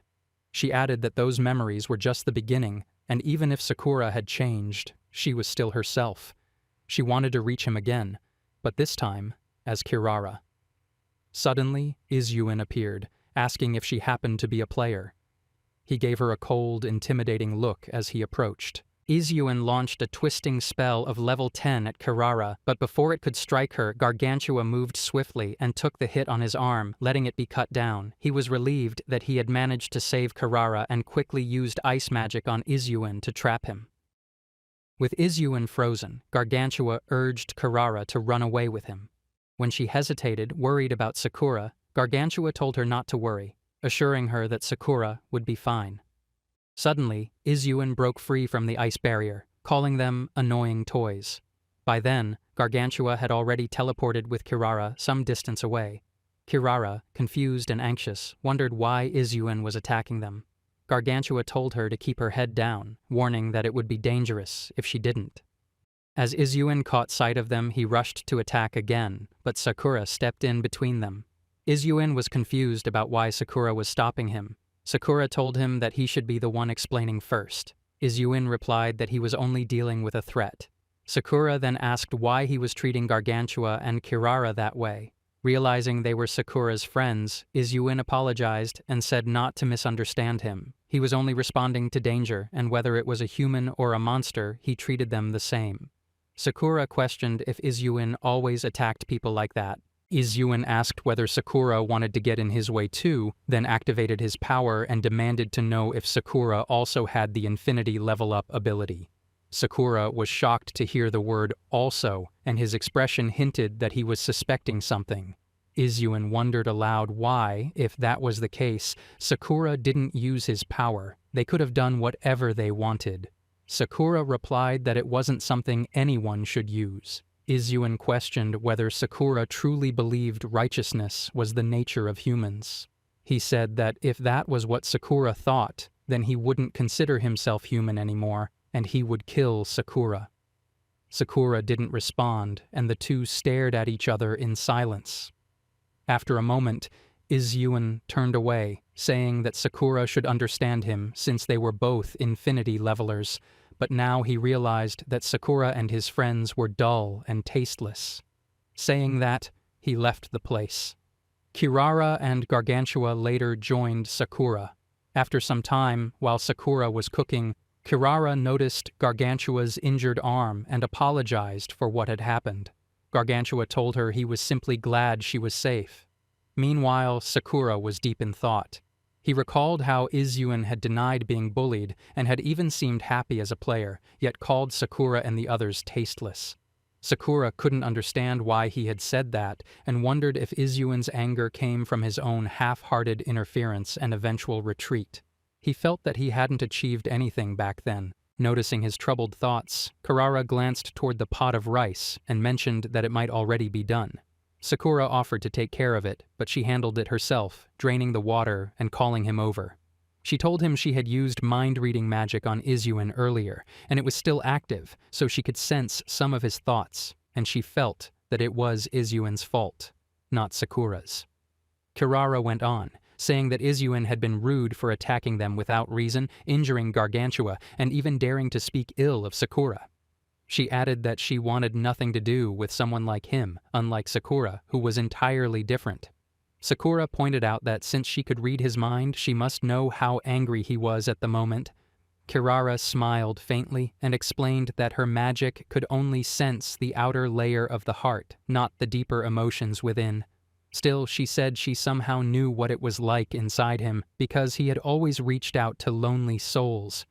She added that those memories were just the beginning, and even if Sakura had changed, she was still herself. She wanted to reach him again, but this time as Kirara. Suddenly, Izyuin appeared, asking if she happened to be a player. He gave her a cold, intimidating look as he approached. Izyuin launched a twisting spell of level 10 at Kirara, but before it could strike her, Gargantua moved swiftly and took the hit on his arm, letting it be cut down. He was relieved that he had managed to save Kirara and quickly used ice magic on Izyuin to trap him. With Izyuin frozen, Gargantua urged Kirara to run away with him. When she hesitated, worried about Sakura, Gargantua told her not to worry, assuring her that Sakura would be fine. Suddenly, Izyuin broke free from the ice barrier, calling them annoying toys. By then, Gargantua had already teleported with Kirara some distance away. Kirara, confused and anxious, wondered why Izyuin was attacking them. Gargantua told her to keep her head down, warning that it would be dangerous if she didn't. As Izyuin caught sight of them, he rushed to attack again, but Sakura stepped in between them. Izyuin was confused about why Sakura was stopping him. Sakura told him that he should be the one explaining first. Izyuin replied that he was only dealing with a threat. Sakura then asked why he was treating Gargantua and Kirara that way. Realizing they were Sakura's friends, Izyuin apologized and said not to misunderstand him. He was only responding to danger, and whether it was a human or a monster, he treated them the same. Sakura questioned if Izyuin always attacked people like that. Izyuin asked whether Sakura wanted to get in his way too, then activated his power and demanded to know if Sakura also had the Infinity Level Up ability. Sakura was shocked to hear the word also, and his expression hinted that he was suspecting something. Izuen wondered aloud why, if that was the case, Sakura didn't use his power. They could have done whatever they wanted. Sakura replied that it wasn't something anyone should use. Izuen questioned whether Sakura truly believed righteousness was the nature of humans. He said that if that was what Sakura thought, then he wouldn't consider himself human anymore, and he would kill Sakura. Sakura didn't respond, and the two stared at each other in silence. After a moment, Izuen turned away, saying that Sakura should understand him since they were both infinity levelers, but now he realized that Sakura and his friends were dull and tasteless. Saying that, he left the place. Kirara and Gargantua later joined Sakura. After some time, while Sakura was cooking, Kirara noticed Gargantua's injured arm and apologized for what had happened. Gargantua told her he was simply glad she was safe. Meanwhile, Sakura was deep in thought. He recalled how Izuen had denied being bullied and had even seemed happy as a player, yet called Sakura and the others tasteless. Sakura couldn't understand why he had said that and wondered if Izuen's anger came from his own half-hearted interference and eventual retreat. He felt that he hadn't achieved anything back then. Noticing his troubled thoughts, Kirara glanced toward the pot of rice and mentioned that it might already be done. Sakura offered to take care of it, but she handled it herself, draining the water and calling him over. She told him she had used mind-reading magic on Izuen earlier, and it was still active, so she could sense some of his thoughts, and she felt that it was Izuen's fault, not Sakura's. Kirara went on, saying that Izuen had been rude for attacking them without reason, injuring Gargantua, and even daring to speak ill of Sakura. She added that she wanted nothing to do with someone like him, unlike Sakura, who was entirely different. Sakura pointed out that since she could read his mind, she must know how angry he was at the moment. Kirara smiled faintly and explained that her magic could only sense the outer layer of the heart, not the deeper emotions within. Still, she said she somehow knew what it was like inside him because he had always reached out to lonely souls.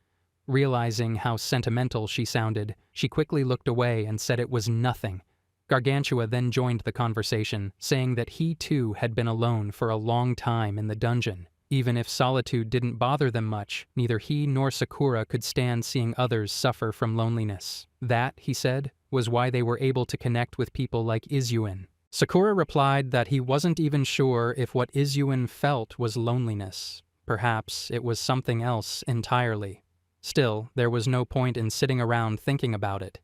Realizing how sentimental she sounded, she quickly looked away and said it was nothing. Gargantua then joined the conversation, saying that he too had been alone for a long time in the dungeon. Even if solitude didn't bother them much, neither he nor Sakura could stand seeing others suffer from loneliness. That, he said, was why they were able to connect with people like Izuen. Sakura replied that he wasn't even sure if what Izuen felt was loneliness. Perhaps it was something else entirely. Still, there was no point in sitting around thinking about it.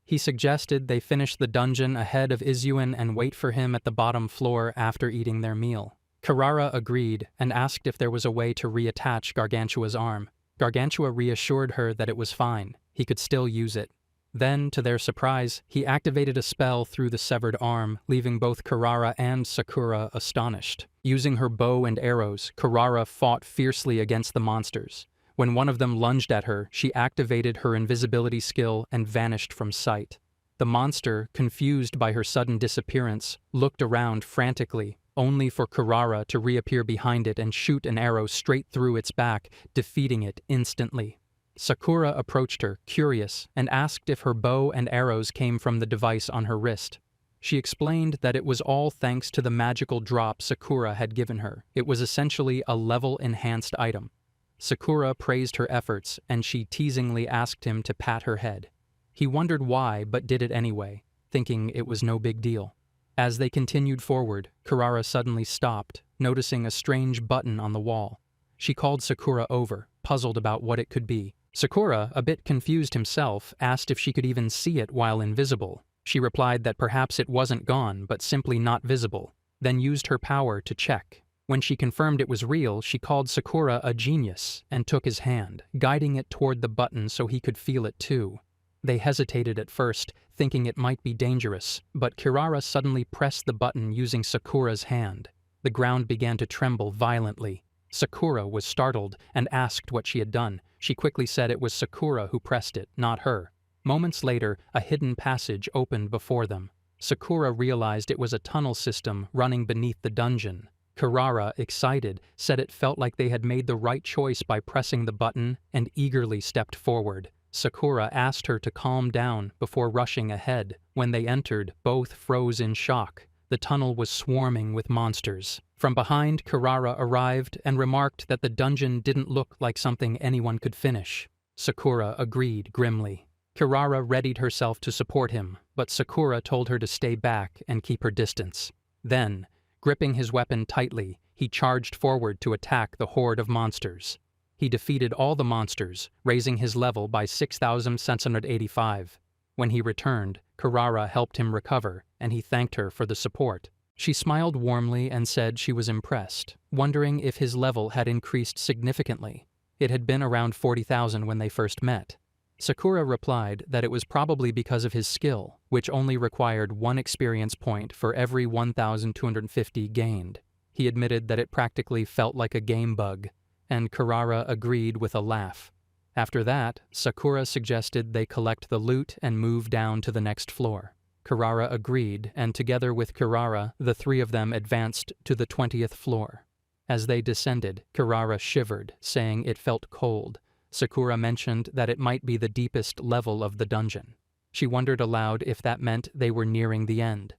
He suggested they finish the dungeon ahead of Izuen and wait for him at the bottom floor after eating their meal. Kirara agreed and asked if there was a way to reattach Gargantua's arm. Gargantua reassured her that it was fine. He could still use it. Then, to their surprise, he activated a spell through the severed arm, leaving both Kirara and Sakura astonished. Using her bow and arrows, Kirara fought fiercely against the monsters. When one of them lunged at her, she activated her invisibility skill and vanished from sight. The monster, confused by her sudden disappearance, looked around frantically, only for Kirara to reappear behind it and shoot an arrow straight through its back, defeating it instantly. Sakura approached her, curious, and asked if her bow and arrows came from the device on her wrist. She explained that it was all thanks to the magical drop Sakura had given her. It was essentially a level-enhanced item. Sakura praised her efforts, and she teasingly asked him to pat her head. He wondered why, but did it anyway, thinking it was no big deal. As they continued forward, Kirara suddenly stopped, noticing a strange button on the wall. She called Sakura over, puzzled about what it could be. Sakura, a bit confused himself, asked if she could even see it while invisible. She replied that perhaps it wasn't gone, but simply not visible, then used her power to check. When she confirmed it was real, she called Sakura a genius and took his hand, guiding it toward the button so he could feel it too. They hesitated at first, thinking it might be dangerous, but Kirara suddenly pressed the button using Sakura's hand. The ground began to tremble violently. Sakura was startled and asked what she had done. She quickly said it was Sakura who pressed it, not her. Moments later, a hidden passage opened before them. Sakura realized it was a tunnel system running beneath the dungeon. Kirara, excited, said it felt like they had made the right choice by pressing the button and eagerly stepped forward. Sakura asked her to calm down before rushing ahead. When they entered, both froze in shock. The tunnel was swarming with monsters. From behind, Kirara arrived and remarked that the dungeon didn't look like something anyone could finish. Sakura agreed grimly. Kirara readied herself to support him, but Sakura told her to stay back and keep her distance. Then, gripping his weapon tightly, he charged forward to attack the horde of monsters. He defeated all the monsters, raising his level by 6,685. When he returned, Kirara helped him recover, and he thanked her for the support. She smiled warmly and said she was impressed, wondering if his level had increased significantly. It had been around 40,000 when they first met. Sakura replied that it was probably because of his skill, which only required 1 experience point for every 1,250 gained. He admitted that it practically felt like a game bug, and Kirara agreed with a laugh. After that, Sakura suggested they collect the loot and move down to the next floor. Kirara agreed, and together with Kirara, the 3 of them advanced to the 20th floor. As they descended, Kirara shivered, saying it felt cold. Sakura mentioned that it might be the deepest level of the dungeon. She wondered aloud if that meant they were nearing the end.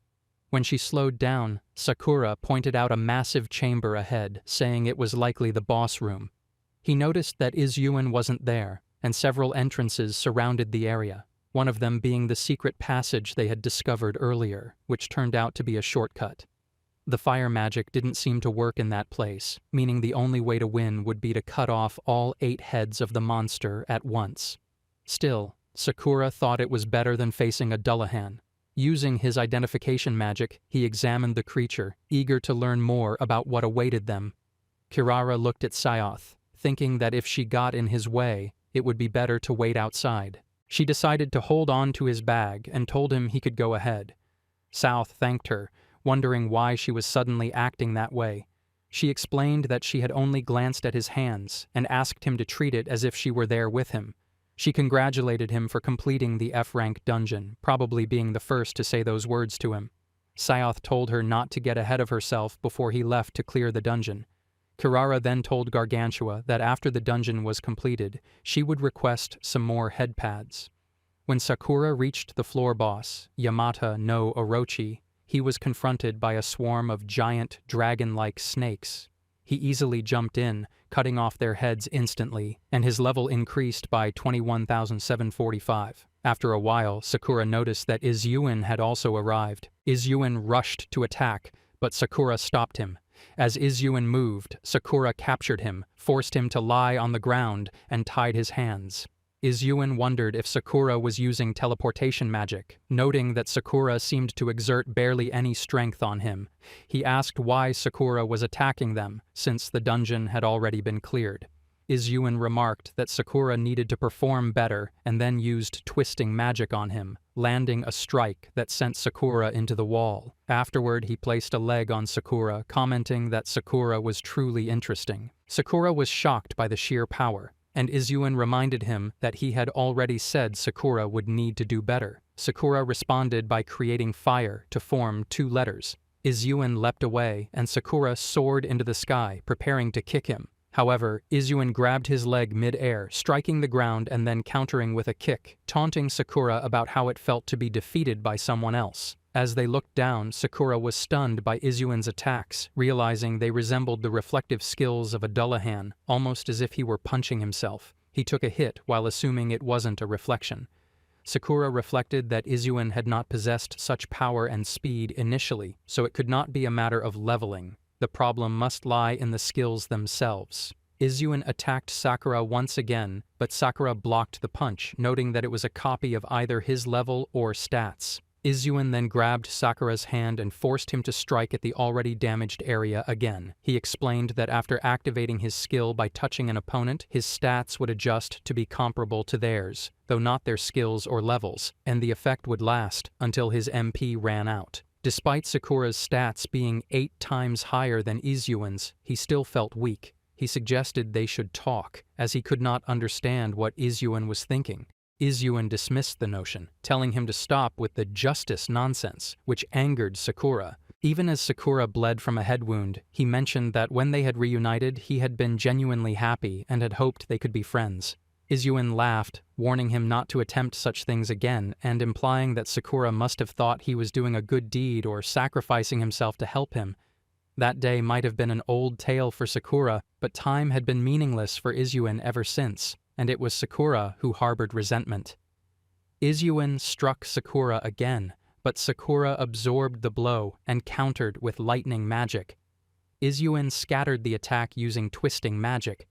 When she slowed down, Sakura pointed out a massive chamber ahead, saying it was likely the boss room. He noticed that Izyuin wasn't there, and several entrances surrounded the area, one of them being the secret passage they had discovered earlier, which turned out to be a shortcut. The fire magic didn't seem to work in that place, meaning the only way to win would be to cut off all 8 heads of the monster at once. Still, Sakura thought it was better than facing a Dullahan. Using his identification magic, he examined the creature, eager to learn more about what awaited them. Kirara looked at Sayoth, thinking that if she got in his way, it would be better to wait outside. She decided to hold on to his bag and told him he could go ahead. South thanked her, wondering why she was suddenly acting that way. She explained that she had only glanced at his hands and asked him to treat it as if she were there with him. She congratulated him for completing the F-rank dungeon, probably being the first to say those words to him. Sayoth told her not to get ahead of herself before he left to clear the dungeon. Kirara then told Gargantua that after the dungeon was completed, she would request some more head pads. When Sakura reached the floor boss, Yamata no Orochi, he was confronted by a swarm of giant, dragon-like snakes. He easily jumped in, cutting off their heads instantly, and his level increased by 21,745. After a while, Sakura noticed that Izyuin had also arrived. Izyuin rushed to attack, but Sakura stopped him. As Izyuin moved, Sakura captured him, forced him to lie on the ground, and tied his hands. Izyuin wondered if Sakura was using teleportation magic, noting that Sakura seemed to exert barely any strength on him. He asked why Sakura was attacking them, since the dungeon had already been cleared. Izyuin remarked that Sakura needed to perform better and then used twisting magic on him, landing a strike that sent Sakura into the wall. Afterward, he placed a leg on Sakura, commenting that Sakura was truly interesting. Sakura was shocked by the sheer power, and Izyuin reminded him that he had already said Sakura would need to do better. Sakura responded by creating fire to form 2 letters. Izyuin leapt away, and Sakura soared into the sky, preparing to kick him. However, Izyuin grabbed his leg mid-air, striking the ground and then countering with a kick, taunting Sakura about how it felt to be defeated by someone else. As they looked down, Sakura was stunned by Izyuin's attacks, realizing they resembled the reflective skills of a Dullahan, almost as if he were punching himself. He took a hit while assuming it wasn't a reflection. Sakura reflected that Izyuin had not possessed such power and speed initially, so it could not be a matter of leveling. The problem must lie in the skills themselves. Izyuin attacked Sakura once again, but Sakura blocked the punch, noting that it was a copy of either his level or stats. Izyuin then grabbed Sakura's hand and forced him to strike at the already damaged area again. He explained that after activating his skill by touching an opponent, his stats would adjust to be comparable to theirs, though not their skills or levels, and the effect would last until his MP ran out. Despite Sakura's stats being 8 times higher than Izyuin's, he still felt weak. He suggested they should talk, as he could not understand what Izyuin was thinking. Izyuin dismissed the notion, telling him to stop with the justice nonsense, which angered Sakura. Even as Sakura bled from a head wound, he mentioned that when they had reunited, he had been genuinely happy and had hoped they could be friends. Izuen laughed, warning him not to attempt such things again and implying that Sakura must have thought he was doing a good deed or sacrificing himself to help him. That day might have been an old tale for Sakura, but time had been meaningless for Izuen ever since, and it was Sakura who harbored resentment. Izuen struck Sakura again, but Sakura absorbed the blow and countered with lightning magic. Izuen scattered the attack using twisting magic.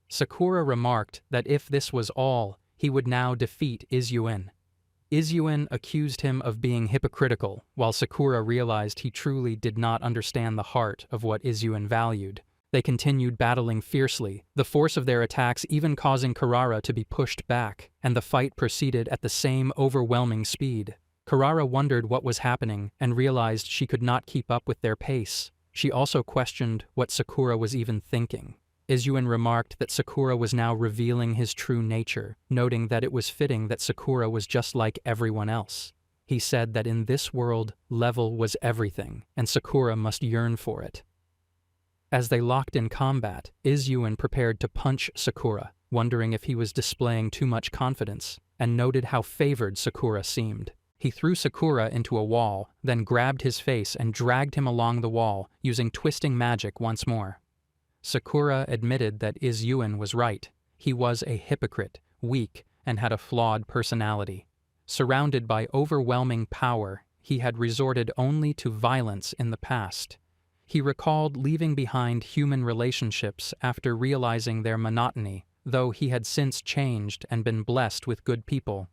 Sakura remarked that if this was all, he would now defeat Izuen. Izuen accused him of being hypocritical, while Sakura realized he truly did not understand the heart of what Izuen valued. They continued battling fiercely, the force of their attacks even causing Karara to be pushed back, and the fight proceeded at the same overwhelming speed. Karara wondered what was happening and realized she could not keep up with their pace. She also questioned what Sakura was even thinking. Izuen remarked that Sakura was now revealing his true nature, noting that it was fitting that Sakura was just like everyone else. He said that in this world, level was everything, and Sakura must yearn for it. As they locked in combat, Izuen prepared to punch Sakura, wondering if he was displaying too much confidence, and noted how favored Sakura seemed. He threw Sakura into a wall, then grabbed his face and dragged him along the wall, using twisting magic once more. Sakura admitted that Izuen was right. He was a hypocrite, weak, and had a flawed personality. Surrounded by overwhelming power, he had resorted only to violence in the past. He recalled leaving behind human relationships after realizing their monotony, though he had since changed and been blessed with good people.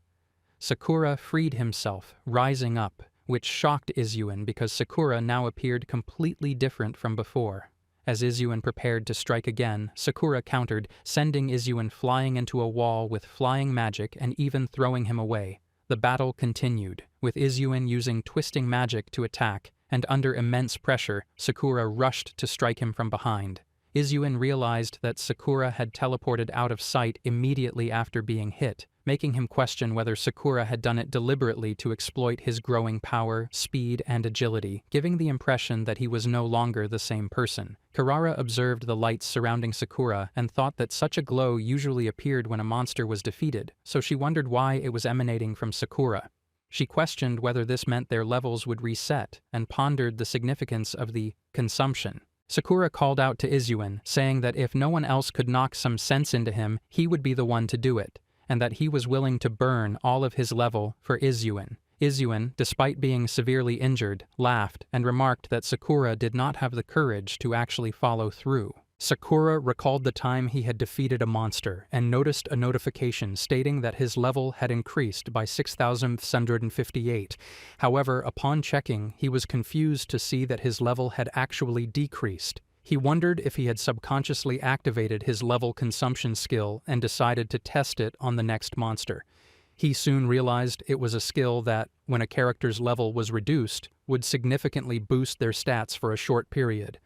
Sakura freed himself, rising up, which shocked Izuen because Sakura now appeared completely different from before. As Izuen prepared to strike again, Sakura countered, sending Izuen flying into a wall with flying magic and even throwing him away. The battle continued, with Izuen using twisting magic to attack, and under immense pressure, Sakura rushed to strike him from behind. Izuen realized that Sakura had teleported out of sight immediately after being hit, making him question whether Sakura had done it deliberately to exploit his growing power, speed, and agility, giving the impression that he was no longer the same person. Karara observed the lights surrounding Sakura and thought that such a glow usually appeared when a monster was defeated, so she wondered why it was emanating from Sakura. She questioned whether this meant their levels would reset, and pondered the significance of the consumption. Sakura called out to Izuen, saying that if no one else could knock some sense into him, he would be the one to do it, and that he was willing to burn all of his level for Izuen. Izuen, despite being severely injured, laughed and remarked that Sakura did not have the courage to actually follow through. Sakura recalled the time he had defeated a monster and noticed a notification stating that his level had increased by 6,658. However, upon checking, he was confused to see that his level had actually decreased. He wondered if he had subconsciously activated his level consumption skill and decided to test it on the next monster. He soon realized it was a skill that, when a character's level was reduced, would significantly boost their stats for a short period.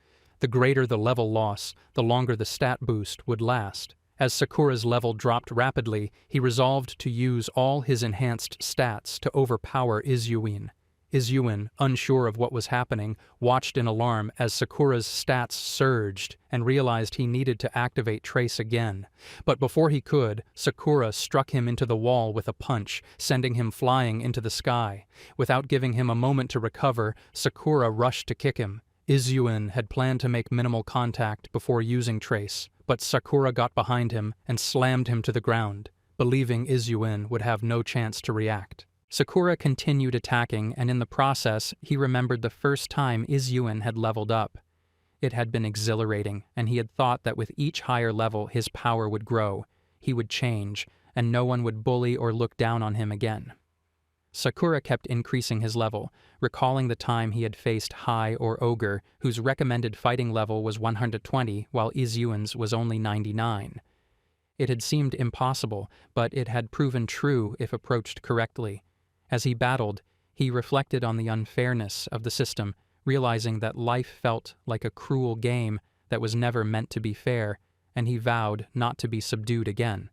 The greater the level loss, the longer the stat boost would last. As Sakura's level dropped rapidly, he resolved to use all his enhanced stats to overpower Izuen. Izuen, unsure of what was happening, watched in alarm as Sakura's stats surged and realized he needed to activate Trace again. But before he could, Sakura struck him into the wall with a punch, sending him flying into the sky. Without giving him a moment to recover, Sakura rushed to kick him. Izuen had planned to make minimal contact before using Trace, but Sakura got behind him and slammed him to the ground, believing Izuen would have no chance to react. Sakura continued attacking, and in the process, he remembered the first time Izuen had leveled up. It had been exhilarating, and he had thought that with each higher level his power would grow, he would change, and no one would bully or look down on him again. Sakura kept increasing his level, recalling the time he had faced High or Ogre, whose recommended fighting level was 120, while Izuen's was only 99. It had seemed impossible, but it had proven true if approached correctly. As he battled, he reflected on the unfairness of the system, realizing that life felt like a cruel game that was never meant to be fair, and he vowed not to be subdued again.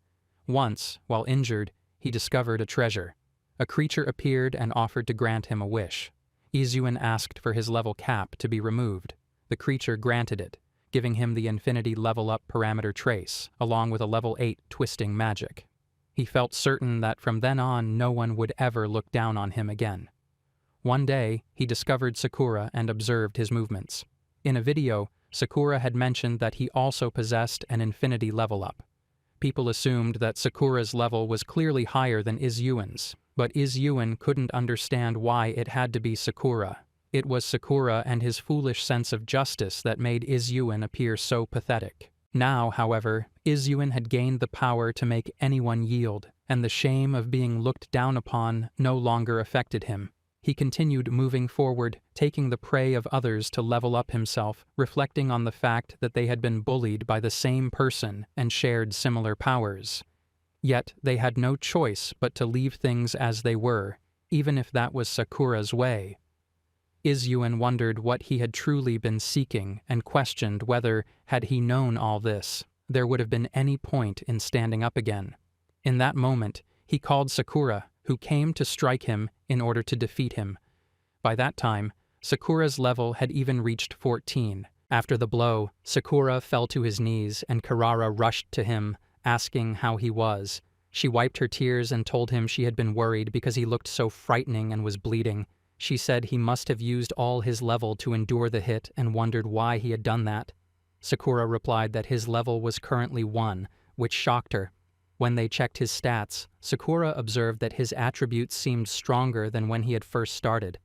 Once, while injured, he discovered a treasure. A creature appeared and offered to grant him a wish. Izuen asked for his level cap to be removed. The creature granted it, giving him the infinity level up parameter Trace, along with a level 8 twisting magic. He felt certain that from then on no one would ever look down on him again. One day, he discovered Sakura and observed his movements. In a video, Sakura had mentioned that he also possessed an infinity level up. People assumed that Sakura's level was clearly higher than Izyuan's, but Izyuan couldn't understand why it had to be Sakura. It was Sakura and his foolish sense of justice that made Izyuan appear so pathetic. Now, however, Izyuan had gained the power to make anyone yield, and the shame of being looked down upon no longer affected him. He continued moving forward, taking the prey of others to level up himself, reflecting on the fact that they had been bullied by the same person and shared similar powers. Yet they had no choice but to leave things as they were, even if that was Sakura's way. Izyuan wondered what he had truly been seeking and questioned whether, had he known all this, there would have been any point in standing up again. In that moment, he called Sakura, who came to strike him in order to defeat him. By that time, Sakura's level had even reached 14. After the blow, Sakura fell to his knees and Kirara rushed to him, asking how he was. She wiped her tears and told him she had been worried because he looked so frightening and was bleeding. She said he must have used all his level to endure the hit and wondered why he had done that. Sakura replied that his level was currently 1, which shocked her. When they checked his stats, Sakura observed that his attributes seemed stronger than when he had first started.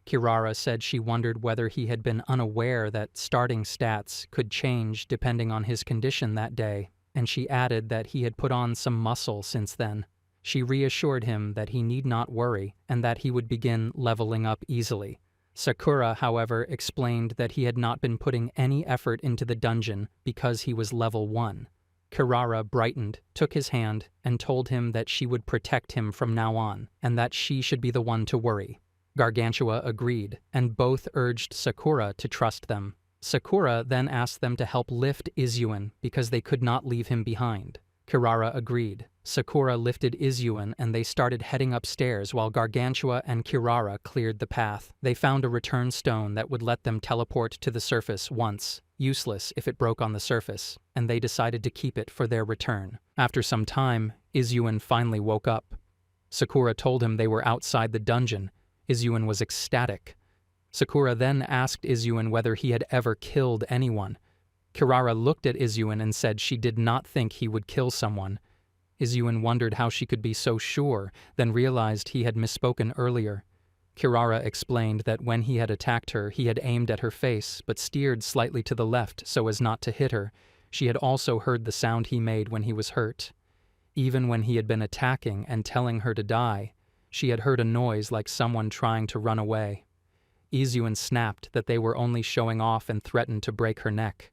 Kirara said she wondered whether he had been unaware that starting stats could change depending on his condition that day, and she added that he had put on some muscle since then. She reassured him that he need not worry and that he would begin leveling up easily. Sakura, however, explained that he had not been putting any effort into the dungeon because he was level 1. Kirara brightened, took his hand, and told him that she would protect him from now on, and that she should be the one to worry. Gargantua agreed, and both urged Sakura to trust them. Sakura then asked them to help lift Izyuan because they could not leave him behind. Kirara agreed. Sakura lifted Izyuan and they started heading upstairs while Gargantua and Kirara cleared the path. They found a return stone that would let them teleport to the surface once, useless if it broke on the surface, and they decided to keep it for their return. After some time, Izyuan finally woke up. Sakura told him they were outside the dungeon. Izyuan was ecstatic. Sakura then asked Izyuan whether he had ever killed anyone. Kirara looked at Izyuan and said she did not think he would kill someone. Izyuan wondered how she could be so sure, then realized he had misspoken earlier. Kirara explained that when he had attacked her, he had aimed at her face, but steered slightly to the left so as not to hit her. She had also heard the sound he made when he was hurt. Even when he had been attacking and telling her to die, she had heard a noise like someone trying to run away. Izyuan snapped that they were only showing off and threatened to break her neck.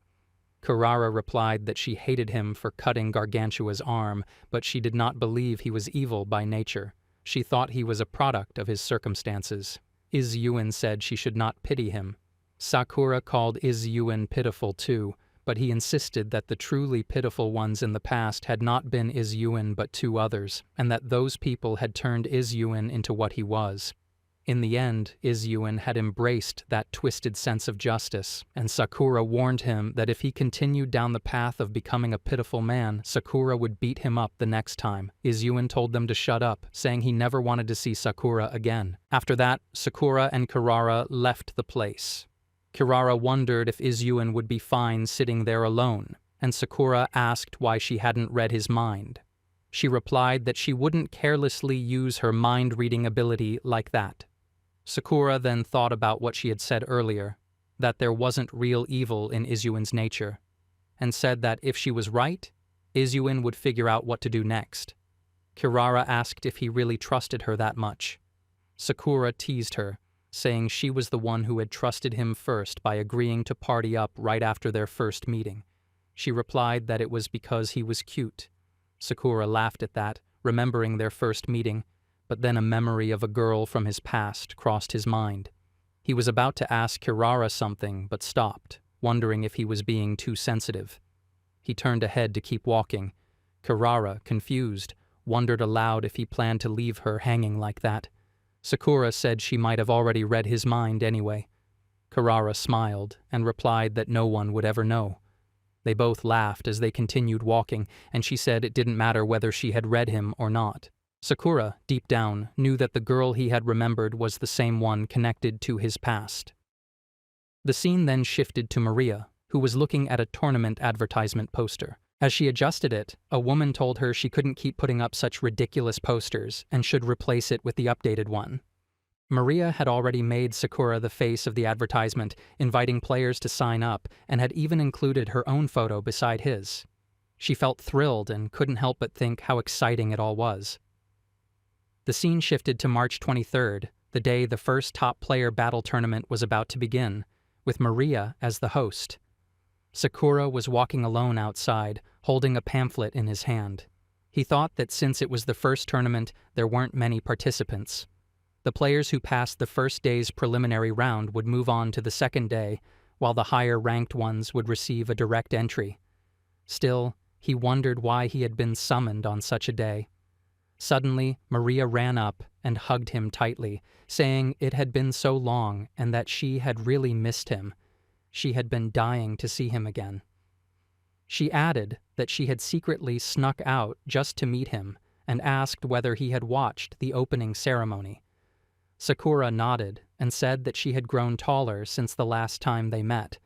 Kirara replied that she hated him for cutting Gargantua's arm, but she did not believe he was evil by nature. She thought he was a product of his circumstances. Izyuan said she should not pity him. Sakura called Izyuan pitiful too, but he insisted that the truly pitiful ones in the past had not been Izyuan but 2 others, and that those people had turned Izyuan into what he was. In the end, Izyuan had embraced that twisted sense of justice, and Sakura warned him that if he continued down the path of becoming a pitiful man, Sakura would beat him up the next time. Izyuan told them to shut up, saying he never wanted to see Sakura again. After that, Sakura and Kirara left the place. Kirara wondered if Izyuan would be fine sitting there alone, and Sakura asked why she hadn't read his mind. She replied that she wouldn't carelessly use her mind-reading ability like that. Sakura then thought about what she had said earlier, that there wasn't real evil in Izyuan's nature, and said that if she was right, Izyuan would figure out what to do next. Kirara asked if he really trusted her that much. Sakura teased her, saying she was the one who had trusted him first by agreeing to party up right after their first meeting. She replied that it was because he was cute. Sakura laughed at that, remembering their first meeting, but then a memory of a girl from his past crossed his mind. He was about to ask Kirara something, but stopped, wondering if he was being too sensitive. He turned ahead to keep walking. Kirara, confused, wondered aloud if he planned to leave her hanging like that. Sakura said she might have already read his mind anyway. Kirara smiled and replied that no one would ever know. They both laughed as they continued walking, and she said it didn't matter whether she had read him or not. Sakura, deep down, knew that the girl he had remembered was the same one connected to his past. The scene then shifted to Maria, who was looking at a tournament advertisement poster. As she adjusted it, a woman told her she couldn't keep putting up such ridiculous posters and should replace it with the updated one. Maria had already made Sakura the face of the advertisement, inviting players to sign up, and had even included her own photo beside his. She felt thrilled and couldn't help but think how exciting it all was. The scene shifted to March 23rd, the day the first top player battle tournament was about to begin, with Maria as the host. Sakura was walking alone outside, holding a pamphlet in his hand. He thought that since it was the first tournament, there weren't many participants. The players who passed the first day's preliminary round would move on to the second day, while the higher-ranked ones would receive a direct entry. Still, he wondered why he had been summoned on such a day. Suddenly, Maria ran up and hugged him tightly, saying it had been so long and that she had really missed him. She had been dying to see him again. She added that she had secretly snuck out just to meet him and asked whether he had watched the opening ceremony. Sakura nodded and said that she had grown taller since the last time they met.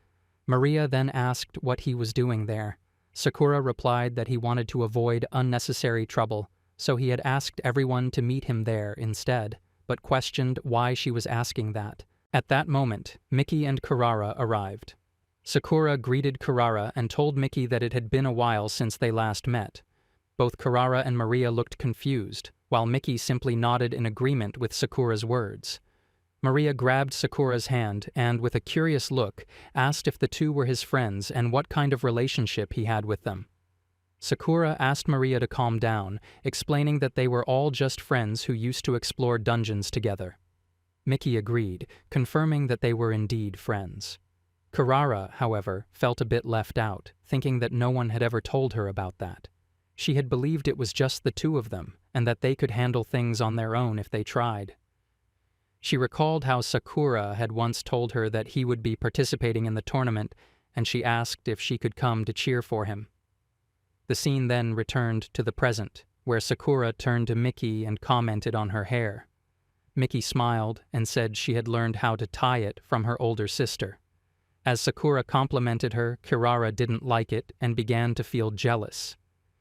Maria then asked what he was doing there. Sakura replied that he wanted to avoid unnecessary trouble, so he had asked everyone to meet him there instead, but questioned why she was asking that. At that moment, Miki and Kurara arrived. Sakura greeted Kurara and told Miki that it had been a while since they last met. Both Kurara and Maria looked confused, while Miki simply nodded in agreement with Sakura's words. Maria grabbed Sakura's hand and, with a curious look, asked if the two were his friends and what kind of relationship he had with them. Sakura asked Maria to calm down, explaining that they were all just friends who used to explore dungeons together. Miki agreed, confirming that they were indeed friends. Kurara, however, felt a bit left out, thinking that no one had ever told her about that. She had believed it was just the two of them, and that they could handle things on their own if they tried. She recalled how Sakura had once told her that he would be participating in the tournament, and she asked if she could come to cheer for him. The scene then returned to the present, where Sakura turned to Miki and commented on her hair. Miki smiled and said she had learned how to tie it from her older sister. As Sakura complimented her, Kurara didn't like it and began to feel jealous.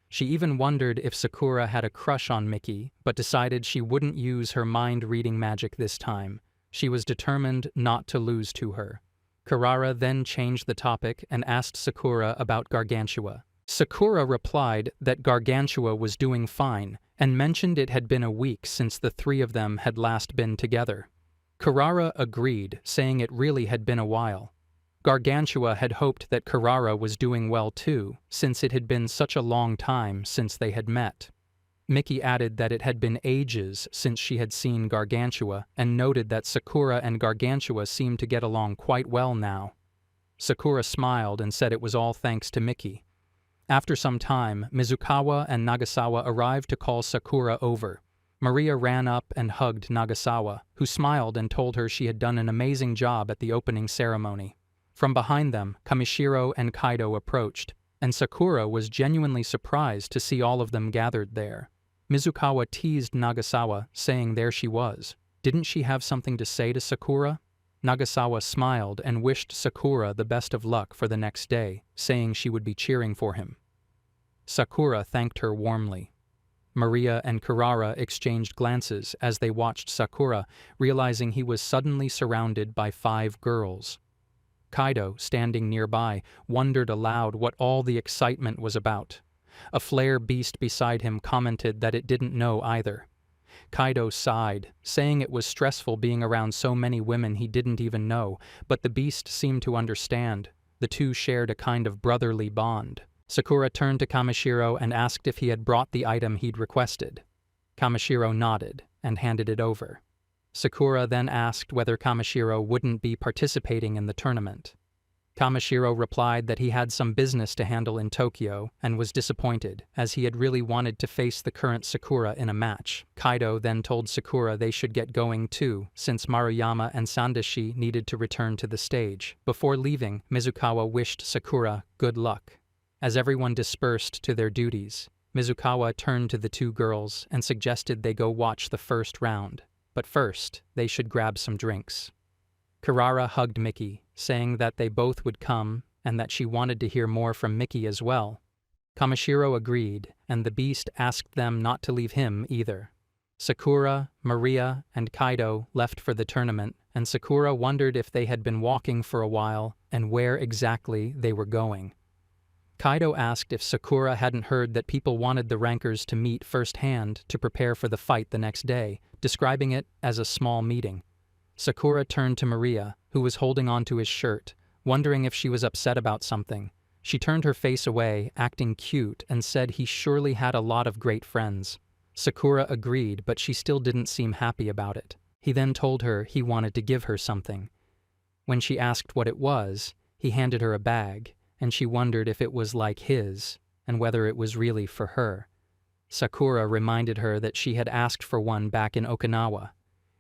She even wondered if Sakura had a crush on Miki, but decided she wouldn't use her mind-reading magic this time. She was determined not to lose to her. Kurara then changed the topic and asked Sakura about Gargantua. Sakura replied that Gargantua was doing fine, and mentioned it had been a week since the three of them had last been together. Kurara agreed, saying it really had been a while. Gargantua had hoped that Kurara was doing well too, since it had been such a long time since they had met. Miki added that it had been ages since she had seen Gargantua, and noted that Sakura and Gargantua seemed to get along quite well now. Sakura smiled and said it was all thanks to Miki. After some time, Mizukawa and Nagasawa arrived to call Sakura over. Maria ran up and hugged Nagasawa, who smiled and told her she had done an amazing job at the opening ceremony. From behind them, Kamishiro and Kaido approached, and Sakura was genuinely surprised to see all of them gathered there. Mizukawa teased Nagasawa, saying there she was. Didn't she have something to say to Sakura? Nagasawa smiled and wished Sakura the best of luck for the next day, saying she would be cheering for him. Sakura thanked her warmly. Maria and Kurara exchanged glances as they watched Sakura, realizing he was suddenly surrounded by 5 girls. Kaido, standing nearby, wondered aloud what all the excitement was about. A flare beast beside him commented that it didn't know either. Kaido sighed, saying it was stressful being around so many women he didn't even know, but the beast seemed to understand. The two shared a kind of brotherly bond. Sakura turned to Kamishiro and asked if he had brought the item he'd requested. Kamishiro nodded and handed it over. Sakura then asked whether Kamishiro wouldn't be participating in the tournament. Kamishiro replied that he had some business to handle in Tokyo and was disappointed, as he had really wanted to face the current Sakura in a match. Kaido then told Sakura they should get going too, since Maruyama and Sandashi needed to return to the stage. Before leaving, Mizukawa wished Sakura good luck. As everyone dispersed to their duties, Mizukawa turned to the two girls and suggested they go watch the first round, but first, they should grab some drinks. Kirara hugged Miki, saying that they both would come and that she wanted to hear more from Miki as well. Kamishiro agreed, and the beast asked them not to leave him either. Sakura, Maria, and Kaido left for the tournament, and Sakura wondered if they had been walking for a while and where exactly they were going. Kaido asked if Sakura hadn't heard that people wanted the rankers to meet firsthand to prepare for the fight the next day, describing it as a small meeting. Sakura turned to Maria, who was holding onto his shirt, wondering if she was upset about something. She turned her face away, acting cute, and said he surely had a lot of great friends. Sakura agreed, but she still didn't seem happy about it. He then told her he wanted to give her something. When she asked what it was, he handed her a bag, and she wondered if it was like his, and whether it was really for her. Sakura reminded her that she had asked for one back in Okinawa.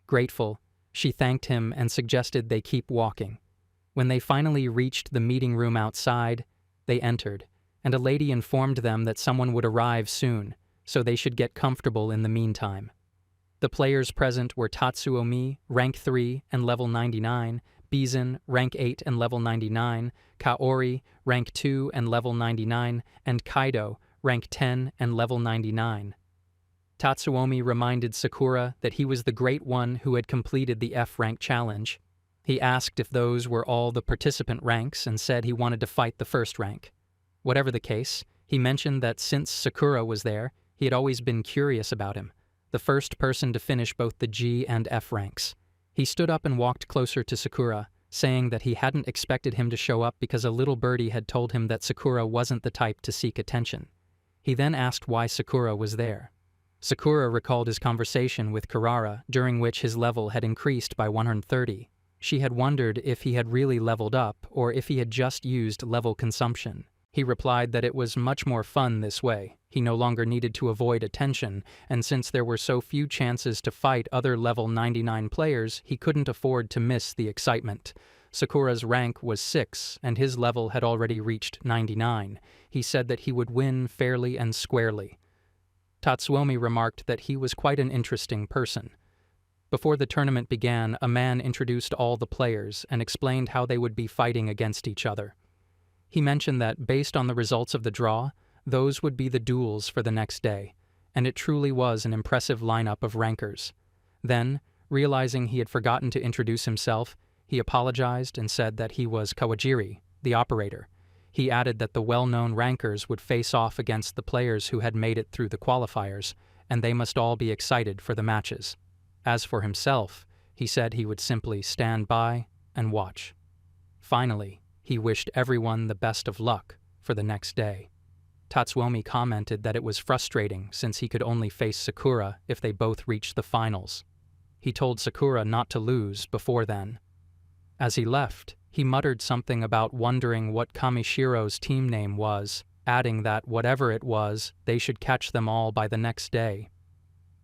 Grateful, she thanked him and suggested they keep walking. When they finally reached the meeting room outside, they entered, and a lady informed them that someone would arrive soon, so they should get comfortable in the meantime. The players present were Tatsuomi, rank 3 and level 99, Bizun, rank 8 and level 99, Kaori, rank 2 and level 99, and Kaido, rank 10 and level 99. Tatsuomi reminded Sakura that he was the Great One who had completed the F-rank challenge. He asked if those were all the participant ranks and said he wanted to fight the first rank. Whatever the case, he mentioned that since Sakura was there, he had always been curious about him, the first person to finish both the G and F ranks. He stood up and walked closer to Sakura, saying that he hadn't expected him to show up because a little birdie had told him that Sakura wasn't the type to seek attention. He then asked why Sakura was there. Sakura recalled his conversation with Kirara, during which his level had increased by 130. She had wondered if he had really leveled up or if he had just used level consumption. He replied that it was much more fun this way. He no longer needed to avoid attention, and since there were so few chances to fight other level 99 players, he couldn't afford to miss the excitement. Sakura's rank was 6, and his level had already reached 99. He said that he would win fairly and squarely. Tatsuomi remarked that he was quite an interesting person. Before the tournament began, a man introduced all the players and explained how they would be fighting against each other. He mentioned that, based on the results of the draw, those would be the duels for the next day, and it truly was an impressive lineup of rankers. Then, realizing he had forgotten to introduce himself, he apologized and said that he was Kawajiri, the operator. He added that the well-known rankers would face off against the players who had made it through the qualifiers, and they must all be excited for the matches. As for himself, he said he would simply stand by and watch. Finally, he wished everyone the best of luck for the next day. Tatsuomi commented that it was frustrating since he could only face Sakura if they both reached the finals. He told Sakura not to lose before then. As he left, he muttered something about wondering what Kamishiro's team name was, adding that whatever it was, they should catch them all by the next day.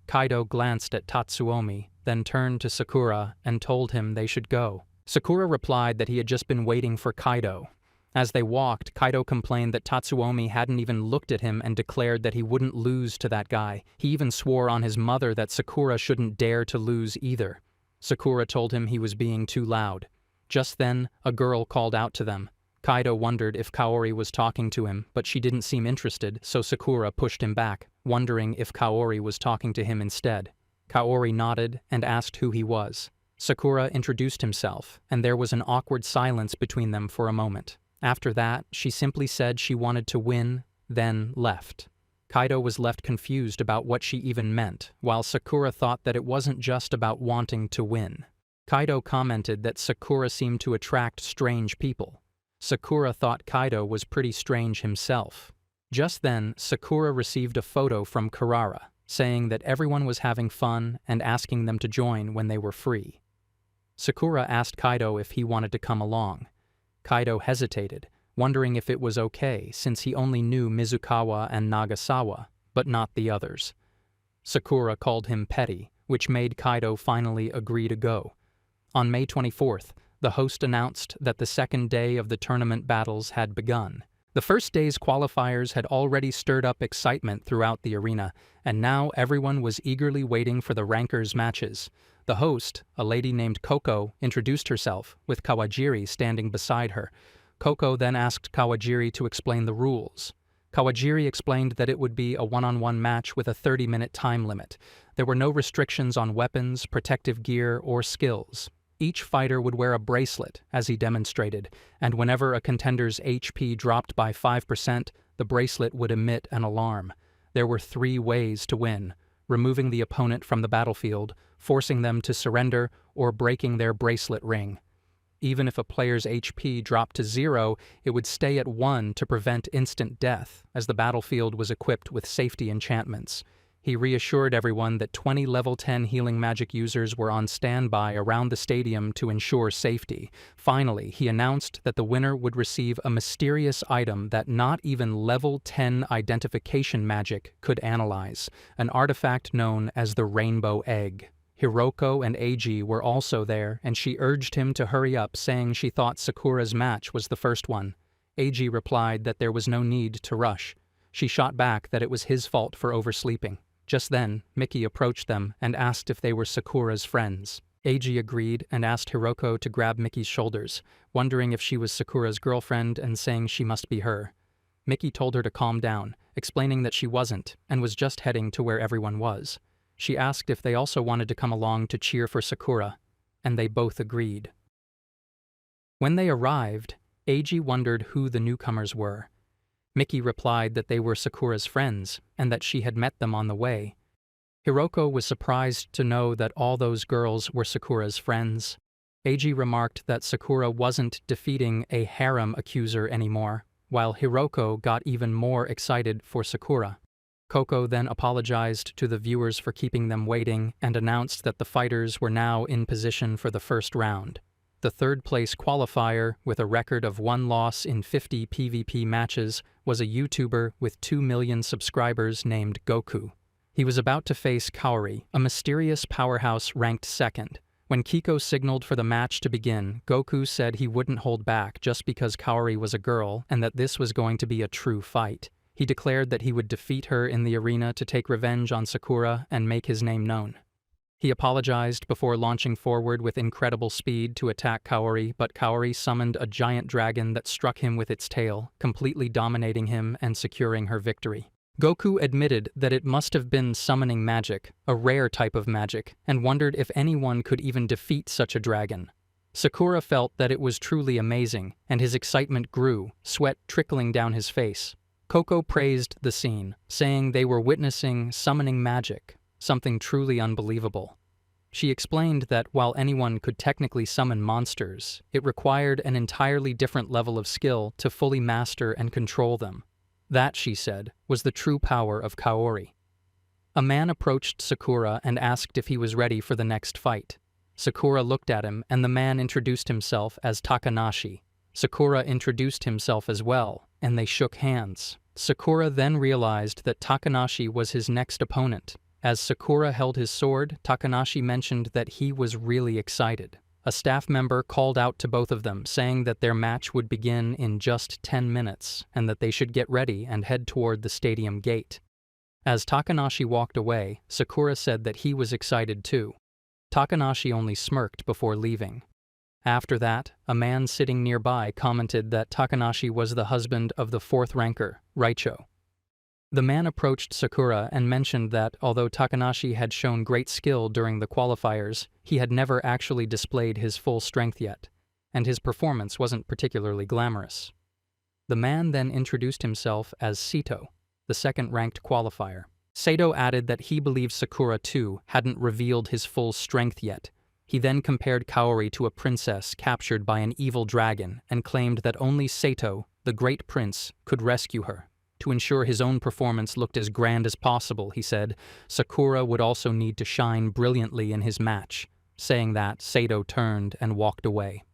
Kaido glanced at Tatsuomi, then turned to Sakura and told him they should go. Sakura replied that he had just been waiting for Kaido. As they walked, Kaido complained that Tatsuomi hadn't even looked at him and declared that he wouldn't lose to that guy. He even swore on his mother that Sakura shouldn't dare to lose either. Sakura told him he was being too loud. Just then, a girl called out to them. Kaido wondered if Kaori was talking to him, but she didn't seem interested, so Sakura pushed him back, wondering if Kaori was talking to him instead. Kaori nodded and asked who he was. Sakura introduced himself, and there was an awkward silence between them for a moment. After that, she simply said she wanted to win, then left. Kaido was left confused about what she even meant, while Sakura thought that it wasn't just about wanting to win. Kaido commented that Sakura seemed to attract strange people. Sakura thought Kaido was pretty strange himself. Just then, Sakura received a photo from Kirara, saying that everyone was having fun and asking them to join when they were free. Sakura asked Kaido if he wanted to come along. Kaido hesitated, wondering if it was okay since he only knew Mizukawa and Nagasawa, but not the others. Sakura called him petty, which made Kaido finally agree to go. On May 24th, the host announced that the second day of the tournament battles had begun. The first day's qualifiers had already stirred up excitement throughout the arena, and now everyone was eagerly waiting for the rankers' matches. The host, a lady named Coco, introduced herself, with Kawajiri standing beside her. Coco then asked Kawajiri to explain the rules. Kawajiri explained that it would be a one-on-one match with a 30-minute time limit. There were no restrictions on weapons, protective gear, or skills. Each fighter would wear a bracelet, as he demonstrated, and whenever a contender's HP dropped by 5%, the bracelet would emit an alarm. There were 3 ways to win: removing the opponent from the battlefield, forcing them to surrender, or breaking their bracelet ring. Even if a player's HP dropped to 0, it would stay at 1 to prevent instant death, as the battlefield was equipped with safety enchantments. He reassured everyone that 20 level 10 healing magic users were on standby around the stadium to ensure safety. Finally, he announced that the winner would receive a mysterious item that not even level 10 identification magic could analyze, an artifact known as the Rainbow Egg. Hiroko and Eiji were also there, and she urged him to hurry up, saying she thought Sakura's match was the first one. Eiji replied that there was no need to rush. She shot back that it was his fault for oversleeping. Just then, Miki approached them and asked if they were Sakura's friends. Eiji agreed and asked Hiroko to grab Miki's shoulders, wondering if she was Sakura's girlfriend and saying she must be her. Miki told her to calm down, explaining that she wasn't and was just heading to where everyone was. She asked if they also wanted to come along to cheer for Sakura, and they both agreed. When they arrived, Eiji wondered who the newcomers were. Miki replied that they were Sakura's friends and that she had met them on the way. Hiroko was surprised to know that all those girls were Sakura's friends. Eiji remarked that Sakura wasn't defeating a harem accuser anymore, while Hiroko got even more excited for Sakura. Coco then apologized to the viewers for keeping them waiting and announced that the fighters were now in position for the first round. The third-place qualifier, with a record of 1 loss in 50 PvP matches, was a YouTuber with 2 million subscribers named Goku. He was about to face Kaori, a mysterious powerhouse ranked 2nd. When Kiko signaled for the match to begin, Goku said he wouldn't hold back just because Kaori was a girl and that this was going to be a true fight. He declared that he would defeat her in the arena to take revenge on Sakura and make his name known. He apologized before launching forward with incredible speed to attack Kaori, but Kaori summoned a giant dragon that struck him with its tail, completely dominating him and securing her victory. Goku admitted that it must have been summoning magic, a rare type of magic, and wondered if anyone could even defeat such a dragon. Sakura felt that it was truly amazing, and his excitement grew, sweat trickling down his face. Coco praised the scene, saying they were witnessing summoning magic, something truly unbelievable. She explained that while anyone could technically summon monsters, it required an entirely different level of skill to fully master and control them. That, she said, was the true power of Kaori. A man approached Sakura and asked if he was ready for the next fight. Sakura looked at him, and the man introduced himself as Takanashi. Sakura introduced himself as well, and they shook hands. Sakura then realized that Takanashi was his next opponent. As Sakura held his sword, Takanashi mentioned that he was really excited. A staff member called out to both of them, saying that their match would begin in just 10 minutes, and that they should get ready and head toward the stadium gate. As Takanashi walked away, Sakura said that he was excited too. Takanashi only smirked before leaving. After that, a man sitting nearby commented that Takanashi was the husband of the 4th ranker, Raicho. The man approached Sakura and mentioned that although Takanashi had shown great skill during the qualifiers, he had never actually displayed his full strength yet, and his performance wasn't particularly glamorous. The man then introduced himself as Sito, the 2nd-ranked qualifier. Sato added that he believed Sakura, too, hadn't revealed his full strength yet. He then compared Kaori to a princess captured by an evil dragon and claimed that only Sato, the great prince, could rescue her. To ensure his own performance looked as grand as possible, he said, Sakura would also need to shine brilliantly in his match. Saying that, Sato turned and walked away.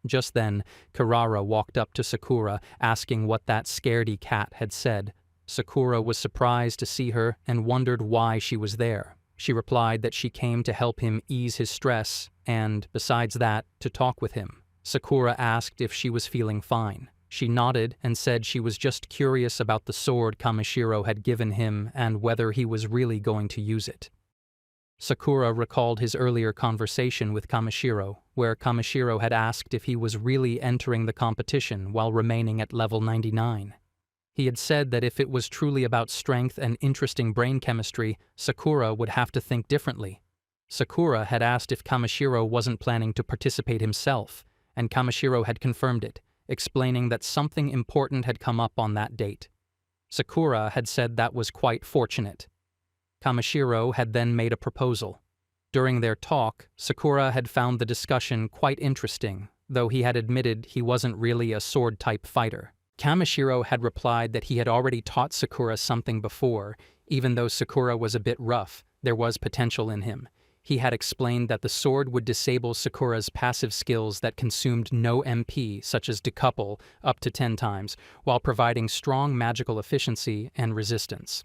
Just then, Kirara walked up to Sakura, asking what that scaredy cat had said. Sakura was surprised to see her and wondered why she was there. She replied that she came to help him ease his stress and, besides that, to talk with him. Sakura asked if she was feeling fine. She nodded and said she was just curious about the sword Kamishiro had given him and whether he was really going to use it. Sakura recalled his earlier conversation with Kamishiro, where Kamishiro had asked if he was really entering the competition while remaining at level 99. He had said that if it was truly about strength and interesting brain chemistry, Sakura would have to think differently. Sakura had asked if Kamishiro wasn't planning to participate himself, and Kamishiro had confirmed it, explaining that something important had come up on that date. Sakura had said that was quite fortunate. Kamishiro had then made a proposal. During their talk, Sakura had found the discussion quite interesting, though he had admitted he wasn't really a sword-type fighter. Kamishiro had replied that he had already taught Sakura something before. Even though Sakura was a bit rough, there was potential in him. He had explained that the sword would disable Sakura's passive skills that consumed no MP, such as decouple, up to 10 times, while providing strong magical efficiency and resistance.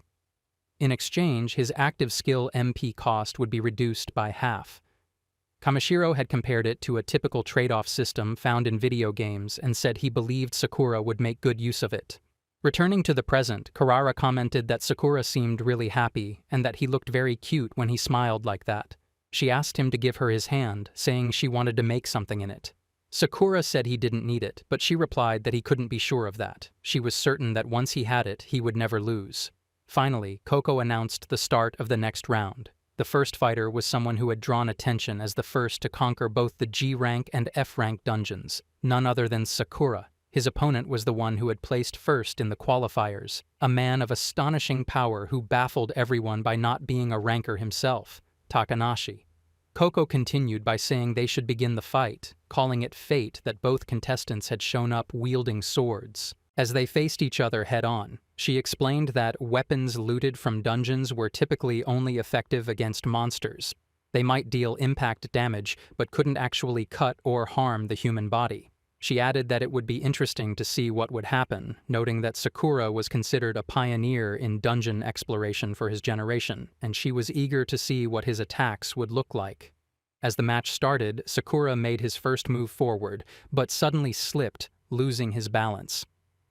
In exchange, his active skill MP cost would be reduced by half. Kamishiro had compared it to a typical trade-off system found in video games and said he believed Sakura would make good use of it. Returning to the present, Karara commented that Sakura seemed really happy and that he looked very cute when he smiled like that. She asked him to give her his hand, saying she wanted to make something in it. Sakura said he didn't need it, but she replied that he couldn't be sure of that. She was certain that once he had it, he would never lose. Finally, Coco announced the start of the next round. The first fighter was someone who had drawn attention as the first to conquer both the G-rank and F-rank dungeons, none other than Sakura. His opponent was the one who had placed first in the qualifiers, a man of astonishing power who baffled everyone by not being a ranker himself, Takanashi. Coco continued by saying they should begin the fight, calling it fate that both contestants had shown up wielding swords. As they faced each other head-on, she explained that weapons looted from dungeons were typically only effective against monsters. They might deal impact damage, but couldn't actually cut or harm the human body. She added that it would be interesting to see what would happen, noting that Sakura was considered a pioneer in dungeon exploration for his generation, and she was eager to see what his attacks would look like. As the match started, Sakura made his first move forward, but suddenly slipped, losing his balance.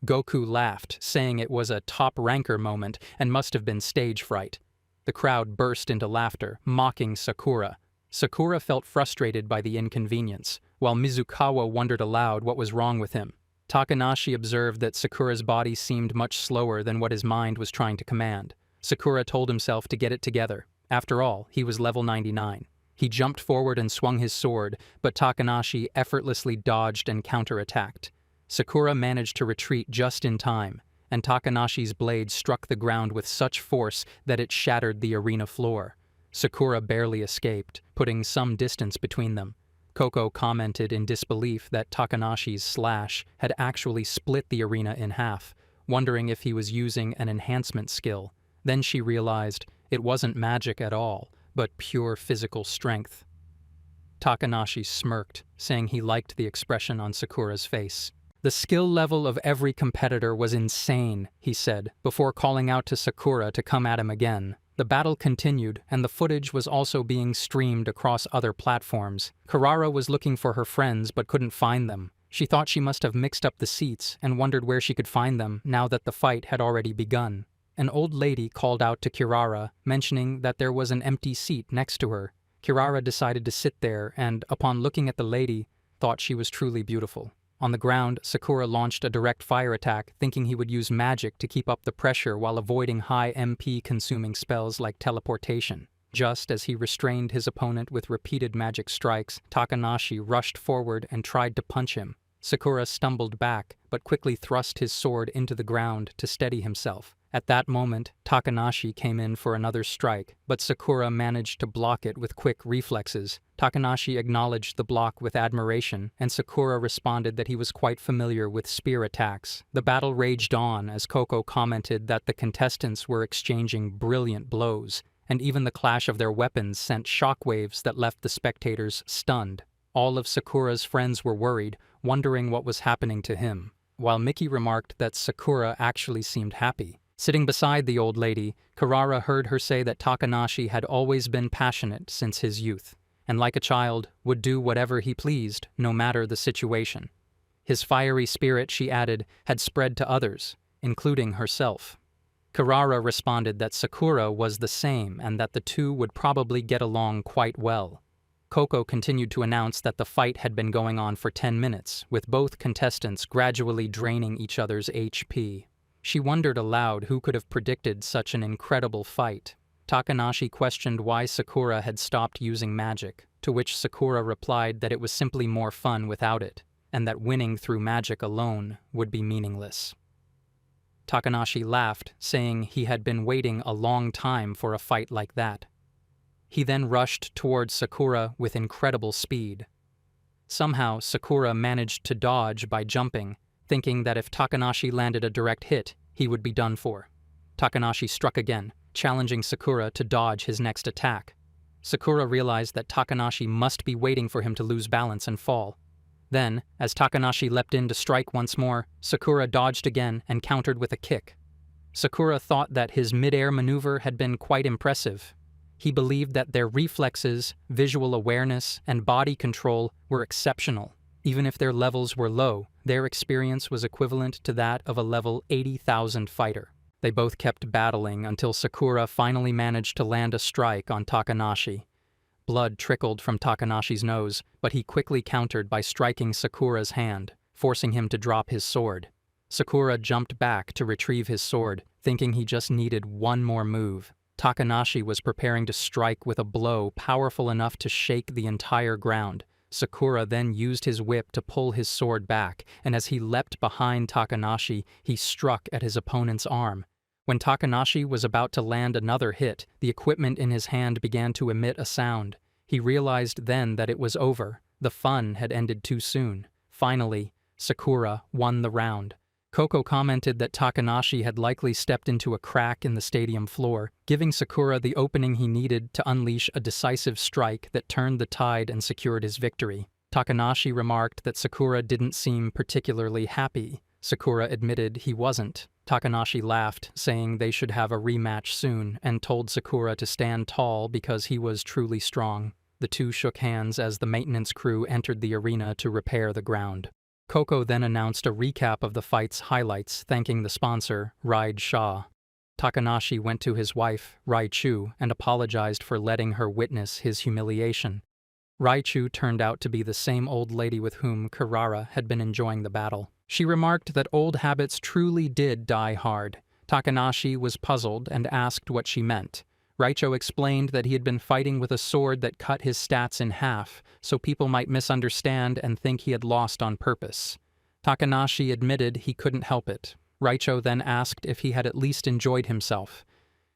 Goku laughed, saying it was a top-ranker moment and must have been stage fright. The crowd burst into laughter, mocking Sakura. Sakura felt frustrated by the inconvenience, while Mizukawa wondered aloud what was wrong with him. Takanashi observed that Sakura's body seemed much slower than what his mind was trying to command. Sakura told himself to get it together. After all, he was level 99. He jumped forward and swung his sword, but Takanashi effortlessly dodged and counterattacked. Sakura managed to retreat just in time, and Takanashi's blade struck the ground with such force that it shattered the arena floor. Sakura barely escaped, putting some distance between them. Coco commented in disbelief that Takanashi's slash had actually split the arena in half, wondering if he was using an enhancement skill. Then she realized it wasn't magic at all, but pure physical strength. Takanashi smirked, saying he liked the expression on Sakura's face. The skill level of every competitor was insane, he said, before calling out to Sakura to come at him again. The battle continued, and the footage was also being streamed across other platforms. Karara was looking for her friends but couldn't find them. She thought she must have mixed up the seats and wondered where she could find them now that the fight had already begun. An old lady called out to Kirara, mentioning that there was an empty seat next to her. Kirara decided to sit there and, upon looking at the lady, thought she was truly beautiful. On the ground, Sakura launched a direct fire attack, thinking he would use magic to keep up the pressure while avoiding high MP-consuming spells like teleportation. Just as he restrained his opponent with repeated magic strikes, Takanashi rushed forward and tried to punch him. Sakura stumbled back, but quickly thrust his sword into the ground to steady himself. At that moment, Takanashi came in for another strike, but Sakura managed to block it with quick reflexes. Takanashi acknowledged the block with admiration, and Sakura responded that he was quite familiar with spear attacks. The battle raged on as Coco commented that the contestants were exchanging brilliant blows, and even the clash of their weapons sent shockwaves that left the spectators stunned. All of Sakura's friends were worried, wondering what was happening to him, while Miki remarked that Sakura actually seemed happy. Sitting beside the old lady, Karara heard her say that Takanashi had always been passionate since his youth, and like a child, would do whatever he pleased, no matter the situation. His fiery spirit, she added, had spread to others, including herself. Kirara responded that Sakura was the same and that the two would probably get along quite well. Koko continued to announce that the fight had been going on for 10 minutes, with both contestants gradually draining each other's HP. She wondered aloud who could have predicted such an incredible fight. Takanashi questioned why Sakura had stopped using magic, to which Sakura replied that it was simply more fun without it, and that winning through magic alone would be meaningless. Takanashi laughed, saying he had been waiting a long time for a fight like that. He then rushed towards Sakura with incredible speed. Somehow, Sakura managed to dodge by jumping, thinking that if Takanashi landed a direct hit, he would be done for. Takanashi struck again, challenging Sakura to dodge his next attack. Sakura realized that Takanashi must be waiting for him to lose balance and fall. Then, as Takanashi leapt in to strike once more, Sakura dodged again and countered with a kick. Sakura thought that his mid-air maneuver had been quite impressive. He believed that their reflexes, visual awareness, and body control were exceptional. Even if their levels were low, their experience was equivalent to that of a level 80,000 fighter. They both kept battling until Sakura finally managed to land a strike on Takanashi. Blood trickled from Takanashi's nose, but he quickly countered by striking Sakura's hand, forcing him to drop his sword. Sakura jumped back to retrieve his sword, thinking he just needed one more move. Takanashi was preparing to strike with a blow powerful enough to shake the entire ground. Sakura then used his whip to pull his sword back, and as he leapt behind Takanashi, he struck at his opponent's arm. When Takanashi was about to land another hit, the equipment in his hand began to emit a sound. He realized then that it was over. The fun had ended too soon. Finally, Sakura won the round. Koko commented that Takanashi had likely stepped into a crack in the stadium floor, giving Sakura the opening he needed to unleash a decisive strike that turned the tide and secured his victory. Takanashi remarked that Sakura didn't seem particularly happy. Sakura admitted he wasn't. Takanashi laughed, saying they should have a rematch soon, and told Sakura to stand tall because he was truly strong. The two shook hands as the maintenance crew entered the arena to repair the ground. Koko then announced a recap of the fight's highlights, thanking the sponsor, Ride Shaw. Takanashi went to his wife, Raichu, and apologized for letting her witness his humiliation. Raichu turned out to be the same old lady with whom Kirara had been enjoying the battle. She remarked that old habits truly did die hard. Takanashi was puzzled and asked what she meant. Raichu explained that he had been fighting with a sword that cut his stats in half, so people might misunderstand and think he had lost on purpose. Takanashi admitted he couldn't help it. Raichu then asked if he had at least enjoyed himself.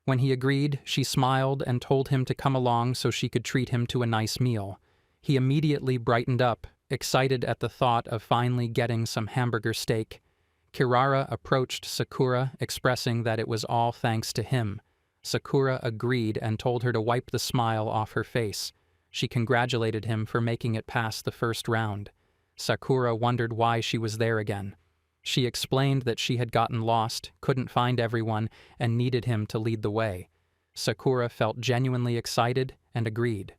When he agreed, she smiled and told him to come along so she could treat him to a nice meal. He immediately brightened up, excited at the thought of finally getting some hamburger steak. Kirara approached Sakura, expressing that it was all thanks to him. Sakura agreed and told her to wipe the smile off her face. She congratulated him for making it past the first round. Sakura wondered why she was there again. She explained that she had gotten lost, couldn't find everyone, and needed him to lead the way. Sakura felt genuinely excited and agreed.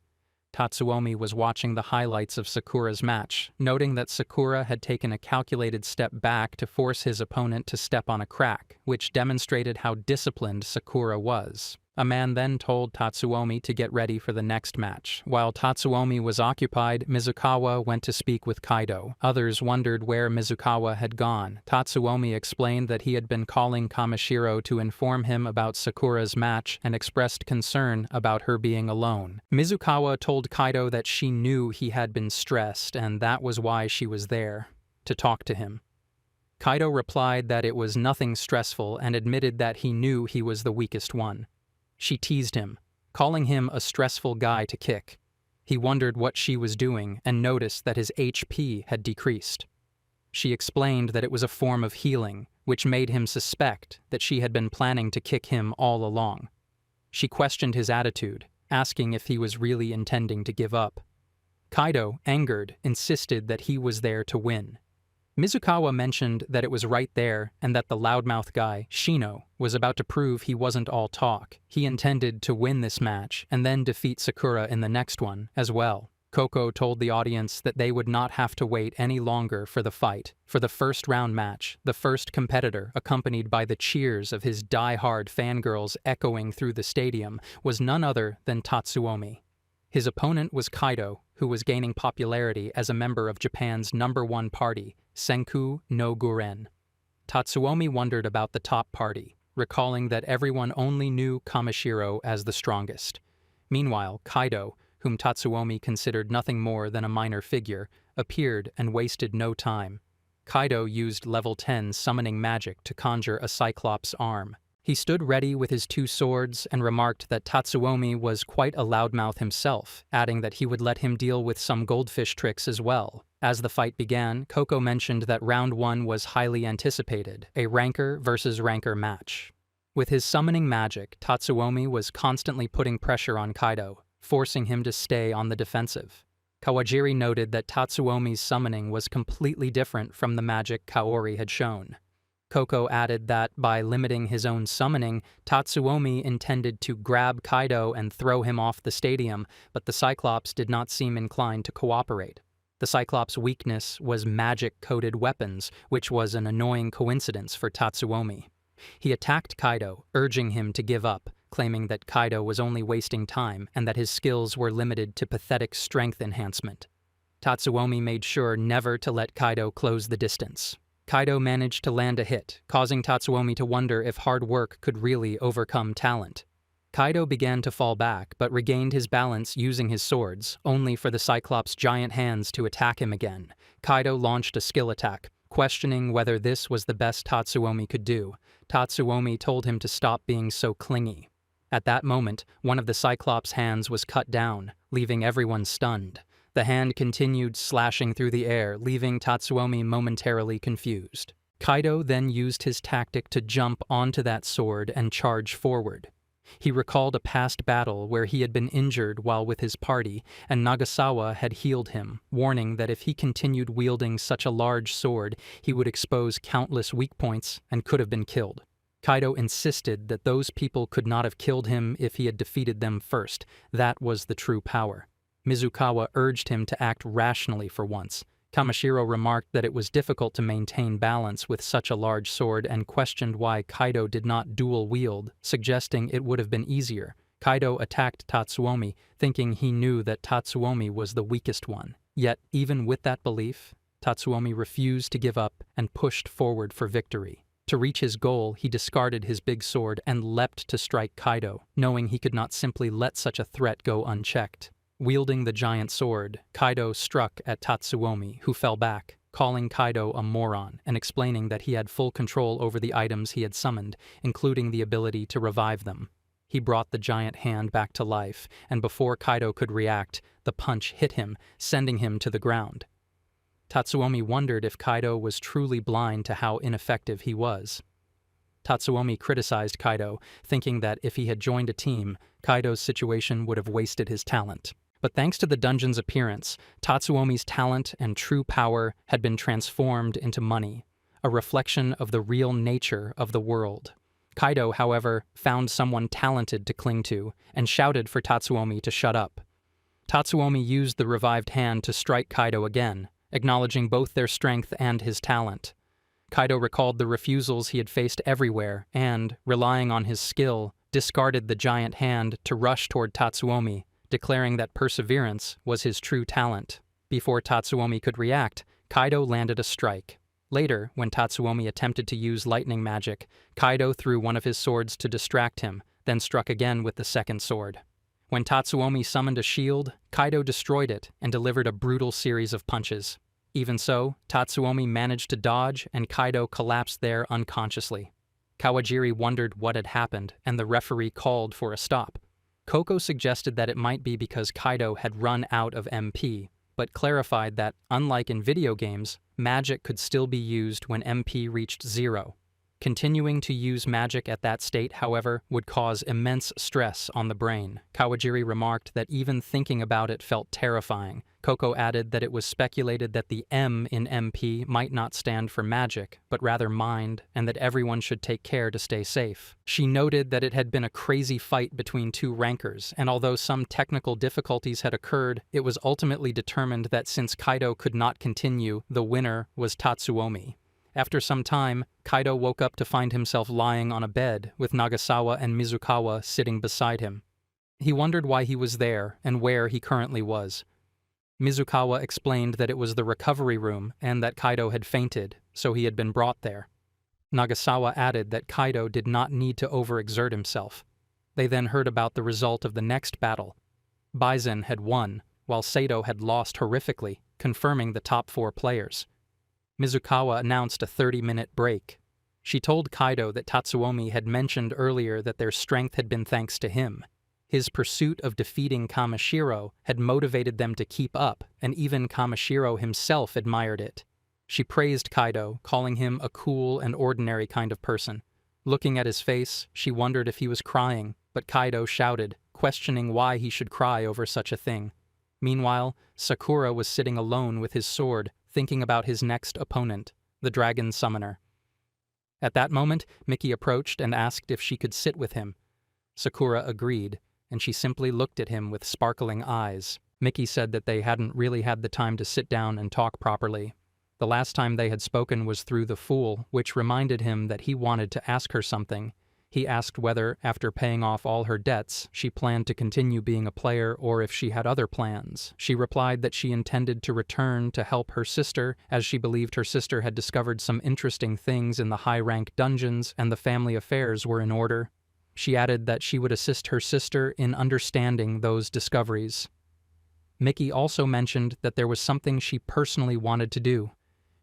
Tatsuomi was watching the highlights of Sakura's match, noting that Sakura had taken a calculated step back to force his opponent to step on a crack, which demonstrated how disciplined Sakura was. A man then told Tatsuomi to get ready for the next match. While Tatsuomi was occupied, Mizukawa went to speak with Kaido. Others wondered where Mizukawa had gone. Tatsuomi explained that he had been calling Kamishiro to inform him about Sakura's match and expressed concern about her being alone. Mizukawa told Kaido that she knew he had been stressed and that was why she was there, to talk to him. Kaido replied that it was nothing stressful and admitted that he knew he was the weakest one. She teased him, calling him a stressful guy to kick. He wondered what she was doing and noticed that his HP had decreased. She explained that it was a form of healing, which made him suspect that she had been planning to kick him all along. She questioned his attitude, asking if he was really intending to give up. Kaido, angered, insisted that he was there to win. Mizukawa mentioned that it was right there and that the loudmouth guy, Shino, was about to prove he wasn't all talk. He intended to win this match and then defeat Sakura in the next one as well. Coco told the audience that they would not have to wait any longer for the fight. For the first round match, the first competitor, accompanied by the cheers of his die-hard fangirls echoing through the stadium, was none other than Tatsuomi. His opponent was Kaido, who was gaining popularity as a member of Japan's #1 party, Senku no Guren. Tatsuomi wondered about the top party, recalling that everyone only knew Kamishiro as the strongest. Meanwhile, Kaido, whom Tatsuomi considered nothing more than a minor figure, appeared and wasted no time. Kaido used level 10 summoning magic to conjure a Cyclops' arm. He stood ready with his 2 swords and remarked that Tatsuomi was quite a loudmouth himself, adding that he would let him deal with some goldfish tricks as well. As the fight began, Coco mentioned that round 1 was highly anticipated, a ranker versus ranker match. With his summoning magic, Tatsuomi was constantly putting pressure on Kaido, forcing him to stay on the defensive. Kawajiri noted that Tatsuomi's summoning was completely different from the magic Kaori had shown. Coco added that by limiting his own summoning, Tatsuomi intended to grab Kaido and throw him off the stadium, but the Cyclops did not seem inclined to cooperate. The Cyclops' weakness was magic-coated weapons, which was an annoying coincidence for Tatsuomi. He attacked Kaido, urging him to give up, claiming that Kaido was only wasting time and that his skills were limited to pathetic strength enhancement. Tatsuomi made sure never to let Kaido close the distance. Kaido managed to land a hit, causing Tatsuomi to wonder if hard work could really overcome talent. Kaido began to fall back, but regained his balance using his swords, only for the Cyclops' giant hands to attack him again. Kaido launched a skill attack, questioning whether this was the best Tatsuomi could do. Tatsuomi told him to stop being so clingy. At that moment, one of the Cyclops' hands was cut down, leaving everyone stunned. The hand continued slashing through the air, leaving Tatsuomi momentarily confused. Kaido then used his tactic to jump onto that sword and charge forward. He recalled a past battle where he had been injured while with his party, and Nagasawa had healed him, warning that if he continued wielding such a large sword, he would expose countless weak points and could have been killed. Kaido insisted that those people could not have killed him if he had defeated them first. That was the true power. Mizukawa urged him to act rationally for once. Kamishiro remarked that it was difficult to maintain balance with such a large sword and questioned why Kaido did not dual wield, suggesting it would have been easier. Kaido attacked Tatsuomi, thinking he knew that Tatsuomi was the weakest one. Yet, even with that belief, Tatsuomi refused to give up and pushed forward for victory. To reach his goal, he discarded his big sword and leapt to strike Kaido, knowing he could not simply let such a threat go unchecked. Wielding the giant sword, Kaido struck at Tatsuomi, who fell back, calling Kaido a moron and explaining that he had full control over the items he had summoned, including the ability to revive them. He brought the giant hand back to life, and before Kaido could react, the punch hit him, sending him to the ground. Tatsuomi wondered if Kaido was truly blind to how ineffective he was. Tatsuomi criticized Kaido, thinking that if he had joined a team, Kaido's situation would have wasted his talent. But thanks to the dungeon's appearance, Tatsuomi's talent and true power had been transformed into money, a reflection of the real nature of the world. Kaido, however, found someone talented to cling to and shouted for Tatsuomi to shut up. Tatsuomi used the revived hand to strike Kaido again, acknowledging both their strength and his talent. Kaido recalled the refusals he had faced everywhere and, relying on his skill, discarded the giant hand to rush toward Tatsuomi, declaring that perseverance was his true talent. Before Tatsuomi could react, Kaido landed a strike. Later, when Tatsuomi attempted to use lightning magic, Kaido threw one of his swords to distract him, then struck again with the second sword. When Tatsuomi summoned a shield, Kaido destroyed it and delivered a brutal series of punches. Even so, Tatsuomi managed to dodge and Kaido collapsed there unconsciously. Kawajiri wondered what had happened, and the referee called for a stop. Coco suggested that it might be because Kaido had run out of MP, but clarified that, unlike in video games, magic could still be used when MP reached 0. Continuing to use magic at that state, however, would cause immense stress on the brain. Kawajiri remarked that even thinking about it felt terrifying. Coco added that it was speculated that the M in MP might not stand for magic, but rather mind, and that everyone should take care to stay safe. She noted that it had been a crazy fight between two rankers, and although some technical difficulties had occurred, it was ultimately determined that since Kaido could not continue, the winner was Tatsuomi. After some time, Kaido woke up to find himself lying on a bed, with Nagasawa and Mizukawa sitting beside him. He wondered why he was there and where he currently was. Mizukawa explained that it was the recovery room and that Kaido had fainted, so he had been brought there. Nagasawa added that Kaido did not need to overexert himself. They then heard about the result of the next battle. Baizen had won, while Sato had lost horrifically, confirming the top 4 players. Mizukawa announced a 30-minute break. She told Kaido that Tatsuomi had mentioned earlier that their strength had been thanks to him. His pursuit of defeating Kamashiro had motivated them to keep up, and even Kamashiro himself admired it. She praised Kaido, calling him a cool and ordinary kind of person. Looking at his face, she wondered if he was crying, but Kaido shouted, questioning why he should cry over such a thing. Meanwhile, Sakura was sitting alone with his sword, thinking about his next opponent, the Dragon Summoner. At that moment, Miki approached and asked if she could sit with him. Sakura agreed, and she simply looked at him with sparkling eyes. Miki said that they hadn't really had the time to sit down and talk properly. The last time they had spoken was through the Fool, which reminded him that he wanted to ask her something. He asked whether, after paying off all her debts, she planned to continue being a player or if she had other plans. She replied that she intended to return to help her sister, as she believed her sister had discovered some interesting things in the high-rank dungeons and the family affairs were in order. She added that she would assist her sister in understanding those discoveries. Miki also mentioned that there was something she personally wanted to do.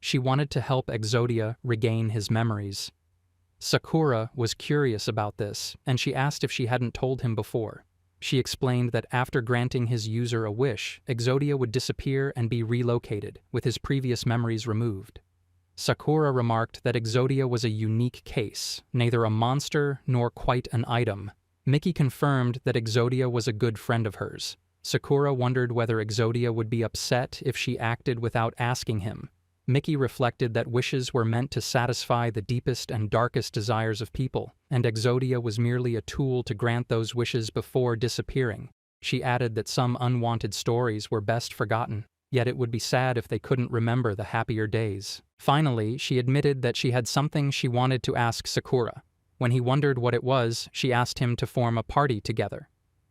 She wanted to help Exodia regain his memories. Sakura was curious about this, and she asked if she hadn't told him before. She explained that after granting his user a wish, Exodia would disappear and be relocated, with his previous memories removed. Sakura remarked that Exodia was a unique case, neither a monster nor quite an item. Miki confirmed that Exodia was a good friend of hers. Sakura wondered whether Exodia would be upset if she acted without asking him. Miki reflected that wishes were meant to satisfy the deepest and darkest desires of people, and Exodia was merely a tool to grant those wishes before disappearing. She added that some unwanted stories were best forgotten, yet it would be sad if they couldn't remember the happier days. Finally, she admitted that she had something she wanted to ask Sakura. When he wondered what it was, she asked him to form a party together.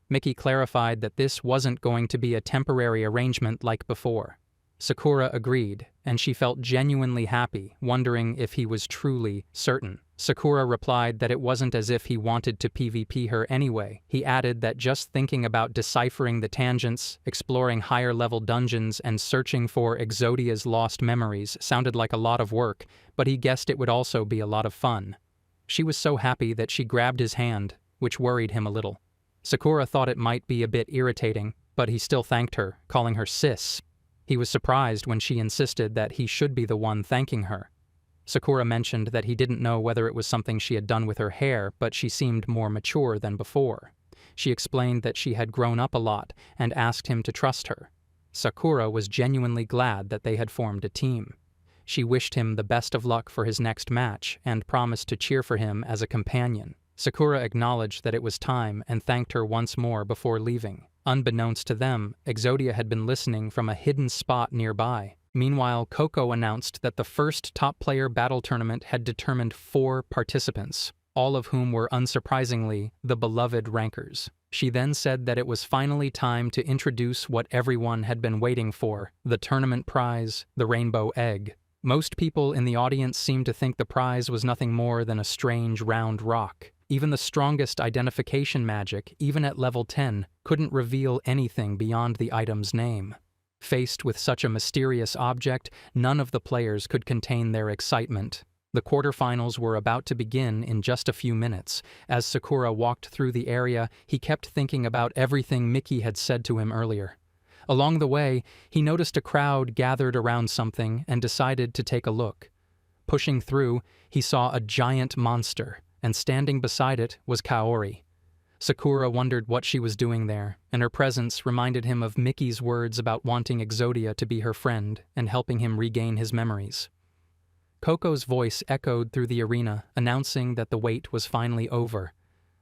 Miki clarified that this wasn't going to be a temporary arrangement like before. Sakura agreed, and she felt genuinely happy, wondering if he was truly certain. Sakura replied that it wasn't as if he wanted to PvP her anyway. He added that just thinking about deciphering the tangents, exploring higher-level dungeons, and searching for Exodia's lost memories sounded like a lot of work, but he guessed it would also be a lot of fun. She was so happy that she grabbed his hand, which worried him a little. Sakura thought it might be a bit irritating, but he still thanked her, calling her sis. He was surprised when she insisted that he should be the one thanking her. Sakura mentioned that he didn't know whether it was something she had done with her hair, but she seemed more mature than before. She explained that she had grown up a lot and asked him to trust her. Sakura was genuinely glad that they had formed a team. She wished him the best of luck for his next match and promised to cheer for him as a companion. Sakura acknowledged that it was time and thanked her once more before leaving. Unbeknownst to them, Exodia had been listening from a hidden spot nearby. Meanwhile, Coco announced that the first top player battle tournament had determined 4 participants, all of whom were unsurprisingly the beloved rankers. She then said that it was finally time to introduce what everyone had been waiting for, the tournament prize, the rainbow egg. Most people in the audience seemed to think the prize was nothing more than a strange round rock. Even the strongest identification magic, even at level 10, couldn't reveal anything beyond the item's name. Faced with such a mysterious object, none of the players could contain their excitement. The quarterfinals were about to begin in just a few minutes. As Sakura walked through the area, he kept thinking about everything Miki had said to him earlier. Along the way, he noticed a crowd gathered around something and decided to take a look. Pushing through, he saw a giant monster, and standing beside it was Kaori. Sakura wondered what she was doing there, and her presence reminded him of Mickey's words about wanting Exodia to be her friend and helping him regain his memories. Coco's voice echoed through the arena, announcing that the wait was finally over.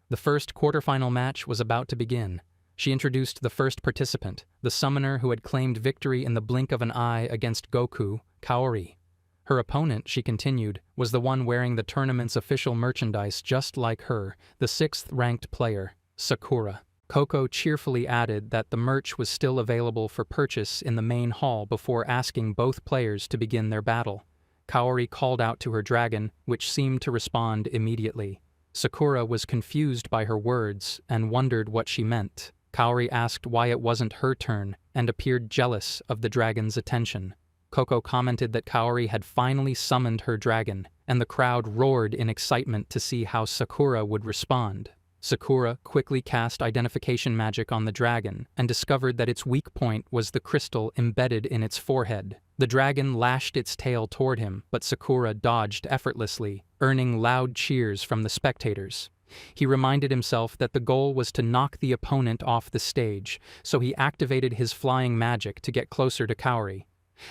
The first quarterfinal match was about to begin. She introduced the first participant, the summoner who had claimed victory in the blink of an eye against Goku, Kaori. Her opponent, she continued, was the one wearing the tournament's official merchandise just like her, the 6th-ranked player, Sakura. Coco cheerfully added that the merch was still available for purchase in the main hall before asking both players to begin their battle. Kaori called out to her dragon, which seemed to respond immediately. Sakura was confused by her words and wondered what she meant. Kaori asked why it wasn't her turn and appeared jealous of the dragon's attention. Coco commented that Kaori had finally summoned her dragon, and the crowd roared in excitement to see how Sakura would respond. Sakura quickly cast identification magic on the dragon and discovered that its weak point was the crystal embedded in its forehead. The dragon lashed its tail toward him, but Sakura dodged effortlessly, earning loud cheers from the spectators. He reminded himself that the goal was to knock the opponent off the stage, so he activated his flying magic to get closer to Kaori.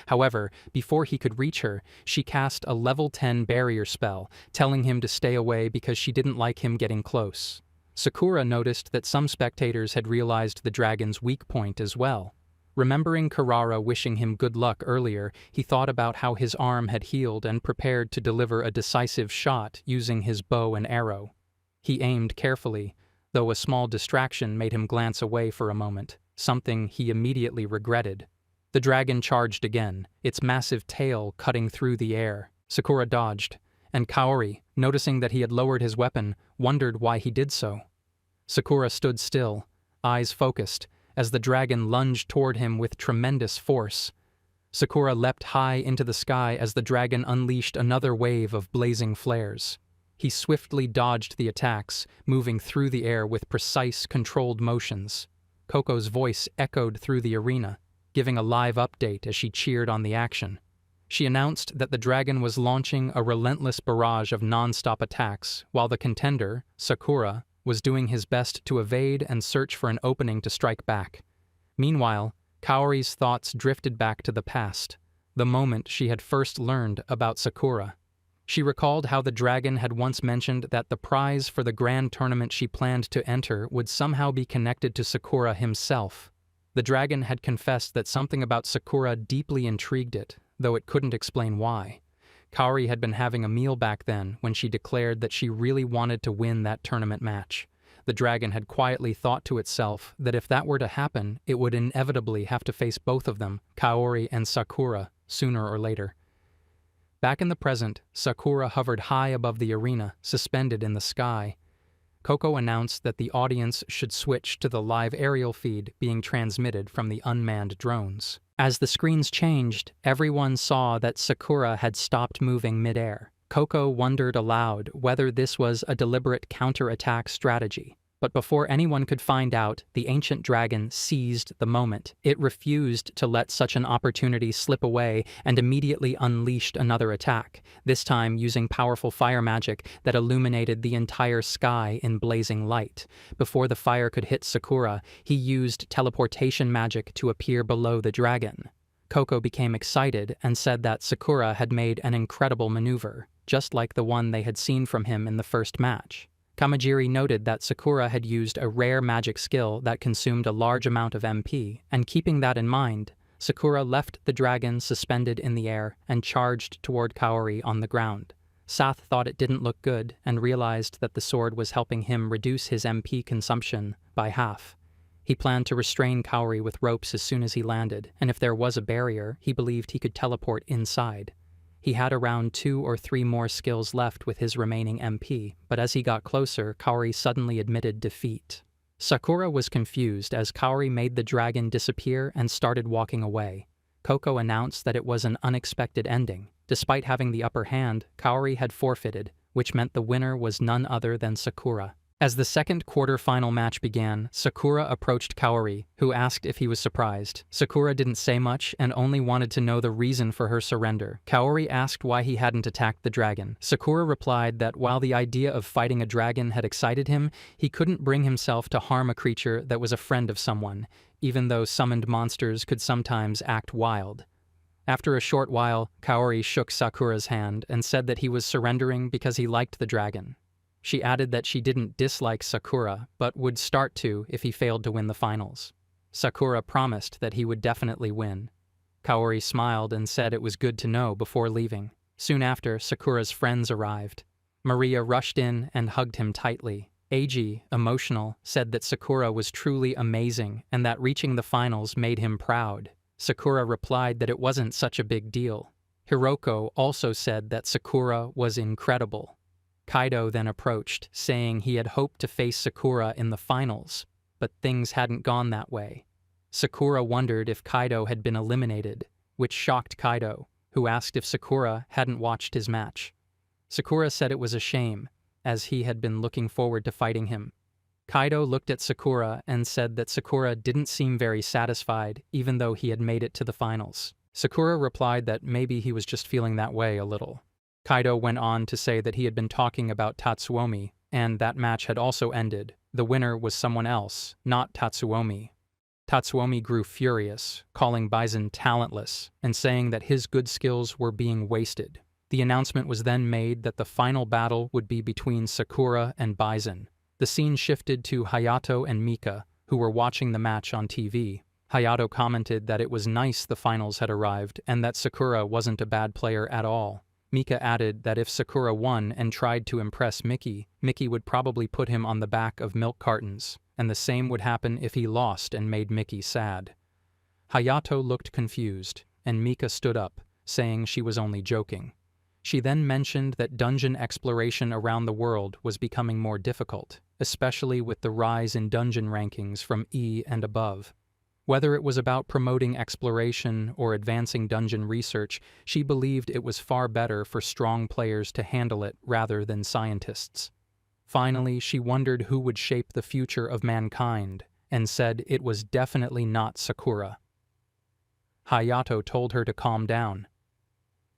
However, before he could reach her, she cast a level 10 barrier spell, telling him to stay away because she didn't like him getting close. Sakura noticed that some spectators had realized the dragon's weak point as well. Remembering Karara wishing him good luck earlier, he thought about how his arm had healed and prepared to deliver a decisive shot using his bow and arrow. He aimed carefully, though a small distraction made him glance away for a moment, something he immediately regretted. The dragon charged again, its massive tail cutting through the air. Sakura dodged, and Kaori, noticing that he had lowered his weapon, wondered why he did so. Sakura stood still, eyes focused, as the dragon lunged toward him with tremendous force. Sakura leapt high into the sky as the dragon unleashed another wave of blazing flares. He swiftly dodged the attacks, moving through the air with precise, controlled motions. Coco's voice echoed through the arena, giving a live update as she cheered on the action. She announced that the dragon was launching a relentless barrage of non-stop attacks, while the contender, Sakura, was doing his best to evade and search for an opening to strike back. Meanwhile, Kaori's thoughts drifted back to the past, the moment she had first learned about Sakura. She recalled how the dragon had once mentioned that the prize for the grand tournament she planned to enter would somehow be connected to Sakura himself. The dragon had confessed that something about Sakura deeply intrigued it, though it couldn't explain why. Kaori had been having a meal back then when she declared that she really wanted to win that tournament match. The dragon had quietly thought to itself that if that were to happen, it would inevitably have to face both of them, Kaori and Sakura, sooner or later. Back in the present, Sakura hovered high above the arena, suspended in the sky. Coco announced that the audience should switch to the live aerial feed being transmitted from the unmanned drones. As the screens changed, everyone saw that Sakura had stopped moving midair. Coco wondered aloud whether this was a deliberate counterattack strategy. But before anyone could find out, the ancient dragon seized the moment. It refused to let such an opportunity slip away and immediately unleashed another attack, this time using powerful fire magic that illuminated the entire sky in blazing light. Before the fire could hit Sakura, he used teleportation magic to appear below the dragon. Coco became excited and said that Sakura had made an incredible maneuver, just like the one they had seen from him in the first match. Kamajiri noted that Sakura had used a rare magic skill that consumed a large amount of MP, and keeping that in mind, Sakura left the dragon suspended in the air and charged toward Kaori on the ground. Sath thought it didn't look good and realized that the sword was helping him reduce his MP consumption by half. He planned to restrain Kaori with ropes as soon as he landed, and if there was a barrier, he believed he could teleport inside. He had around 2 or 3 more skills left with his remaining MP, but as he got closer, Kaori suddenly admitted defeat. Sakura was confused as Kaori made the dragon disappear and started walking away. Coco announced that it was an unexpected ending. Despite having the upper hand, Kaori had forfeited, which meant the winner was none other than Sakura. As the second quarter-final match began, Sakura approached Kaori, who asked if he was surprised. Sakura didn't say much and only wanted to know the reason for her surrender. Kaori asked why he hadn't attacked the dragon. Sakura replied that while the idea of fighting a dragon had excited him, he couldn't bring himself to harm a creature that was a friend of someone, even though summoned monsters could sometimes act wild. After a short while, Kaori shook Sakura's hand and said that he was surrendering because he liked the dragon. She added that she didn't dislike Sakura, but would start to if he failed to win the finals. Sakura promised that he would definitely win. Kaori smiled and said it was good to know before leaving. Soon after, Sakura's friends arrived. Maria rushed in and hugged him tightly. Eiji, emotional, said that Sakura was truly amazing and that reaching the finals made him proud. Sakura replied that it wasn't such a big deal. Hiroko also said that Sakura was incredible. Kaido then approached, saying he had hoped to face Sakura in the finals, but things hadn't gone that way. Sakura wondered if Kaido had been eliminated, which shocked Kaido, who asked if Sakura hadn't watched his match. Sakura said it was a shame, as he had been looking forward to fighting him. Kaido looked at Sakura and said that Sakura didn't seem very satisfied, even though he had made it to the finals. Sakura replied that maybe he was just feeling that way a little. Kaido went on to say that he had been talking about Tatsuomi, and that match had also ended. The winner was someone else, not Tatsuomi. Tatsuomi grew furious, calling Bison talentless, and saying that his good skills were being wasted. The announcement was then made that the final battle would be between Sakura and Bison. The scene shifted to Hayato and Mika, who were watching the match on TV. Hayato commented that it was nice the finals had arrived and that Sakura wasn't a bad player at all. Mika added that if Sakura won and tried to impress Mickey, Mickey would probably put him on the back of milk cartons, and the same would happen if he lost and made Mickey sad. Hayato looked confused, and Mika stood up, saying she was only joking. She then mentioned that dungeon exploration around the world was becoming more difficult, especially with the rise in dungeon rankings from E and above. Whether it was about promoting exploration or advancing dungeon research, she believed it was far better for strong players to handle it rather than scientists. Finally, she wondered who would shape the future of mankind, and said it was definitely not Sakura. Hayato told her to calm down.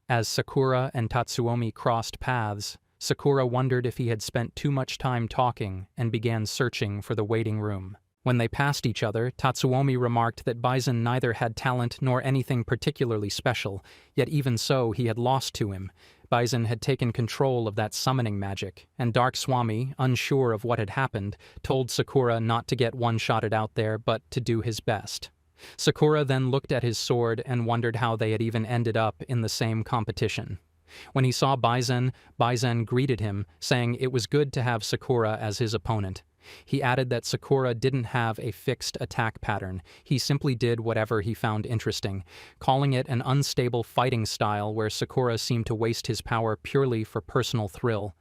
As Sakura and Tatsuomi crossed paths, Sakura wondered if he had spent too much time talking and began searching for the waiting room. When they passed each other, Tatsuomi remarked that Bison neither had talent nor anything particularly special, yet even so he had lost to him. Bison had taken control of that summoning magic, and Dark Swami, unsure of what had happened, told Sakura not to get one-shotted out there but to do his best. Sakura then looked at his sword and wondered how they had even ended up in the same competition. When he saw Bison, Bison greeted him, saying it was good to have Sakura as his opponent. He added that Sakura didn't have a fixed attack pattern, he simply did whatever he found interesting, calling it an unstable fighting style where Sakura seemed to waste his power purely for personal thrill.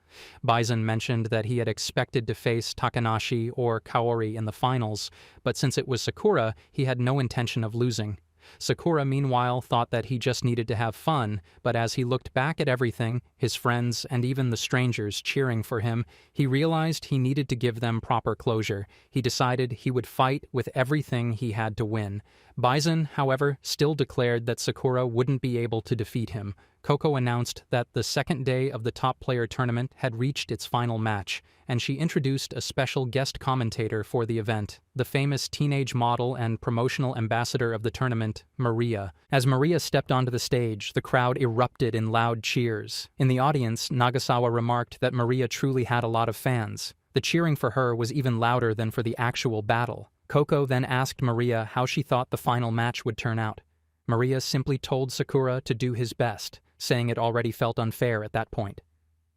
Bison mentioned that he had expected to face Takanashi or Kaori in the finals, but since it was Sakura, he had no intention of losing. Sakura, meanwhile, thought that he just needed to have fun, but as he looked back at everything, his friends and even the strangers cheering for him, he realized he needed to give them proper closure. He decided he would fight with everything he had to win. Bison, however, still declared that Sakura wouldn't be able to defeat him. Coco announced that the second day of the top player tournament had reached its final match, and she introduced a special guest commentator for the event, the famous teenage model and promotional ambassador of the tournament, Maria. As Maria stepped onto the stage, the crowd erupted in loud cheers. In the audience, Nagasawa remarked that Maria truly had a lot of fans. The cheering for her was even louder than for the actual battle. Coco then asked Maria how she thought the final match would turn out. Maria simply told Sakura to do his best, saying it already felt unfair at that point.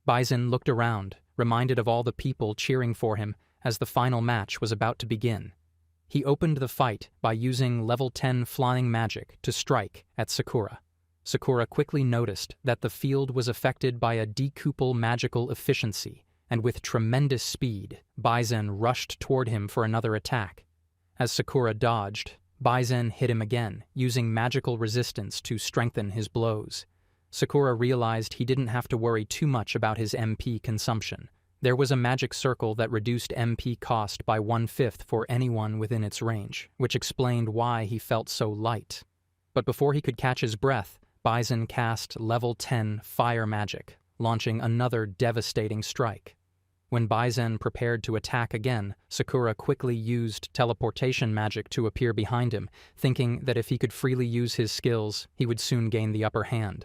Bison looked around, reminded of all the people cheering for him as the final match was about to begin. He opened the fight by using level 10 flying magic to strike at Sakura. Sakura quickly noticed that the field was affected by a decuple magical efficiency, and with tremendous speed, Bison rushed toward him for another attack. As Sakura dodged, Bison hit him again, using magical resistance to strengthen his blows. Sakura realized he didn't have to worry too much about his MP consumption. There was a magic circle that reduced MP cost by 1/5 for anyone within its range, which explained why he felt so light. But before he could catch his breath, Bison cast level 10 fire magic, launching another devastating strike. When Bison prepared to attack again, Sakura quickly used teleportation magic to appear behind him, thinking that if he could freely use his skills, he would soon gain the upper hand.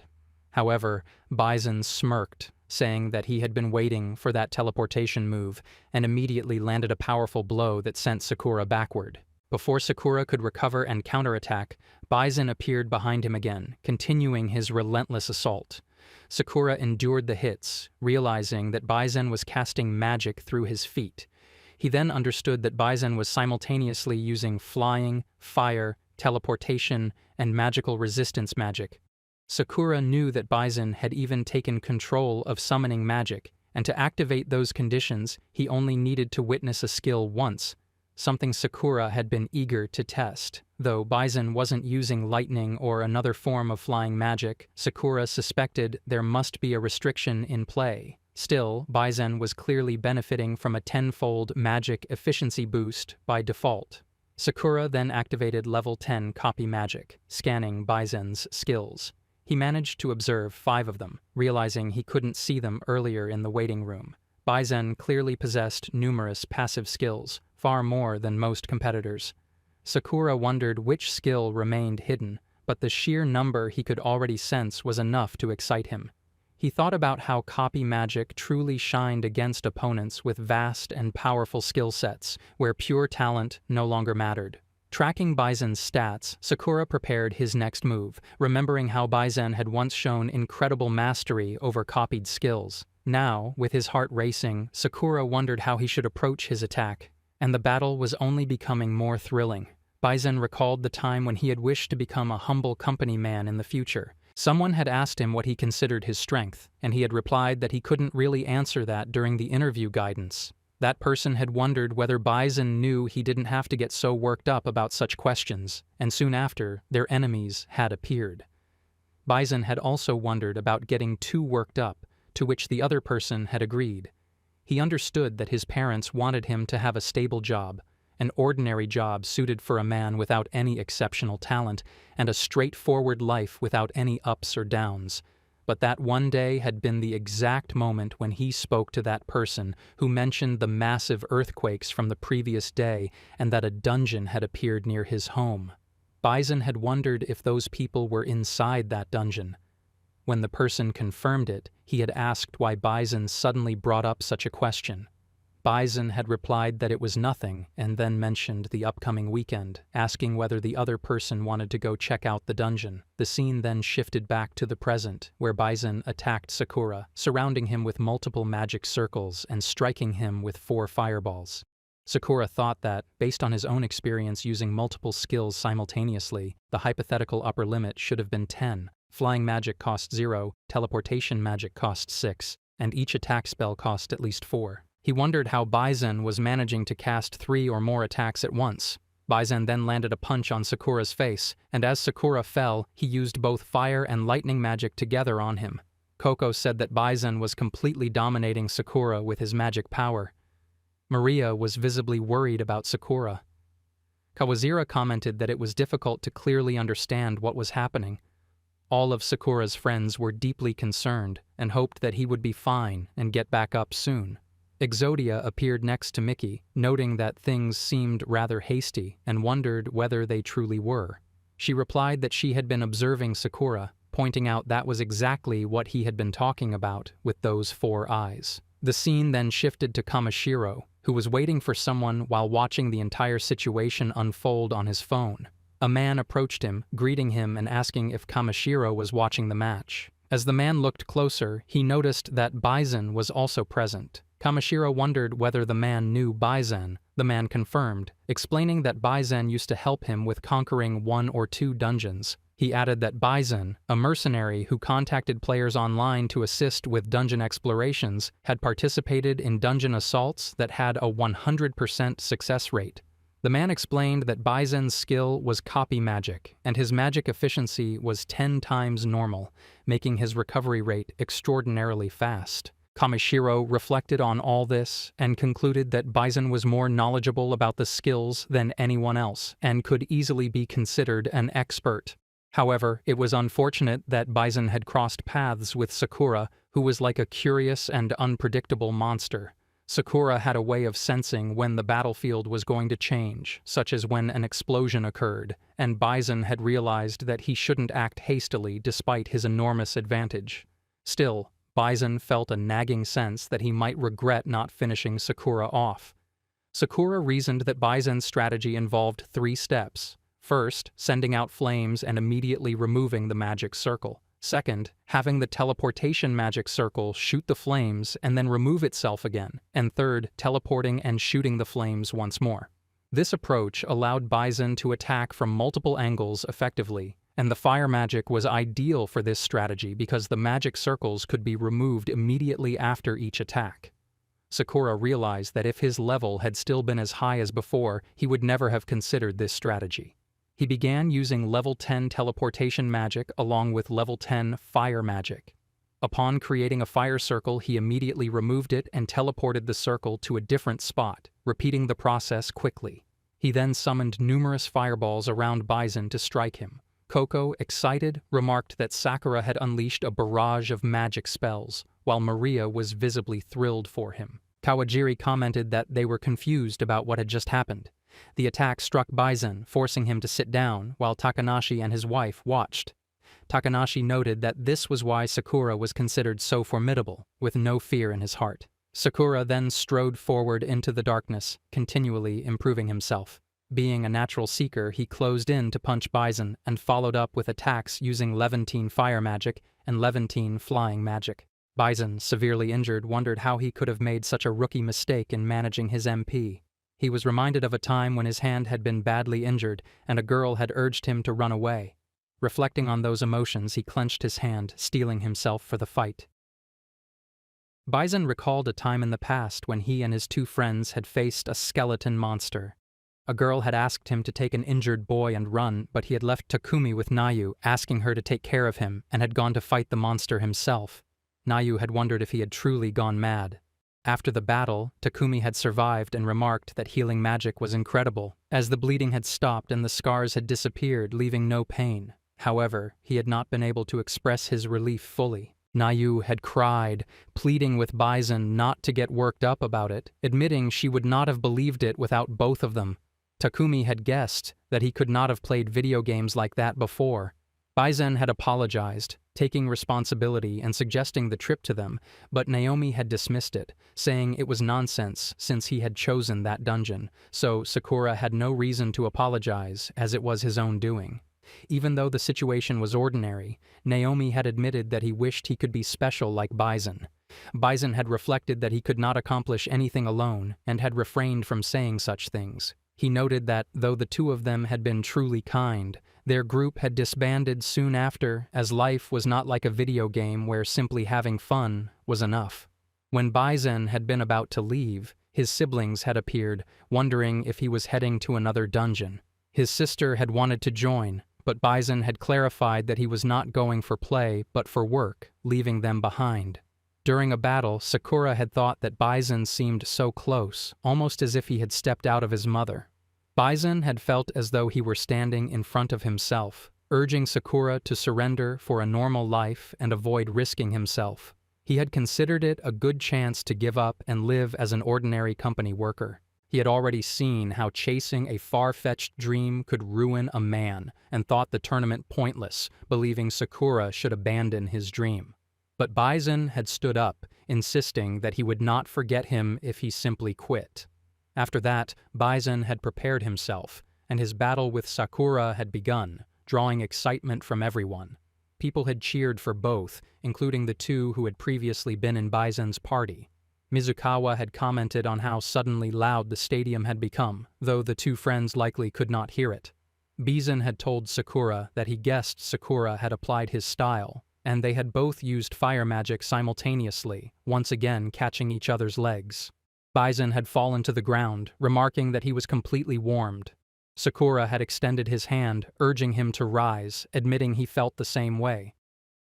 However, Bison smirked, saying that he had been waiting for that teleportation move, and immediately landed a powerful blow that sent Sakura backward. Before Sakura could recover and counterattack, Bison appeared behind him again, continuing his relentless assault. Sakura endured the hits, realizing that Bison was casting magic through his feet. He then understood that Bison was simultaneously using flying, fire, teleportation, and magical resistance magic. Sakura knew that Bison had even taken control of summoning magic, and to activate those conditions, he only needed to witness a skill once, something Sakura had been eager to test. Though Bison wasn't using lightning or another form of flying magic, Sakura suspected there must be a restriction in play. Still, Bison was clearly benefiting from a 10-fold magic efficiency boost by default. Sakura then activated level 10 copy magic, scanning Bison's skills. He managed to observe 5 of them, realizing he couldn't see them earlier in the waiting room. Bison clearly possessed numerous passive skills, far more than most competitors. Sakura wondered which skill remained hidden, but the sheer number he could already sense was enough to excite him. He thought about how copy magic truly shined against opponents with vast and powerful skill sets, where pure talent no longer mattered. Tracking Bison's stats, Sakura prepared his next move, remembering how Bison had once shown incredible mastery over copied skills. Now, with his heart racing, Sakura wondered how he should approach his attack, and the battle was only becoming more thrilling. Bison recalled the time when he had wished to become a humble company man in the future. Someone had asked him what he considered his strength, and he had replied that he couldn't really answer that during the interview guidance. That person had wondered whether Bison knew he didn't have to get so worked up about such questions, and soon after, their enemies had appeared. Bison had also wondered about getting too worked up, to which the other person had agreed. He understood that his parents wanted him to have a stable job, an ordinary job suited for a man without any exceptional talent, and a straightforward life without any ups or downs. But that one day had been the exact moment when he spoke to that person who mentioned the massive earthquakes from the previous day and that a dungeon had appeared near his home. Bison had wondered if those people were inside that dungeon. When the person confirmed it, he had asked why Bison suddenly brought up such a question. Bison had replied that it was nothing, and then mentioned the upcoming weekend, asking whether the other person wanted to go check out the dungeon. The scene then shifted back to the present, where Bison attacked Sakura, surrounding him with multiple magic circles and striking him with 4 fireballs. Sakura thought that, based on his own experience using multiple skills simultaneously, the hypothetical upper limit should have been 10. Flying magic cost 0, teleportation magic cost 6, and each attack spell cost at least 4. He wondered how Bison was managing to cast 3 or more attacks at once. Bison then landed a punch on Sakura's face, and as Sakura fell, he used both fire and lightning magic together on him. Coco said that Bison was completely dominating Sakura with his magic power. Maria was visibly worried about Sakura. Kawazira commented that it was difficult to clearly understand what was happening. All of Sakura's friends were deeply concerned and hoped that he would be fine and get back up soon. Exodia appeared next to Mickey, noting that things seemed rather hasty and wondered whether they truly were. She replied that she had been observing Sakura, pointing out that was exactly what he had been talking about with those 4 eyes. The scene then shifted to Kamashiro, who was waiting for someone while watching the entire situation unfold on his phone. A man approached him, greeting him and asking if Kamashiro was watching the match. As the man looked closer, he noticed that Bison was also present. Kamashiro wondered whether the man knew Bison. The man confirmed, explaining that Bison used to help him with conquering 1 or 2 dungeons. He added that Bison, a mercenary who contacted players online to assist with dungeon explorations, had participated in dungeon assaults that had a 100% success rate. The man explained that Bison's skill was copy magic, and his magic efficiency was 10 times normal, making his recovery rate extraordinarily fast. Kamishiro reflected on all this and concluded that Bison was more knowledgeable about the skills than anyone else and could easily be considered an expert. However, it was unfortunate that Bison had crossed paths with Sakura, who was like a curious and unpredictable monster. Sakura had a way of sensing when the battlefield was going to change, such as when an explosion occurred, and Bison had realized that he shouldn't act hastily despite his enormous advantage. Still, Bison felt a nagging sense that he might regret not finishing Sakura off. Sakura reasoned that Bison's strategy involved 3 steps. First, sending out flames and immediately removing the magic circle. Second, having the teleportation magic circle shoot the flames and then remove itself again. And third, teleporting and shooting the flames once more. This approach allowed Bison to attack from multiple angles effectively, and the fire magic was ideal for this strategy because the magic circles could be removed immediately after each attack. Sakura realized that if his level had still been as high as before, he would never have considered this strategy. He began using level 10 teleportation magic along with level 10 fire magic. Upon creating a fire circle, he immediately removed it and teleported the circle to a different spot, repeating the process quickly. He then summoned numerous fireballs around Bison to strike him. Coco, excited, remarked that Sakura had unleashed a barrage of magic spells, while Maria was visibly thrilled for him. Kawajiri commented that they were confused about what had just happened. The attack struck Bison, forcing him to sit down, while Takanashi and his wife watched. Takanashi noted that this was why Sakura was considered so formidable, with no fear in his heart. Sakura then strode forward into the darkness, continually improving himself. Being a natural seeker, he closed in to punch Bison and followed up with attacks using Levantine fire magic and Levantine flying magic. Bison, severely injured, wondered how he could have made such a rookie mistake in managing his MP. He was reminded of a time when his hand had been badly injured and a girl had urged him to run away. Reflecting on those emotions, he clenched his hand, steeling himself for the fight. Bison recalled a time in the past when he and his 2 friends had faced a skeleton monster. A girl had asked him to take an injured boy and run, but he had left Takumi with Nayu, asking her to take care of him, and had gone to fight the monster himself. Nayu had wondered if he had truly gone mad. After the battle, Takumi had survived and remarked that healing magic was incredible, as the bleeding had stopped and the scars had disappeared, leaving no pain. However, he had not been able to express his relief fully. Nayu had cried, pleading with Bison not to get worked up about it, admitting she would not have believed it without both of them. Takumi had guessed that he could not have played video games like that before. Bison had apologized, taking responsibility and suggesting the trip to them, but Naomi had dismissed it, saying it was nonsense since he had chosen that dungeon, so Sakura had no reason to apologize, as it was his own doing. Even though the situation was ordinary, Naomi had admitted that he wished he could be special like Bison. Bison had reflected that he could not accomplish anything alone and had refrained from saying such things. He noted that, though the 2 of them had been truly kind, their group had disbanded soon after, as life was not like a video game where simply having fun was enough. When Bison had been about to leave, his siblings had appeared, wondering if he was heading to another dungeon. His sister had wanted to join, but Bison had clarified that he was not going for play but for work, leaving them behind. During a battle, Sakura had thought that Bison seemed so close, almost as if he had stepped out of his mother. Bison had felt as though he were standing in front of himself, urging Sakura to surrender for a normal life and avoid risking himself. He had considered it a good chance to give up and live as an ordinary company worker. He had already seen how chasing a far-fetched dream could ruin a man and thought the tournament pointless, believing Sakura should abandon his dream. But Bison had stood up, insisting that he would not forget him if he simply quit. After that, Bison had prepared himself, and his battle with Sakura had begun, drawing excitement from everyone. People had cheered for both, including the 2 who had previously been in Bison's party. Mizukawa had commented on how suddenly loud the stadium had become, though the 2 friends likely could not hear it. Bison had told Sakura that he guessed Sakura had applied his style, and they had both used fire magic simultaneously, once again catching each other's legs. Bison had fallen to the ground, remarking that he was completely warmed. Sakura had extended his hand, urging him to rise, admitting he felt the same way.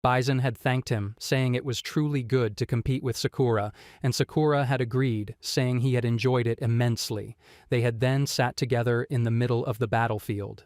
Bison had thanked him, saying it was truly good to compete with Sakura, and Sakura had agreed, saying he had enjoyed it immensely. They had then sat together in the middle of the battlefield.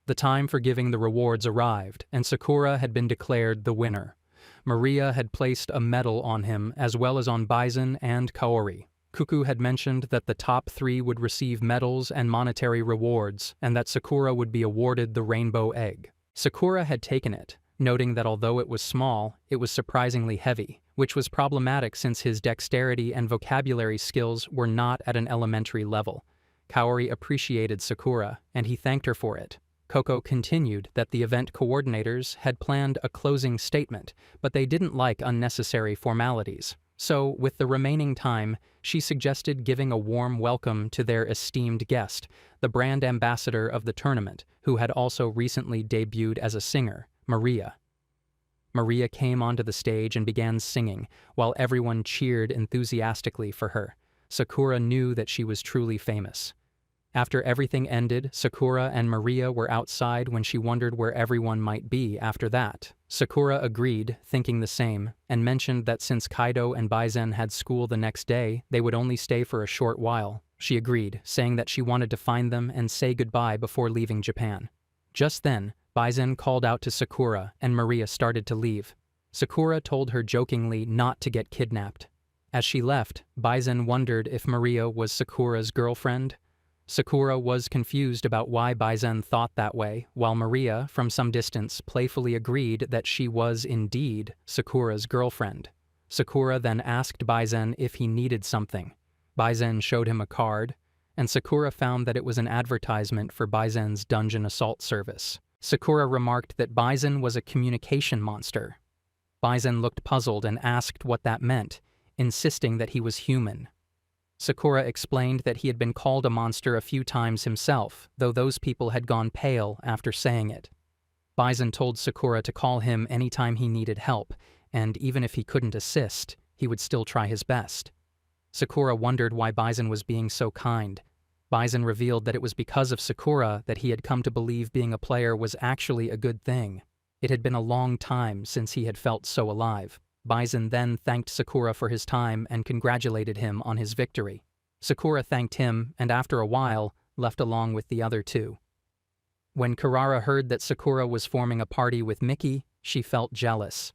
The time for giving the rewards arrived, and Sakura had been declared the winner. Maria had placed a medal on him, as well as on Bison and Kaori. Cuckoo had mentioned that the top 3 would receive medals and monetary rewards, and that Sakura would be awarded the rainbow egg. Sakura had taken it, noting that although it was small, it was surprisingly heavy, which was problematic since his dexterity and vocabulary skills were not at an elementary level. Kaori appreciated Sakura, and he thanked her for it. Coco continued that the event coordinators had planned a closing statement, but they didn't like unnecessary formalities. So, with the remaining time, she suggested giving a warm welcome to their esteemed guest, the brand ambassador of the tournament, who had also recently debuted as a singer, Maria. Maria came onto the stage and began singing, while everyone cheered enthusiastically for her. Sakura knew that she was truly famous. After everything ended, Sakura and Maria were outside when she wondered where everyone might be after that. Sakura agreed, thinking the same, and mentioned that since Kaido and Bison had school the next day, they would only stay for a short while. She agreed, saying that she wanted to find them and say goodbye before leaving Japan. Just then, Bison called out to Sakura, and Maria started to leave. Sakura told her jokingly not to get kidnapped. As she left, Bison wondered if Maria was Sakura's girlfriend. Sakura was confused about why Bison thought that way, while Maria, from some distance, playfully agreed that she was indeed Sakura's girlfriend. Sakura then asked Bison if he needed something. Bison showed him a card, and Sakura found that it was an advertisement for Bison's dungeon assault service. Sakura remarked that Bison was a communication monster. Bison looked puzzled and asked what that meant, insisting that he was human. Sakura explained that he had been called a monster a few times himself, though those people had gone pale after saying it. Bison told Sakura to call him anytime he needed help, and even if he couldn't assist, he would still try his best. Sakura wondered why Bison was being so kind. Bison revealed that it was because of Sakura that he had come to believe being a player was actually a good thing. It had been a long time since he had felt so alive. Bison then thanked Sakura for his time and congratulated him on his victory. Sakura thanked him, and after a while, left along with the other 2. When Kirara heard that Sakura was forming a party with Miki, she felt jealous.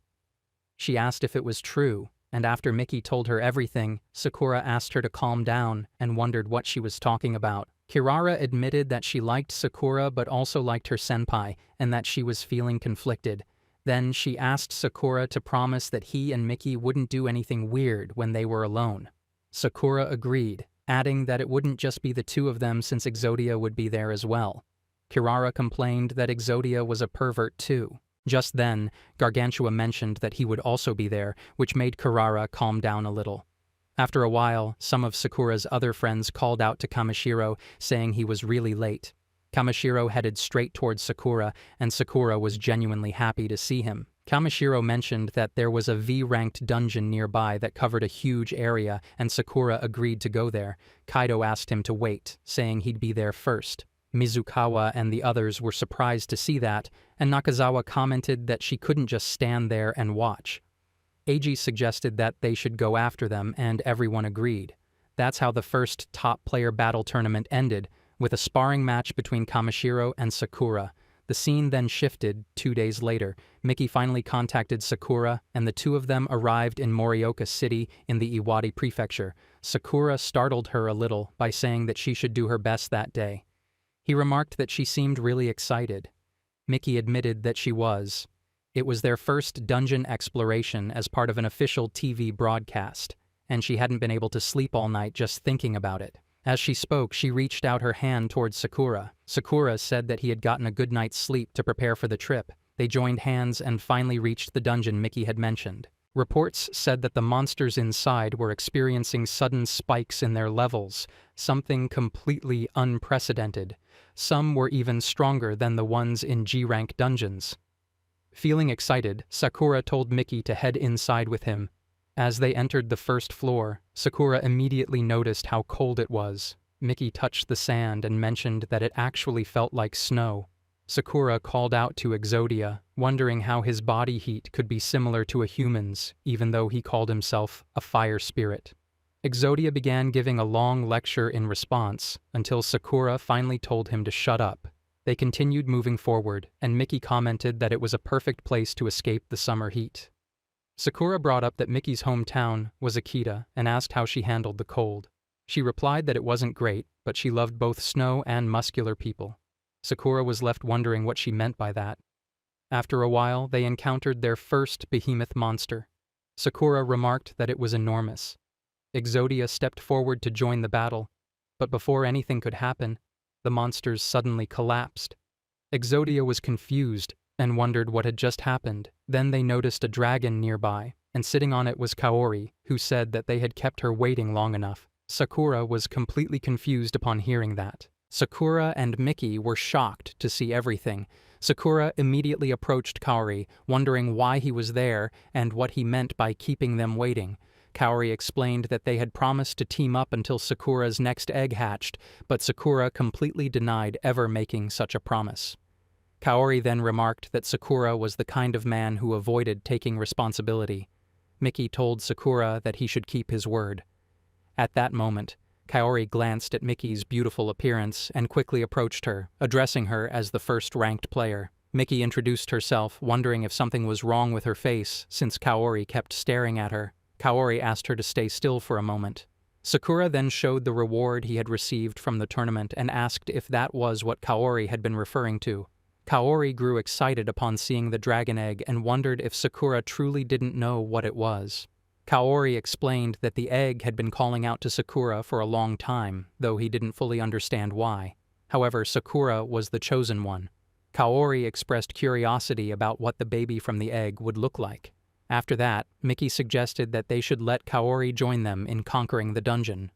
She asked if it was true, and after Miki told her everything, Sakura asked her to calm down and wondered what she was talking about. Kirara admitted that she liked Sakura but also liked her senpai, and that she was feeling conflicted. Then she asked Sakura to promise that he and Miki wouldn't do anything weird when they were alone. Sakura agreed, adding that it wouldn't just be the 2 of them since Exodia would be there as well. Kirara complained that Exodia was a pervert too. Just then, Gargantua mentioned that he would also be there, which made Kirara calm down a little. After a while, some of Sakura's other friends called out to Kamishiro, saying he was really late. Kamishiro headed straight towards Sakura, and Sakura was genuinely happy to see him. Kamishiro mentioned that there was a V-ranked dungeon nearby that covered a huge area, and Sakura agreed to go there. Kaido asked him to wait, saying he'd be there first. Mizukawa and the others were surprised to see that, and Nakazawa commented that she couldn't just stand there and watch. Eiji suggested that they should go after them, and everyone agreed. That's how the first top player battle tournament ended, with a sparring match between Kamishiro and Sakura. The scene then shifted 2 days later. Miki finally contacted Sakura, and the 2 of them arrived in Morioka City in the Iwate Prefecture. Sakura startled her a little by saying that she should do her best that day. He remarked that she seemed really excited. Miki admitted that she was. It was their first dungeon exploration as part of an official TV broadcast, and she hadn't been able to sleep all night just thinking about it. As she spoke, she reached out her hand towards Sakura. Sakura said that he had gotten a good night's sleep to prepare for the trip. They joined hands and finally reached the dungeon Miki had mentioned. Reports said that the monsters inside were experiencing sudden spikes in their levels, something completely unprecedented. Some were even stronger than the ones in G-rank dungeons. Feeling excited, Sakura told Miki to head inside with him. As they entered the first floor, Sakura immediately noticed how cold it was. Miki touched the sand and mentioned that it actually felt like snow. Sakura called out to Exodia, wondering how his body heat could be similar to a human's, even though he called himself a fire spirit. Exodia began giving a long lecture in response, until Sakura finally told him to shut up. They continued moving forward, and Miki commented that it was a perfect place to escape the summer heat. Sakura brought up that Miki's hometown was Akita and asked how she handled the cold. She replied that it wasn't great, but she loved both snow and muscular people. Sakura was left wondering what she meant by that. After a while, they encountered their first behemoth monster. Sakura remarked that it was enormous. Exodia stepped forward to join the battle, but before anything could happen, the monsters suddenly collapsed. Exodia was confused and wondered what had just happened. Then they noticed a dragon nearby, and sitting on it was Kaori, who said that they had kept her waiting long enough. Sakura was completely confused upon hearing that. Sakura and Miki were shocked to see everything. Sakura immediately approached Kaori, wondering why he was there and what he meant by keeping them waiting. Kaori explained that they had promised to team up until Sakura's next egg hatched, but Sakura completely denied ever making such a promise. Kaori then remarked that Sakura was the kind of man who avoided taking responsibility. Miki told Sakura that he should keep his word. At that moment, Kaori glanced at Miki's beautiful appearance and quickly approached her, addressing her as the first-ranked player. Miki introduced herself, wondering if something was wrong with her face since Kaori kept staring at her. Kaori asked her to stay still for a moment. Sakura then showed the reward he had received from the tournament and asked if that was what Kaori had been referring to. Kaori grew excited upon seeing the dragon egg and wondered if Sakura truly didn't know what it was. Kaori explained that the egg had been calling out to Sakura for a long time, though he didn't fully understand why. However, Sakura was the chosen one. Kaori expressed curiosity about what the baby from the egg would look like. After that, Miki suggested that they should let Kaori join them in conquering the dungeon.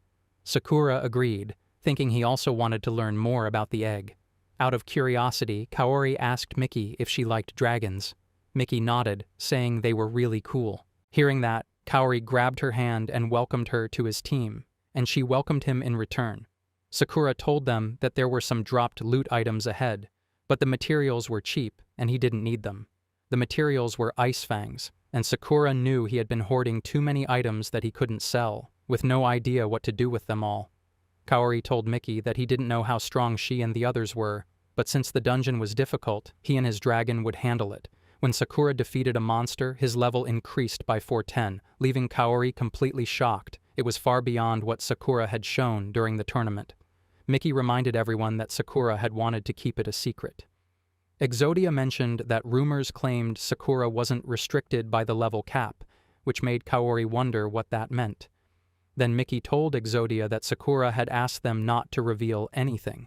Sakura agreed, thinking he also wanted to learn more about the egg. Out of curiosity, Kaori asked Miki if she liked dragons. Miki nodded, saying they were really cool. Hearing that, Kaori grabbed her hand and welcomed her to his team, and she welcomed him in return. Sakura told them that there were some dropped loot items ahead, but the materials were cheap and he didn't need them. The materials were ice fangs, and Sakura knew he had been hoarding too many items that he couldn't sell, with no idea what to do with them all. Kaori told Miki that he didn't know how strong she and the others were, but since the dungeon was difficult, he and his dragon would handle it. When Sakura defeated a monster, his level increased by 410, leaving Kaori completely shocked. It was far beyond what Sakura had shown during the tournament. Miki reminded everyone that Sakura had wanted to keep it a secret. Exodia mentioned that rumors claimed Sakura wasn't restricted by the level cap, which made Kaori wonder what that meant. Then Miki told Exodia that Sakura had asked them not to reveal anything.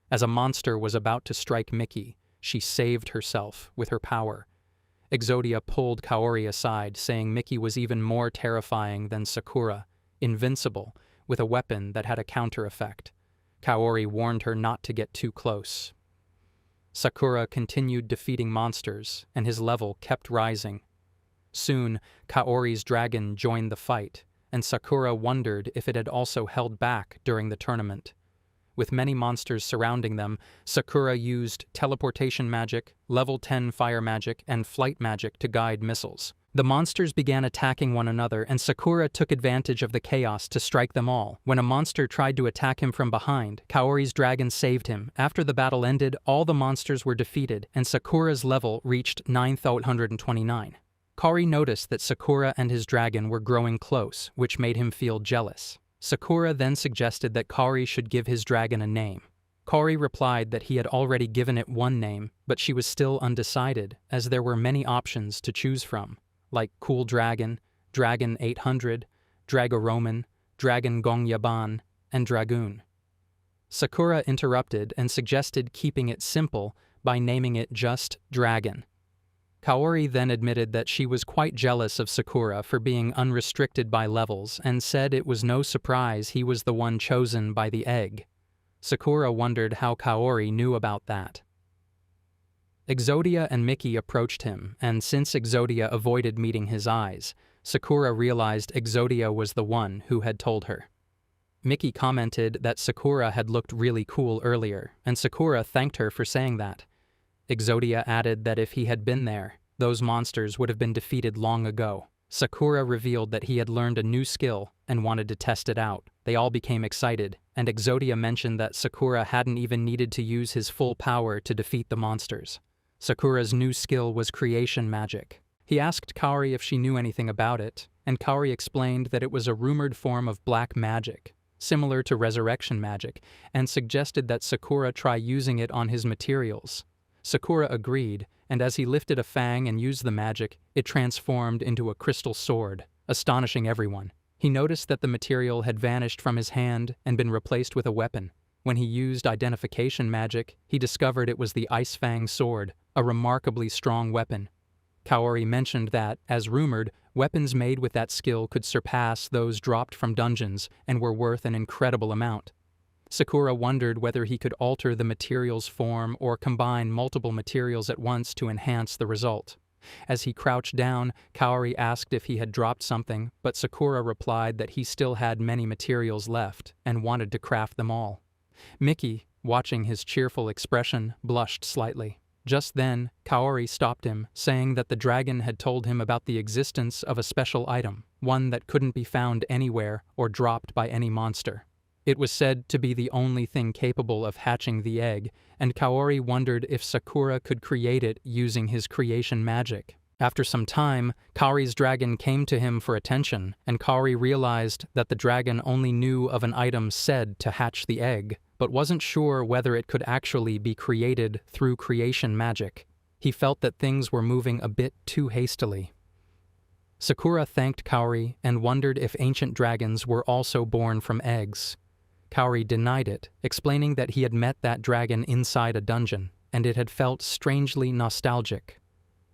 As a monster was about to strike Miki, she saved herself with her power. Exodia pulled Kaori aside, saying Miki was even more terrifying than Sakura, invincible, with a weapon that had a counter effect. Kaori warned her not to get too close. Sakura continued defeating monsters, and his level kept rising. Soon, Kaori's dragon joined the fight, and Sakura wondered if it had also held back during the tournament. With many monsters surrounding them, Sakura used teleportation magic, level 10 fire magic, and flight magic to guide missiles. The monsters began attacking one another, and Sakura took advantage of the chaos to strike them all. When a monster tried to attack him from behind, Kaori's dragon saved him. After the battle ended, all the monsters were defeated, and Sakura's level reached 9,829. Kaori noticed that Sakura and his dragon were growing close, which made him feel jealous. Sakura then suggested that Kaori should give his dragon a name. Kaori replied that he had already given it one name, but she was still undecided, as there were many options to choose from, like Cool Dragon, Dragon 800, Dragoroman, Dragon Gongyaban, and Dragoon. Sakura interrupted and suggested keeping it simple by naming it just Dragon. Kaori then admitted that she was quite jealous of Sakura for being unrestricted by levels and said it was no surprise he was the one chosen by the egg. Sakura wondered how Kaori knew about that. Exodia and Miki approached him, and since Exodia avoided meeting his eyes, Sakura realized Exodia was the one who had told her. Miki commented that Sakura had looked really cool earlier, and Sakura thanked her for saying that. Exodia added that if he had been there, those monsters would have been defeated long ago. Sakura revealed that he had learned a new skill and wanted to test it out. They all became excited, and Exodia mentioned that Sakura hadn't even needed to use his full power to defeat the monsters. Sakura's new skill was creation magic. He asked Kaori if she knew anything about it, and Kaori explained that it was a rumored form of black magic, similar to resurrection magic, and suggested that Sakura try using it on his materials. Sakura agreed, and as he lifted a fang and used the magic, it transformed into a crystal sword, astonishing everyone. He noticed that the material had vanished from his hand and been replaced with a weapon. When he used identification magic, he discovered it was the Ice Fang sword, a remarkably strong weapon. Kaori mentioned that, as rumored, weapons made with that skill could surpass those dropped from dungeons and were worth an incredible amount. Sakura wondered whether he could alter the material's form or combine multiple materials at once to enhance the result. As he crouched down, Kaori asked if he had dropped something, but Sakura replied that he still had many materials left and wanted to craft them all. Miki, watching his cheerful expression, blushed slightly. Just then, Kaori stopped him, saying that the dragon had told him about the existence of a special item, one that couldn't be found anywhere or dropped by any monster. It was said to be the only thing capable of hatching the egg, and Kaori wondered if Sakura could create it using his creation magic. After some time, Kaori's dragon came to him for attention, and Kaori realized that the dragon only knew of an item said to hatch the egg, but wasn't sure whether it could actually be created through creation magic. He felt that things were moving a bit too hastily. Sakura thanked Kaori and wondered if ancient dragons were also born from eggs. Kaori denied it, explaining that he had met that dragon inside a dungeon, and it had felt strangely nostalgic.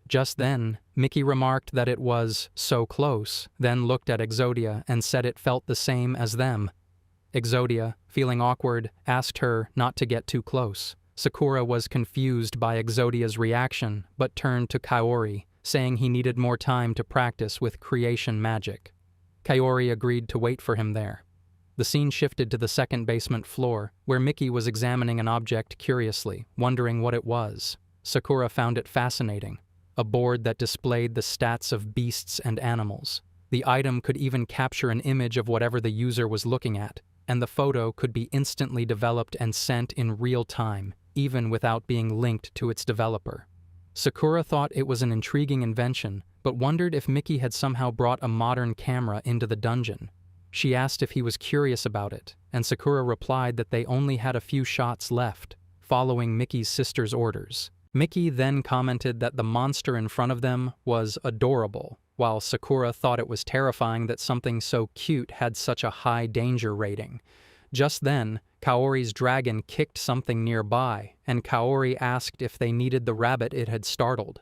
Just then, Miki remarked that it was so close, then looked at Exodia and said it felt the same as them. Exodia, feeling awkward, asked her not to get too close. Sakura was confused by Exodia's reaction, but turned to Kaori, saying he needed more time to practice with creation magic. Kaori agreed to wait for him there. The scene shifted to the second basement floor, where Miki was examining an object curiously, wondering what it was. Sakura found it fascinating. A board that displayed the stats of beasts and animals. The item could even capture an image of whatever the user was looking at, and the photo could be instantly developed and sent in real time, even without being linked to its developer. Sakura thought it was an intriguing invention, but wondered if Miki had somehow brought a modern camera into the dungeon. She asked if he was curious about it, and Sakura replied that they only had a few shots left, following Miki's sister's orders. Miki then commented that the monster in front of them was adorable, while Sakura thought it was terrifying that something so cute had such a high danger rating. Just then, Kaori's dragon kicked something nearby, and Kaori asked if they needed the rabbit it had startled.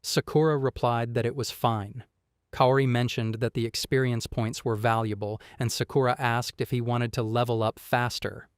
Sakura replied that it was fine. Kaori mentioned that the experience points were valuable, and Sakura asked if he wanted to level up faster.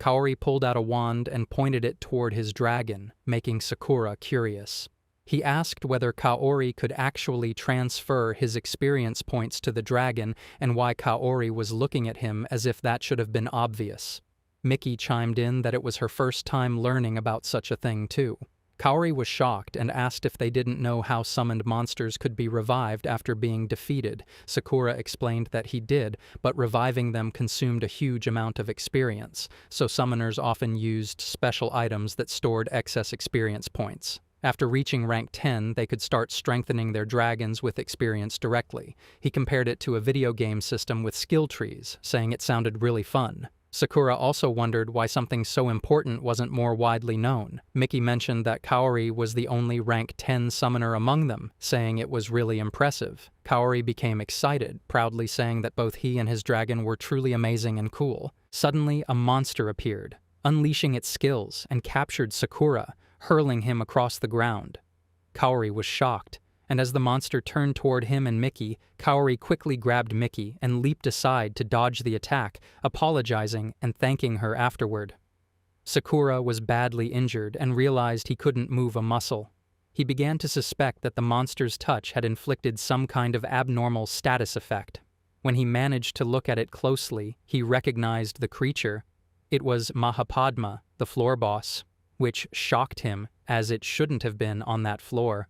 Kaori pulled out a wand and pointed it toward his dragon, making Sakura curious. He asked whether Kaori could actually transfer his experience points to the dragon and why Kaori was looking at him as if that should have been obvious. Miki chimed in that it was her first time learning about such a thing too. Kaori was shocked and asked if they didn't know how summoned monsters could be revived after being defeated. Sakura explained that he did, but reviving them consumed a huge amount of experience, so summoners often used special items that stored excess experience points. After reaching rank 10, they could start strengthening their dragons with experience directly. He compared it to a video game system with skill trees, saying it sounded really fun. Sakura also wondered why something so important wasn't more widely known. Miki mentioned that Kaori was the only rank 10 summoner among them, saying it was really impressive. Kaori became excited, proudly saying that both he and his dragon were truly amazing and cool. Suddenly, a monster appeared, unleashing its skills, and captured Sakura, hurling him across the ground. Kaori was shocked, and as the monster turned toward him and Miki, Kaori quickly grabbed Miki and leaped aside to dodge the attack, apologizing and thanking her afterward. Sakura was badly injured and realized he couldn't move a muscle. He began to suspect that the monster's touch had inflicted some kind of abnormal status effect. When he managed to look at it closely, he recognized the creature. It was Mahapadma, the floor boss. which shocked him as it shouldn't have been on that floor.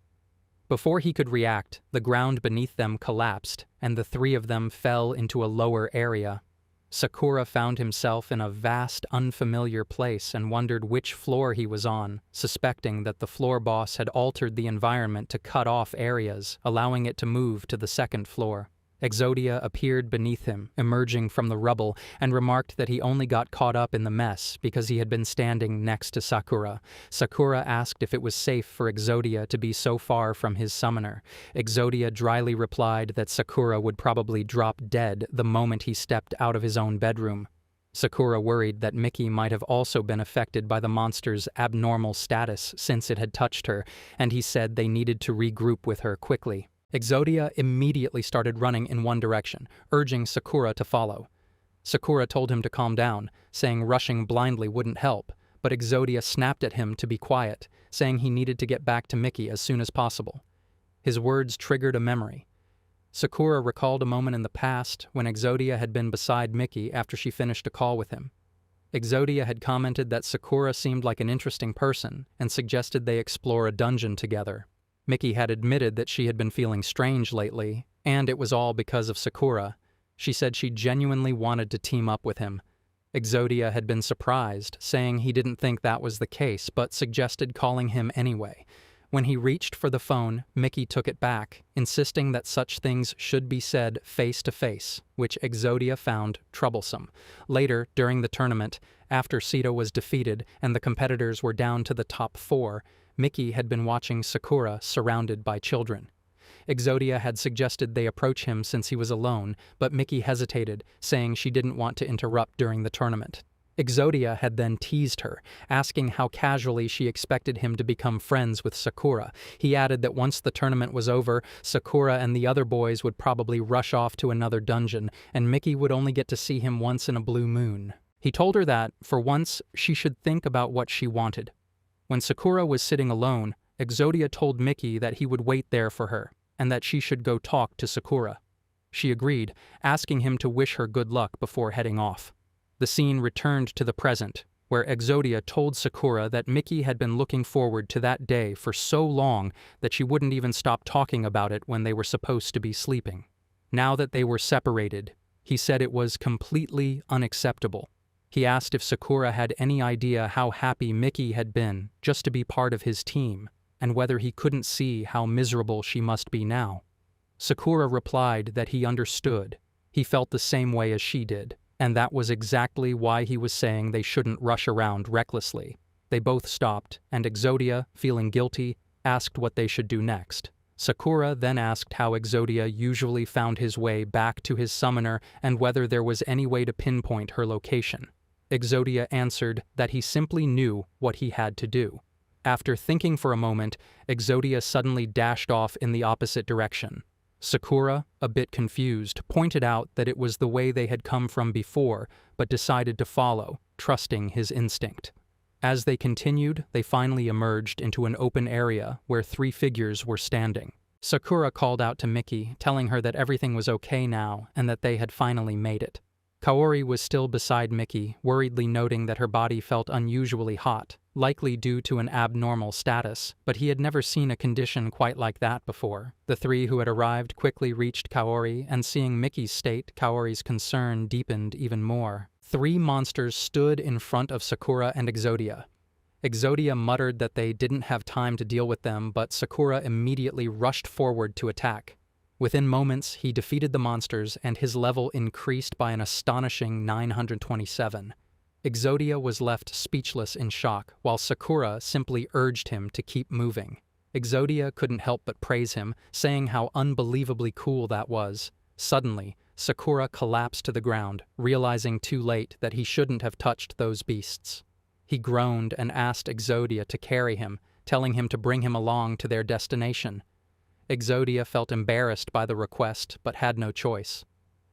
Before he could react, the ground beneath them collapsed, and the three of them fell into a lower area. Sakura found himself in a vast, unfamiliar place and wondered which floor he was on, suspecting that the floor boss had altered the environment to cut off areas, allowing it to move to the second floor. Exodia appeared beneath him, emerging from the rubble, and remarked that he only got caught up in the mess because he had been standing next to Sakura. Sakura asked if it was safe for Exodia to be so far from his summoner. Exodia dryly replied that Sakura would probably drop dead the moment he stepped out of his own bedroom. Sakura worried that Miki might have also been affected by the monster's abnormal status since it had touched her, and he said they needed to regroup with her quickly. Exodia immediately started running in one direction, urging Sakura to follow. Sakura told him to calm down, saying rushing blindly wouldn't help, but Exodia snapped at him to be quiet, saying he needed to get back to Miki as soon as possible. His words triggered a memory. Sakura recalled a moment in the past when Exodia had been beside Miki after she finished a call with him. Exodia had commented that Sakura seemed like an interesting person and suggested they explore a dungeon together. Miki had admitted that she had been feeling strange lately, and it was all because of Sakura. She said she genuinely wanted to team up with him. Exodia had been surprised, saying he didn't think that was the case, but suggested calling him anyway. When he reached for the phone, Miki took it back, insisting that such things should be said face to face, which Exodia found troublesome. Later, during the tournament, after Sito was defeated and the competitors were down to the top 4, Miki had been watching Sakura surrounded by children. Exodia had suggested they approach him since he was alone, but Miki hesitated, saying she didn't want to interrupt during the tournament. Exodia had then teased her, asking how casually she expected him to become friends with Sakura. He added that once the tournament was over, Sakura and the other boys would probably rush off to another dungeon, and Miki would only get to see him once in a blue moon. He told her that, for once, she should think about what she wanted. When Sakura was sitting alone, Exodia told Miki that he would wait there for her, and that she should go talk to Sakura. She agreed, asking him to wish her good luck before heading off. The scene returned to the present, where Exodia told Sakura that Miki had been looking forward to that day for so long that she wouldn't even stop talking about it when they were supposed to be sleeping. Now that they were separated, he said it was completely unacceptable. He asked if Sakura had any idea how happy Miki had been just to be part of his team, and whether he couldn't see how miserable she must be now. Sakura replied that he understood. He felt the same way as she did, and that was exactly why he was saying they shouldn't rush around recklessly. They both stopped, and Exodia, feeling guilty, asked what they should do next. Sakura then asked how Exodia usually found his way back to his summoner and whether there was any way to pinpoint her location. Exodia answered that he simply knew what he had to do. After thinking for a moment, Exodia suddenly dashed off in the opposite direction. Sakura, a bit confused, pointed out that it was the way they had come from before, but decided to follow, trusting his instinct. As they continued, they finally emerged into an open area where 3 figures were standing. Sakura called out to Miki, telling her that everything was okay now and that they had finally made it. Kaori was still beside Miki, worriedly noting that her body felt unusually hot, likely due to an abnormal status, but he had never seen a condition quite like that before. The 3 who had arrived quickly reached Kaori, and seeing Miki's state, Kaori's concern deepened even more. 3 monsters stood in front of Sakura and Exodia. Exodia muttered that they didn't have time to deal with them, but Sakura immediately rushed forward to attack. Within moments, he defeated the monsters, and his level increased by an astonishing 927. Exodia was left speechless in shock, while Sakura simply urged him to keep moving. Exodia couldn't help but praise him, saying how unbelievably cool that was. Suddenly, Sakura collapsed to the ground, realizing too late that he shouldn't have touched those beasts. He groaned and asked Exodia to carry him, telling him to bring him along to their destination. Exodia felt embarrassed by the request, but had no choice.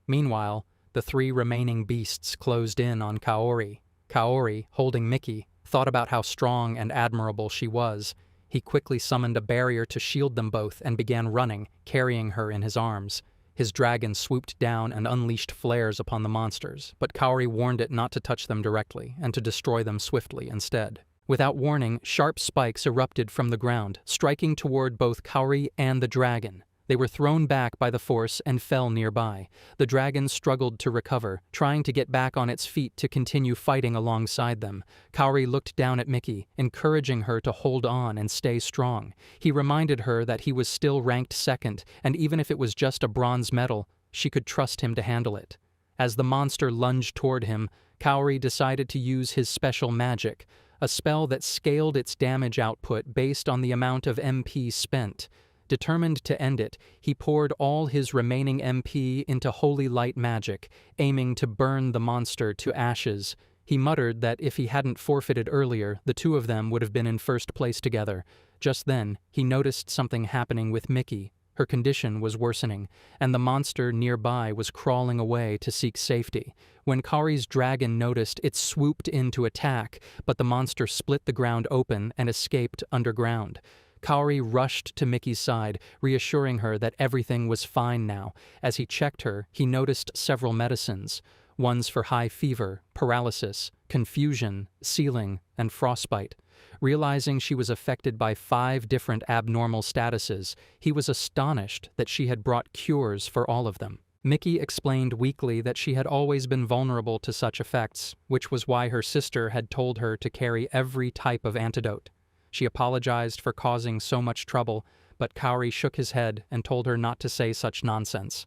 Meanwhile, the 3 remaining beasts closed in on Kaori. Kaori, holding Miki, thought about how strong and admirable she was. He quickly summoned a barrier to shield them both and began running, carrying her in his arms. His dragon swooped down and unleashed flares upon the monsters, but Kaori warned it not to touch them directly and to destroy them swiftly instead. Without warning, sharp spikes erupted from the ground, striking toward both Kaori and the dragon. They were thrown back by the force and fell nearby. The dragon struggled to recover, trying to get back on its feet to continue fighting alongside them. Kaori looked down at Miki, encouraging her to hold on and stay strong. He reminded her that he was still ranked second, and even if it was just a bronze medal, she could trust him to handle it. As the monster lunged toward him, Kaori decided to use his special magic, a spell that scaled its damage output based on the amount of MP spent. Determined to end it, he poured all his remaining MP into holy light magic, aiming to burn the monster to ashes. He muttered that if he hadn't forfeited earlier, the two of them would have been in first place together. Just then, he noticed something happening with Miki. Her condition was worsening, and the monster nearby was crawling away to seek safety. When Kaori's dragon noticed, it swooped in to attack, but the monster split the ground open and escaped underground. Kaori rushed to Miki's side, reassuring her that everything was fine now. As he checked her, he noticed several medicines, ones for high fever, paralysis, confusion, sealing, and frostbite. Realizing she was affected by 5 different abnormal statuses, he was astonished that she had brought cures for all of them. Miki explained weakly that she had always been vulnerable to such effects, which was why her sister had told her to carry every type of antidote. She apologized for causing so much trouble, but Kaori shook his head and told her not to say such nonsense.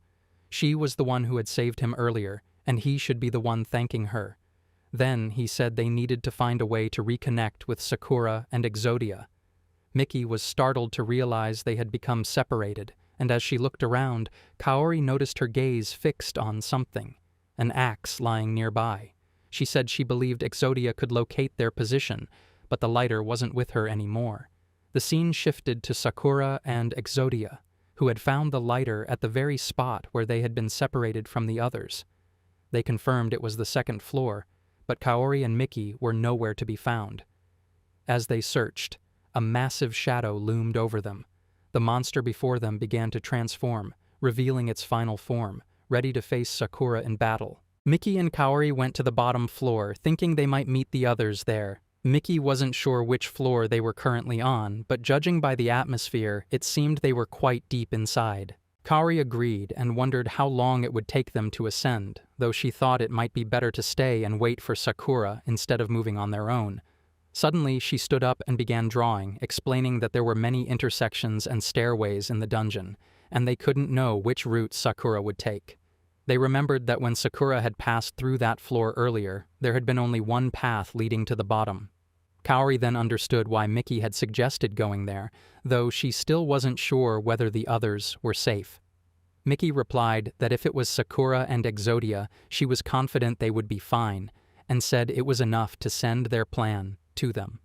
She was the one who had saved him earlier, and he should be the one thanking her. Then he said they needed to find a way to reconnect with Sakura and Exodia. Miki was startled to realize they had become separated, and as she looked around, Kaori noticed her gaze fixed on something, an axe lying nearby. She said she believed Exodia could locate their position, but the lighter wasn't with her anymore. The scene shifted to Sakura and Exodia, who had found the lighter at the very spot where they had been separated from the others. They confirmed it was the second floor, but Kaori and Miki were nowhere to be found. As they searched, a massive shadow loomed over them. The monster before them began to transform, revealing its final form, ready to face Sakura in battle. Miki and Kaori went to the bottom floor, thinking they might meet the others there. Miki wasn't sure which floor they were currently on, but judging by the atmosphere, it seemed they were quite deep inside. Kaori agreed and wondered how long it would take them to ascend, though she thought it might be better to stay and wait for Sakura instead of moving on their own. Suddenly, she stood up and began drawing, explaining that there were many intersections and stairways in the dungeon, and they couldn't know which route Sakura would take. They remembered that when Sakura had passed through that floor earlier, there had been only one path leading to the bottom. Kaori then understood why Miki had suggested going there, though she still wasn't sure whether the others were safe. Miki replied that if it was Sakura and Exodia, she was confident they would be fine, and said it was enough to send their plan to them.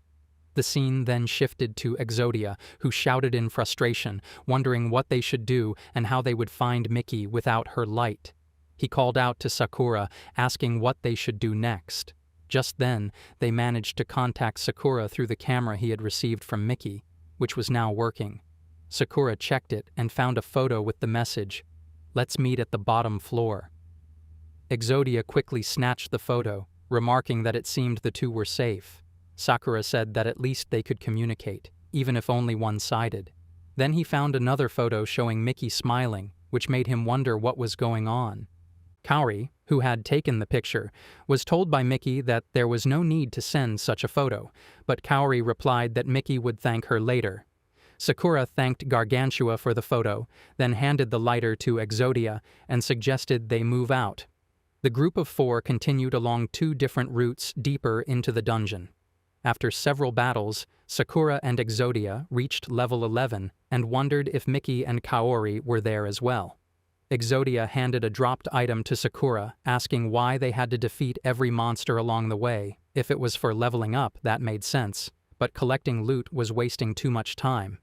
The scene then shifted to Exodia, who shouted in frustration, wondering what they should do and how they would find Miki without her light. He called out to Sakura, asking what they should do next. Just then, they managed to contact Sakura through the camera he had received from Miki, which was now working. Sakura checked it and found a photo with the message, "Let's meet at the bottom floor." Exodia quickly snatched the photo, remarking that it seemed the two were safe. Sakura said that at least they could communicate, even if only one-sided. Then he found another photo showing Miki smiling, which made him wonder what was going on. Kaori, who had taken the picture, was told by Miki that there was no need to send such a photo, but Kaori replied that Miki would thank her later. Sakura thanked Gargantua for the photo, then handed the lighter to Exodia and suggested they move out. The group of 4 continued along 2 different routes deeper into the dungeon. After several battles, Sakura and Exodia reached level 11 and wondered if Miki and Kaori were there as well. Exodia handed a dropped item to Sakura, asking why they had to defeat every monster along the way. If it was for leveling up, that made sense, but collecting loot was wasting too much time.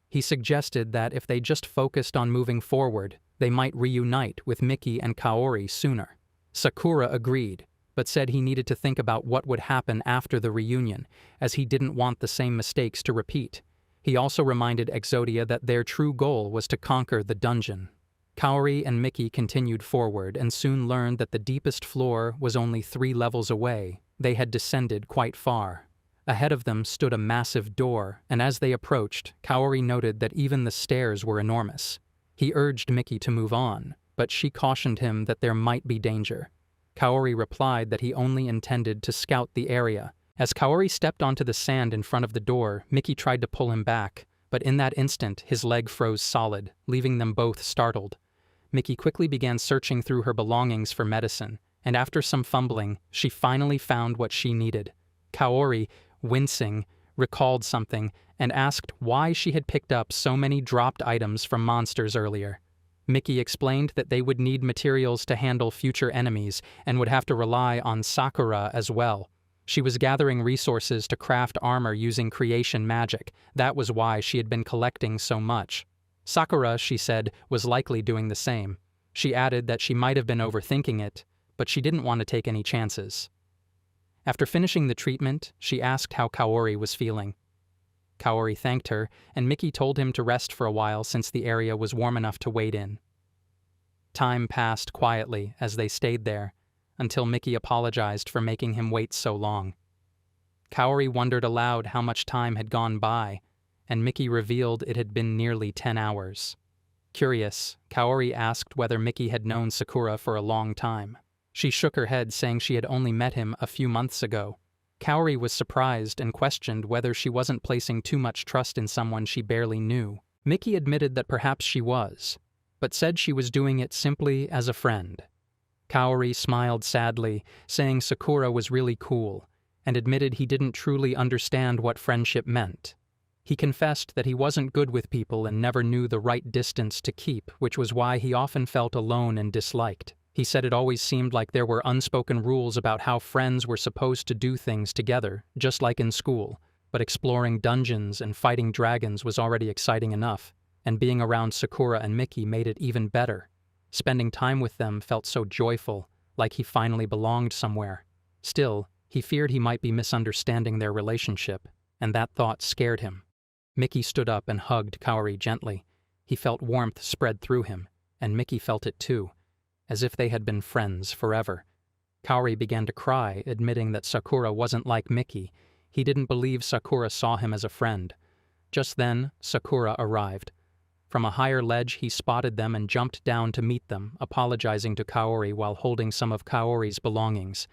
He suggested that if they just focused on moving forward, they might reunite with Miki and Kaori sooner. Sakura agreed, but said he needed to think about what would happen after the reunion, as he didn't want the same mistakes to repeat. He also reminded Exodia that their true goal was to conquer the dungeon. Kaori and Miki continued forward and soon learned that the deepest floor was only 3 levels away. They had descended quite far. Ahead of them stood a massive door, and as they approached, Kaori noted that even the stairs were enormous. He urged Miki to move on, but she cautioned him that there might be danger. Kaori replied that he only intended to scout the area. As Kaori stepped onto the sand in front of the door, Miki tried to pull him back, but in that instant his leg froze solid, leaving them both startled. Miki quickly began searching through her belongings for medicine, and after some fumbling, she finally found what she needed. Kaori, wincing, recalled something and asked why she had picked up so many dropped items from monsters earlier. Miki explained that they would need materials to handle future enemies and would have to rely on Sakura as well. She was gathering resources to craft armor using creation magic. That was why she had been collecting so much. Sakura, she said, was likely doing the same. She added that she might have been overthinking it, but she didn't want to take any chances. After finishing the treatment, she asked how Kaori was feeling. Kaori thanked her, and Miki told him to rest for a while since the area was warm enough to wait in. Time passed quietly as they stayed there, until Miki apologized for making him wait so long. Kaori wondered aloud how much time had gone by, and Miki revealed it had been nearly 10 hours. Curious, Kaori asked whether Miki had known Sakura for a long time. She shook her head, saying she had only met him a few months ago. Kaori was surprised and questioned whether she wasn't placing too much trust in someone she barely knew. Miki admitted that perhaps she was, but said she was doing it simply as a friend. Kaori smiled sadly, saying Sakura was really cool, and admitted he didn't truly understand what friendship meant. He confessed that he wasn't good with people and never knew the right distance to keep, which was why he often felt alone and disliked. He said it always seemed like there were unspoken rules about how friends were supposed to do things together, just like in school, but exploring dungeons and fighting dragons was already exciting enough, and being around Sakura and Miki made it even better. Spending time with them felt so joyful, like he finally belonged somewhere. Still, he feared he might be misunderstanding their relationship, and that thought scared him. Miki stood up and hugged Kaori gently. He felt warmth spread through him, and Miki felt it too, as if they had been friends forever. Kaori began to cry, admitting that Sakura wasn't like Miki. He didn't believe Sakura saw him as a friend. Just then, Sakura arrived. From a higher ledge, he spotted them and jumped down to meet them, apologizing to Kaori while holding some of Kaori's belongings.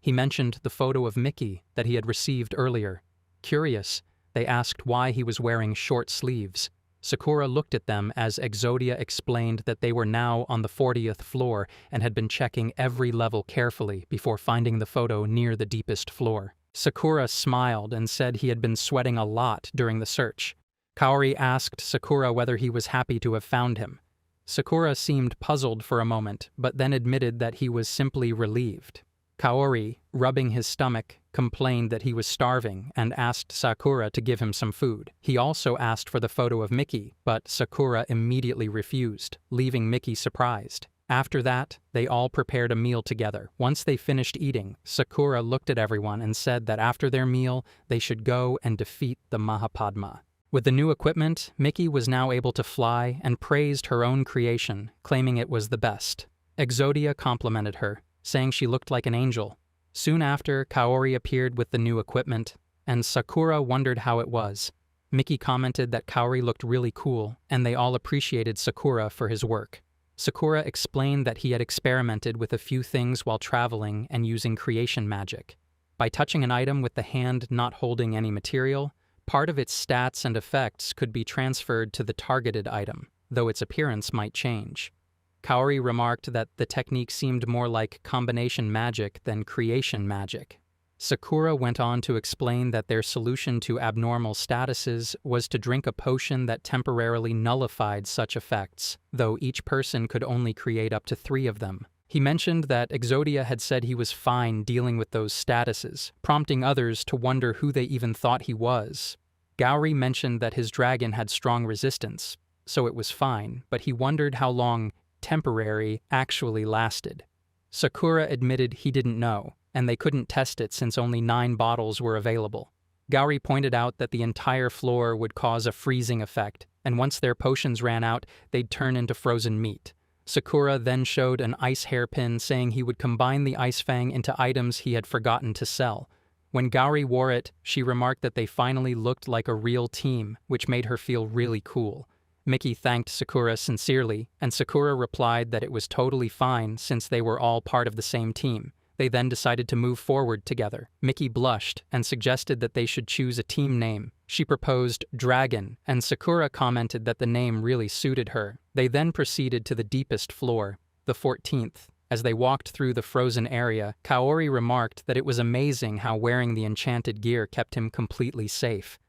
He mentioned the photo of Miki that he had received earlier. Curious, they asked why he was wearing short sleeves. Sakura looked at them as Exodia explained that they were now on the 40th floor and had been checking every level carefully before finding the photo near the deepest floor. Sakura smiled and said he had been sweating a lot during the search. Kaori asked Sakura whether he was happy to have found him. Sakura seemed puzzled for a moment, but then admitted that he was simply relieved. Kaori, rubbing his stomach, complained that he was starving and asked Sakura to give him some food. He also asked for the photo of Miki, but Sakura immediately refused, leaving Miki surprised. After that, they all prepared a meal together. Once they finished eating, Sakura looked at everyone and said that after their meal, they should go and defeat the Mahapadma. With the new equipment, Miki was now able to fly and praised her own creation, claiming it was the best. Exodia complimented her, saying she looked like an angel. Soon after, Kaori appeared with the new equipment, and Sakura wondered how it was. Miki commented that Kaori looked really cool, and they all appreciated Sakura for his work. Sakura explained that he had experimented with a few things while traveling and using creation magic. By touching an item with the hand not holding any material, part of its stats and effects could be transferred to the targeted item, though its appearance might change. Kaori remarked that the technique seemed more like combination magic than creation magic. Sakura went on to explain that their solution to abnormal statuses was to drink a potion that temporarily nullified such effects, though each person could only create up to 3 of them. He mentioned that Exodia had said he was fine dealing with those statuses, prompting others to wonder who they even thought he was. Gauri mentioned that his dragon had strong resistance, so it was fine, but he wondered how long temporary actually lasted. Sakura admitted he didn't know, and they couldn't test it since only 9 bottles were available. Gauri pointed out that the entire floor would cause a freezing effect, and once their potions ran out, they'd turn into frozen meat. Sakura then showed an ice hairpin, saying he would combine the ice fang into items he had forgotten to sell. When Gauri wore it, she remarked that they finally looked like a real team, which made her feel really cool. Miki thanked Sakura sincerely, and Sakura replied that it was totally fine since they were all part of the same team. They then decided to move forward together. Miki blushed and suggested that they should choose a team name. She proposed Dragon, and Sakura commented that the name really suited her. They then proceeded to the deepest floor, the 14th. As they walked through the frozen area, Kaori remarked that it was amazing how wearing the enchanted gear kept him completely safe.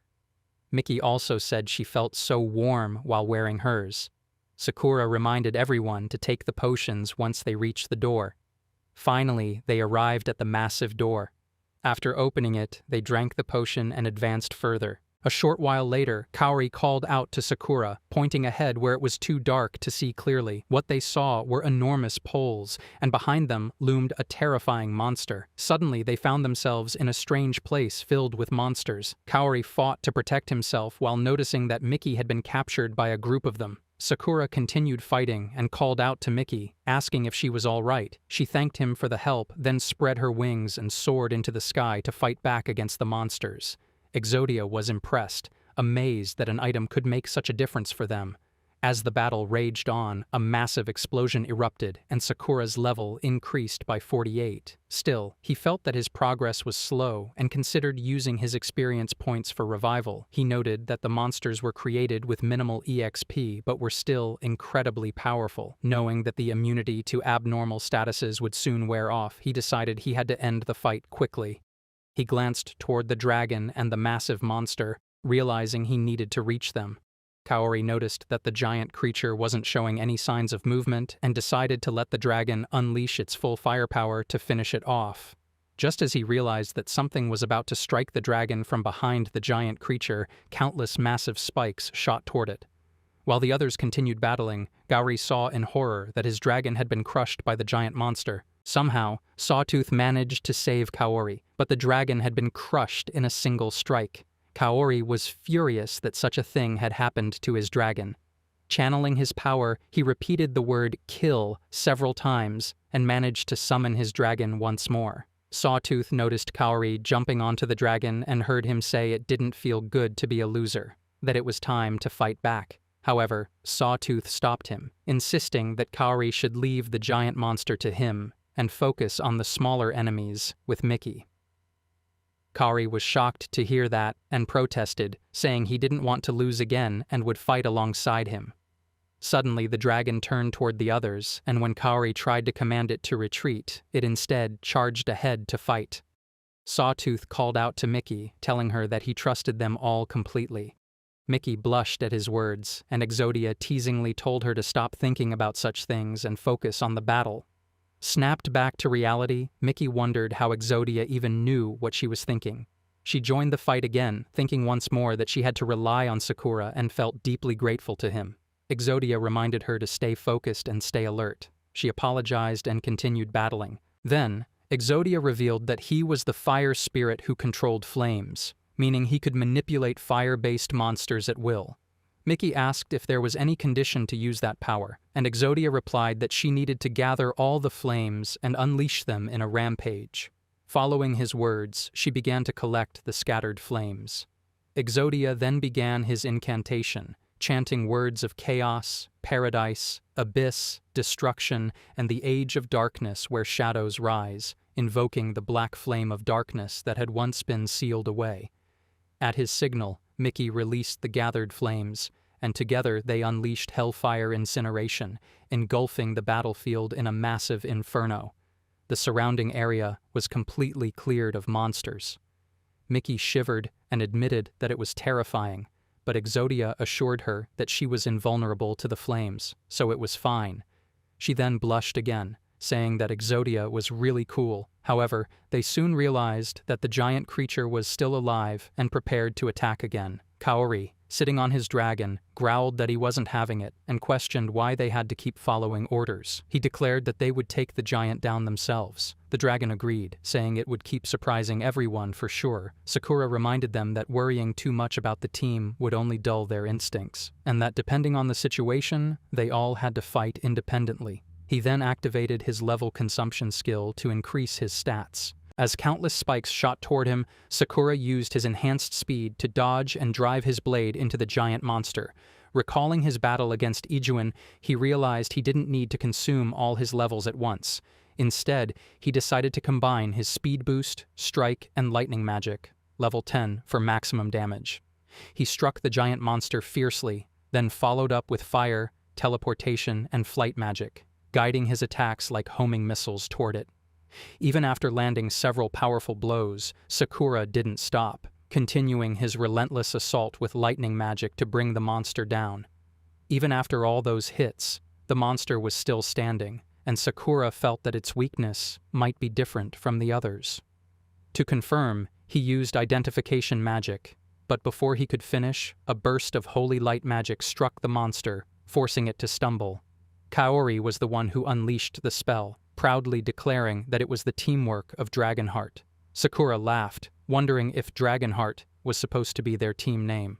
Miki also said she felt so warm while wearing hers. Sakura reminded everyone to take the potions once they reached the door. Finally, they arrived at the massive door. After opening it, they drank the potion and advanced further. A short while later, Kaori called out to Sakura, pointing ahead where it was too dark to see clearly. What they saw were enormous poles, and behind them loomed a terrifying monster. Suddenly, they found themselves in a strange place filled with monsters. Kaori fought to protect himself while noticing that Miki had been captured by a group of them. Sakura continued fighting and called out to Miki, asking if she was all right. She thanked him for the help, then spread her wings and soared into the sky to fight back against the monsters. Exodia was impressed, amazed that an item could make such a difference for them. As the battle raged on, a massive explosion erupted, and Sakura's level increased by 48. Still, he felt that his progress was slow and considered using his experience points for revival. He noted that the monsters were created with minimal EXP but were still incredibly powerful. Knowing that the immunity to abnormal statuses would soon wear off, he decided he had to end the fight quickly. He glanced toward the dragon and the massive monster, realizing he needed to reach them. Kaori noticed that the giant creature wasn't showing any signs of movement and decided to let the dragon unleash its full firepower to finish it off. Just as he realized that something was about to strike the dragon from behind the giant creature, countless massive spikes shot toward it. While the others continued battling, Gauri saw in horror that his dragon had been crushed by the giant monster. Somehow, Sawtooth managed to save Kaori, but the dragon had been crushed in a single strike. Kaori was furious that such a thing had happened to his dragon. Channeling his power, he repeated the word kill several times and managed to summon his dragon once more. Sawtooth noticed Kaori jumping onto the dragon and heard him say it didn't feel good to be a loser, that it was time to fight back. However, Sawtooth stopped him, insisting that Kaori should leave the giant monster to him and focus on the smaller enemies with Miki. Kaori was shocked to hear that and protested, saying he didn't want to lose again and would fight alongside him. Suddenly, the dragon turned toward the others, and when Kaori tried to command it to retreat, it instead charged ahead to fight. Sawtooth called out to Miki, telling her that he trusted them all completely. Miki blushed at his words, and Exodia teasingly told her to stop thinking about such things and focus on the battle. Snapped back to reality, Miki wondered how Exodia even knew what she was thinking. She joined the fight again, thinking once more that she had to rely on Sakura and felt deeply grateful to him. Exodia reminded her to stay focused and stay alert. She apologized and continued battling. Then, Exodia revealed that he was the fire spirit who controlled flames, meaning he could manipulate fire-based monsters at will. Miki asked if there was any condition to use that power, and Exodia replied that she needed to gather all the flames and unleash them in a rampage. Following his words, she began to collect the scattered flames. Exodia then began his incantation, chanting words of chaos, paradise, abyss, destruction, and the age of darkness where shadows rise, invoking the black flame of darkness that had once been sealed away. At his signal, Miki released the gathered flames, and together they unleashed hellfire incineration, engulfing the battlefield in a massive inferno. The surrounding area was completely cleared of monsters. Miki shivered and admitted that it was terrifying, but Exodia assured her that she was invulnerable to the flames, so it was fine. She then blushed again, saying that Exodia was really cool. However, they soon realized that the giant creature was still alive and prepared to attack again. Kaori, sitting on his dragon, growled that he wasn't having it and questioned why they had to keep following orders. He declared that they would take the giant down themselves. The dragon agreed, saying it would keep surprising everyone for sure. Sakura reminded them that worrying too much about the team would only dull their instincts, and that depending on the situation, they all had to fight independently. He then activated his level consumption skill to increase his stats. As countless spikes shot toward him, Sakura used his enhanced speed to dodge and drive his blade into the giant monster. Recalling his battle against Ijuin, he realized he didn't need to consume all his levels at once. Instead, he decided to combine his speed boost, strike, and lightning magic, level 10, for maximum damage. He struck the giant monster fiercely, then followed up with fire, teleportation, and flight magic, guiding his attacks like homing missiles toward it. Even after landing several powerful blows, Sakura didn't stop, continuing his relentless assault with lightning magic to bring the monster down. Even after all those hits, the monster was still standing, and Sakura felt that its weakness might be different from the others. To confirm, he used identification magic, but before he could finish, a burst of holy light magic struck the monster, forcing it to stumble. Kaori was the one who unleashed the spell, proudly declaring that it was the teamwork of Dragonheart. Sakura laughed, wondering if Dragonheart was supposed to be their team name.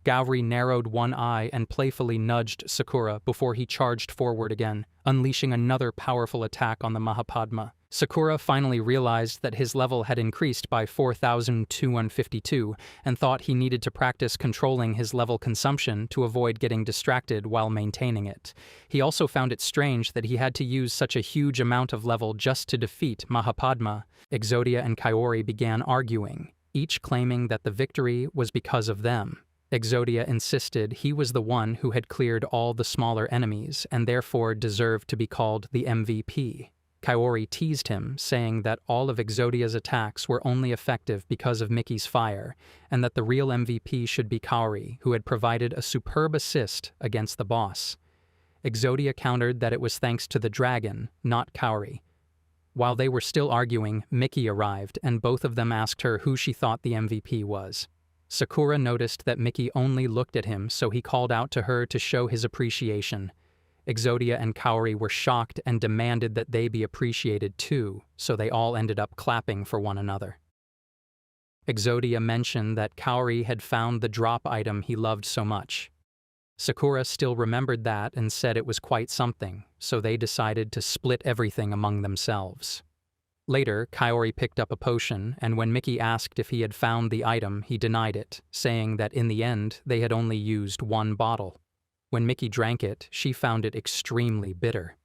Gauri narrowed one eye and playfully nudged Sakura before he charged forward again, unleashing another powerful attack on the Mahapadma. Sakura finally realized that his level had increased by 4,252 and thought he needed to practice controlling his level consumption to avoid getting distracted while maintaining it. He also found it strange that he had to use such a huge amount of level just to defeat Mahapadma. Exodia and Kaori began arguing, each claiming that the victory was because of them. Exodia insisted he was the one who had cleared all the smaller enemies and therefore deserved to be called the MVP. Kaori teased him, saying that all of Exodia's attacks were only effective because of Mickey's fire, and that the real MVP should be Kaori, who had provided a superb assist against the boss. Exodia countered that it was thanks to the dragon, not Kaori. While they were still arguing, Mickey arrived, and both of them asked her who she thought the MVP was. Sakura noticed that Mickey only looked at him, so he called out to her to show his appreciation. Exodia and Kaori were shocked and demanded that they be appreciated too, so they all ended up clapping for one another. Exodia mentioned that Kaori had found the drop item he loved so much. Sakura still remembered that and said it was quite something, so they decided to split everything among themselves. Later, Kaori picked up a potion, and when Mickey asked if he had found the item, he denied it, saying that in the end they had only used one bottle. When Mickey drank it, she found it extremely bitter.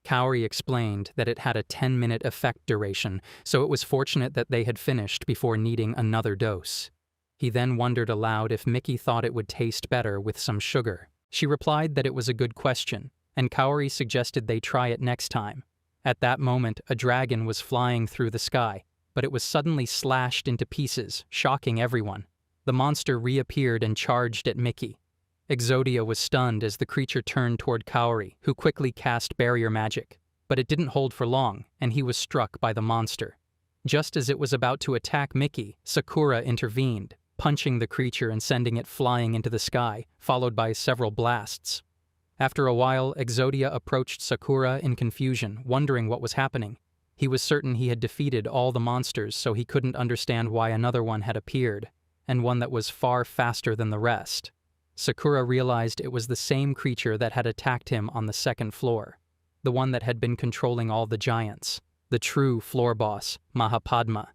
Kaori explained that it had a 10-minute effect duration, so it was fortunate that they had finished before needing another dose. He then wondered aloud if Mickey thought it would taste better with some sugar. She replied that it was a good question, and Kaori suggested they try it next time. At that moment, a dragon was flying through the sky, but it was suddenly slashed into pieces, shocking everyone. The monster reappeared and charged at Mickey. Exodia was stunned as the creature turned toward Kaori, who quickly cast barrier magic, but it didn't hold for long, and he was struck by the monster. Just as it was about to attack Mickey, Sakura intervened, punching the creature and sending it flying into the sky, followed by several blasts. After a while, Exodia approached Sakura in confusion, wondering what was happening. He was certain he had defeated all the monsters, so he couldn't understand why another one had appeared, and one that was far faster than the rest. Sakura realized it was the same creature that had attacked him on the second floor, the one that had been controlling all the giants, the true floor boss, Mahapadma.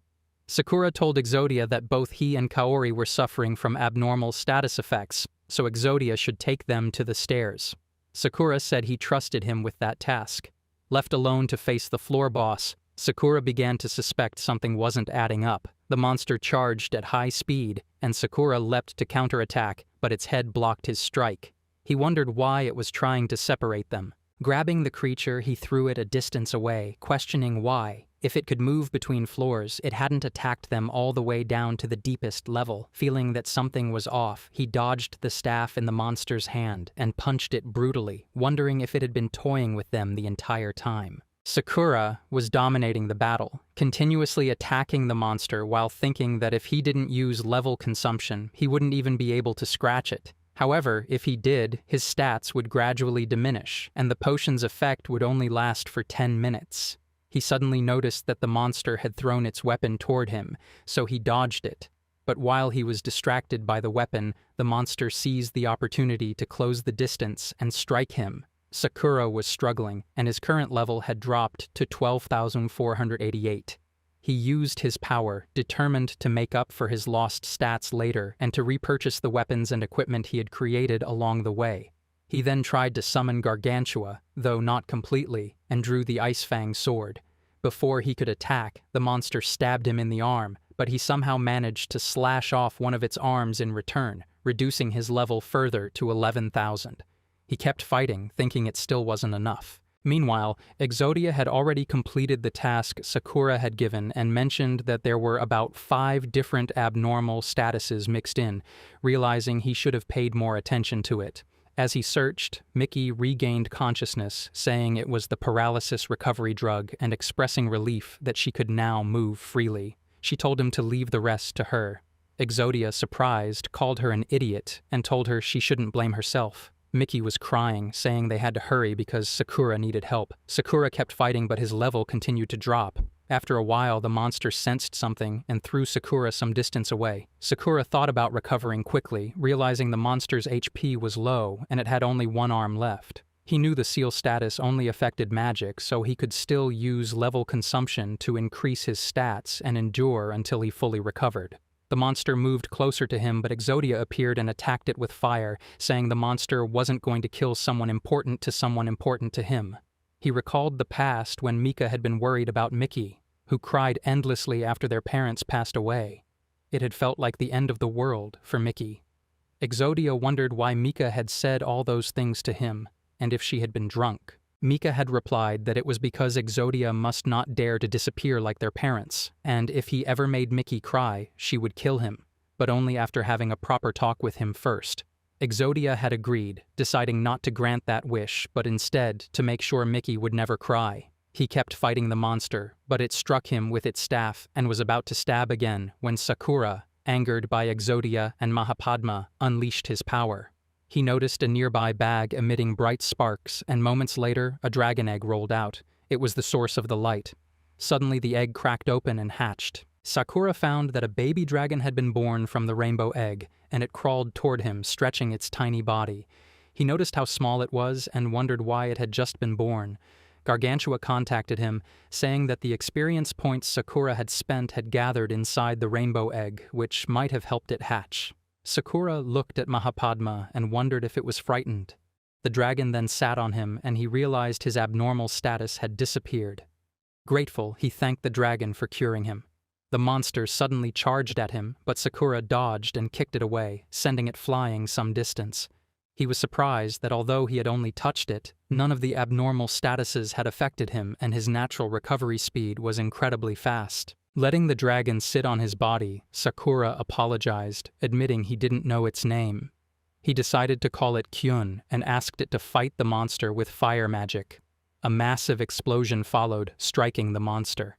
Sakura told Exodia that both he and Kaori were suffering from abnormal status effects, so Exodia should take them to the stairs. Sakura said he trusted him with that task. Left alone to face the floor boss, Sakura began to suspect something wasn't adding up. The monster charged at high speed, and Sakura leapt to counterattack, but its head blocked his strike. He wondered why it was trying to separate them. Grabbing the creature, he threw it a distance away, questioning why. If it could move between floors, it hadn't attacked them all the way down to the deepest level. Feeling that something was off, he dodged the staff in the monster's hand and punched it brutally, wondering if it had been toying with them the entire time. Sakura was dominating the battle, continuously attacking the monster while thinking that if he didn't use level consumption, he wouldn't even be able to scratch it. However, if he did, his stats would gradually diminish, and the potion's effect would only last for 10 minutes. He suddenly noticed that the monster had thrown its weapon toward him, so he dodged it. But while he was distracted by the weapon, the monster seized the opportunity to close the distance and strike him. Sakura was struggling, and his current level had dropped to 12,488. He used his power, determined to make up for his lost stats later and to repurchase the weapons and equipment he had created along the way. He then tried to summon Gargantua, though not completely, and drew the Ice Fang sword. Before he could attack, the monster stabbed him in the arm, but he somehow managed to slash off one of its arms in return, reducing his level further to 11,000. He kept fighting, thinking it still wasn't enough. Meanwhile, Exodia had already completed the task Sakura had given and mentioned that there were about 5 different abnormal statuses mixed in, realizing he should have paid more attention to it. As he searched, Mickey regained consciousness, saying it was the paralysis recovery drug and expressing relief that she could now move freely. She told him to leave the rest to her. Exodia, surprised, called her an idiot and told her she shouldn't blame herself. Mickey was crying, saying they had to hurry because Sakura needed help. Sakura kept fighting, but his level continued to drop. After a while, the monster sensed something and threw Sakura some distance away. Sakura thought about recovering quickly, realizing the monster's HP was low and it had only one arm left. He knew the seal status only affected magic, so he could still use level consumption to increase his stats and endure until he fully recovered. The monster moved closer to him, but Exodia appeared and attacked it with fire, saying the monster wasn't going to kill someone important to him. He recalled the past when Mika had been worried about Mickey, who cried endlessly after their parents passed away. It had felt like the end of the world for Mickey. Exodia wondered why Mika had said all those things to him, and if she had been drunk. Mika had replied that it was because Exodia must not dare to disappear like their parents, and if he ever made Mickey cry, she would kill him, but only after having a proper talk with him first. Exodia had agreed, deciding not to grant that wish, but instead to make sure Mickey would never cry. He kept fighting the monster, but it struck him with its staff and was about to stab again when Sakura, angered by Exodia and Mahapadma, unleashed his power. He noticed a nearby bag emitting bright sparks, and moments later, a dragon egg rolled out. It was the source of the light. Suddenly, the egg cracked open and hatched. Sakura found that a baby dragon had been born from the rainbow egg, and it crawled toward him, stretching its tiny body. He noticed how small it was and wondered why it had just been born. Gargantua contacted him, saying that the experience points Sakura had spent had gathered inside the rainbow egg, which might have helped it hatch. Sakura looked at Mahapadma and wondered if it was frightened. The dragon then sat on him, and he realized his abnormal status had disappeared. Grateful, he thanked the dragon for curing him. The monster suddenly charged at him, but Sakura dodged and kicked it away, sending it flying some distance. He was surprised that although he had only touched it, none of the abnormal statuses had affected him, and his natural recovery speed was incredibly fast. Letting the dragon sit on his body, Sakura apologized, admitting he didn't know its name. He decided to call it Kyun and asked it to fight the monster with fire magic. A massive explosion followed, striking the monster.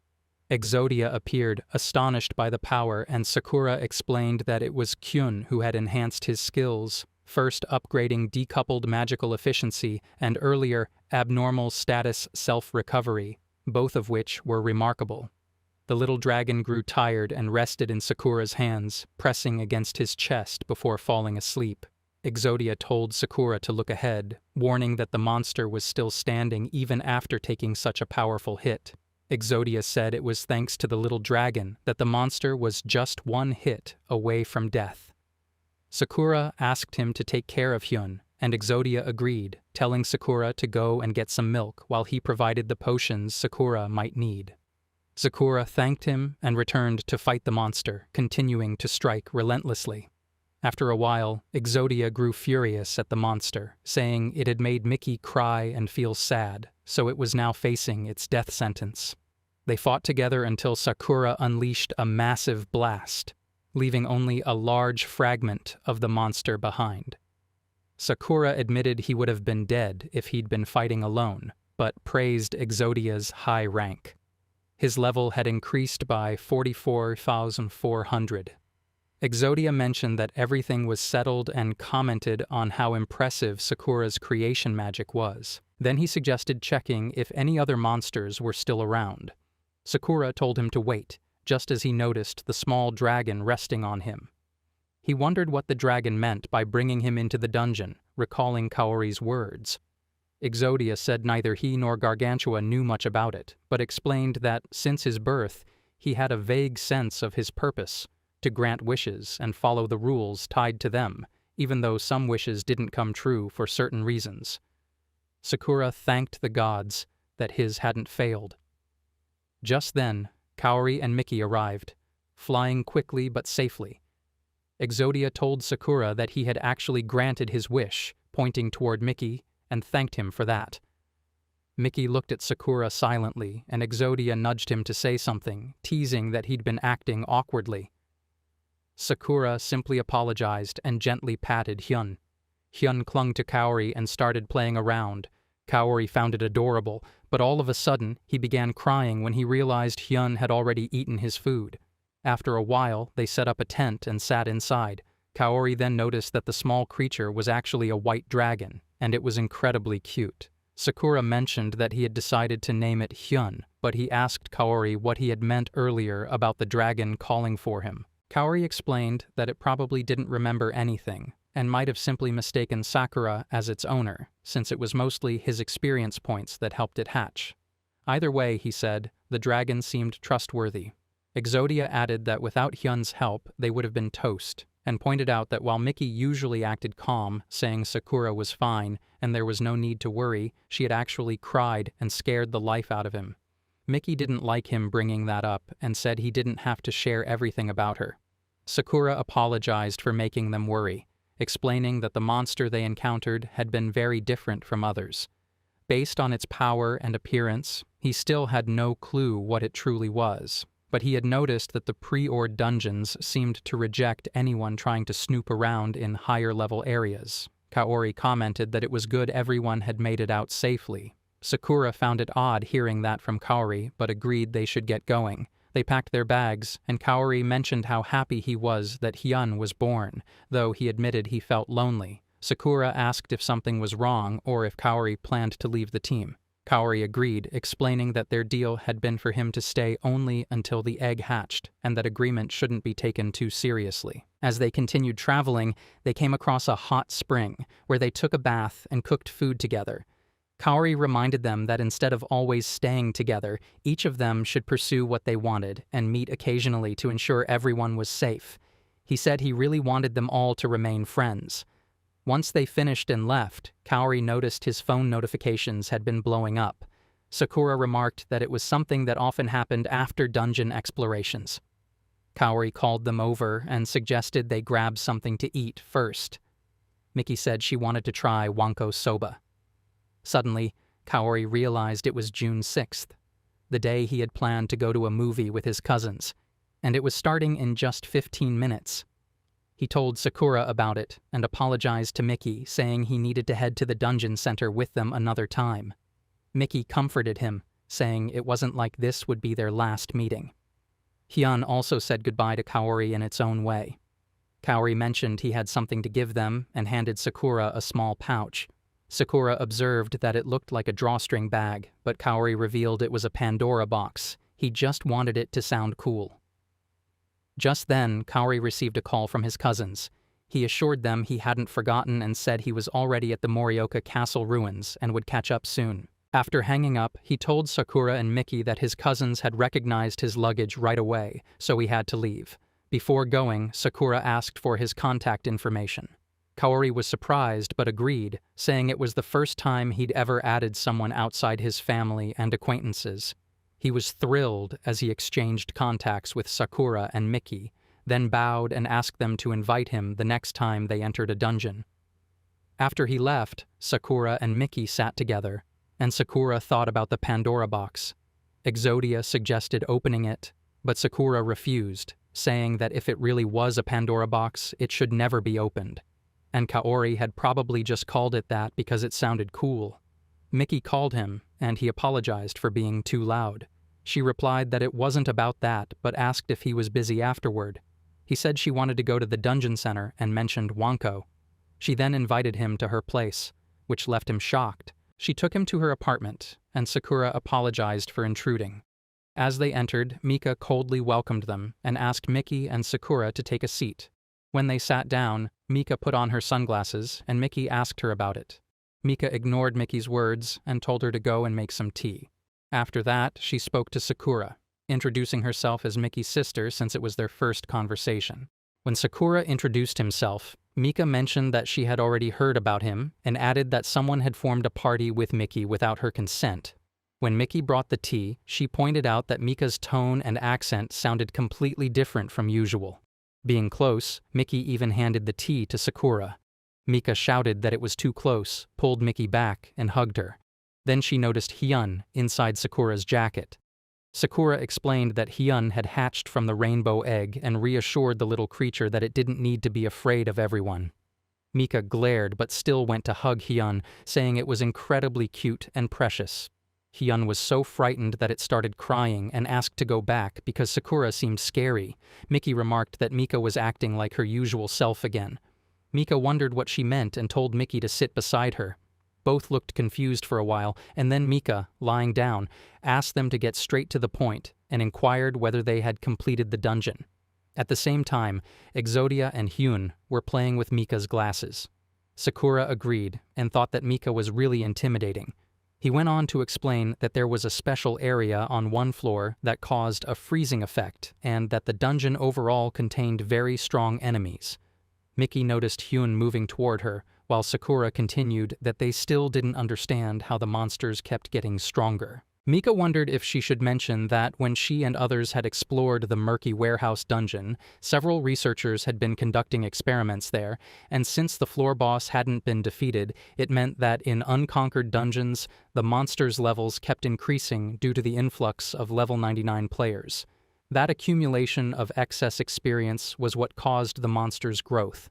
Exodia appeared, astonished by the power, and Sakura explained that it was Kyun who had enhanced his skills, first upgrading decoupled magical efficiency and earlier abnormal status self-recovery, both of which were remarkable. The little dragon grew tired and rested in Sakura's hands, pressing against his chest before falling asleep. Exodia told Sakura to look ahead, warning that the monster was still standing even after taking such a powerful hit. Exodia said it was thanks to the little dragon that the monster was just one hit away from death. Sakura asked him to take care of Hyun, and Exodia agreed, telling Sakura to go and get some milk while he provided the potions Sakura might need. Sakura thanked him and returned to fight the monster, continuing to strike relentlessly. After a while, Exodia grew furious at the monster, saying it had made Mickey cry and feel sad, so it was now facing its death sentence. They fought together until Sakura unleashed a massive blast, leaving only a large fragment of the monster behind. Sakura admitted he would have been dead if he'd been fighting alone, but praised Exodia's high rank. His level had increased by 44,400. Exodia mentioned that everything was settled and commented on how impressive Sakura's creation magic was. Then he suggested checking if any other monsters were still around. Sakura told him to wait, just as he noticed the small dragon resting on him. He wondered what the dragon meant by bringing him into the dungeon, recalling Kaori's words. Exodia said neither he nor Gargantua knew much about it, but explained that, since his birth, he had a vague sense of his purpose, to grant wishes and follow the rules tied to them, even though some wishes didn't come true for certain reasons. Sakura thanked the gods that his hadn't failed. Just then, Kaori and Miki arrived, flying quickly but safely. Exodia told Sakura that he had actually granted his wish, pointing toward Miki, and thanked him for that. Miki looked at Sakura silently, and Exodia nudged him to say something, teasing that he'd been acting awkwardly. Sakura simply apologized and gently patted Hyun. Hyun clung to Kaori and started playing around. Kaori found it adorable, but all of a sudden, he began crying when he realized Hyun had already eaten his food. After a while, they set up a tent and sat inside. Kaori then noticed that the small creature was actually a white dragon, and it was incredibly cute. Sakura mentioned that he had decided to name it Hyun, but he asked Kaori what he had meant earlier about the dragon calling for him. Kaori explained that it probably didn't remember anything, and might have simply mistaken Sakura as its owner, since it was mostly his experience points that helped it hatch. Either way, he said, the dragon seemed trustworthy. Exodia added that without Hyun's help, they would have been toast, and pointed out that while Miki usually acted calm, saying Sakura was fine and there was no need to worry, she had actually cried and scared the life out of him. Miki didn't like him bringing that up and said he didn't have to share everything about her. Sakura apologized for making them worry, explaining that the monster they encountered had been very different from others. Based on its power and appearance, he still had no clue what it truly was, but he had noticed that the pre-ord dungeons seemed to reject anyone trying to snoop around in higher-level areas. Kaori commented that it was good everyone had made it out safely. Sakura found it odd hearing that from Kaori, but agreed they should get going. They packed their bags, and Kaori mentioned how happy he was that Hyun was born, though he admitted he felt lonely. Sakura asked if something was wrong or if Kaori planned to leave the team. Kaori agreed, explaining that their deal had been for him to stay only until the egg hatched, and that agreement shouldn't be taken too seriously. As they continued traveling, they came across a hot spring, where they took a bath and cooked food together. Kaori reminded them that instead of always staying together, each of them should pursue what they wanted and meet occasionally to ensure everyone was safe. He said he really wanted them all to remain friends. Once they finished and left, Kaori noticed his phone notifications had been blowing up. Sakura remarked that it was something that often happened after dungeon explorations. Kaori called them over and suggested they grab something to eat first. Miki said she wanted to try wanko soba. Suddenly, Kaori realized it was June 6th, the day he had planned to go to a movie with his cousins, and it was starting in just 15 minutes. He told Sakura about it and apologized to Miki, saying he needed to head to the dungeon center with them another time. Miki comforted him, saying it wasn't like this would be their last meeting. Hyun also said goodbye to Kaori in its own way. Kaori mentioned he had something to give them and handed Sakura a small pouch. Sakura observed that it looked like a drawstring bag, but Kaori revealed it was a Pandora box. He just wanted it to sound cool. Just then, Kaori received a call from his cousins. He assured them he hadn't forgotten and said he was already at the Morioka Castle ruins and would catch up soon. After hanging up, he told Sakura and Miki that his cousins had recognized his luggage right away, so he had to leave. Before going, Sakura asked for his contact information. Kaori was surprised but agreed, saying it was the first time he'd ever added someone outside his family and acquaintances. He was thrilled as he exchanged contacts with Sakura and Miki, then bowed and asked them to invite him the next time they entered a dungeon. After he left, Sakura and Miki sat together, and Sakura thought about the Pandora box. Exodia suggested opening it, but Sakura refused, saying that if it really was a Pandora box, it should never be opened. And Kaori had probably just called it that because it sounded cool. Miki called him, and he apologized for being too loud. She replied that it wasn't about that, but asked if he was busy afterward. He said she wanted to go to the dungeon center and mentioned Wanko. She then invited him to her place, which left him shocked. She took him to her apartment, and Sakura apologized for intruding. As they entered, Mika coldly welcomed them and asked Miki and Sakura to take a seat. When they sat down, Mika put on her sunglasses, and Miki asked her about it. Mika ignored Miki's words and told her to go and make some tea. After that, she spoke to Sakura. introducing herself as Mickey's sister since it was their first conversation. When Sakura introduced himself, Mika mentioned that she had already heard about him and added that someone had formed a party with Mickey without her consent. When Mickey brought the tea, she pointed out that Mika's tone and accent sounded completely different from usual. Being close, Mickey even handed the tea to Sakura. Mika shouted that it was too close, pulled Mickey back, and hugged her. Then she noticed Hyun inside Sakura's jacket. Sakura explained that Hyun had hatched from the rainbow egg and reassured the little creature that it didn't need to be afraid of everyone. Mika glared but still went to hug Hyun, saying it was incredibly cute and precious. Hyun was so frightened that it started crying and asked to go back because Sakura seemed scary. Mickey remarked that Mika was acting like her usual self again. Mika wondered what she meant and told Mickey to sit beside her. Both looked confused for a while, and then Mika, lying down, asked them to get straight to the point and inquired whether they had completed the dungeon. At the same time, Exodia and Hyun were playing with Mika's glasses. Sakura agreed and thought that Mika was really intimidating. He went on to explain that there was a special area on one floor that caused a freezing effect and that the dungeon overall contained very strong enemies. Mickey noticed Hyun moving toward her, while Sakura continued that they still didn't understand how the monsters kept getting stronger. Mika wondered if she should mention that when she and others had explored the murky warehouse dungeon, several researchers had been conducting experiments there, and since the floor boss hadn't been defeated, it meant that in unconquered dungeons, the monsters' levels kept increasing due to the influx of level 99 players. That accumulation of excess experience was what caused the monsters' growth.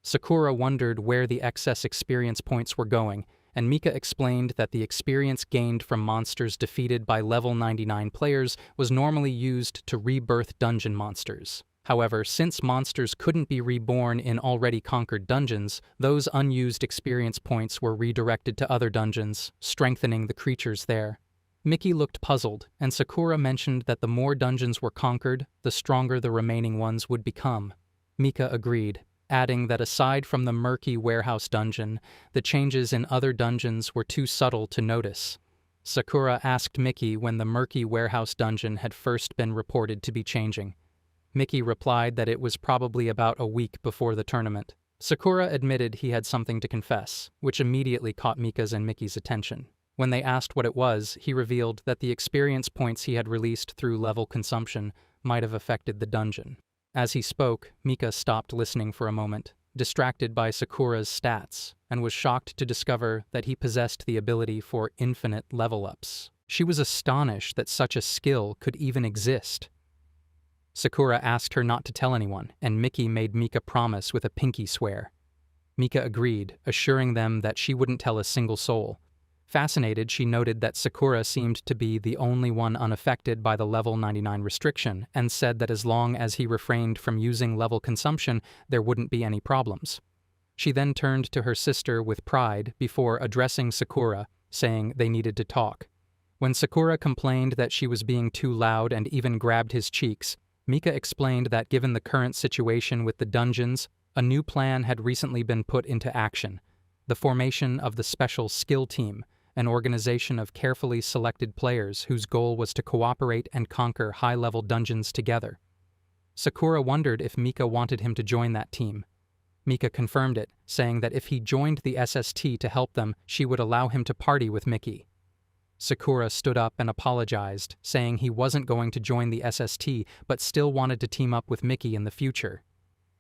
Sakura wondered where the excess experience points were going, and Mika explained that the experience gained from monsters defeated by level 99 players was normally used to rebirth dungeon monsters. However, since monsters couldn't be reborn in already conquered dungeons, those unused experience points were redirected to other dungeons, strengthening the creatures there. Mickey looked puzzled, and Sakura mentioned that the more dungeons were conquered, the stronger the remaining ones would become. Mika agreed, adding that aside from the murky warehouse dungeon, the changes in other dungeons were too subtle to notice. Sakura asked Mickey when the murky warehouse dungeon had first been reported to be changing. Mickey replied that it was probably about a week before the tournament. Sakura admitted he had something to confess, which immediately caught Mika's and Mickey's attention. When they asked what it was, he revealed that the experience points he had released through level consumption might have affected the dungeon. As he spoke, Mika stopped listening for a moment, distracted by Sakura's stats, and was shocked to discover that he possessed the ability for infinite level-ups. She was astonished that such a skill could even exist. Sakura asked her not to tell anyone, and Mickey made Mika promise with a pinky swear. Mika agreed, assuring them that she wouldn't tell a single soul. Fascinated, she noted that Sakura seemed to be the only one unaffected by the level 99 restriction, and said that as long as he refrained from using level consumption, there wouldn't be any problems. She then turned to her sister with pride before addressing Sakura, saying they needed to talk. When Sakura complained that she was being too loud and even grabbed his cheeks, Mika explained that given the current situation with the dungeons, a new plan had recently been put into action: the formation of the Special Skill Team, an organization of carefully selected players whose goal was to cooperate and conquer high-level dungeons together. Sakura wondered if Mika wanted him to join that team. Mika confirmed it, saying that if he joined the SST to help them, she would allow him to party with Mickey. Sakura stood up and apologized, saying he wasn't going to join the SST but still wanted to team up with Mickey in the future.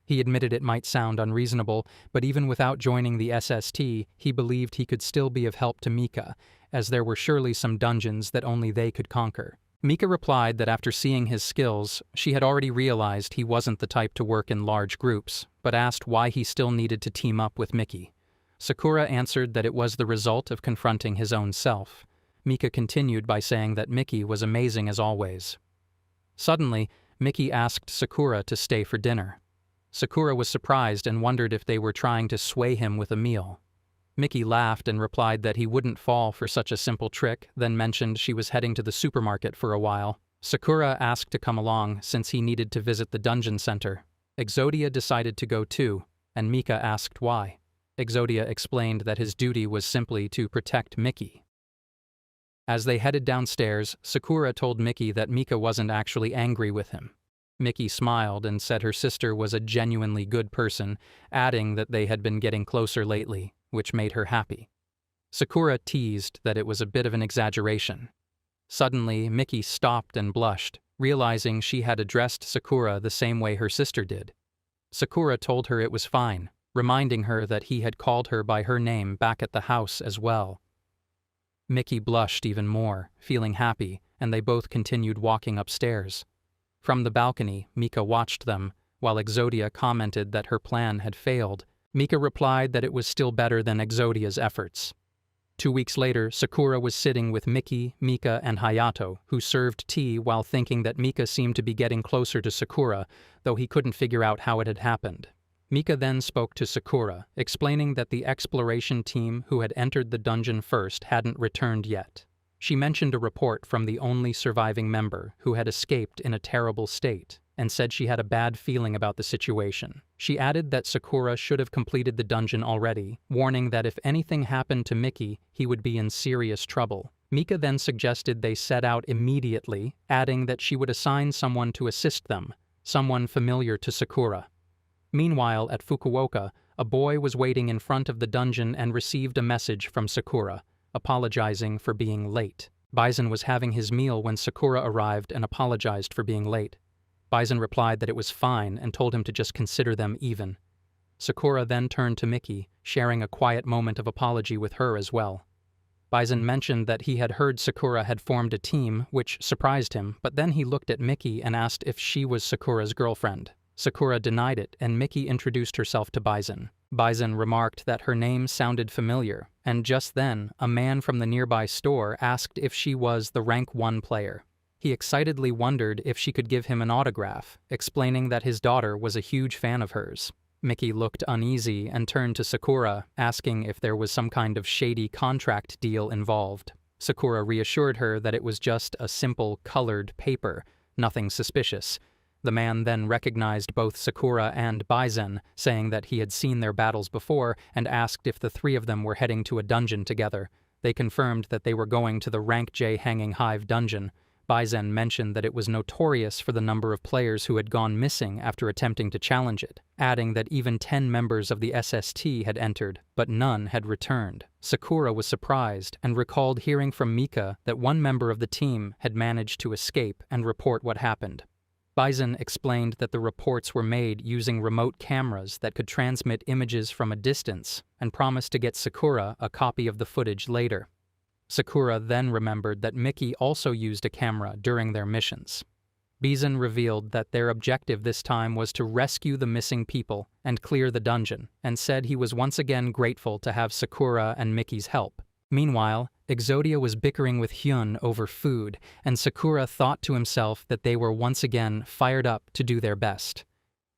He admitted it might sound unreasonable, but even without joining the SST, he believed he could still be of help to Mika, as there were surely some dungeons that only they could conquer. Mika replied that after seeing his skills, she had already realized he wasn't the type to work in large groups, but asked why he still needed to team up with Mickey. Sakura answered that it was the result of confronting his own self. Mika continued by saying that Mickey was amazing as always. Suddenly, Mickey asked Sakura to stay for dinner. Sakura was surprised and wondered if they were trying to sway him with a meal. Mickey laughed and replied that he wouldn't fall for such a simple trick, then mentioned she was heading to the supermarket for a while. Sakura asked to come along since he needed to visit the dungeon center. Exodia decided to go too, and Mika asked why. Exodia explained that his duty was simply to protect Mickey. As they headed downstairs, Sakura told Miki that Mika wasn't actually angry with him. Miki smiled and said her sister was a genuinely good person, adding that they had been getting closer lately, which made her happy. Sakura teased that it was a bit of an exaggeration. Suddenly, Miki stopped and blushed, realizing she had addressed Sakura the same way her sister did. Sakura told her it was fine, reminding her that he had called her by her name back at the house as well. Miki blushed even more, feeling happy, and they both continued walking upstairs. From the balcony, Mika watched them, while Exodia commented that her plan had failed. Mika replied that it was still better than Exodia's efforts. 2 weeks later, Sakura was sitting with Miki, Mika, and Hayato, who served tea while thinking that Mika seemed to be getting closer to Sakura, though he couldn't figure out how it had happened. Mika then spoke to Sakura, explaining that the exploration team who had entered the dungeon first hadn't returned yet. She mentioned a report from the only surviving member who had escaped in a terrible state, and said she had a bad feeling about the situation. She added that Sakura should have completed the dungeon already, warning that if anything happened to Miki, he would be in serious trouble. Mika then suggested they set out immediately, adding that she would assign someone to assist them, someone familiar to Sakura. Meanwhile, at Fukuoka, a boy was waiting in front of the dungeon and received a message from Sakura, apologizing for being late. Bison was having his meal when Sakura arrived and apologized for being late. Bison replied that it was fine and told him to just consider them even. Sakura then turned to Miki, sharing a quiet moment of apology with her as well. Bison mentioned that he had heard Sakura had formed a team, which surprised him, but then he looked at Miki and asked if she was Sakura's girlfriend. Sakura denied it, and Miki introduced herself to Bison. Bison remarked that her name sounded familiar, and just then, a man from the nearby store asked if she was the rank 1 player. He excitedly wondered if she could give him an autograph, explaining that his daughter was a huge fan of hers. Miki looked uneasy and turned to Sakura, asking if there was some kind of shady contract deal involved. Sakura reassured her that it was just a simple, colored paper, nothing suspicious. The man then recognized both Sakura and Bison, saying that he had seen their battles before, and asked if the three of them were heading to a dungeon together. They confirmed that they were going to the Rank J Hanging Hive dungeon. Bison mentioned that it was notorious for the number of players who had gone missing after attempting to challenge it, adding that even 10 members of the SST had entered, but none had returned. Sakura was surprised and recalled hearing from Mika that one member of the team had managed to escape and report what happened. Bison explained that the reports were made using remote cameras that could transmit images from a distance, and promised to get Sakura a copy of the footage later. Sakura then remembered that Miki also used a camera during their missions. Bison revealed that their objective this time was to rescue the missing people and clear the dungeon, and said he was once again grateful to have Sakura and Miki's help. Meanwhile, Exodia was bickering with Hyun over food, and Sakura thought to himself that they were once again fired up to do their best.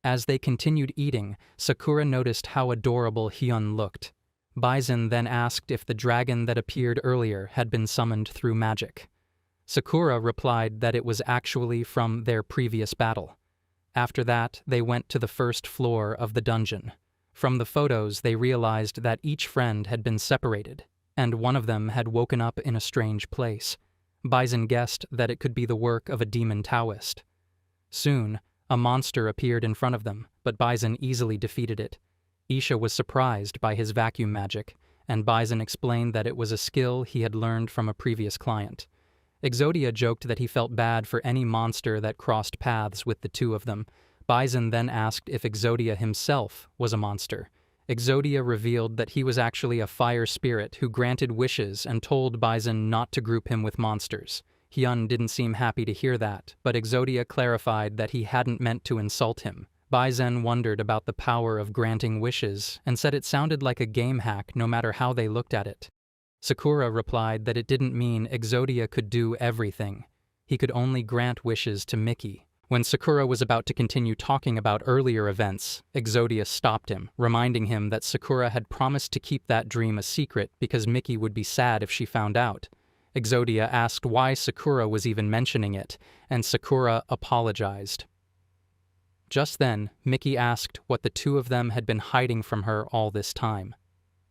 As they continued eating, Sakura noticed how adorable Hyun looked. Bison then asked if the dragon that appeared earlier had been summoned through magic. Sakura replied that it was actually from their previous battle. After that, they went to the first floor of the dungeon. From the photos, they realized that each friend had been separated, and one of them had woken up in a strange place. Bison guessed that it could be the work of a demon Taoist. Soon, a monster appeared in front of them, but Bison easily defeated it. Isha was surprised by his vacuum magic, and Bison explained that it was a skill he had learned from a previous client. Exodia joked that he felt bad for any monster that crossed paths with the two of them. Bison then asked if Exodia himself was a monster. Exodia revealed that he was actually a fire spirit who granted wishes and told Bison not to group him with monsters. Hyun didn't seem happy to hear that, but Exodia clarified that he hadn't meant to insult him. Bison wondered about the power of granting wishes and said it sounded like a game hack no matter how they looked at it. Sakura replied that it didn't mean Exodia could do everything. He could only grant wishes to Miki. When Sakura was about to continue talking about earlier events, Exodia stopped him, reminding him that Sakura had promised to keep that dream a secret because Miki would be sad if she found out. Exodia asked why Sakura was even mentioning it, and Sakura apologized. Just then, Miki asked what the two of them had been hiding from her all this time.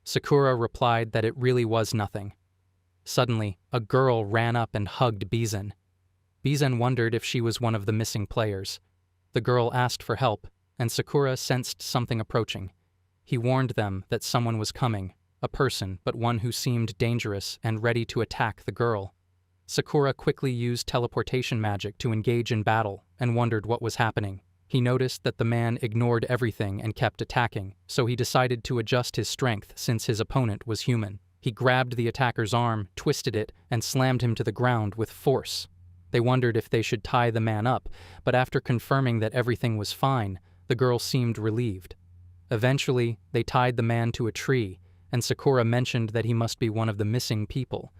Sakura replied that it really was nothing. Suddenly, a girl ran up and hugged Bizen. Bizen wondered if she was one of the missing players. The girl asked for help, and Sakura sensed something approaching. He warned them that someone was coming, a person, but one who seemed dangerous and ready to attack the girl. Sakura quickly used teleportation magic to engage in battle and wondered what was happening. He noticed that the man ignored everything and kept attacking, so he decided to adjust his strength since his opponent was human. He grabbed the attacker's arm, twisted it, and slammed him to the ground with force. They wondered if they should tie the man up, but after confirming that everything was fine, the girl seemed relieved. Eventually, they tied the man to a tree, and Sakura mentioned that he must be one of the missing people.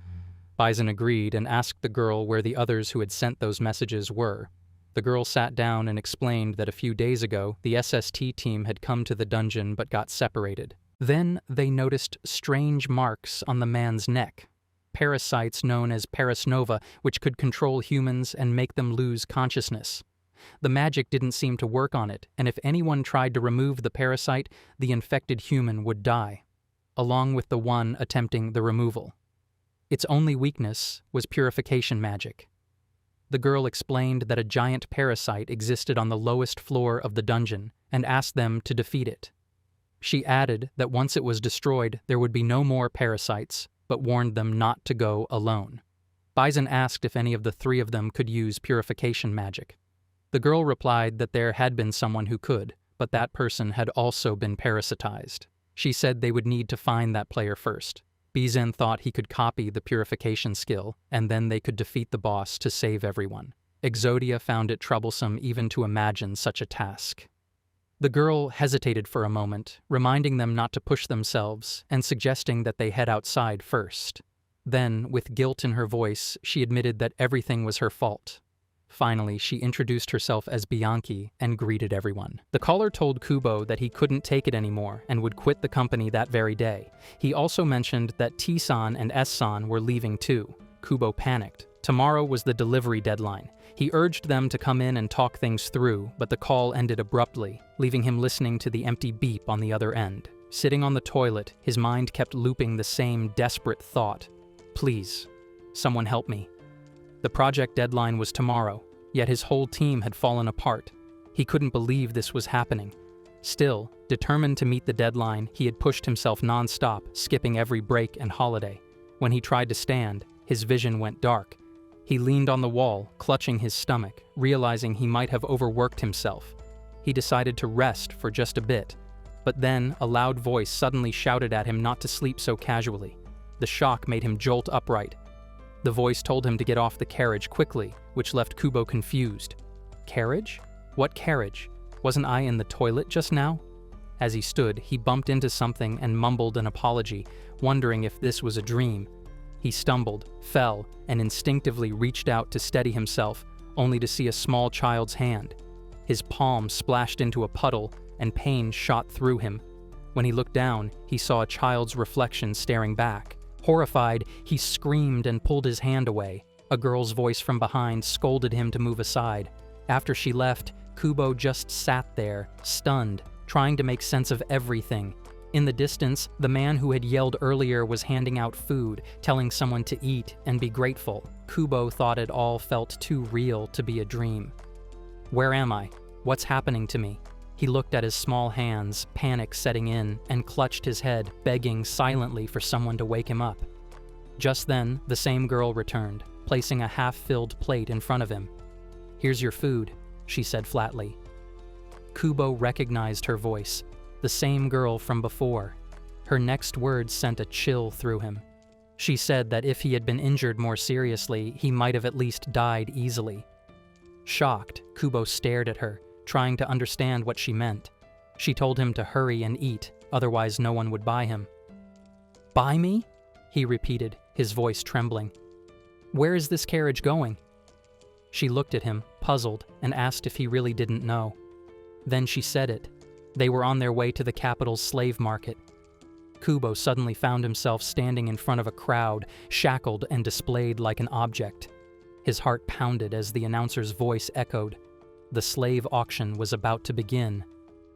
Bizen agreed and asked the girl where the others who had sent those messages were. The girl sat down and explained that a few days ago, the SST team had come to the dungeon but got separated. Then they noticed strange marks on the man's neck. Parasites known as Parasnova, which could control humans and make them lose consciousness. The magic didn't seem to work on it, and if anyone tried to remove the parasite, the infected human would die, along with the one attempting the removal. Its only weakness was purification magic. The girl explained that a giant parasite existed on the lowest floor of the dungeon and asked them to defeat it. She added that once it was destroyed, there would be no more parasites, but warned them not to go alone. Bizen asked if any of the three of them could use purification magic. The girl replied that there had been someone who could, but that person had also been parasitized. She said they would need to find that player first. Bizen thought he could copy the purification skill, and then they could defeat the boss to save everyone. Exodia found it troublesome even to imagine such a task. The girl hesitated for a moment, reminding them not to push themselves and suggesting that they head outside first. Then, with guilt in her voice, she admitted that everything was her fault. Finally, she introduced herself as Bianchi and greeted everyone. The caller told Kubo that he couldn't take it anymore and would quit the company that very day. He also mentioned that T-san and S-san were leaving too. Kubo panicked. Tomorrow was the delivery deadline. He urged them to come in and talk things through, but the call ended abruptly, leaving him listening to the empty beep on the other end. Sitting on the toilet, his mind kept looping the same desperate thought. Please, someone help me. The project deadline was tomorrow, yet his whole team had fallen apart. He couldn't believe this was happening. Still, determined to meet the deadline, he had pushed himself non-stop, skipping every break and holiday. When he tried to stand, his vision went dark. He leaned on the wall, clutching his stomach, realizing he might have overworked himself. He decided to rest for just a bit, but then a loud voice suddenly shouted at him not to sleep so casually. The shock made him jolt upright. The voice told him to get off the carriage quickly, which left Kubo confused. Carriage? What carriage? Wasn't I in the toilet just now? As he stood, he bumped into something and mumbled an apology, wondering if this was a dream. He stumbled, fell, and instinctively reached out to steady himself, only to see a small child's hand. His palm splashed into a puddle, and pain shot through him. When he looked down, he saw a child's reflection staring back. Horrified, he screamed and pulled his hand away. A girl's voice from behind scolded him to move aside. After she left, Kubo just sat there, stunned, trying to make sense of everything. In the distance, the man who had yelled earlier was handing out food, telling someone to eat and be grateful. Kubo thought it all felt too real to be a dream. Where am I? What's happening to me? He looked at his small hands, panic setting in, and clutched his head, begging silently for someone to wake him up. Just then, the same girl returned, placing a half-filled plate in front of him. "Here's your food," she said flatly. Kubo recognized her voice, the same girl from before. Her next words sent a chill through him. She said that if he had been injured more seriously, he might have at least died easily. Shocked, Kubo stared at her, trying to understand what she meant. She told him to hurry and eat, otherwise no one would buy him. "Buy me?" he repeated, his voice trembling. "Where is this carriage going?" She looked at him, puzzled, and asked if he really didn't know. Then she said it. They were on their way to the capital's slave market. Kubo suddenly found himself standing in front of a crowd, shackled and displayed like an object. His heart pounded as the announcer's voice echoed. The slave auction was about to begin.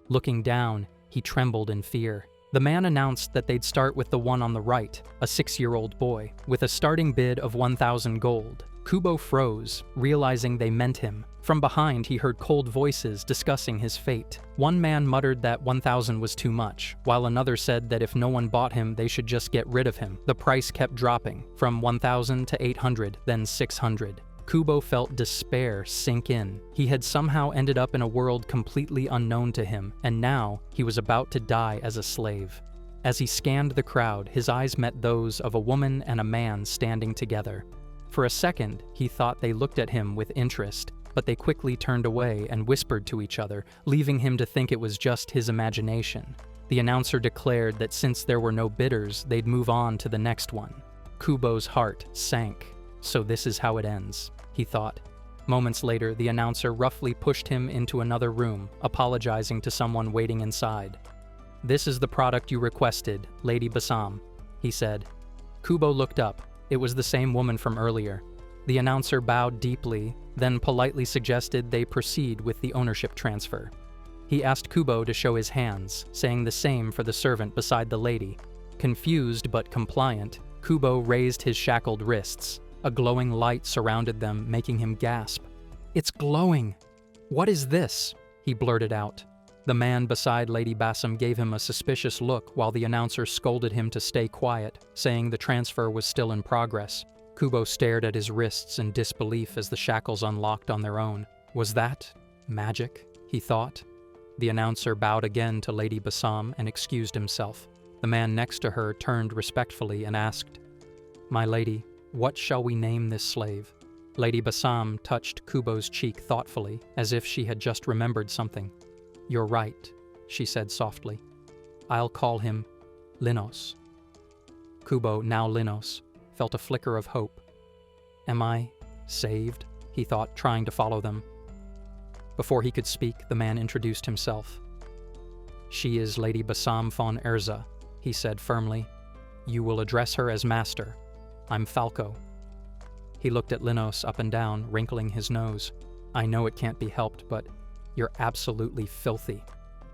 Looking down, he trembled in fear. The man announced that they'd start with the one on the right, a 6-year-old boy, with a starting bid of 1,000 gold. Kubo froze, realizing they meant him. From behind, he heard cold voices discussing his fate. One man muttered that 1,000 was too much, while another said that if no one bought him, they should just get rid of him. The price kept dropping, from 1,000 to 800, then 600. Kubo felt despair sink in. He had somehow ended up in a world completely unknown to him, and now he was about to die as a slave. As he scanned the crowd, his eyes met those of a woman and a man standing together. For a second, he thought they looked at him with interest, but they quickly turned away and whispered to each other, leaving him to think it was just his imagination. The announcer declared that since there were no bidders, they'd move on to the next one. Kubo's heart sank. So this is how it ends, he thought. Moments later, the announcer roughly pushed him into another room, apologizing to someone waiting inside. "This is the product you requested, Lady Basam," he said. Kubo looked up. It was the same woman from earlier. The announcer bowed deeply, then politely suggested they proceed with the ownership transfer. He asked Kubo to show his hands, saying the same for the servant beside the lady. Confused but compliant, Kubo raised his shackled wrists. A glowing light surrounded them, making him gasp. "It's glowing! What is this?" he blurted out. The man beside Lady Basam gave him a suspicious look while the announcer scolded him to stay quiet, saying the transfer was still in progress. Kubo stared at his wrists in disbelief as the shackles unlocked on their own. Was that magic? He thought. The announcer bowed again to Lady Basam and excused himself. The man next to her turned respectfully and asked, "My lady, what shall we name this slave?" Lady Basam touched Kubo's cheek thoughtfully, as if she had just remembered something. "You're right," she said softly. "I'll call him Linos." Kubo, now Linos, felt a flicker of hope. "Am I saved?" he thought, trying to follow them. Before he could speak, the man introduced himself. "She is Lady Basam von Erza," he said firmly. "You will address her as master. I'm Falco." He looked at Linos up and down, wrinkling his nose. "I know it can't be helped, but you're absolutely filthy."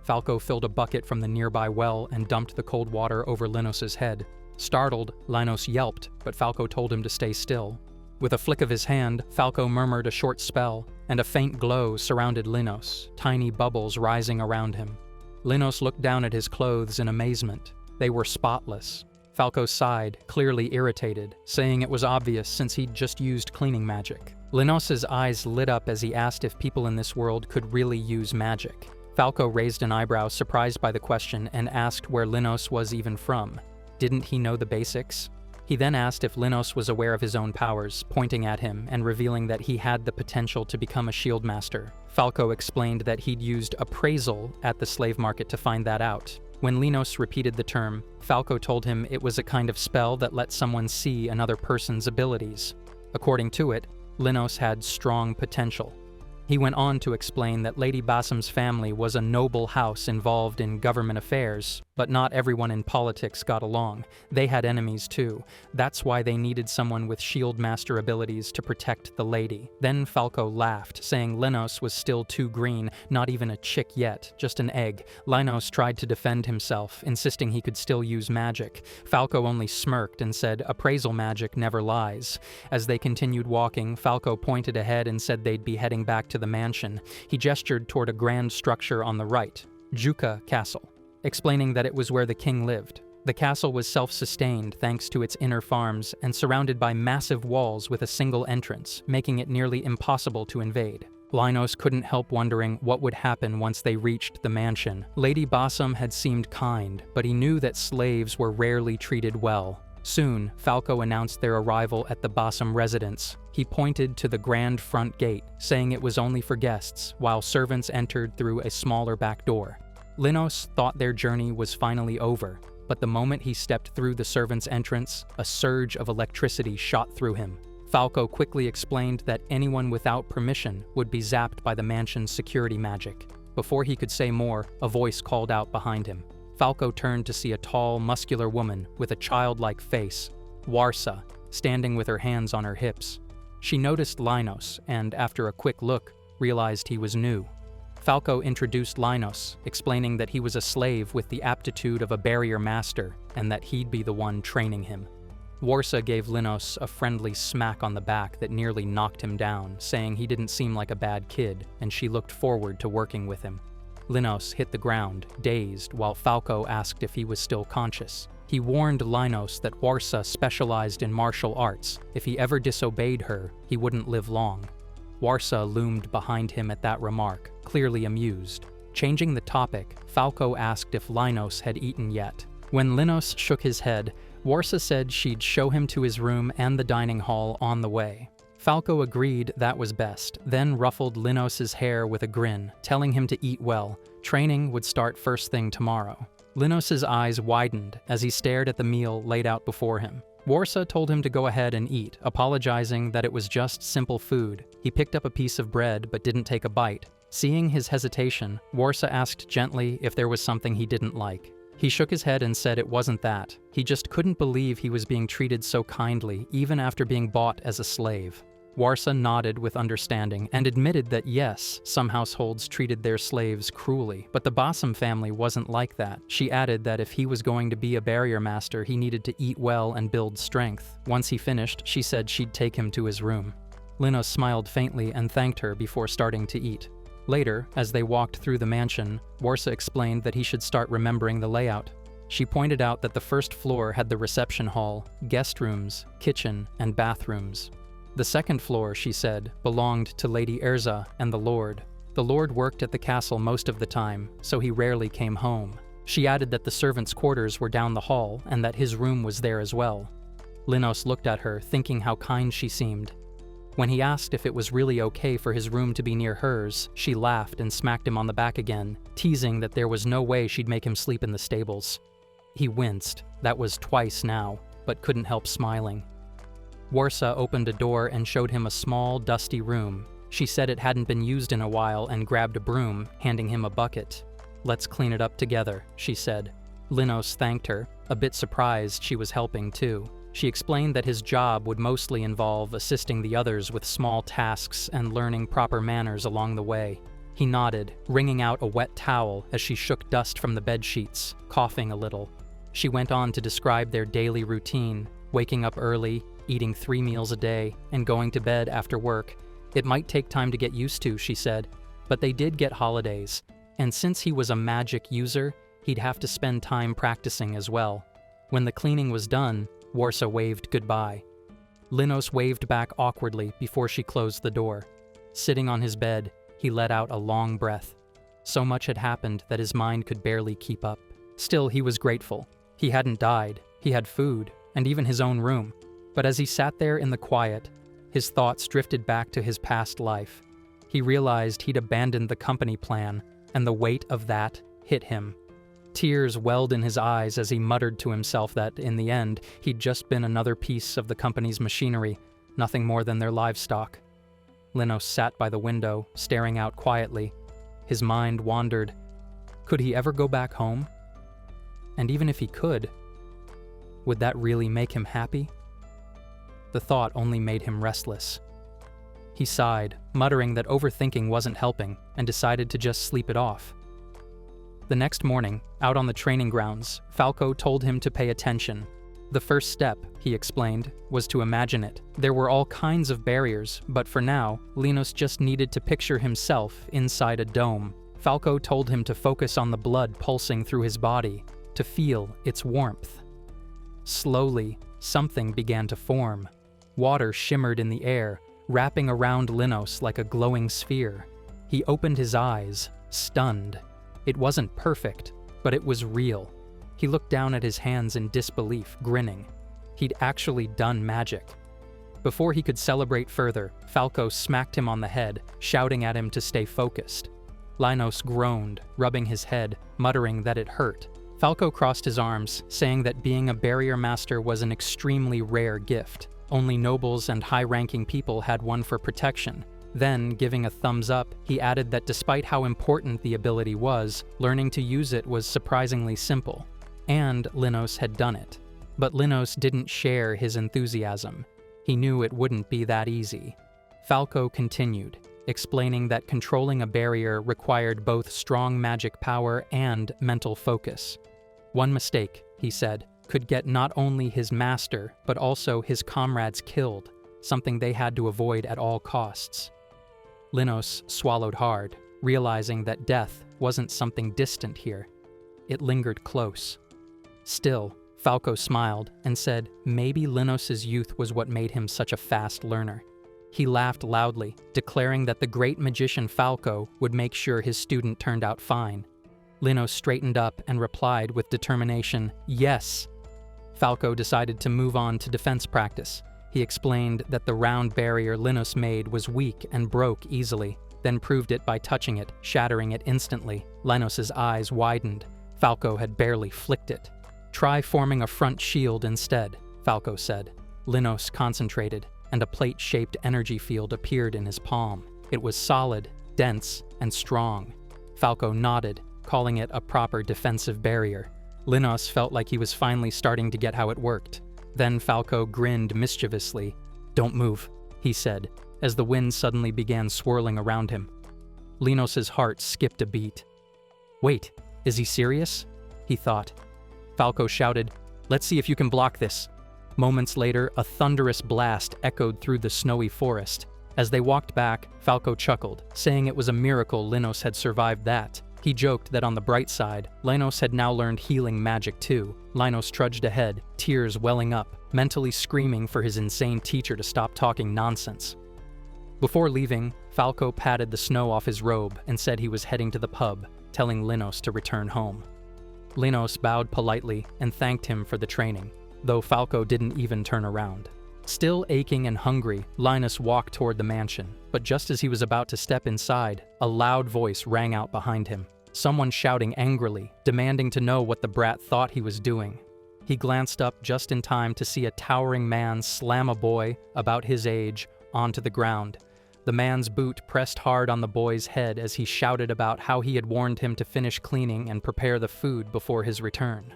Falco filled a bucket from the nearby well and dumped the cold water over Linos's head. Startled, Linos yelped, but Falco told him to stay still. With a flick of his hand, Falco murmured a short spell, and a faint glow surrounded Linos, tiny bubbles rising around him. Linos looked down at his clothes in amazement. They were spotless. Falco sighed, clearly irritated, saying it was obvious since he'd just used cleaning magic. Linos's eyes lit up as he asked if people in this world could really use magic. Falco raised an eyebrow, surprised by the question, and asked where Linos was even from. Didn't he know the basics? He then asked if Linos was aware of his own powers, pointing at him and revealing that he had the potential to become a shield master. Falco explained that he'd used appraisal at the slave market to find that out. When Linos repeated the term, Falco told him it was a kind of spell that let someone see another person's abilities. According to it, Linos had strong potential. He went on to explain that Lady Basam's family was a noble house involved in government affairs, but not everyone in politics got along. They had enemies too. That's why they needed someone with shield master abilities to protect the lady. Then Falco laughed, saying Linos was still too green, not even a chick yet, just an egg. Linos tried to defend himself, insisting he could still use magic. Falco only smirked and said appraisal magic never lies. As they continued walking, Falco pointed ahead and said they'd be heading back to the mansion. He gestured toward a grand structure on the right, Juka Castle, explaining that it was where the king lived. The castle was self-sustained thanks to its inner farms and surrounded by massive walls with a single entrance, making it nearly impossible to invade. Linos couldn't help wondering what would happen once they reached the mansion. Lady Basam had seemed kind, but he knew that slaves were rarely treated well. Soon, Falco announced their arrival at the Basam residence. He pointed to the grand front gate, saying it was only for guests, while servants entered through a smaller back door. Linos thought their journey was finally over, but the moment he stepped through the servant's entrance, a surge of electricity shot through him. Falco quickly explained that anyone without permission would be zapped by the mansion's security magic. Before he could say more, a voice called out behind him. Falco turned to see a tall, muscular woman with a childlike face, Warsa, standing with her hands on her hips. She noticed Linos and, after a quick look, realized he was new. Falco introduced Linos, explaining that he was a slave with the aptitude of a barrier master and that he'd be the one training him. Warsa gave Linos a friendly smack on the back that nearly knocked him down, saying he didn't seem like a bad kid and she looked forward to working with him. Linos hit the ground, dazed, while Falco asked if he was still conscious. He warned Linos that Warsa specialized in martial arts. If he ever disobeyed her, he wouldn't live long. Warsa loomed behind him at that remark, clearly amused. Changing the topic, Falco asked if Linos had eaten yet. When Linos shook his head, Warsa said she'd show him to his room and the dining hall on the way. Falco agreed that was best, then ruffled Linos's hair with a grin, telling him to eat well. Training would start first thing tomorrow. Linos's eyes widened as he stared at the meal laid out before him. Warsa told him to go ahead and eat, apologizing that it was just simple food. He picked up a piece of bread but didn't take a bite. Seeing his hesitation, Warsa asked gently if there was something he didn't like. He shook his head and said it wasn't that. He just couldn't believe he was being treated so kindly, even after being bought as a slave. Warsa nodded with understanding and admitted that yes, some households treated their slaves cruelly, but the Bassam family wasn't like that. She added that if he was going to be a barrier master, he needed to eat well and build strength. Once he finished, she said she'd take him to his room. Linos smiled faintly and thanked her before starting to eat. Later, as they walked through the mansion, Warsa explained that he should start remembering the layout. She pointed out that the first floor had the reception hall, guest rooms, kitchen, and bathrooms. The second floor, she said, belonged to Lady Erza and the Lord. The Lord worked at the castle most of the time, so he rarely came home. She added that the servants' quarters were down the hall and that his room was there as well. Linos looked at her, thinking how kind she seemed. When he asked if it was really okay for his room to be near hers, she laughed and smacked him on the back again, teasing that there was no way she'd make him sleep in the stables. He winced. That was twice now, but couldn't help smiling. Warsa opened a door and showed him a small, dusty room. She said it hadn't been used in a while and grabbed a broom, handing him a bucket. "Let's clean it up together," she said. Linos thanked her, a bit surprised she was helping too. She explained that his job would mostly involve assisting the others with small tasks and learning proper manners along the way. He nodded, wringing out a wet towel as she shook dust from the bedsheets, coughing a little. She went on to describe their daily routine, waking up early, eating 3 meals a day, and going to bed after work. It might take time to get used to, she said, but they did get holidays, and since he was a magic user, he'd have to spend time practicing as well. When the cleaning was done, Warsa waved goodbye. Linos waved back awkwardly before she closed the door. Sitting on his bed, he let out a long breath. So much had happened that his mind could barely keep up. Still, he was grateful. He hadn't died, he had food, and even his own room. But as he sat there in the quiet, his thoughts drifted back to his past life. He realized he'd abandoned the company plan, and the weight of that hit him. Tears welled in his eyes as he muttered to himself that, in the end, he'd just been another piece of the company's machinery, nothing more than their livestock. Linos sat by the window, staring out quietly. His mind wandered. Could he ever go back home? And even if he could, would that really make him happy? The thought only made him restless. He sighed, muttering that overthinking wasn't helping, and decided to just sleep it off. The next morning, out on the training grounds, Falco told him to pay attention. The first step, he explained, was to imagine it. There were all kinds of barriers, but for now, Linos just needed to picture himself inside a dome. Falco told him to focus on the blood pulsing through his body, to feel its warmth. Slowly, something began to form. Water shimmered in the air, wrapping around Linos like a glowing sphere. He opened his eyes, stunned. It wasn't perfect, but it was real. He looked down at his hands in disbelief, grinning. He'd actually done magic. Before he could celebrate further, Falco smacked him on the head, shouting at him to stay focused. Linos groaned, rubbing his head, muttering that it hurt. Falco crossed his arms, saying that being a barrier master was an extremely rare gift. Only nobles and high-ranking people had one for protection. Then, giving a thumbs up, he added that despite how important the ability was, learning to use it was surprisingly simple. And Linos had done it. But Linos didn't share his enthusiasm. He knew it wouldn't be that easy. Falco continued. explaining that controlling a barrier required both strong magic power and mental focus. One mistake, he said, could get not only his master, but also his comrades killed, something they had to avoid at all costs. Linos swallowed hard, realizing that death wasn't something distant here. It lingered close. Still, Falco smiled and said maybe Linos's youth was what made him such a fast learner. He laughed loudly, declaring that the great magician Falco would make sure his student turned out fine. Linos straightened up and replied with determination, "Yes." Falco decided to move on to defense practice. He explained that the round barrier Linos made was weak and broke easily, then proved it by touching it, shattering it instantly. Linos's eyes widened. Falco had barely flicked it. "Try forming a front shield instead," Falco said. Linos concentrated, and a plate-shaped energy field appeared in his palm. It was solid, dense, and strong. Falco nodded, calling it a proper defensive barrier. Linos felt like he was finally starting to get how it worked. Then Falco grinned mischievously. "Don't move," he said, as the wind suddenly began swirling around him. Linos's heart skipped a beat. "Wait, is he serious?" he thought. Falco shouted, "Let's see if you can block this." Moments later, a thunderous blast echoed through the snowy forest. As they walked back, Falco chuckled, saying it was a miracle Linos had survived that. He joked that on the bright side, Linos had now learned healing magic too. Linos trudged ahead, tears welling up, mentally screaming for his insane teacher to stop talking nonsense. Before leaving, Falco patted the snow off his robe and said he was heading to the pub, telling Linos to return home. Linos bowed politely and thanked him for the training, though Falco didn't even turn around. Still aching and hungry, Linos walked toward the mansion, but just as he was about to step inside, a loud voice rang out behind him, someone shouting angrily, demanding to know what the brat thought he was doing. He glanced up just in time to see a towering man slam a boy, about his age, onto the ground. The man's boot pressed hard on the boy's head as he shouted about how he had warned him to finish cleaning and prepare the food before his return.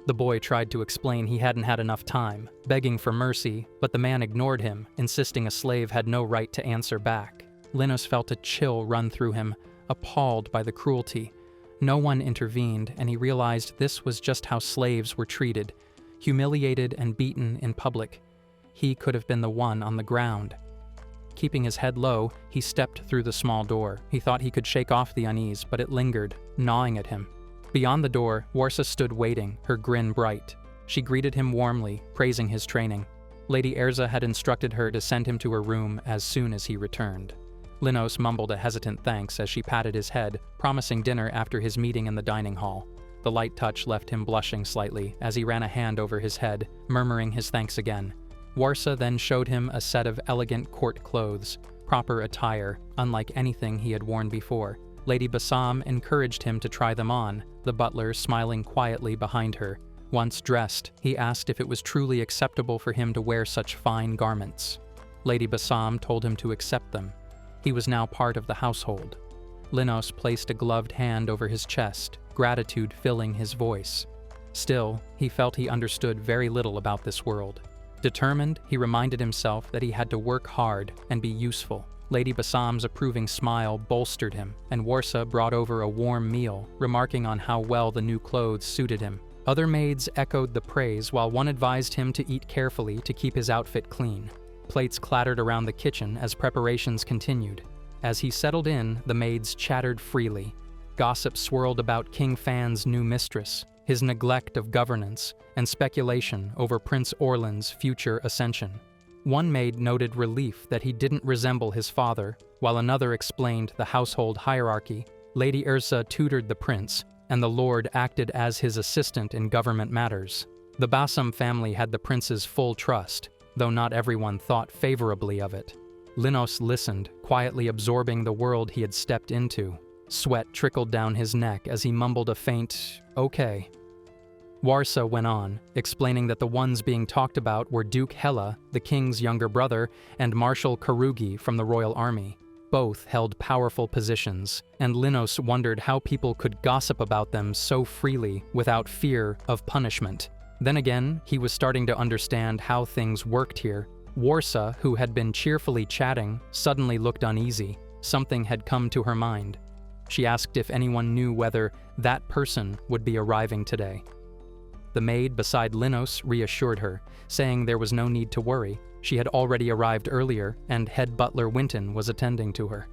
The boy tried to explain he hadn't had enough time, begging for mercy, but the man ignored him, insisting a slave had no right to answer back. Linos felt a chill run through him, appalled by the cruelty. No one intervened, and he realized this was just how slaves were treated, humiliated and beaten in public. He could have been the one on the ground. Keeping his head low, he stepped through the small door. He thought he could shake off the unease, but it lingered, gnawing at him. Beyond the door, Warsa stood waiting, her grin bright. She greeted him warmly, praising his training. Lady Erza had instructed her to send him to her room as soon as he returned. Linos mumbled a hesitant thanks as she patted his head, promising dinner after his meeting in the dining hall. The light touch left him blushing slightly as he ran a hand over his head, murmuring his thanks again. Warsa then showed him a set of elegant court clothes, proper attire, unlike anything he had worn before. Lady Basam encouraged him to try them on, the butler smiling quietly behind her. Once dressed, he asked if it was truly acceptable for him to wear such fine garments. Lady Basam told him to accept them. He was now part of the household. Linos placed a gloved hand over his chest, gratitude filling his voice. Still, he felt he understood very little about this world. Determined, he reminded himself that he had to work hard and be useful. Lady Basam's approving smile bolstered him, and Warsa brought over a warm meal, remarking on how well the new clothes suited him. Other maids echoed the praise, while one advised him to eat carefully to keep his outfit clean. Plates clattered around the kitchen as preparations continued. As he settled in, the maids chattered freely. Gossip swirled about King Fan's new mistress, his neglect of governance, and speculation over Prince Orlan's future ascension. One maid noted relief that he didn't resemble his father, while another explained the household hierarchy. Lady Ursa tutored the prince, and the lord acted as his assistant in government matters. The Basam family had the prince's full trust, though not everyone thought favorably of it. Linos listened, quietly absorbing the world he had stepped into. Sweat trickled down his neck as he mumbled a faint, "Okay." Warsa went on, explaining that the ones being talked about were Duke Hela, the king's younger brother, and Marshal Karugi from the royal army. Both held powerful positions, and Linos wondered how people could gossip about them so freely without fear of punishment. Then again, he was starting to understand how things worked here. Warsa, who had been cheerfully chatting, suddenly looked uneasy. Something had come to her mind. She asked if anyone knew whether that person would be arriving today. The maid beside Linos reassured her, saying there was no need to worry. She had already arrived earlier, and head butler Winton was attending to her.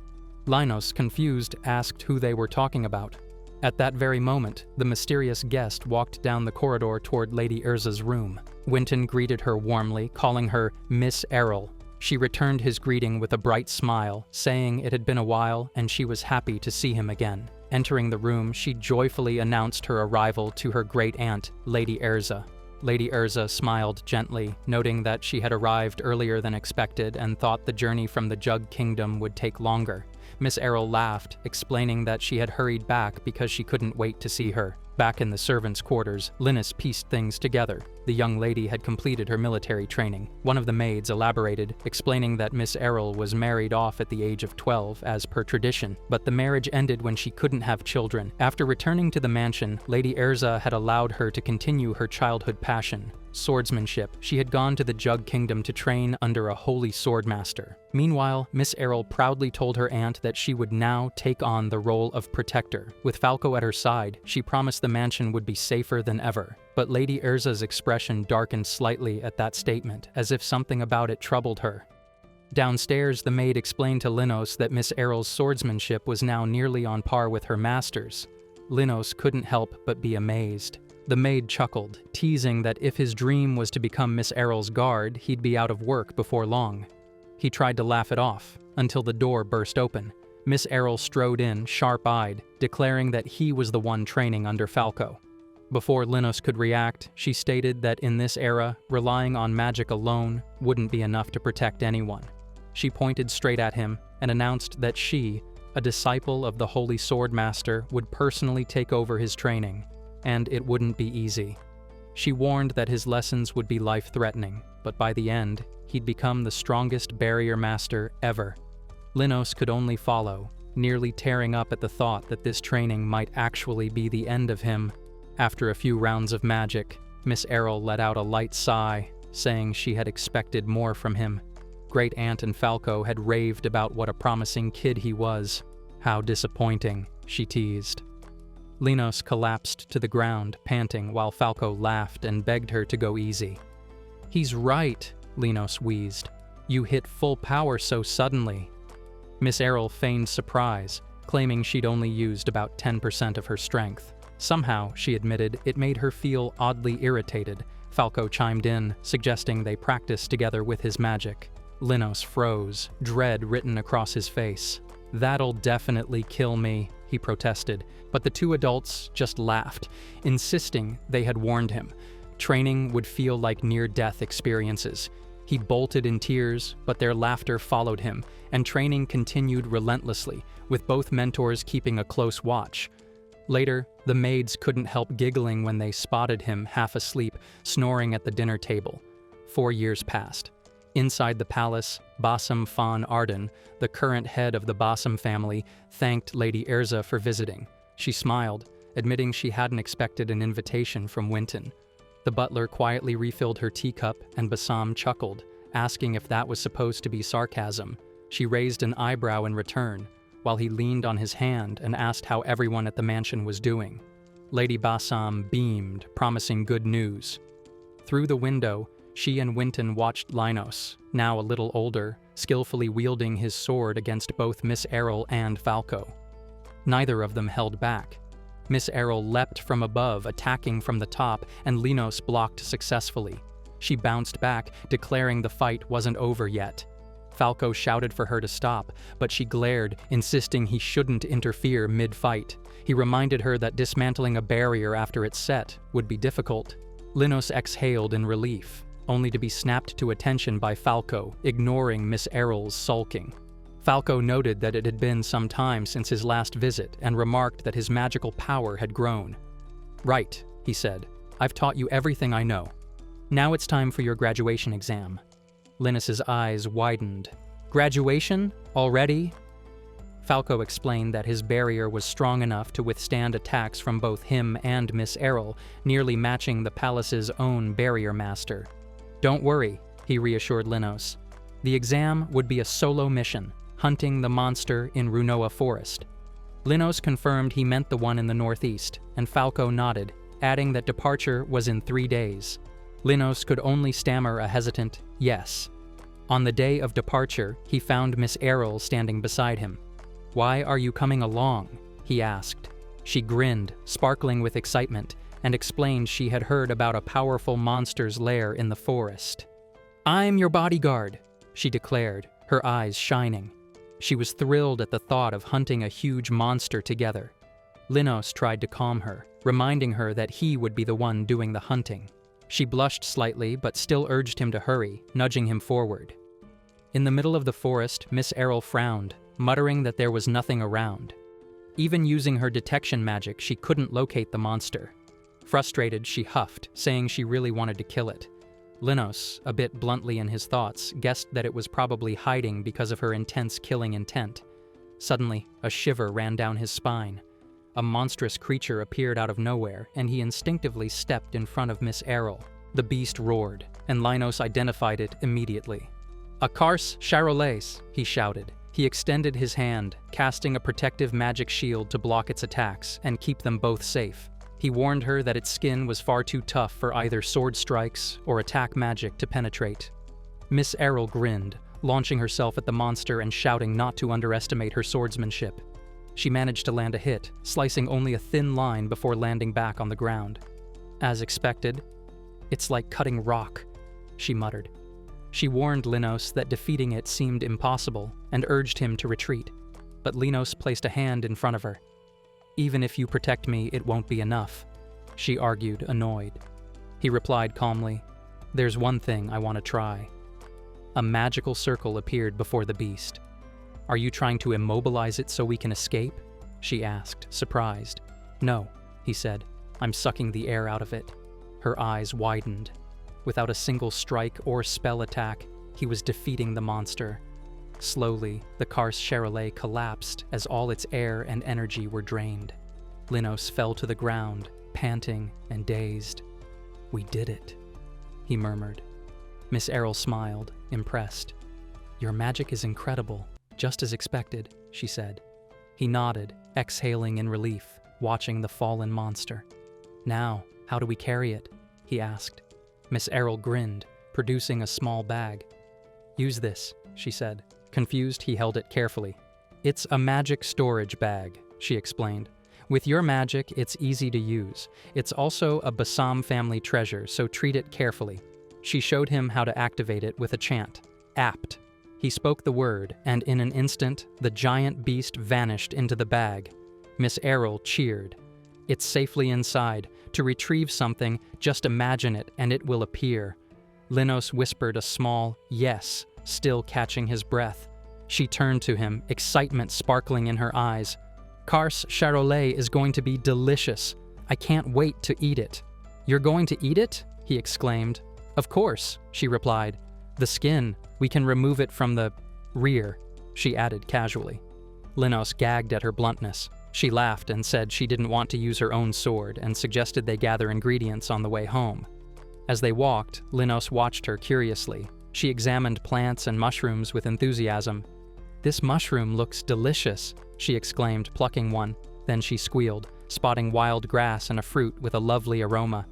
Linos, confused, asked who they were talking about. At that very moment, the mysterious guest walked down the corridor toward Lady Urza's room. Winton greeted her warmly, calling her Miss Errol. She returned his greeting with a bright smile, saying it had been a while and she was happy to see him again. Entering the room, she joyfully announced her arrival to her great-aunt, Lady Urza. Lady Urza smiled gently, noting that she had arrived earlier than expected and thought the journey from the Jug Kingdom would take longer. Miss Errol laughed, explaining that she had hurried back because she couldn't wait to see her. Back in the servants' quarters, Linus pieced things together. The young lady had completed her military training. One of the maids elaborated, explaining that Miss Errol was married off at the age of 12, as per tradition, but the marriage ended when she couldn't have children. After returning to the mansion, Lady Urza had allowed her to continue her childhood passion, swordsmanship. She had gone to the Jug Kingdom to train under a holy swordmaster. Meanwhile, Miss Errol proudly told her aunt that she would now take on the role of protector. With Falco at her side, she promised the mansion would be safer than ever. But Lady Urza's expression darkened slightly at that statement, as if something about it troubled her. Downstairs, the maid explained to Linos that Miss Errol's swordsmanship was now nearly on par with her master's. Linos couldn't help but be amazed. The maid chuckled, teasing that if his dream was to become Miss Errol's guard, he'd be out of work before long. He tried to laugh it off, until the door burst open. Miss Errol strode in, sharp-eyed, declaring that he was the one training under Falco. Before Linos could react, she stated that in this era, relying on magic alone wouldn't be enough to protect anyone. She pointed straight at him and announced that she, a disciple of the Holy Swordmaster, would personally take over his training, and it wouldn't be easy. She warned that his lessons would be life-threatening, but by the end, he'd become the strongest barrier master ever. Linos could only follow, nearly tearing up at the thought that this training might actually be the end of him. After a few rounds of magic, Miss Errol let out a light sigh, saying she had expected more from him. Great Aunt and Falco had raved about what a promising kid he was. How disappointing, she teased. Linos collapsed to the ground, panting, while Falco laughed and begged her to go easy. "He's right," Linos wheezed. "You hit full power so suddenly." Miss Errol feigned surprise, claiming she'd only used about 10% of her strength. Somehow, she admitted, it made her feel oddly irritated. Falco chimed in, suggesting they practice together with his magic. Linos froze, dread written across his face. "That'll definitely kill me," he protested, but the two adults just laughed, insisting they had warned him. Training would feel like near-death experiences. He bolted in tears, but their laughter followed him, and training continued relentlessly, with both mentors keeping a close watch. Later, the maids couldn't help giggling when they spotted him half asleep, snoring at the dinner table. 4 years passed. Inside the palace, Bassam Fan Arden, the current head of the Bassam family, thanked Lady Urza for visiting. She smiled, admitting she hadn't expected an invitation from Winton. The butler quietly refilled her teacup, and Bassam chuckled, asking if that was supposed to be sarcasm. She raised an eyebrow in return, while he leaned on his hand and asked how everyone at the mansion was doing. Lady Bassam beamed, promising good news. Through the window, she and Winton watched Linos, now a little older, skillfully wielding his sword against both Miss Errol and Falco. Neither of them held back. Miss Errol leapt from above, attacking from the top, and Linos blocked successfully. She bounced back, declaring the fight wasn't over yet. Falco shouted for her to stop, but she glared, insisting he shouldn't interfere mid-fight. He reminded her that dismantling a barrier after it's set would be difficult. Linos exhaled in relief, only to be snapped to attention by Falco, ignoring Miss Errol's sulking. Falco noted that it had been some time since his last visit and remarked that his magical power had grown. "Right," he said. "I've taught you everything I know. Now it's time for your graduation exam." Linus's eyes widened. "Graduation? Already?" Falco explained that his barrier was strong enough to withstand attacks from both him and Miss Errol, nearly matching the palace's own barrier master. "Don't worry," he reassured Linos. "The exam would be a solo mission. hunting the monster in Runoa Forest. Linos confirmed he meant the one in the northeast, and Falco nodded, adding that departure was in 3 days. Linos could only stammer a hesitant yes. On the day of departure, he found Miss Errol standing beside him. "Why are you coming along?" he asked. She grinned, sparkling with excitement, and explained she had heard about a powerful monster's lair in the forest. "I'm your bodyguard," she declared, her eyes shining. She was thrilled at the thought of hunting a huge monster together. Linos tried to calm her, reminding her that he would be the one doing the hunting. She blushed slightly, but still urged him to hurry, nudging him forward. In the middle of the forest, Miss Errol frowned, muttering that there was nothing around. Even using her detection magic, she couldn't locate the monster. Frustrated, she huffed, saying she really wanted to kill it. Linos, a bit bluntly in his thoughts, guessed that it was probably hiding because of her intense killing intent. Suddenly, a shiver ran down his spine. A monstrous creature appeared out of nowhere, and he instinctively stepped in front of Miss Errol. The beast roared, and Linos identified it immediately. "A Kars Charolais," he shouted. He extended his hand, casting a protective magic shield to block its attacks and keep them both safe. He warned her that its skin was far too tough for either sword strikes or attack magic to penetrate. Miss Errol grinned, launching herself at the monster and shouting not to underestimate her swordsmanship. She managed to land a hit, slicing only a thin line before landing back on the ground. As expected, "It's like cutting rock," she muttered. She warned Linos that defeating it seemed impossible and urged him to retreat, but Linos placed a hand in front of her. "Even if you protect me, it won't be enough," she argued, annoyed. He replied calmly, "There's one thing I want to try." A magical circle appeared before the beast. "Are you trying to immobilize it so we can escape?" she asked, surprised. "No," he said, "I'm sucking the air out of it." Her eyes widened. Without a single strike or spell attack, he was defeating the monster. Slowly, the Kars Charolais collapsed as all its air and energy were drained. Linos fell to the ground, panting and dazed. "We did it," he murmured. Miss Errol smiled, impressed. "Your magic is incredible, just as expected," she said. He nodded, exhaling in relief, watching the fallen monster. "Now, how do we carry it?" he asked. Miss Errol grinned, producing a small bag. "Use this," she said. Confused, he held it carefully. "It's a magic storage bag," she explained. "With your magic, it's easy to use. It's also a Basam family treasure, so treat it carefully." She showed him how to activate it with a chant. "Apt." He spoke the word, and in an instant, the giant beast vanished into the bag. Miss Errol cheered. "It's safely inside. To retrieve something, just imagine it, and it will appear." Linos whispered a small yes, still catching his breath. She turned to him, excitement sparkling in her eyes. "Kars Charolais is going to be delicious. I can't wait to eat it." "You're going to eat it?" he exclaimed. "Of course," she replied. "The skin, we can remove it from the rear," she added casually. Linos gagged at her bluntness. She laughed and said she didn't want to use her own sword and suggested they gather ingredients on the way home. As they walked, Linos watched her curiously. She examined plants and mushrooms with enthusiasm. "This mushroom looks delicious," she exclaimed, plucking one. Then she squealed, spotting wild grass and a fruit with a lovely aroma.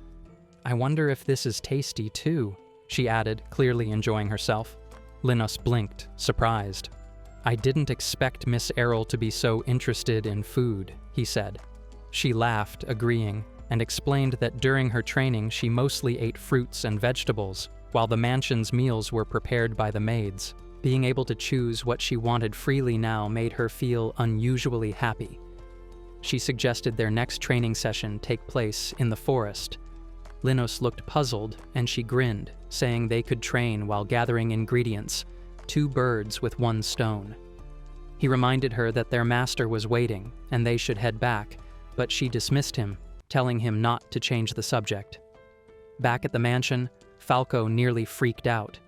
"I wonder if this is tasty too," she added, clearly enjoying herself. Linos blinked, surprised. "I didn't expect Miss Errol to be so interested in food," he said. She laughed, agreeing, and explained that during her training she mostly ate fruits and vegetables, while the mansion's meals were prepared by the maids. Being able to choose what she wanted freely now made her feel unusually happy. She suggested their next training session take place in the forest. Linos looked puzzled, and she grinned, saying they could train while gathering ingredients, 2 birds with 1 stone. He reminded her that their master was waiting, and they should head back, but she dismissed him, telling him not to change the subject. Back at the mansion, Falco nearly freaked out.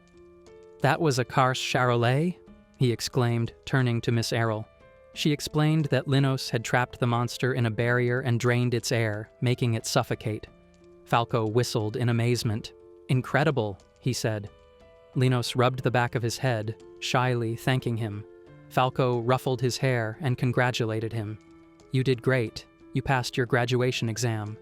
"That was a Kars Charolais?" he exclaimed, turning to Miss Errol. She explained that Linos had trapped the monster in a barrier and drained its air, making it suffocate. Falco whistled in amazement. "Incredible," he said. Linos rubbed the back of his head, shyly thanking him. Falco ruffled his hair and congratulated him. "You did great. You passed your graduation exam."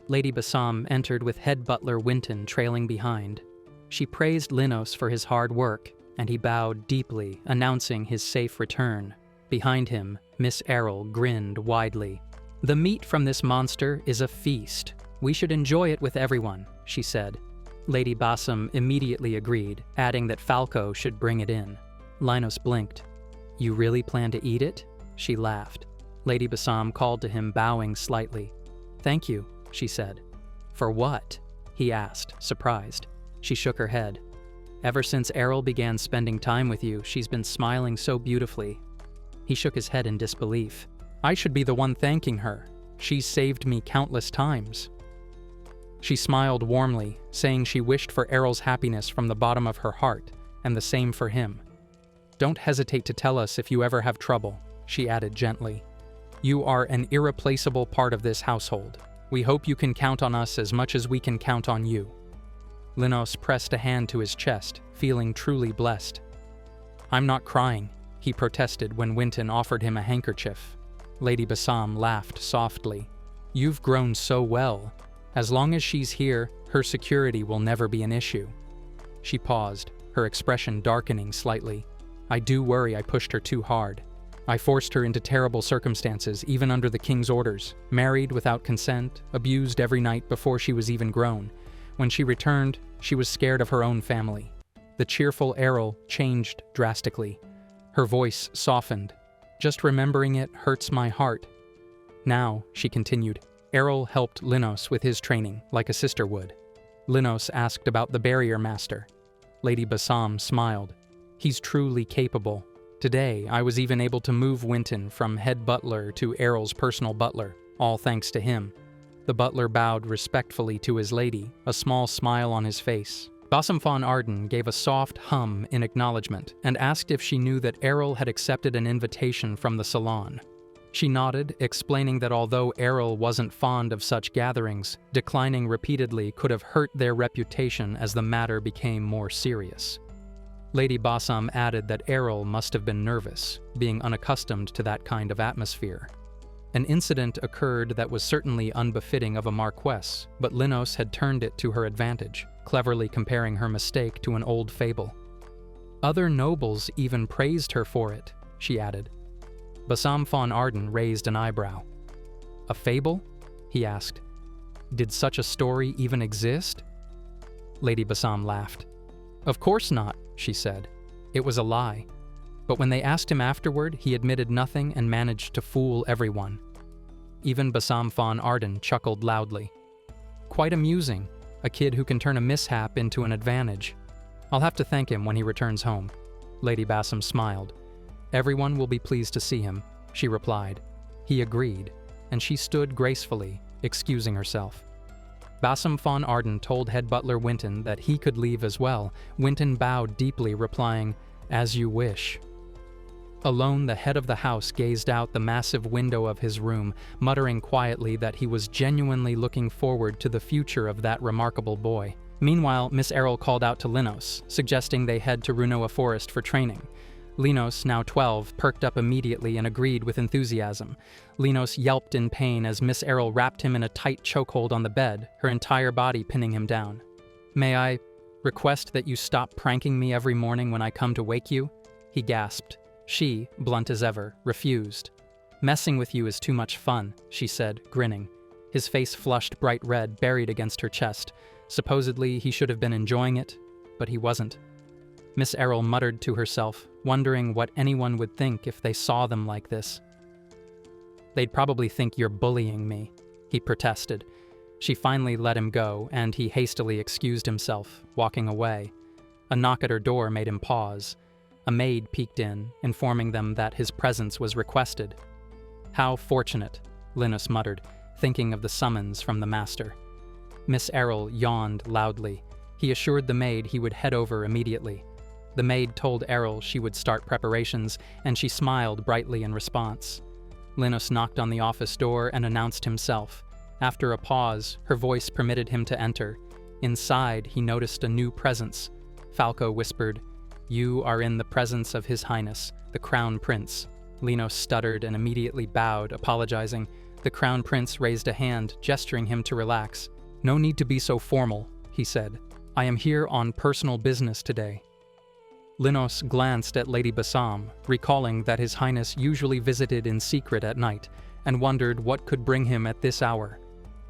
Lady Basam entered with head butler Winton trailing behind. She praised Linos for his hard work, and he bowed deeply, announcing his safe return. Behind him, Miss Errol grinned widely. "The meat from this monster is a feast. We should enjoy it with everyone," she said. Lady Basam immediately agreed, adding that Falco should bring it in. Linos blinked. "You really plan to eat it?" She laughed. Lady Basam called to him, bowing slightly. "Thank you," she said. "For what?" he asked, surprised. She shook her head. "Ever since Errol began spending time with you, she's been smiling so beautifully." He shook his head in disbelief. "I should be the one thanking her. She's saved me countless times." She smiled warmly, saying she wished for Errol's happiness from the bottom of her heart, and the same for him. "Don't hesitate to tell us if you ever have trouble," she added gently. "You are an irreplaceable part of this household. We hope you can count on us as much as we can count on you." Linos pressed a hand to his chest, feeling truly blessed. "I'm not crying," he protested when Winton offered him a handkerchief. Lady Basam laughed softly. "You've grown so well. As long as she's here, her security will never be an issue." She paused, her expression darkening slightly. "I do worry I pushed her too hard. I forced her into terrible circumstances, even under the king's orders, married without consent, abused every night before she was even grown. When she returned, she was scared of her own family." The cheerful Errol changed drastically. Her voice softened. "Just remembering it hurts my heart." "Now," she continued, "Errol helped Linos with his training, like a sister would." Linos asked about the barrier master. Lady Basam smiled. "He's truly capable. Today, I was even able to move Winton from head butler to Errol's personal butler, all thanks to him." The butler bowed respectfully to his lady, a small smile on his face. Basam von Arden gave a soft hum in acknowledgement and asked if she knew that Errol had accepted an invitation from the salon. She nodded, explaining that although Errol wasn't fond of such gatherings, declining repeatedly could have hurt their reputation as the matter became more serious. Lady Basam added that Errol must have been nervous, being unaccustomed to that kind of atmosphere. An incident occurred that was certainly unbefitting of a marquess, but Linos had turned it to her advantage, cleverly comparing her mistake to an old fable. "Other nobles even praised her for it," she added. Basam von Arden raised an eyebrow. "A fable?" he asked. "Did such a story even exist?" Lady Basam laughed. "Of course not," she said. "It was a lie. But when they asked him afterward, he admitted nothing and managed to fool everyone." Even Basam von Arden chuckled loudly. "Quite amusing, a kid who can turn a mishap into an advantage. I'll have to thank him when he returns home." Lady Basam smiled. "Everyone will be pleased to see him," she replied. He agreed, and she stood gracefully, excusing herself. Basam von Arden told head butler Winton that he could leave as well. Winton bowed deeply, replying, "As you wish." Alone, the head of the house gazed out the massive window of his room, muttering quietly that he was genuinely looking forward to the future of that remarkable boy. Meanwhile, Miss Errol called out to Linos, suggesting they head to Runoa Forest for training. Linos, now 12, perked up immediately and agreed with enthusiasm. Linos yelped in pain as Miss Errol wrapped him in a tight chokehold on the bed, her entire body pinning him down. "May I request that you stop pranking me every morning when I come to wake you?" he gasped. She, blunt as ever, refused. "Messing with you is too much fun," she said, grinning. His face flushed bright red, buried against her chest. Supposedly, he should have been enjoying it, but he wasn't. Miss Errol muttered to herself, wondering what anyone would think if they saw them like this. "They'd probably think you're bullying me," he protested. She finally let him go, and he hastily excused himself, walking away. A knock at her door made him pause. A maid peeked in, informing them that his presence was requested. "How fortunate," Linos muttered, thinking of the summons from the master. Miss Errol yawned loudly. He assured the maid he would head over immediately. The maid told Errol she would start preparations, and she smiled brightly in response. Linos knocked on the office door and announced himself. After a pause, her voice permitted him to enter. Inside, he noticed a new presence. Falco whispered, You are in the presence of His Highness, the Crown Prince. Linos stuttered and immediately bowed, apologizing. The Crown Prince raised a hand, gesturing him to relax. No need to be so formal, he said. I am here on personal business today. Linos glanced at Lady Basam, recalling that His Highness usually visited in secret at night, and wondered what could bring him at this hour.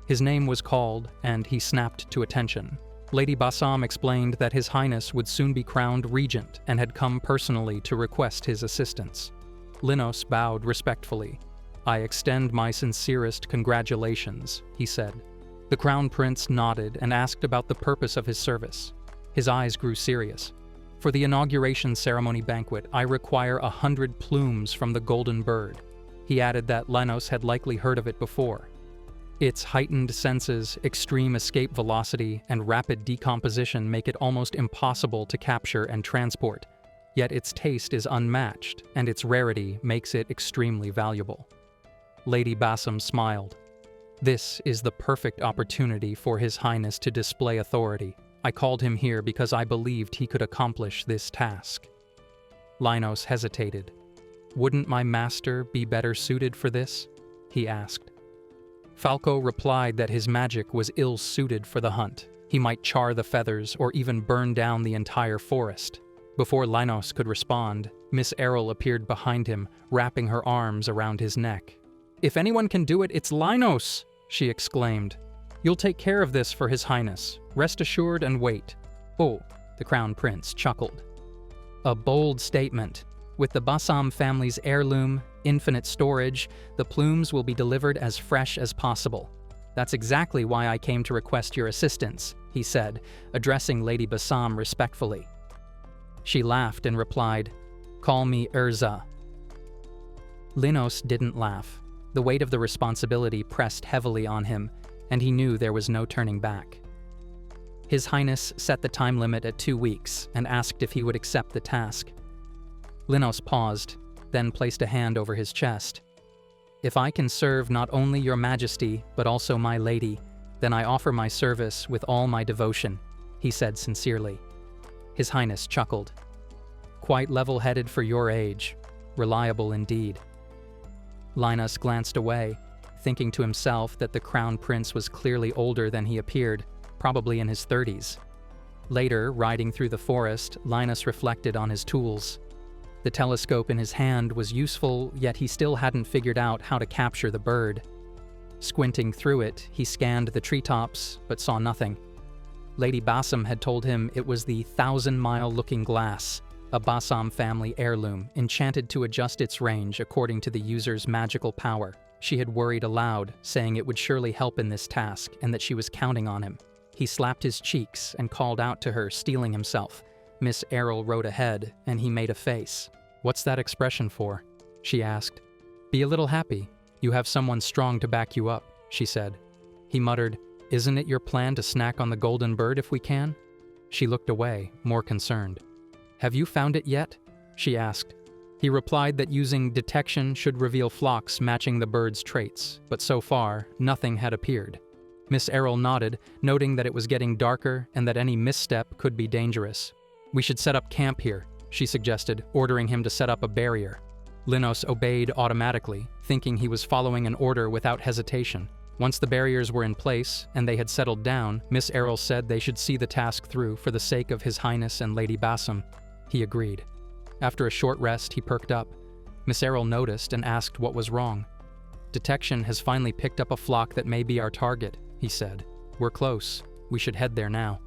His name was called, and he snapped to attention. Lady Basam explained that His Highness would soon be crowned regent and had come personally to request his assistance. Linos bowed respectfully. I extend my sincerest congratulations, he said. The Crown Prince nodded and asked about the purpose of his service. His eyes grew serious. For the inauguration ceremony banquet, I require 100 plumes from the golden bird. He added that Linos had likely heard of it before. Its heightened senses, extreme escape velocity, and rapid decomposition make it almost impossible to capture and transport. Yet its taste is unmatched, and its rarity makes it extremely valuable. Lady Basam smiled. This is the perfect opportunity for His Highness to display authority. I called him here because I believed he could accomplish this task. Linos hesitated. Wouldn't my master be better suited for this? He asked. Falco replied that his magic was ill-suited for the hunt. He might char the feathers or even burn down the entire forest. Before Linos could respond, Miss Errol appeared behind him, wrapping her arms around his neck. If anyone can do it, it's Linos, she exclaimed. You'll take care of this for His Highness. Rest assured and wait. Oh, the Crown Prince chuckled. A bold statement. With the Basam family's heirloom, infinite storage, the plumes will be delivered as fresh as possible. That's exactly why I came to request your assistance, he said, addressing Lady Basam respectfully. She laughed and replied, Call me Urza. Linos didn't laugh. The weight of the responsibility pressed heavily on him, and he knew there was no turning back. His Highness set the time limit at 2 weeks and asked if he would accept the task. Linos paused, then placed a hand over his chest. If I can serve not only your majesty, but also my lady, then I offer my service with all my devotion, he said sincerely. His Highness chuckled. Quite level-headed for your age. Reliable indeed. Linos glanced away, thinking to himself that the Crown Prince was clearly older than he appeared, probably in his 30s. Later, riding through the forest, Linos reflected on his tools. The telescope in his hand was useful, yet he still hadn't figured out how to capture the bird. Squinting through it, he scanned the treetops, but saw nothing. Lady Basam had told him it was the 1,000-mile looking glass, a Basam family heirloom, enchanted to adjust its range according to the user's magical power. She had worried aloud, saying it would surely help in this task and that she was counting on him. He slapped his cheeks and called out to her, steeling himself. Miss Errol rode ahead, and he made a face. What's that expression for? She asked. Be a little happy. You have someone strong to back you up, she said. He muttered, Isn't it your plan to snack on the golden bird if we can? She looked away, more concerned. Have you found it yet? She asked. He replied that using detection should reveal flocks matching the bird's traits, but so far, nothing had appeared. Miss Errol nodded, noting that it was getting darker and that any misstep could be dangerous. We should set up camp here, she suggested, ordering him to set up a barrier. Linos obeyed automatically, thinking he was following an order without hesitation. Once the barriers were in place and they had settled down, Miss Errol said they should see the task through for the sake of His Highness and Lady Basam. He agreed. After a short rest, he perked up. Miss Errol noticed and asked what was wrong. Detection has finally picked up a flock that may be our target, he said. We're close. We should head there now.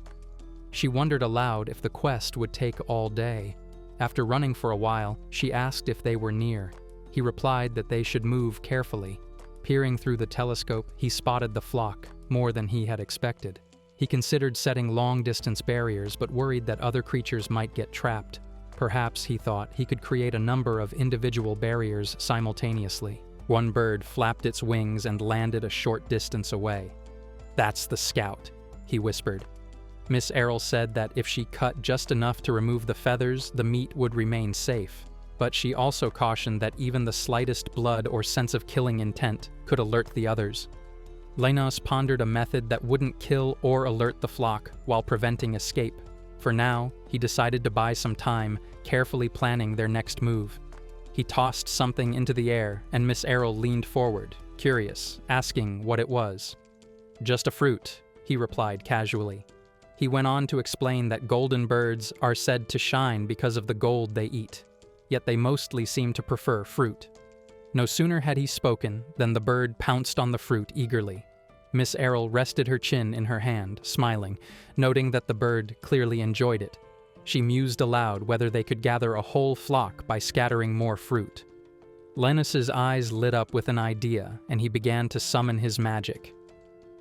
She wondered aloud if the quest would take all day. After running for a while, she asked if they were near. He replied that they should move carefully. Peering through the telescope, he spotted the flock, more than he had expected. He considered setting long-distance barriers, but worried that other creatures might get trapped. Perhaps, he thought, he could create a number of individual barriers simultaneously. One bird flapped its wings and landed a short distance away. That's the scout, he whispered. Miss Errol said that if she cut just enough to remove the feathers, the meat would remain safe. But she also cautioned that even the slightest blood or sense of killing intent could alert the others. Linos pondered a method that wouldn't kill or alert the flock while preventing escape. For now, he decided to buy some time, carefully planning their next move. He tossed something into the air, and Miss Errol leaned forward, curious, asking what it was. "Just a fruit," he replied casually. He went on to explain that golden birds are said to shine because of the gold they eat, yet they mostly seem to prefer fruit. No sooner had he spoken than the bird pounced on the fruit eagerly. Miss Errol rested her chin in her hand, smiling, noting that the bird clearly enjoyed it. She mused aloud whether they could gather a whole flock by scattering more fruit. Linus's eyes lit up with an idea, and he began to summon his magic.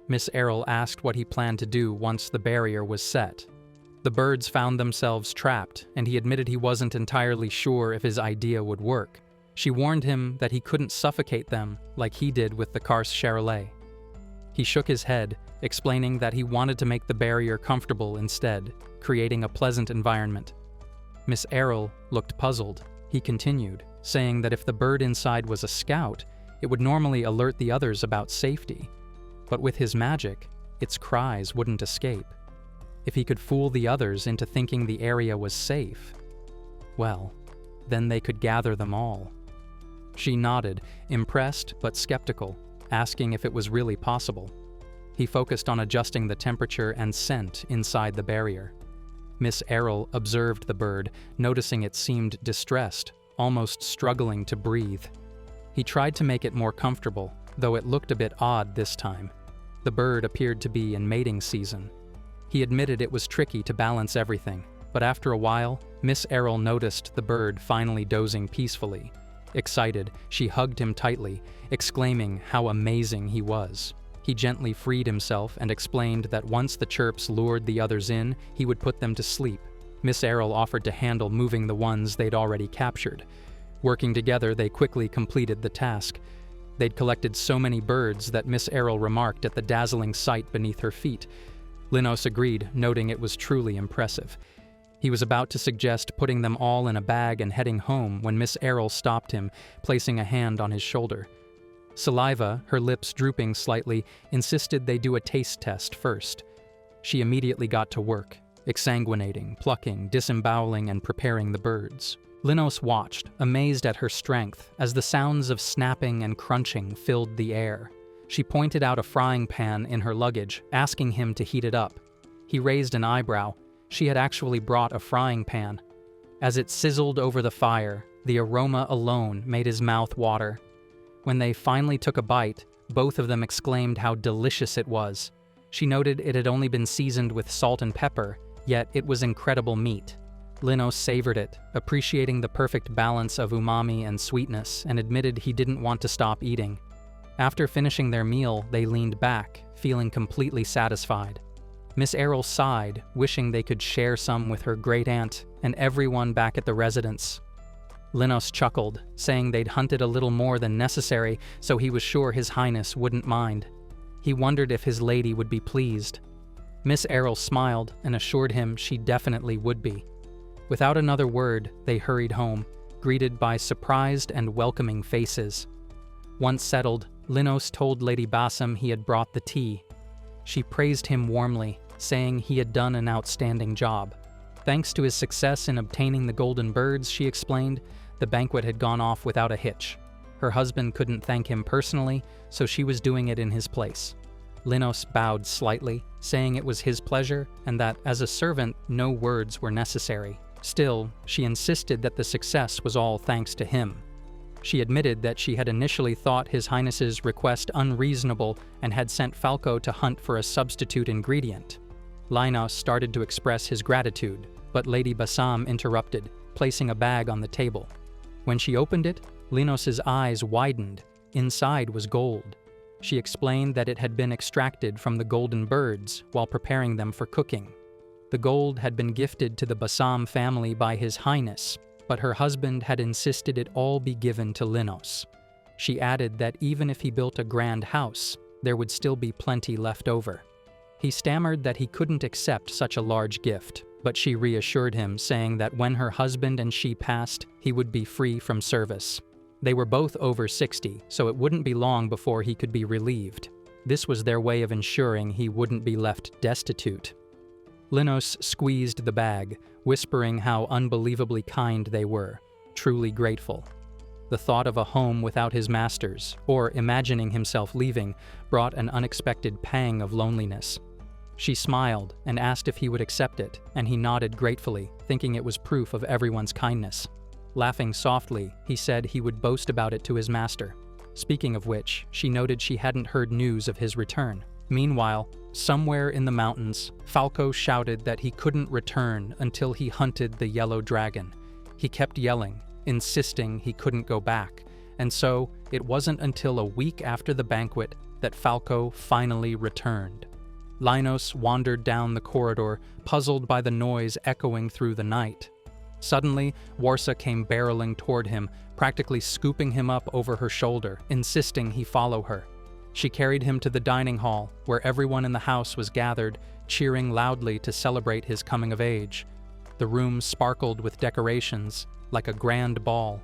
Miss Errol asked what he planned to do once the barrier was set. The birds found themselves trapped, and he admitted he wasn't entirely sure if his idea would work. She warned him that he couldn't suffocate them like he did with the Carse Charolais. He shook his head, explaining that he wanted to make the barrier comfortable instead, creating a pleasant environment. Miss Errol looked puzzled. He continued, saying that if the bird inside was a scout, it would normally alert the others about safety. But with his magic, its cries wouldn't escape. If he could fool the others into thinking the area was safe, well, then they could gather them all. She nodded, impressed but skeptical, asking if it was really possible. He focused on adjusting the temperature and scent inside the barrier. Miss Errol observed the bird, noticing it seemed distressed, almost struggling to breathe. He tried to make it more comfortable, though it looked a bit odd this time. The bird appeared to be in mating season. He admitted it was tricky to balance everything, but after a while, Miss Errol noticed the bird finally dozing peacefully. Excited, she hugged him tightly, exclaiming how amazing he was. He gently freed himself and explained that once the chirps lured the others in, he would put them to sleep. Miss Errol offered to handle moving the ones they'd already captured. Working together, they quickly completed the task. They'd collected so many birds that Miss Errol remarked at the dazzling sight beneath her feet. Linos agreed, noting it was truly impressive. He was about to suggest putting them all in a bag and heading home when Miss Errol stopped him, placing a hand on his shoulder. Saliva, her lips drooping slightly, insisted they do a taste test first. She immediately got to work, exsanguinating, plucking, disemboweling, and preparing the birds. Linos watched, amazed at her strength, as the sounds of snapping and crunching filled the air. She pointed out a frying pan in her luggage, asking him to heat it up. He raised an eyebrow. She had actually brought a frying pan. As it sizzled over the fire, the aroma alone made his mouth water. When they finally took a bite, both of them exclaimed how delicious it was. She noted it had only been seasoned with salt and pepper, yet it was incredible meat. Linos savored it, appreciating the perfect balance of umami and sweetness, and admitted he didn't want to stop eating. After finishing their meal, they leaned back, feeling completely satisfied. Miss Errol sighed, wishing they could share some with her great-aunt and everyone back at the residence. Linos chuckled, saying they'd hunted a little more than necessary, so he was sure His Highness wouldn't mind. He wondered if his lady would be pleased. Miss Errol smiled and assured him she definitely would be. Without another word, they hurried home, greeted by surprised and welcoming faces. Once settled, Linos told Lady Bassam he had brought the tea. She praised him warmly, saying he had done an outstanding job. Thanks to his success in obtaining the golden birds, she explained, the banquet had gone off without a hitch. Her husband couldn't thank him personally, so she was doing it in his place. Linos bowed slightly, saying it was his pleasure and that, as a servant, no words were necessary. Still, she insisted that the success was all thanks to him. She admitted that she had initially thought His Highness's request unreasonable and had sent Falco to hunt for a substitute ingredient. Linos started to express his gratitude, but Lady Bassam interrupted, placing a bag on the table. When she opened it, Linos's eyes widened. Inside was gold. She explained that it had been extracted from the golden birds while preparing them for cooking. The gold had been gifted to the Bassam family by His Highness, but her husband had insisted it all be given to Linos. She added that even if he built a grand house, there would still be plenty left over. He stammered that he couldn't accept such a large gift, but she reassured him, saying that when her husband and she passed, he would be free from service. They were both over 60, so it wouldn't be long before he could be relieved. This was their way of ensuring he wouldn't be left destitute. Linos squeezed the bag, whispering how unbelievably kind they were, truly grateful. The thought of a home without his masters, or imagining himself leaving, brought an unexpected pang of loneliness. She smiled and asked if he would accept it, and he nodded gratefully, thinking it was proof of everyone's kindness. Laughing softly, he said he would boast about it to his master. Speaking of which, she noted she hadn't heard news of his return. Meanwhile, somewhere in the mountains, Falco shouted that he couldn't return until he hunted the yellow dragon. He kept yelling, insisting he couldn't go back, and so it wasn't until a week after the banquet that Falco finally returned. Linos wandered down the corridor, puzzled by the noise echoing through the night. Suddenly, Warsa came barreling toward him, practically scooping him up over her shoulder, insisting he follow her. She carried him to the dining hall, where everyone in the house was gathered, cheering loudly to celebrate his coming of age. The room sparkled with decorations, like a grand ball.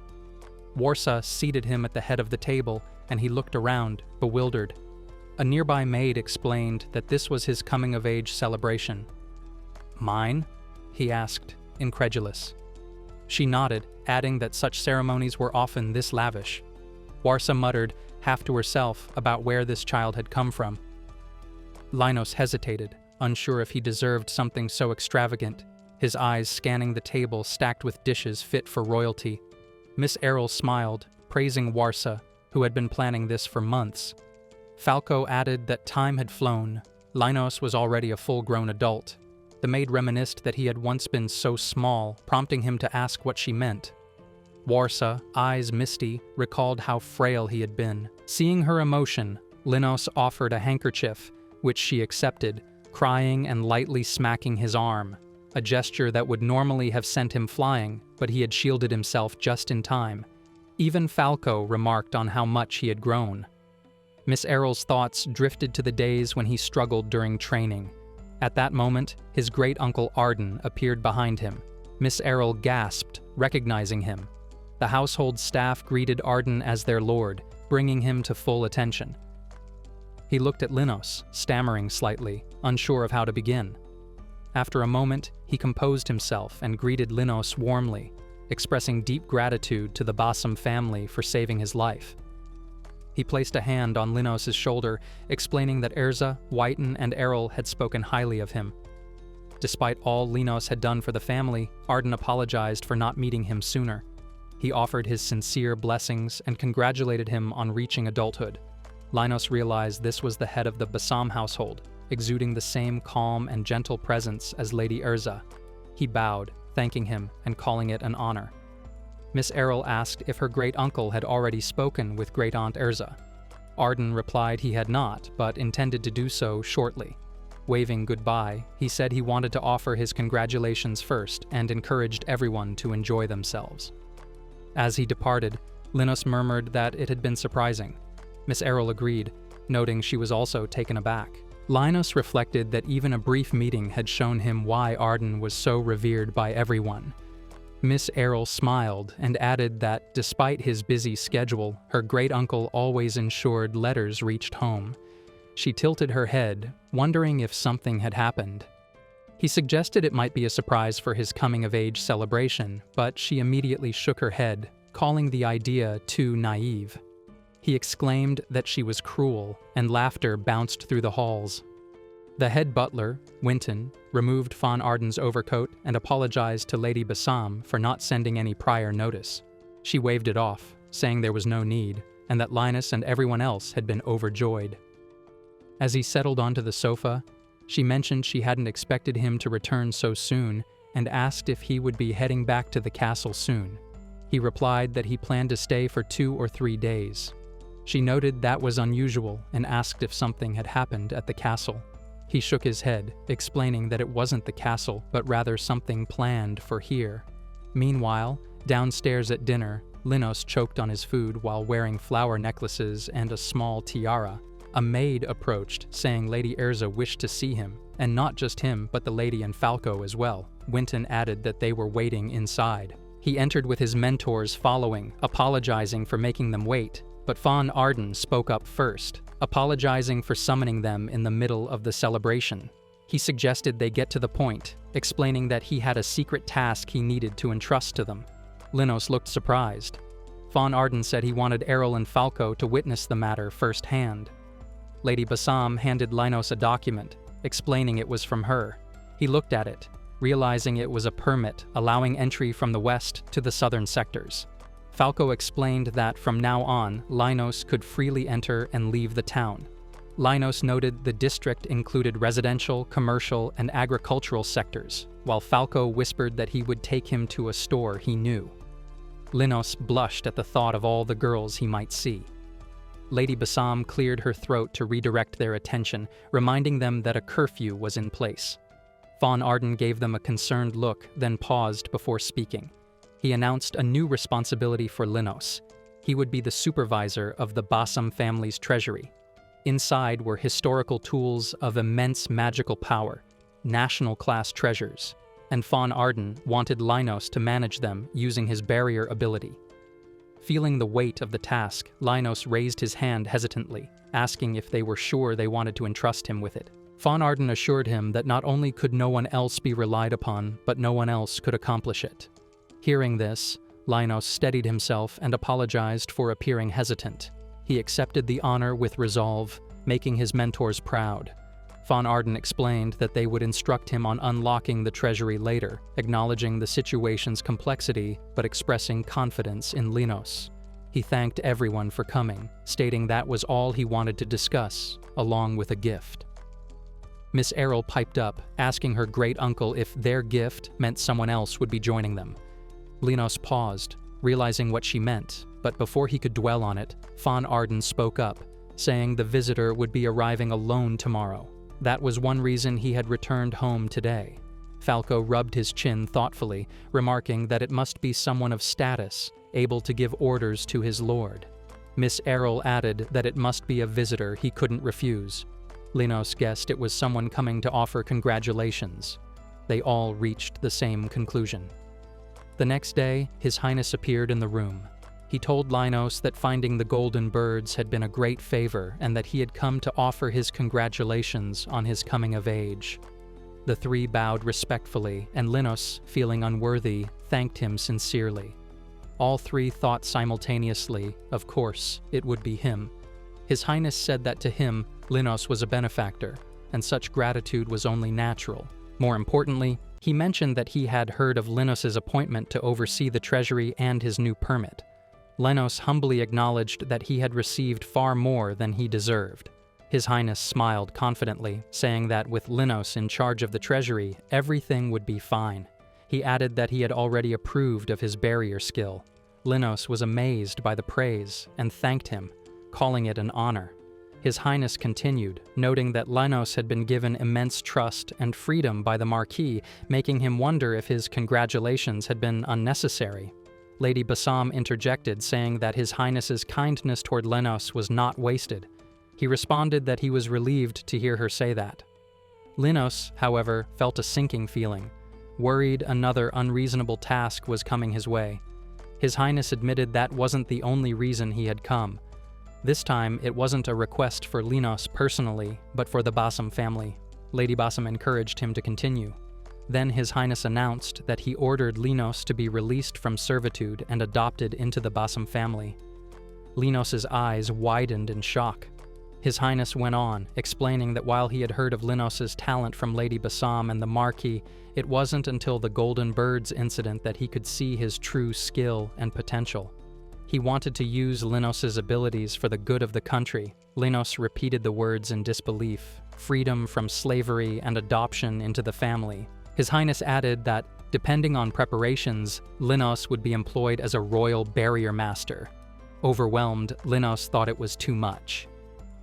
Warsa seated him at the head of the table, and he looked around, bewildered. A nearby maid explained that this was his coming-of-age celebration. "Mine?" he asked, incredulous. She nodded, adding that such ceremonies were often this lavish. Warsa muttered, half to herself, about where this child had come from. Linos hesitated, unsure if he deserved something so extravagant, his eyes scanning the table stacked with dishes fit for royalty. Miss Errol smiled, praising Warsa, who had been planning this for months. Falco added that time had flown. Linos was already a full-grown adult. The maid reminisced that he had once been so small, prompting him to ask what she meant. Warsa, eyes misty, recalled how frail he had been. Seeing her emotion, Linos offered a handkerchief, which she accepted, crying and lightly smacking his arm, a gesture that would normally have sent him flying, but he had shielded himself just in time. Even Falco remarked on how much he had grown. Miss Errol's thoughts drifted to the days when he struggled during training. At that moment, his great-uncle Arden appeared behind him. Miss Errol gasped, recognizing him. The household staff greeted Arden as their lord, bringing him to full attention. He looked at Linos, stammering slightly, unsure of how to begin. After a moment, he composed himself and greeted Linos warmly, expressing deep gratitude to the Bassam family for saving his life. He placed a hand on Linos' shoulder, explaining that Erza, Whiten, and Errol had spoken highly of him. Despite all Linos had done for the family, Arden apologized for not meeting him sooner. He offered his sincere blessings and congratulated him on reaching adulthood. Linos realized this was the head of the Bassam household, exuding the same calm and gentle presence as Lady Erza. He bowed, thanking him and calling it an honor. Miss Errol asked if her great-uncle had already spoken with great-aunt Erza. Arden replied he had not, but intended to do so shortly. Waving goodbye, he said he wanted to offer his congratulations first and encouraged everyone to enjoy themselves. As he departed, Linos murmured that it had been surprising. Miss Errol agreed, noting she was also taken aback. Linos reflected that even a brief meeting had shown him why Arden was so revered by everyone. Miss Errol smiled and added that, despite his busy schedule, her great-uncle always ensured letters reached home. She tilted her head, wondering if something had happened. He suggested it might be a surprise for his coming-of-age celebration, but she immediately shook her head, calling the idea too naive. He exclaimed that she was cruel, and laughter bounced through the halls. The head butler, Winton, removed Von Arden's overcoat and apologized to Lady Bassam for not sending any prior notice. She waved it off, saying there was no need, and that Linus and everyone else had been overjoyed. As he settled onto the sofa, she mentioned she hadn't expected him to return so soon and asked if he would be heading back to the castle soon. He replied that he planned to stay for 2 or 3 days. She noted that was unusual and asked if something had happened at the castle. He shook his head, explaining that it wasn't the castle, but rather something planned for here. Meanwhile, downstairs at dinner, Linos choked on his food while wearing flower necklaces and a small tiara. A maid approached, saying Lady Erza wished to see him, and not just him, but the lady and Falco as well. Winton added that they were waiting inside. He entered with his mentors following, apologizing for making them wait, but Von Arden spoke up first, apologizing for summoning them in the middle of the celebration. He suggested they get to the point, explaining that he had a secret task he needed to entrust to them. Linos looked surprised. Von Arden said he wanted Errol and Falco to witness the matter firsthand. Lady Bassam handed Linos a document, explaining it was from her. He looked at it, realizing it was a permit allowing entry from the west to the southern sectors. Falco explained that from now on, Linos could freely enter and leave the town. Linos noted the district included residential, commercial, and agricultural sectors, while Falco whispered that he would take him to a store he knew. Linos blushed at the thought of all the girls he might see. Lady Bassam cleared her throat to redirect their attention, reminding them that a curfew was in place. Von Arden gave them a concerned look, then paused before speaking. He announced a new responsibility for Linos. He would be the supervisor of the Bassam family's treasury. Inside were historical tools of immense magical power, national-class treasures, and Von Arden wanted Linos to manage them using his barrier ability. Feeling the weight of the task, Linos raised his hand hesitantly, asking if they were sure they wanted to entrust him with it. Von Arden assured him that not only could no one else be relied upon, but no one else could accomplish it. Hearing this, Linos steadied himself and apologized for appearing hesitant. He accepted the honor with resolve, making his mentors proud. Von Arden explained that they would instruct him on unlocking the treasury later, acknowledging the situation's complexity but expressing confidence in Linos. He thanked everyone for coming, stating that was all he wanted to discuss, along with a gift. Miss Errol piped up, asking her great-uncle if their gift meant someone else would be joining them. Linos paused, realizing what she meant, but before he could dwell on it, Von Arden spoke up, saying the visitor would be arriving alone tomorrow. That was one reason he had returned home today. Falco rubbed his chin thoughtfully, remarking that it must be someone of status, able to give orders to his lord. Miss Errol added that it must be a visitor he couldn't refuse. Linos guessed it was someone coming to offer congratulations. They all reached the same conclusion. The next day, His Highness appeared in the room. He told Linos that finding the golden birds had been a great favor and that he had come to offer his congratulations on his coming of age. The three bowed respectfully, and Linos, feeling unworthy, thanked him sincerely. All three thought simultaneously, of course, it would be him. His Highness said that to him, Linos was a benefactor, and such gratitude was only natural. More importantly, he mentioned that he had heard of Linos's appointment to oversee the treasury and his new permit. Linos humbly acknowledged that he had received far more than he deserved. His Highness smiled confidently, saying that with Linos in charge of the treasury, everything would be fine. He added that he had already approved of his barrier skill. Linos was amazed by the praise and thanked him, calling it an honor. His Highness continued, noting that Linos had been given immense trust and freedom by the Marquis, making him wonder if his congratulations had been unnecessary. Lady Bassam interjected, saying that His Highness's kindness toward Linos was not wasted. He responded that he was relieved to hear her say that. Linos, however, felt a sinking feeling, worried another unreasonable task was coming his way. His Highness admitted that wasn't the only reason he had come. This time, it wasn't a request for Linos personally, but for the Bassam family. Lady Bassam encouraged him to continue. Then His Highness announced that he ordered Linos to be released from servitude and adopted into the Bassam family. Linos's eyes widened in shock. His Highness went on, explaining that while he had heard of Linos's talent from Lady Bassam and the Marquis, it wasn't until the Golden Birds incident that he could see his true skill and potential. He wanted to use Linos's abilities for the good of the country. Linos repeated the words in disbelief, freedom from slavery and adoption into the family. His Highness added that, depending on preparations, Linos would be employed as a royal barrier master. Overwhelmed, Linos thought it was too much.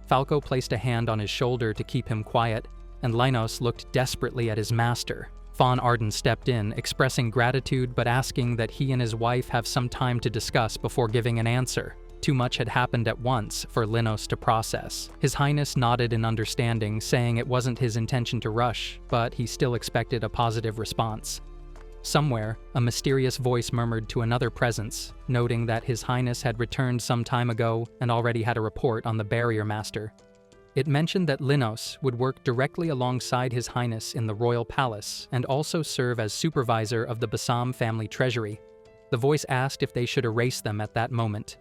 Falco placed a hand on his shoulder to keep him quiet, and Linos looked desperately at his master. Von Arden stepped in, expressing gratitude but asking that he and his wife have some time to discuss before giving an answer. Too much had happened at once for Linos to process. His Highness nodded in understanding, saying it wasn't his intention to rush, but he still expected a positive response. Somewhere, a mysterious voice murmured to another presence, noting that His Highness had returned some time ago and already had a report on the barrier master. It mentioned that Linos would work directly alongside His Highness in the royal palace and also serve as supervisor of the Basam family treasury. The voice asked if they should erase them at that moment.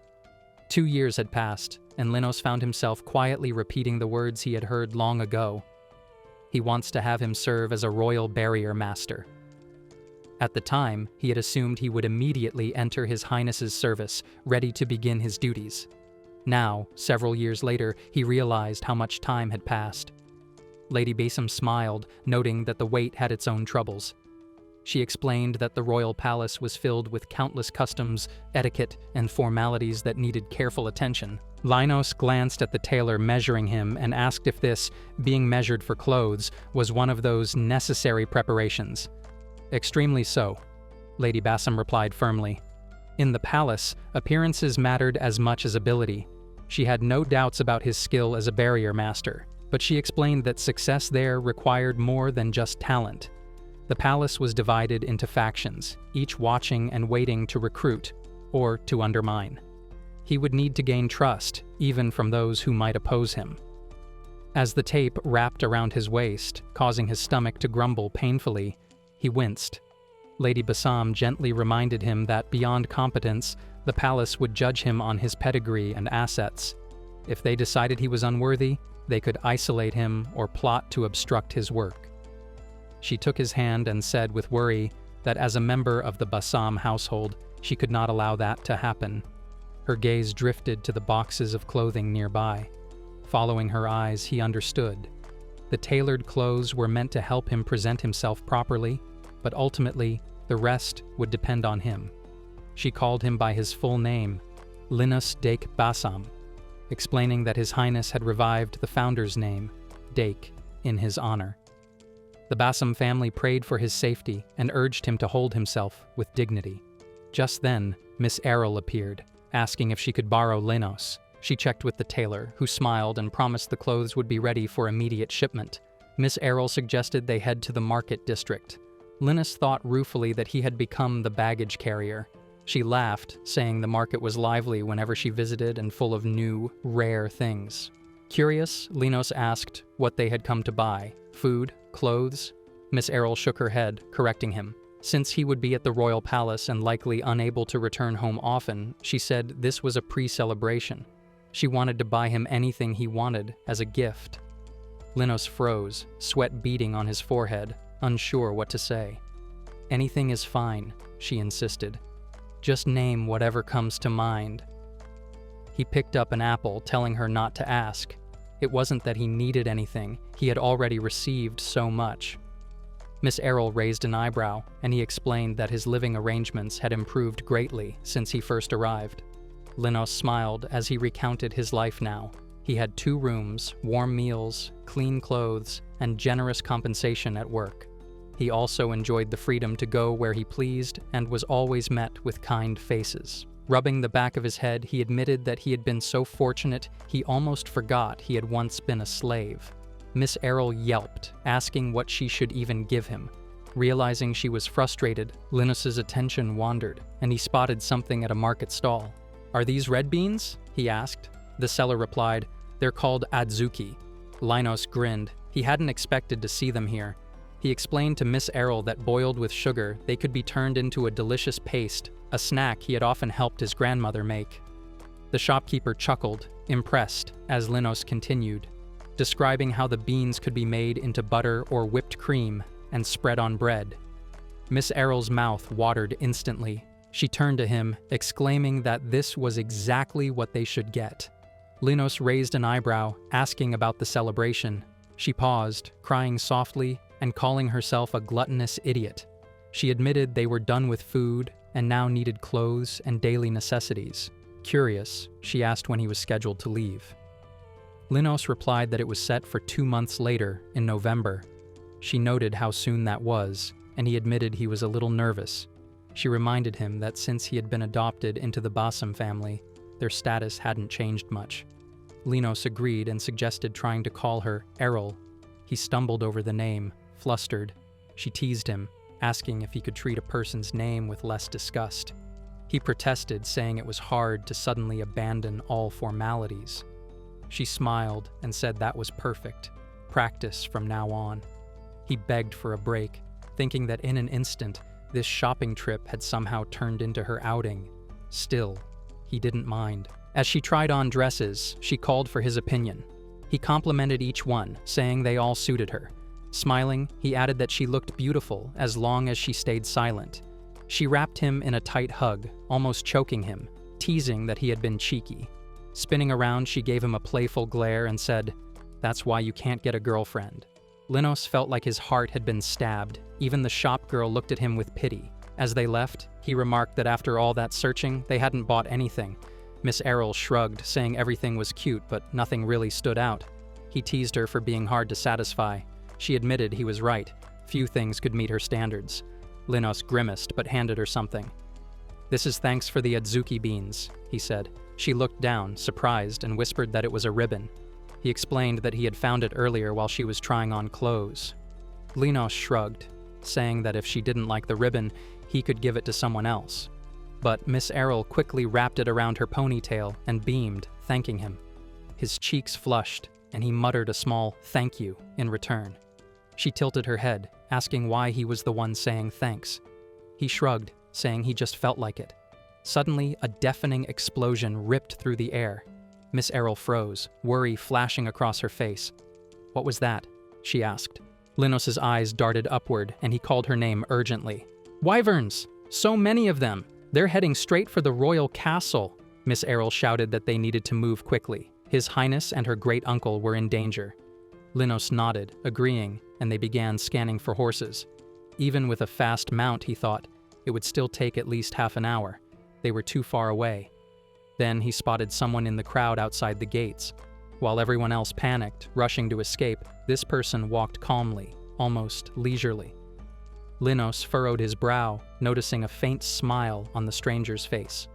2 years had passed, and Linos found himself quietly repeating the words he had heard long ago. He wants to have him serve as a royal barrier master. At the time, he had assumed he would immediately enter His Highness's service, ready to begin his duties. Now, several years later, he realized how much time had passed. Lady Basam smiled, noting that the wait had its own troubles. She explained that the royal palace was filled with countless customs, etiquette, and formalities that needed careful attention. Linos glanced at the tailor measuring him and asked if this, being measured for clothes, was one of those necessary preparations. Extremely so, Lady Basam replied firmly. In the palace, appearances mattered as much as ability. She had no doubts about his skill as a barrier master, but she explained that success there required more than just talent. The palace was divided into factions, each watching and waiting to recruit, or to undermine. He would need to gain trust, even from those who might oppose him. As the tape wrapped around his waist, causing his stomach to grumble painfully, he winced. Lady Basam gently reminded him that beyond competence, the palace would judge him on his pedigree and assets. If they decided he was unworthy, they could isolate him or plot to obstruct his work. She took his hand and said with worry that as a member of the Basam household, she could not allow that to happen. Her gaze drifted to the boxes of clothing nearby. Following her eyes, he understood. The tailored clothes were meant to help him present himself properly, but ultimately, the rest would depend on him. She called him by his full name, Linos Dake Basam, explaining that His Highness had revived the founder's name, Dake, in his honor. The Basam family prayed for his safety and urged him to hold himself with dignity. Just then, Miss Errol appeared, asking if she could borrow Linos. She checked with the tailor, who smiled and promised the clothes would be ready for immediate shipment. Miss Errol suggested they head to the market district. Linos thought ruefully that he had become the baggage carrier. She laughed, saying the market was lively whenever she visited and full of new, rare things. Curious, Linos asked what they had come to buy. Food? Clothes? Miss Errol shook her head, correcting him. Since he would be at the royal palace and likely unable to return home often, she said this was a pre-celebration. She wanted to buy him anything he wanted as a gift. Linos froze, sweat beading on his forehead, unsure what to say. Anything is fine, she insisted. Just name whatever comes to mind. He picked up an apple, telling her not to ask. It wasn't that he needed anything, he had already received so much. Miss Errol raised an eyebrow, and he explained that his living arrangements had improved greatly since he first arrived. Linos smiled as he recounted his life now. He had 2 rooms, warm meals, clean clothes, and generous compensation at work. He also enjoyed the freedom to go where he pleased and was always met with kind faces. Rubbing the back of his head, he admitted that he had been so fortunate he almost forgot he had once been a slave. Miss Errol yelped, asking what she should even give him. Realizing she was frustrated, Linos's attention wandered, and he spotted something at a market stall. "Are these red beans?" he asked. The seller replied, "They're called adzuki." Linos grinned. He hadn't expected to see them here. He explained to Miss Errol that boiled with sugar, they could be turned into a delicious paste, a snack he had often helped his grandmother make. The shopkeeper chuckled, impressed, as Linos continued, describing how the beans could be made into butter or whipped cream and spread on bread. Miss Errol's mouth watered instantly. She turned to him, exclaiming that this was exactly what they should get. Linos raised an eyebrow, asking about the celebration. She paused, crying softly and calling herself a gluttonous idiot. She admitted they were done with food and now needed clothes and daily necessities. Curious, she asked when he was scheduled to leave. Linos replied that it was set for 2 months later, in November. She noted how soon that was, and he admitted he was a little nervous. She reminded him that since he had been adopted into the Basam family, their status hadn't changed much. Linos agreed and suggested trying to call her Errol. He stumbled over the name, flustered. She teased him, asking if he could treat a person's name with less disgust. He protested, saying it was hard to suddenly abandon all formalities. She smiled and said that was perfect. Practice from now on. He begged for a break, thinking that in an instant, this shopping trip had somehow turned into her outing. Still, he didn't mind. As she tried on dresses, she called for his opinion. He complimented each one, saying they all suited her. Smiling, he added that she looked beautiful as long as she stayed silent. She wrapped him in a tight hug, almost choking him, teasing that he had been cheeky. Spinning around, she gave him a playful glare and said, "That's why you can't get a girlfriend." Linos felt like his heart had been stabbed. Even the shop girl looked at him with pity. As they left, he remarked that after all that searching, they hadn't bought anything. Miss Errol shrugged, saying everything was cute, but nothing really stood out. He teased her for being hard to satisfy. She admitted he was right. Few things could meet her standards. Linos grimaced, but handed her something. "This is thanks for the adzuki beans," he said. She looked down, surprised, and whispered that it was a ribbon. He explained that he had found it earlier while she was trying on clothes. Linos shrugged, saying that if she didn't like the ribbon, he could give it to someone else. But Miss Errol quickly wrapped it around her ponytail and beamed, thanking him. His cheeks flushed, and he muttered a small "thank you" in return. She tilted her head, asking why he was the one saying thanks. He shrugged, saying he just felt like it. Suddenly, a deafening explosion ripped through the air. Miss Errol froze, worry flashing across her face. "What was that?" she asked. Linos's eyes darted upward, and he called her name urgently. "Wyverns! So many of them! They're heading straight for the royal castle!" Miss Errol shouted that they needed to move quickly. His Highness and her great-uncle were in danger. Linos nodded, agreeing, and they began scanning for horses. Even with a fast mount, he thought, it would still take at least half an hour. They were too far away. Then he spotted someone in the crowd outside the gates. While everyone else panicked, rushing to escape, this person walked calmly, almost leisurely. Linos furrowed his brow, noticing a faint smile on the stranger's face.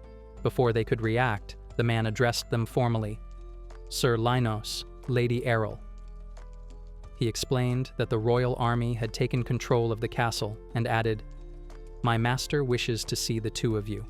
Before they could react, the man addressed them formally. "Sir Linos, Lady Errol." He explained that the royal army had taken control of the castle and added, "My master wishes to see the two of you."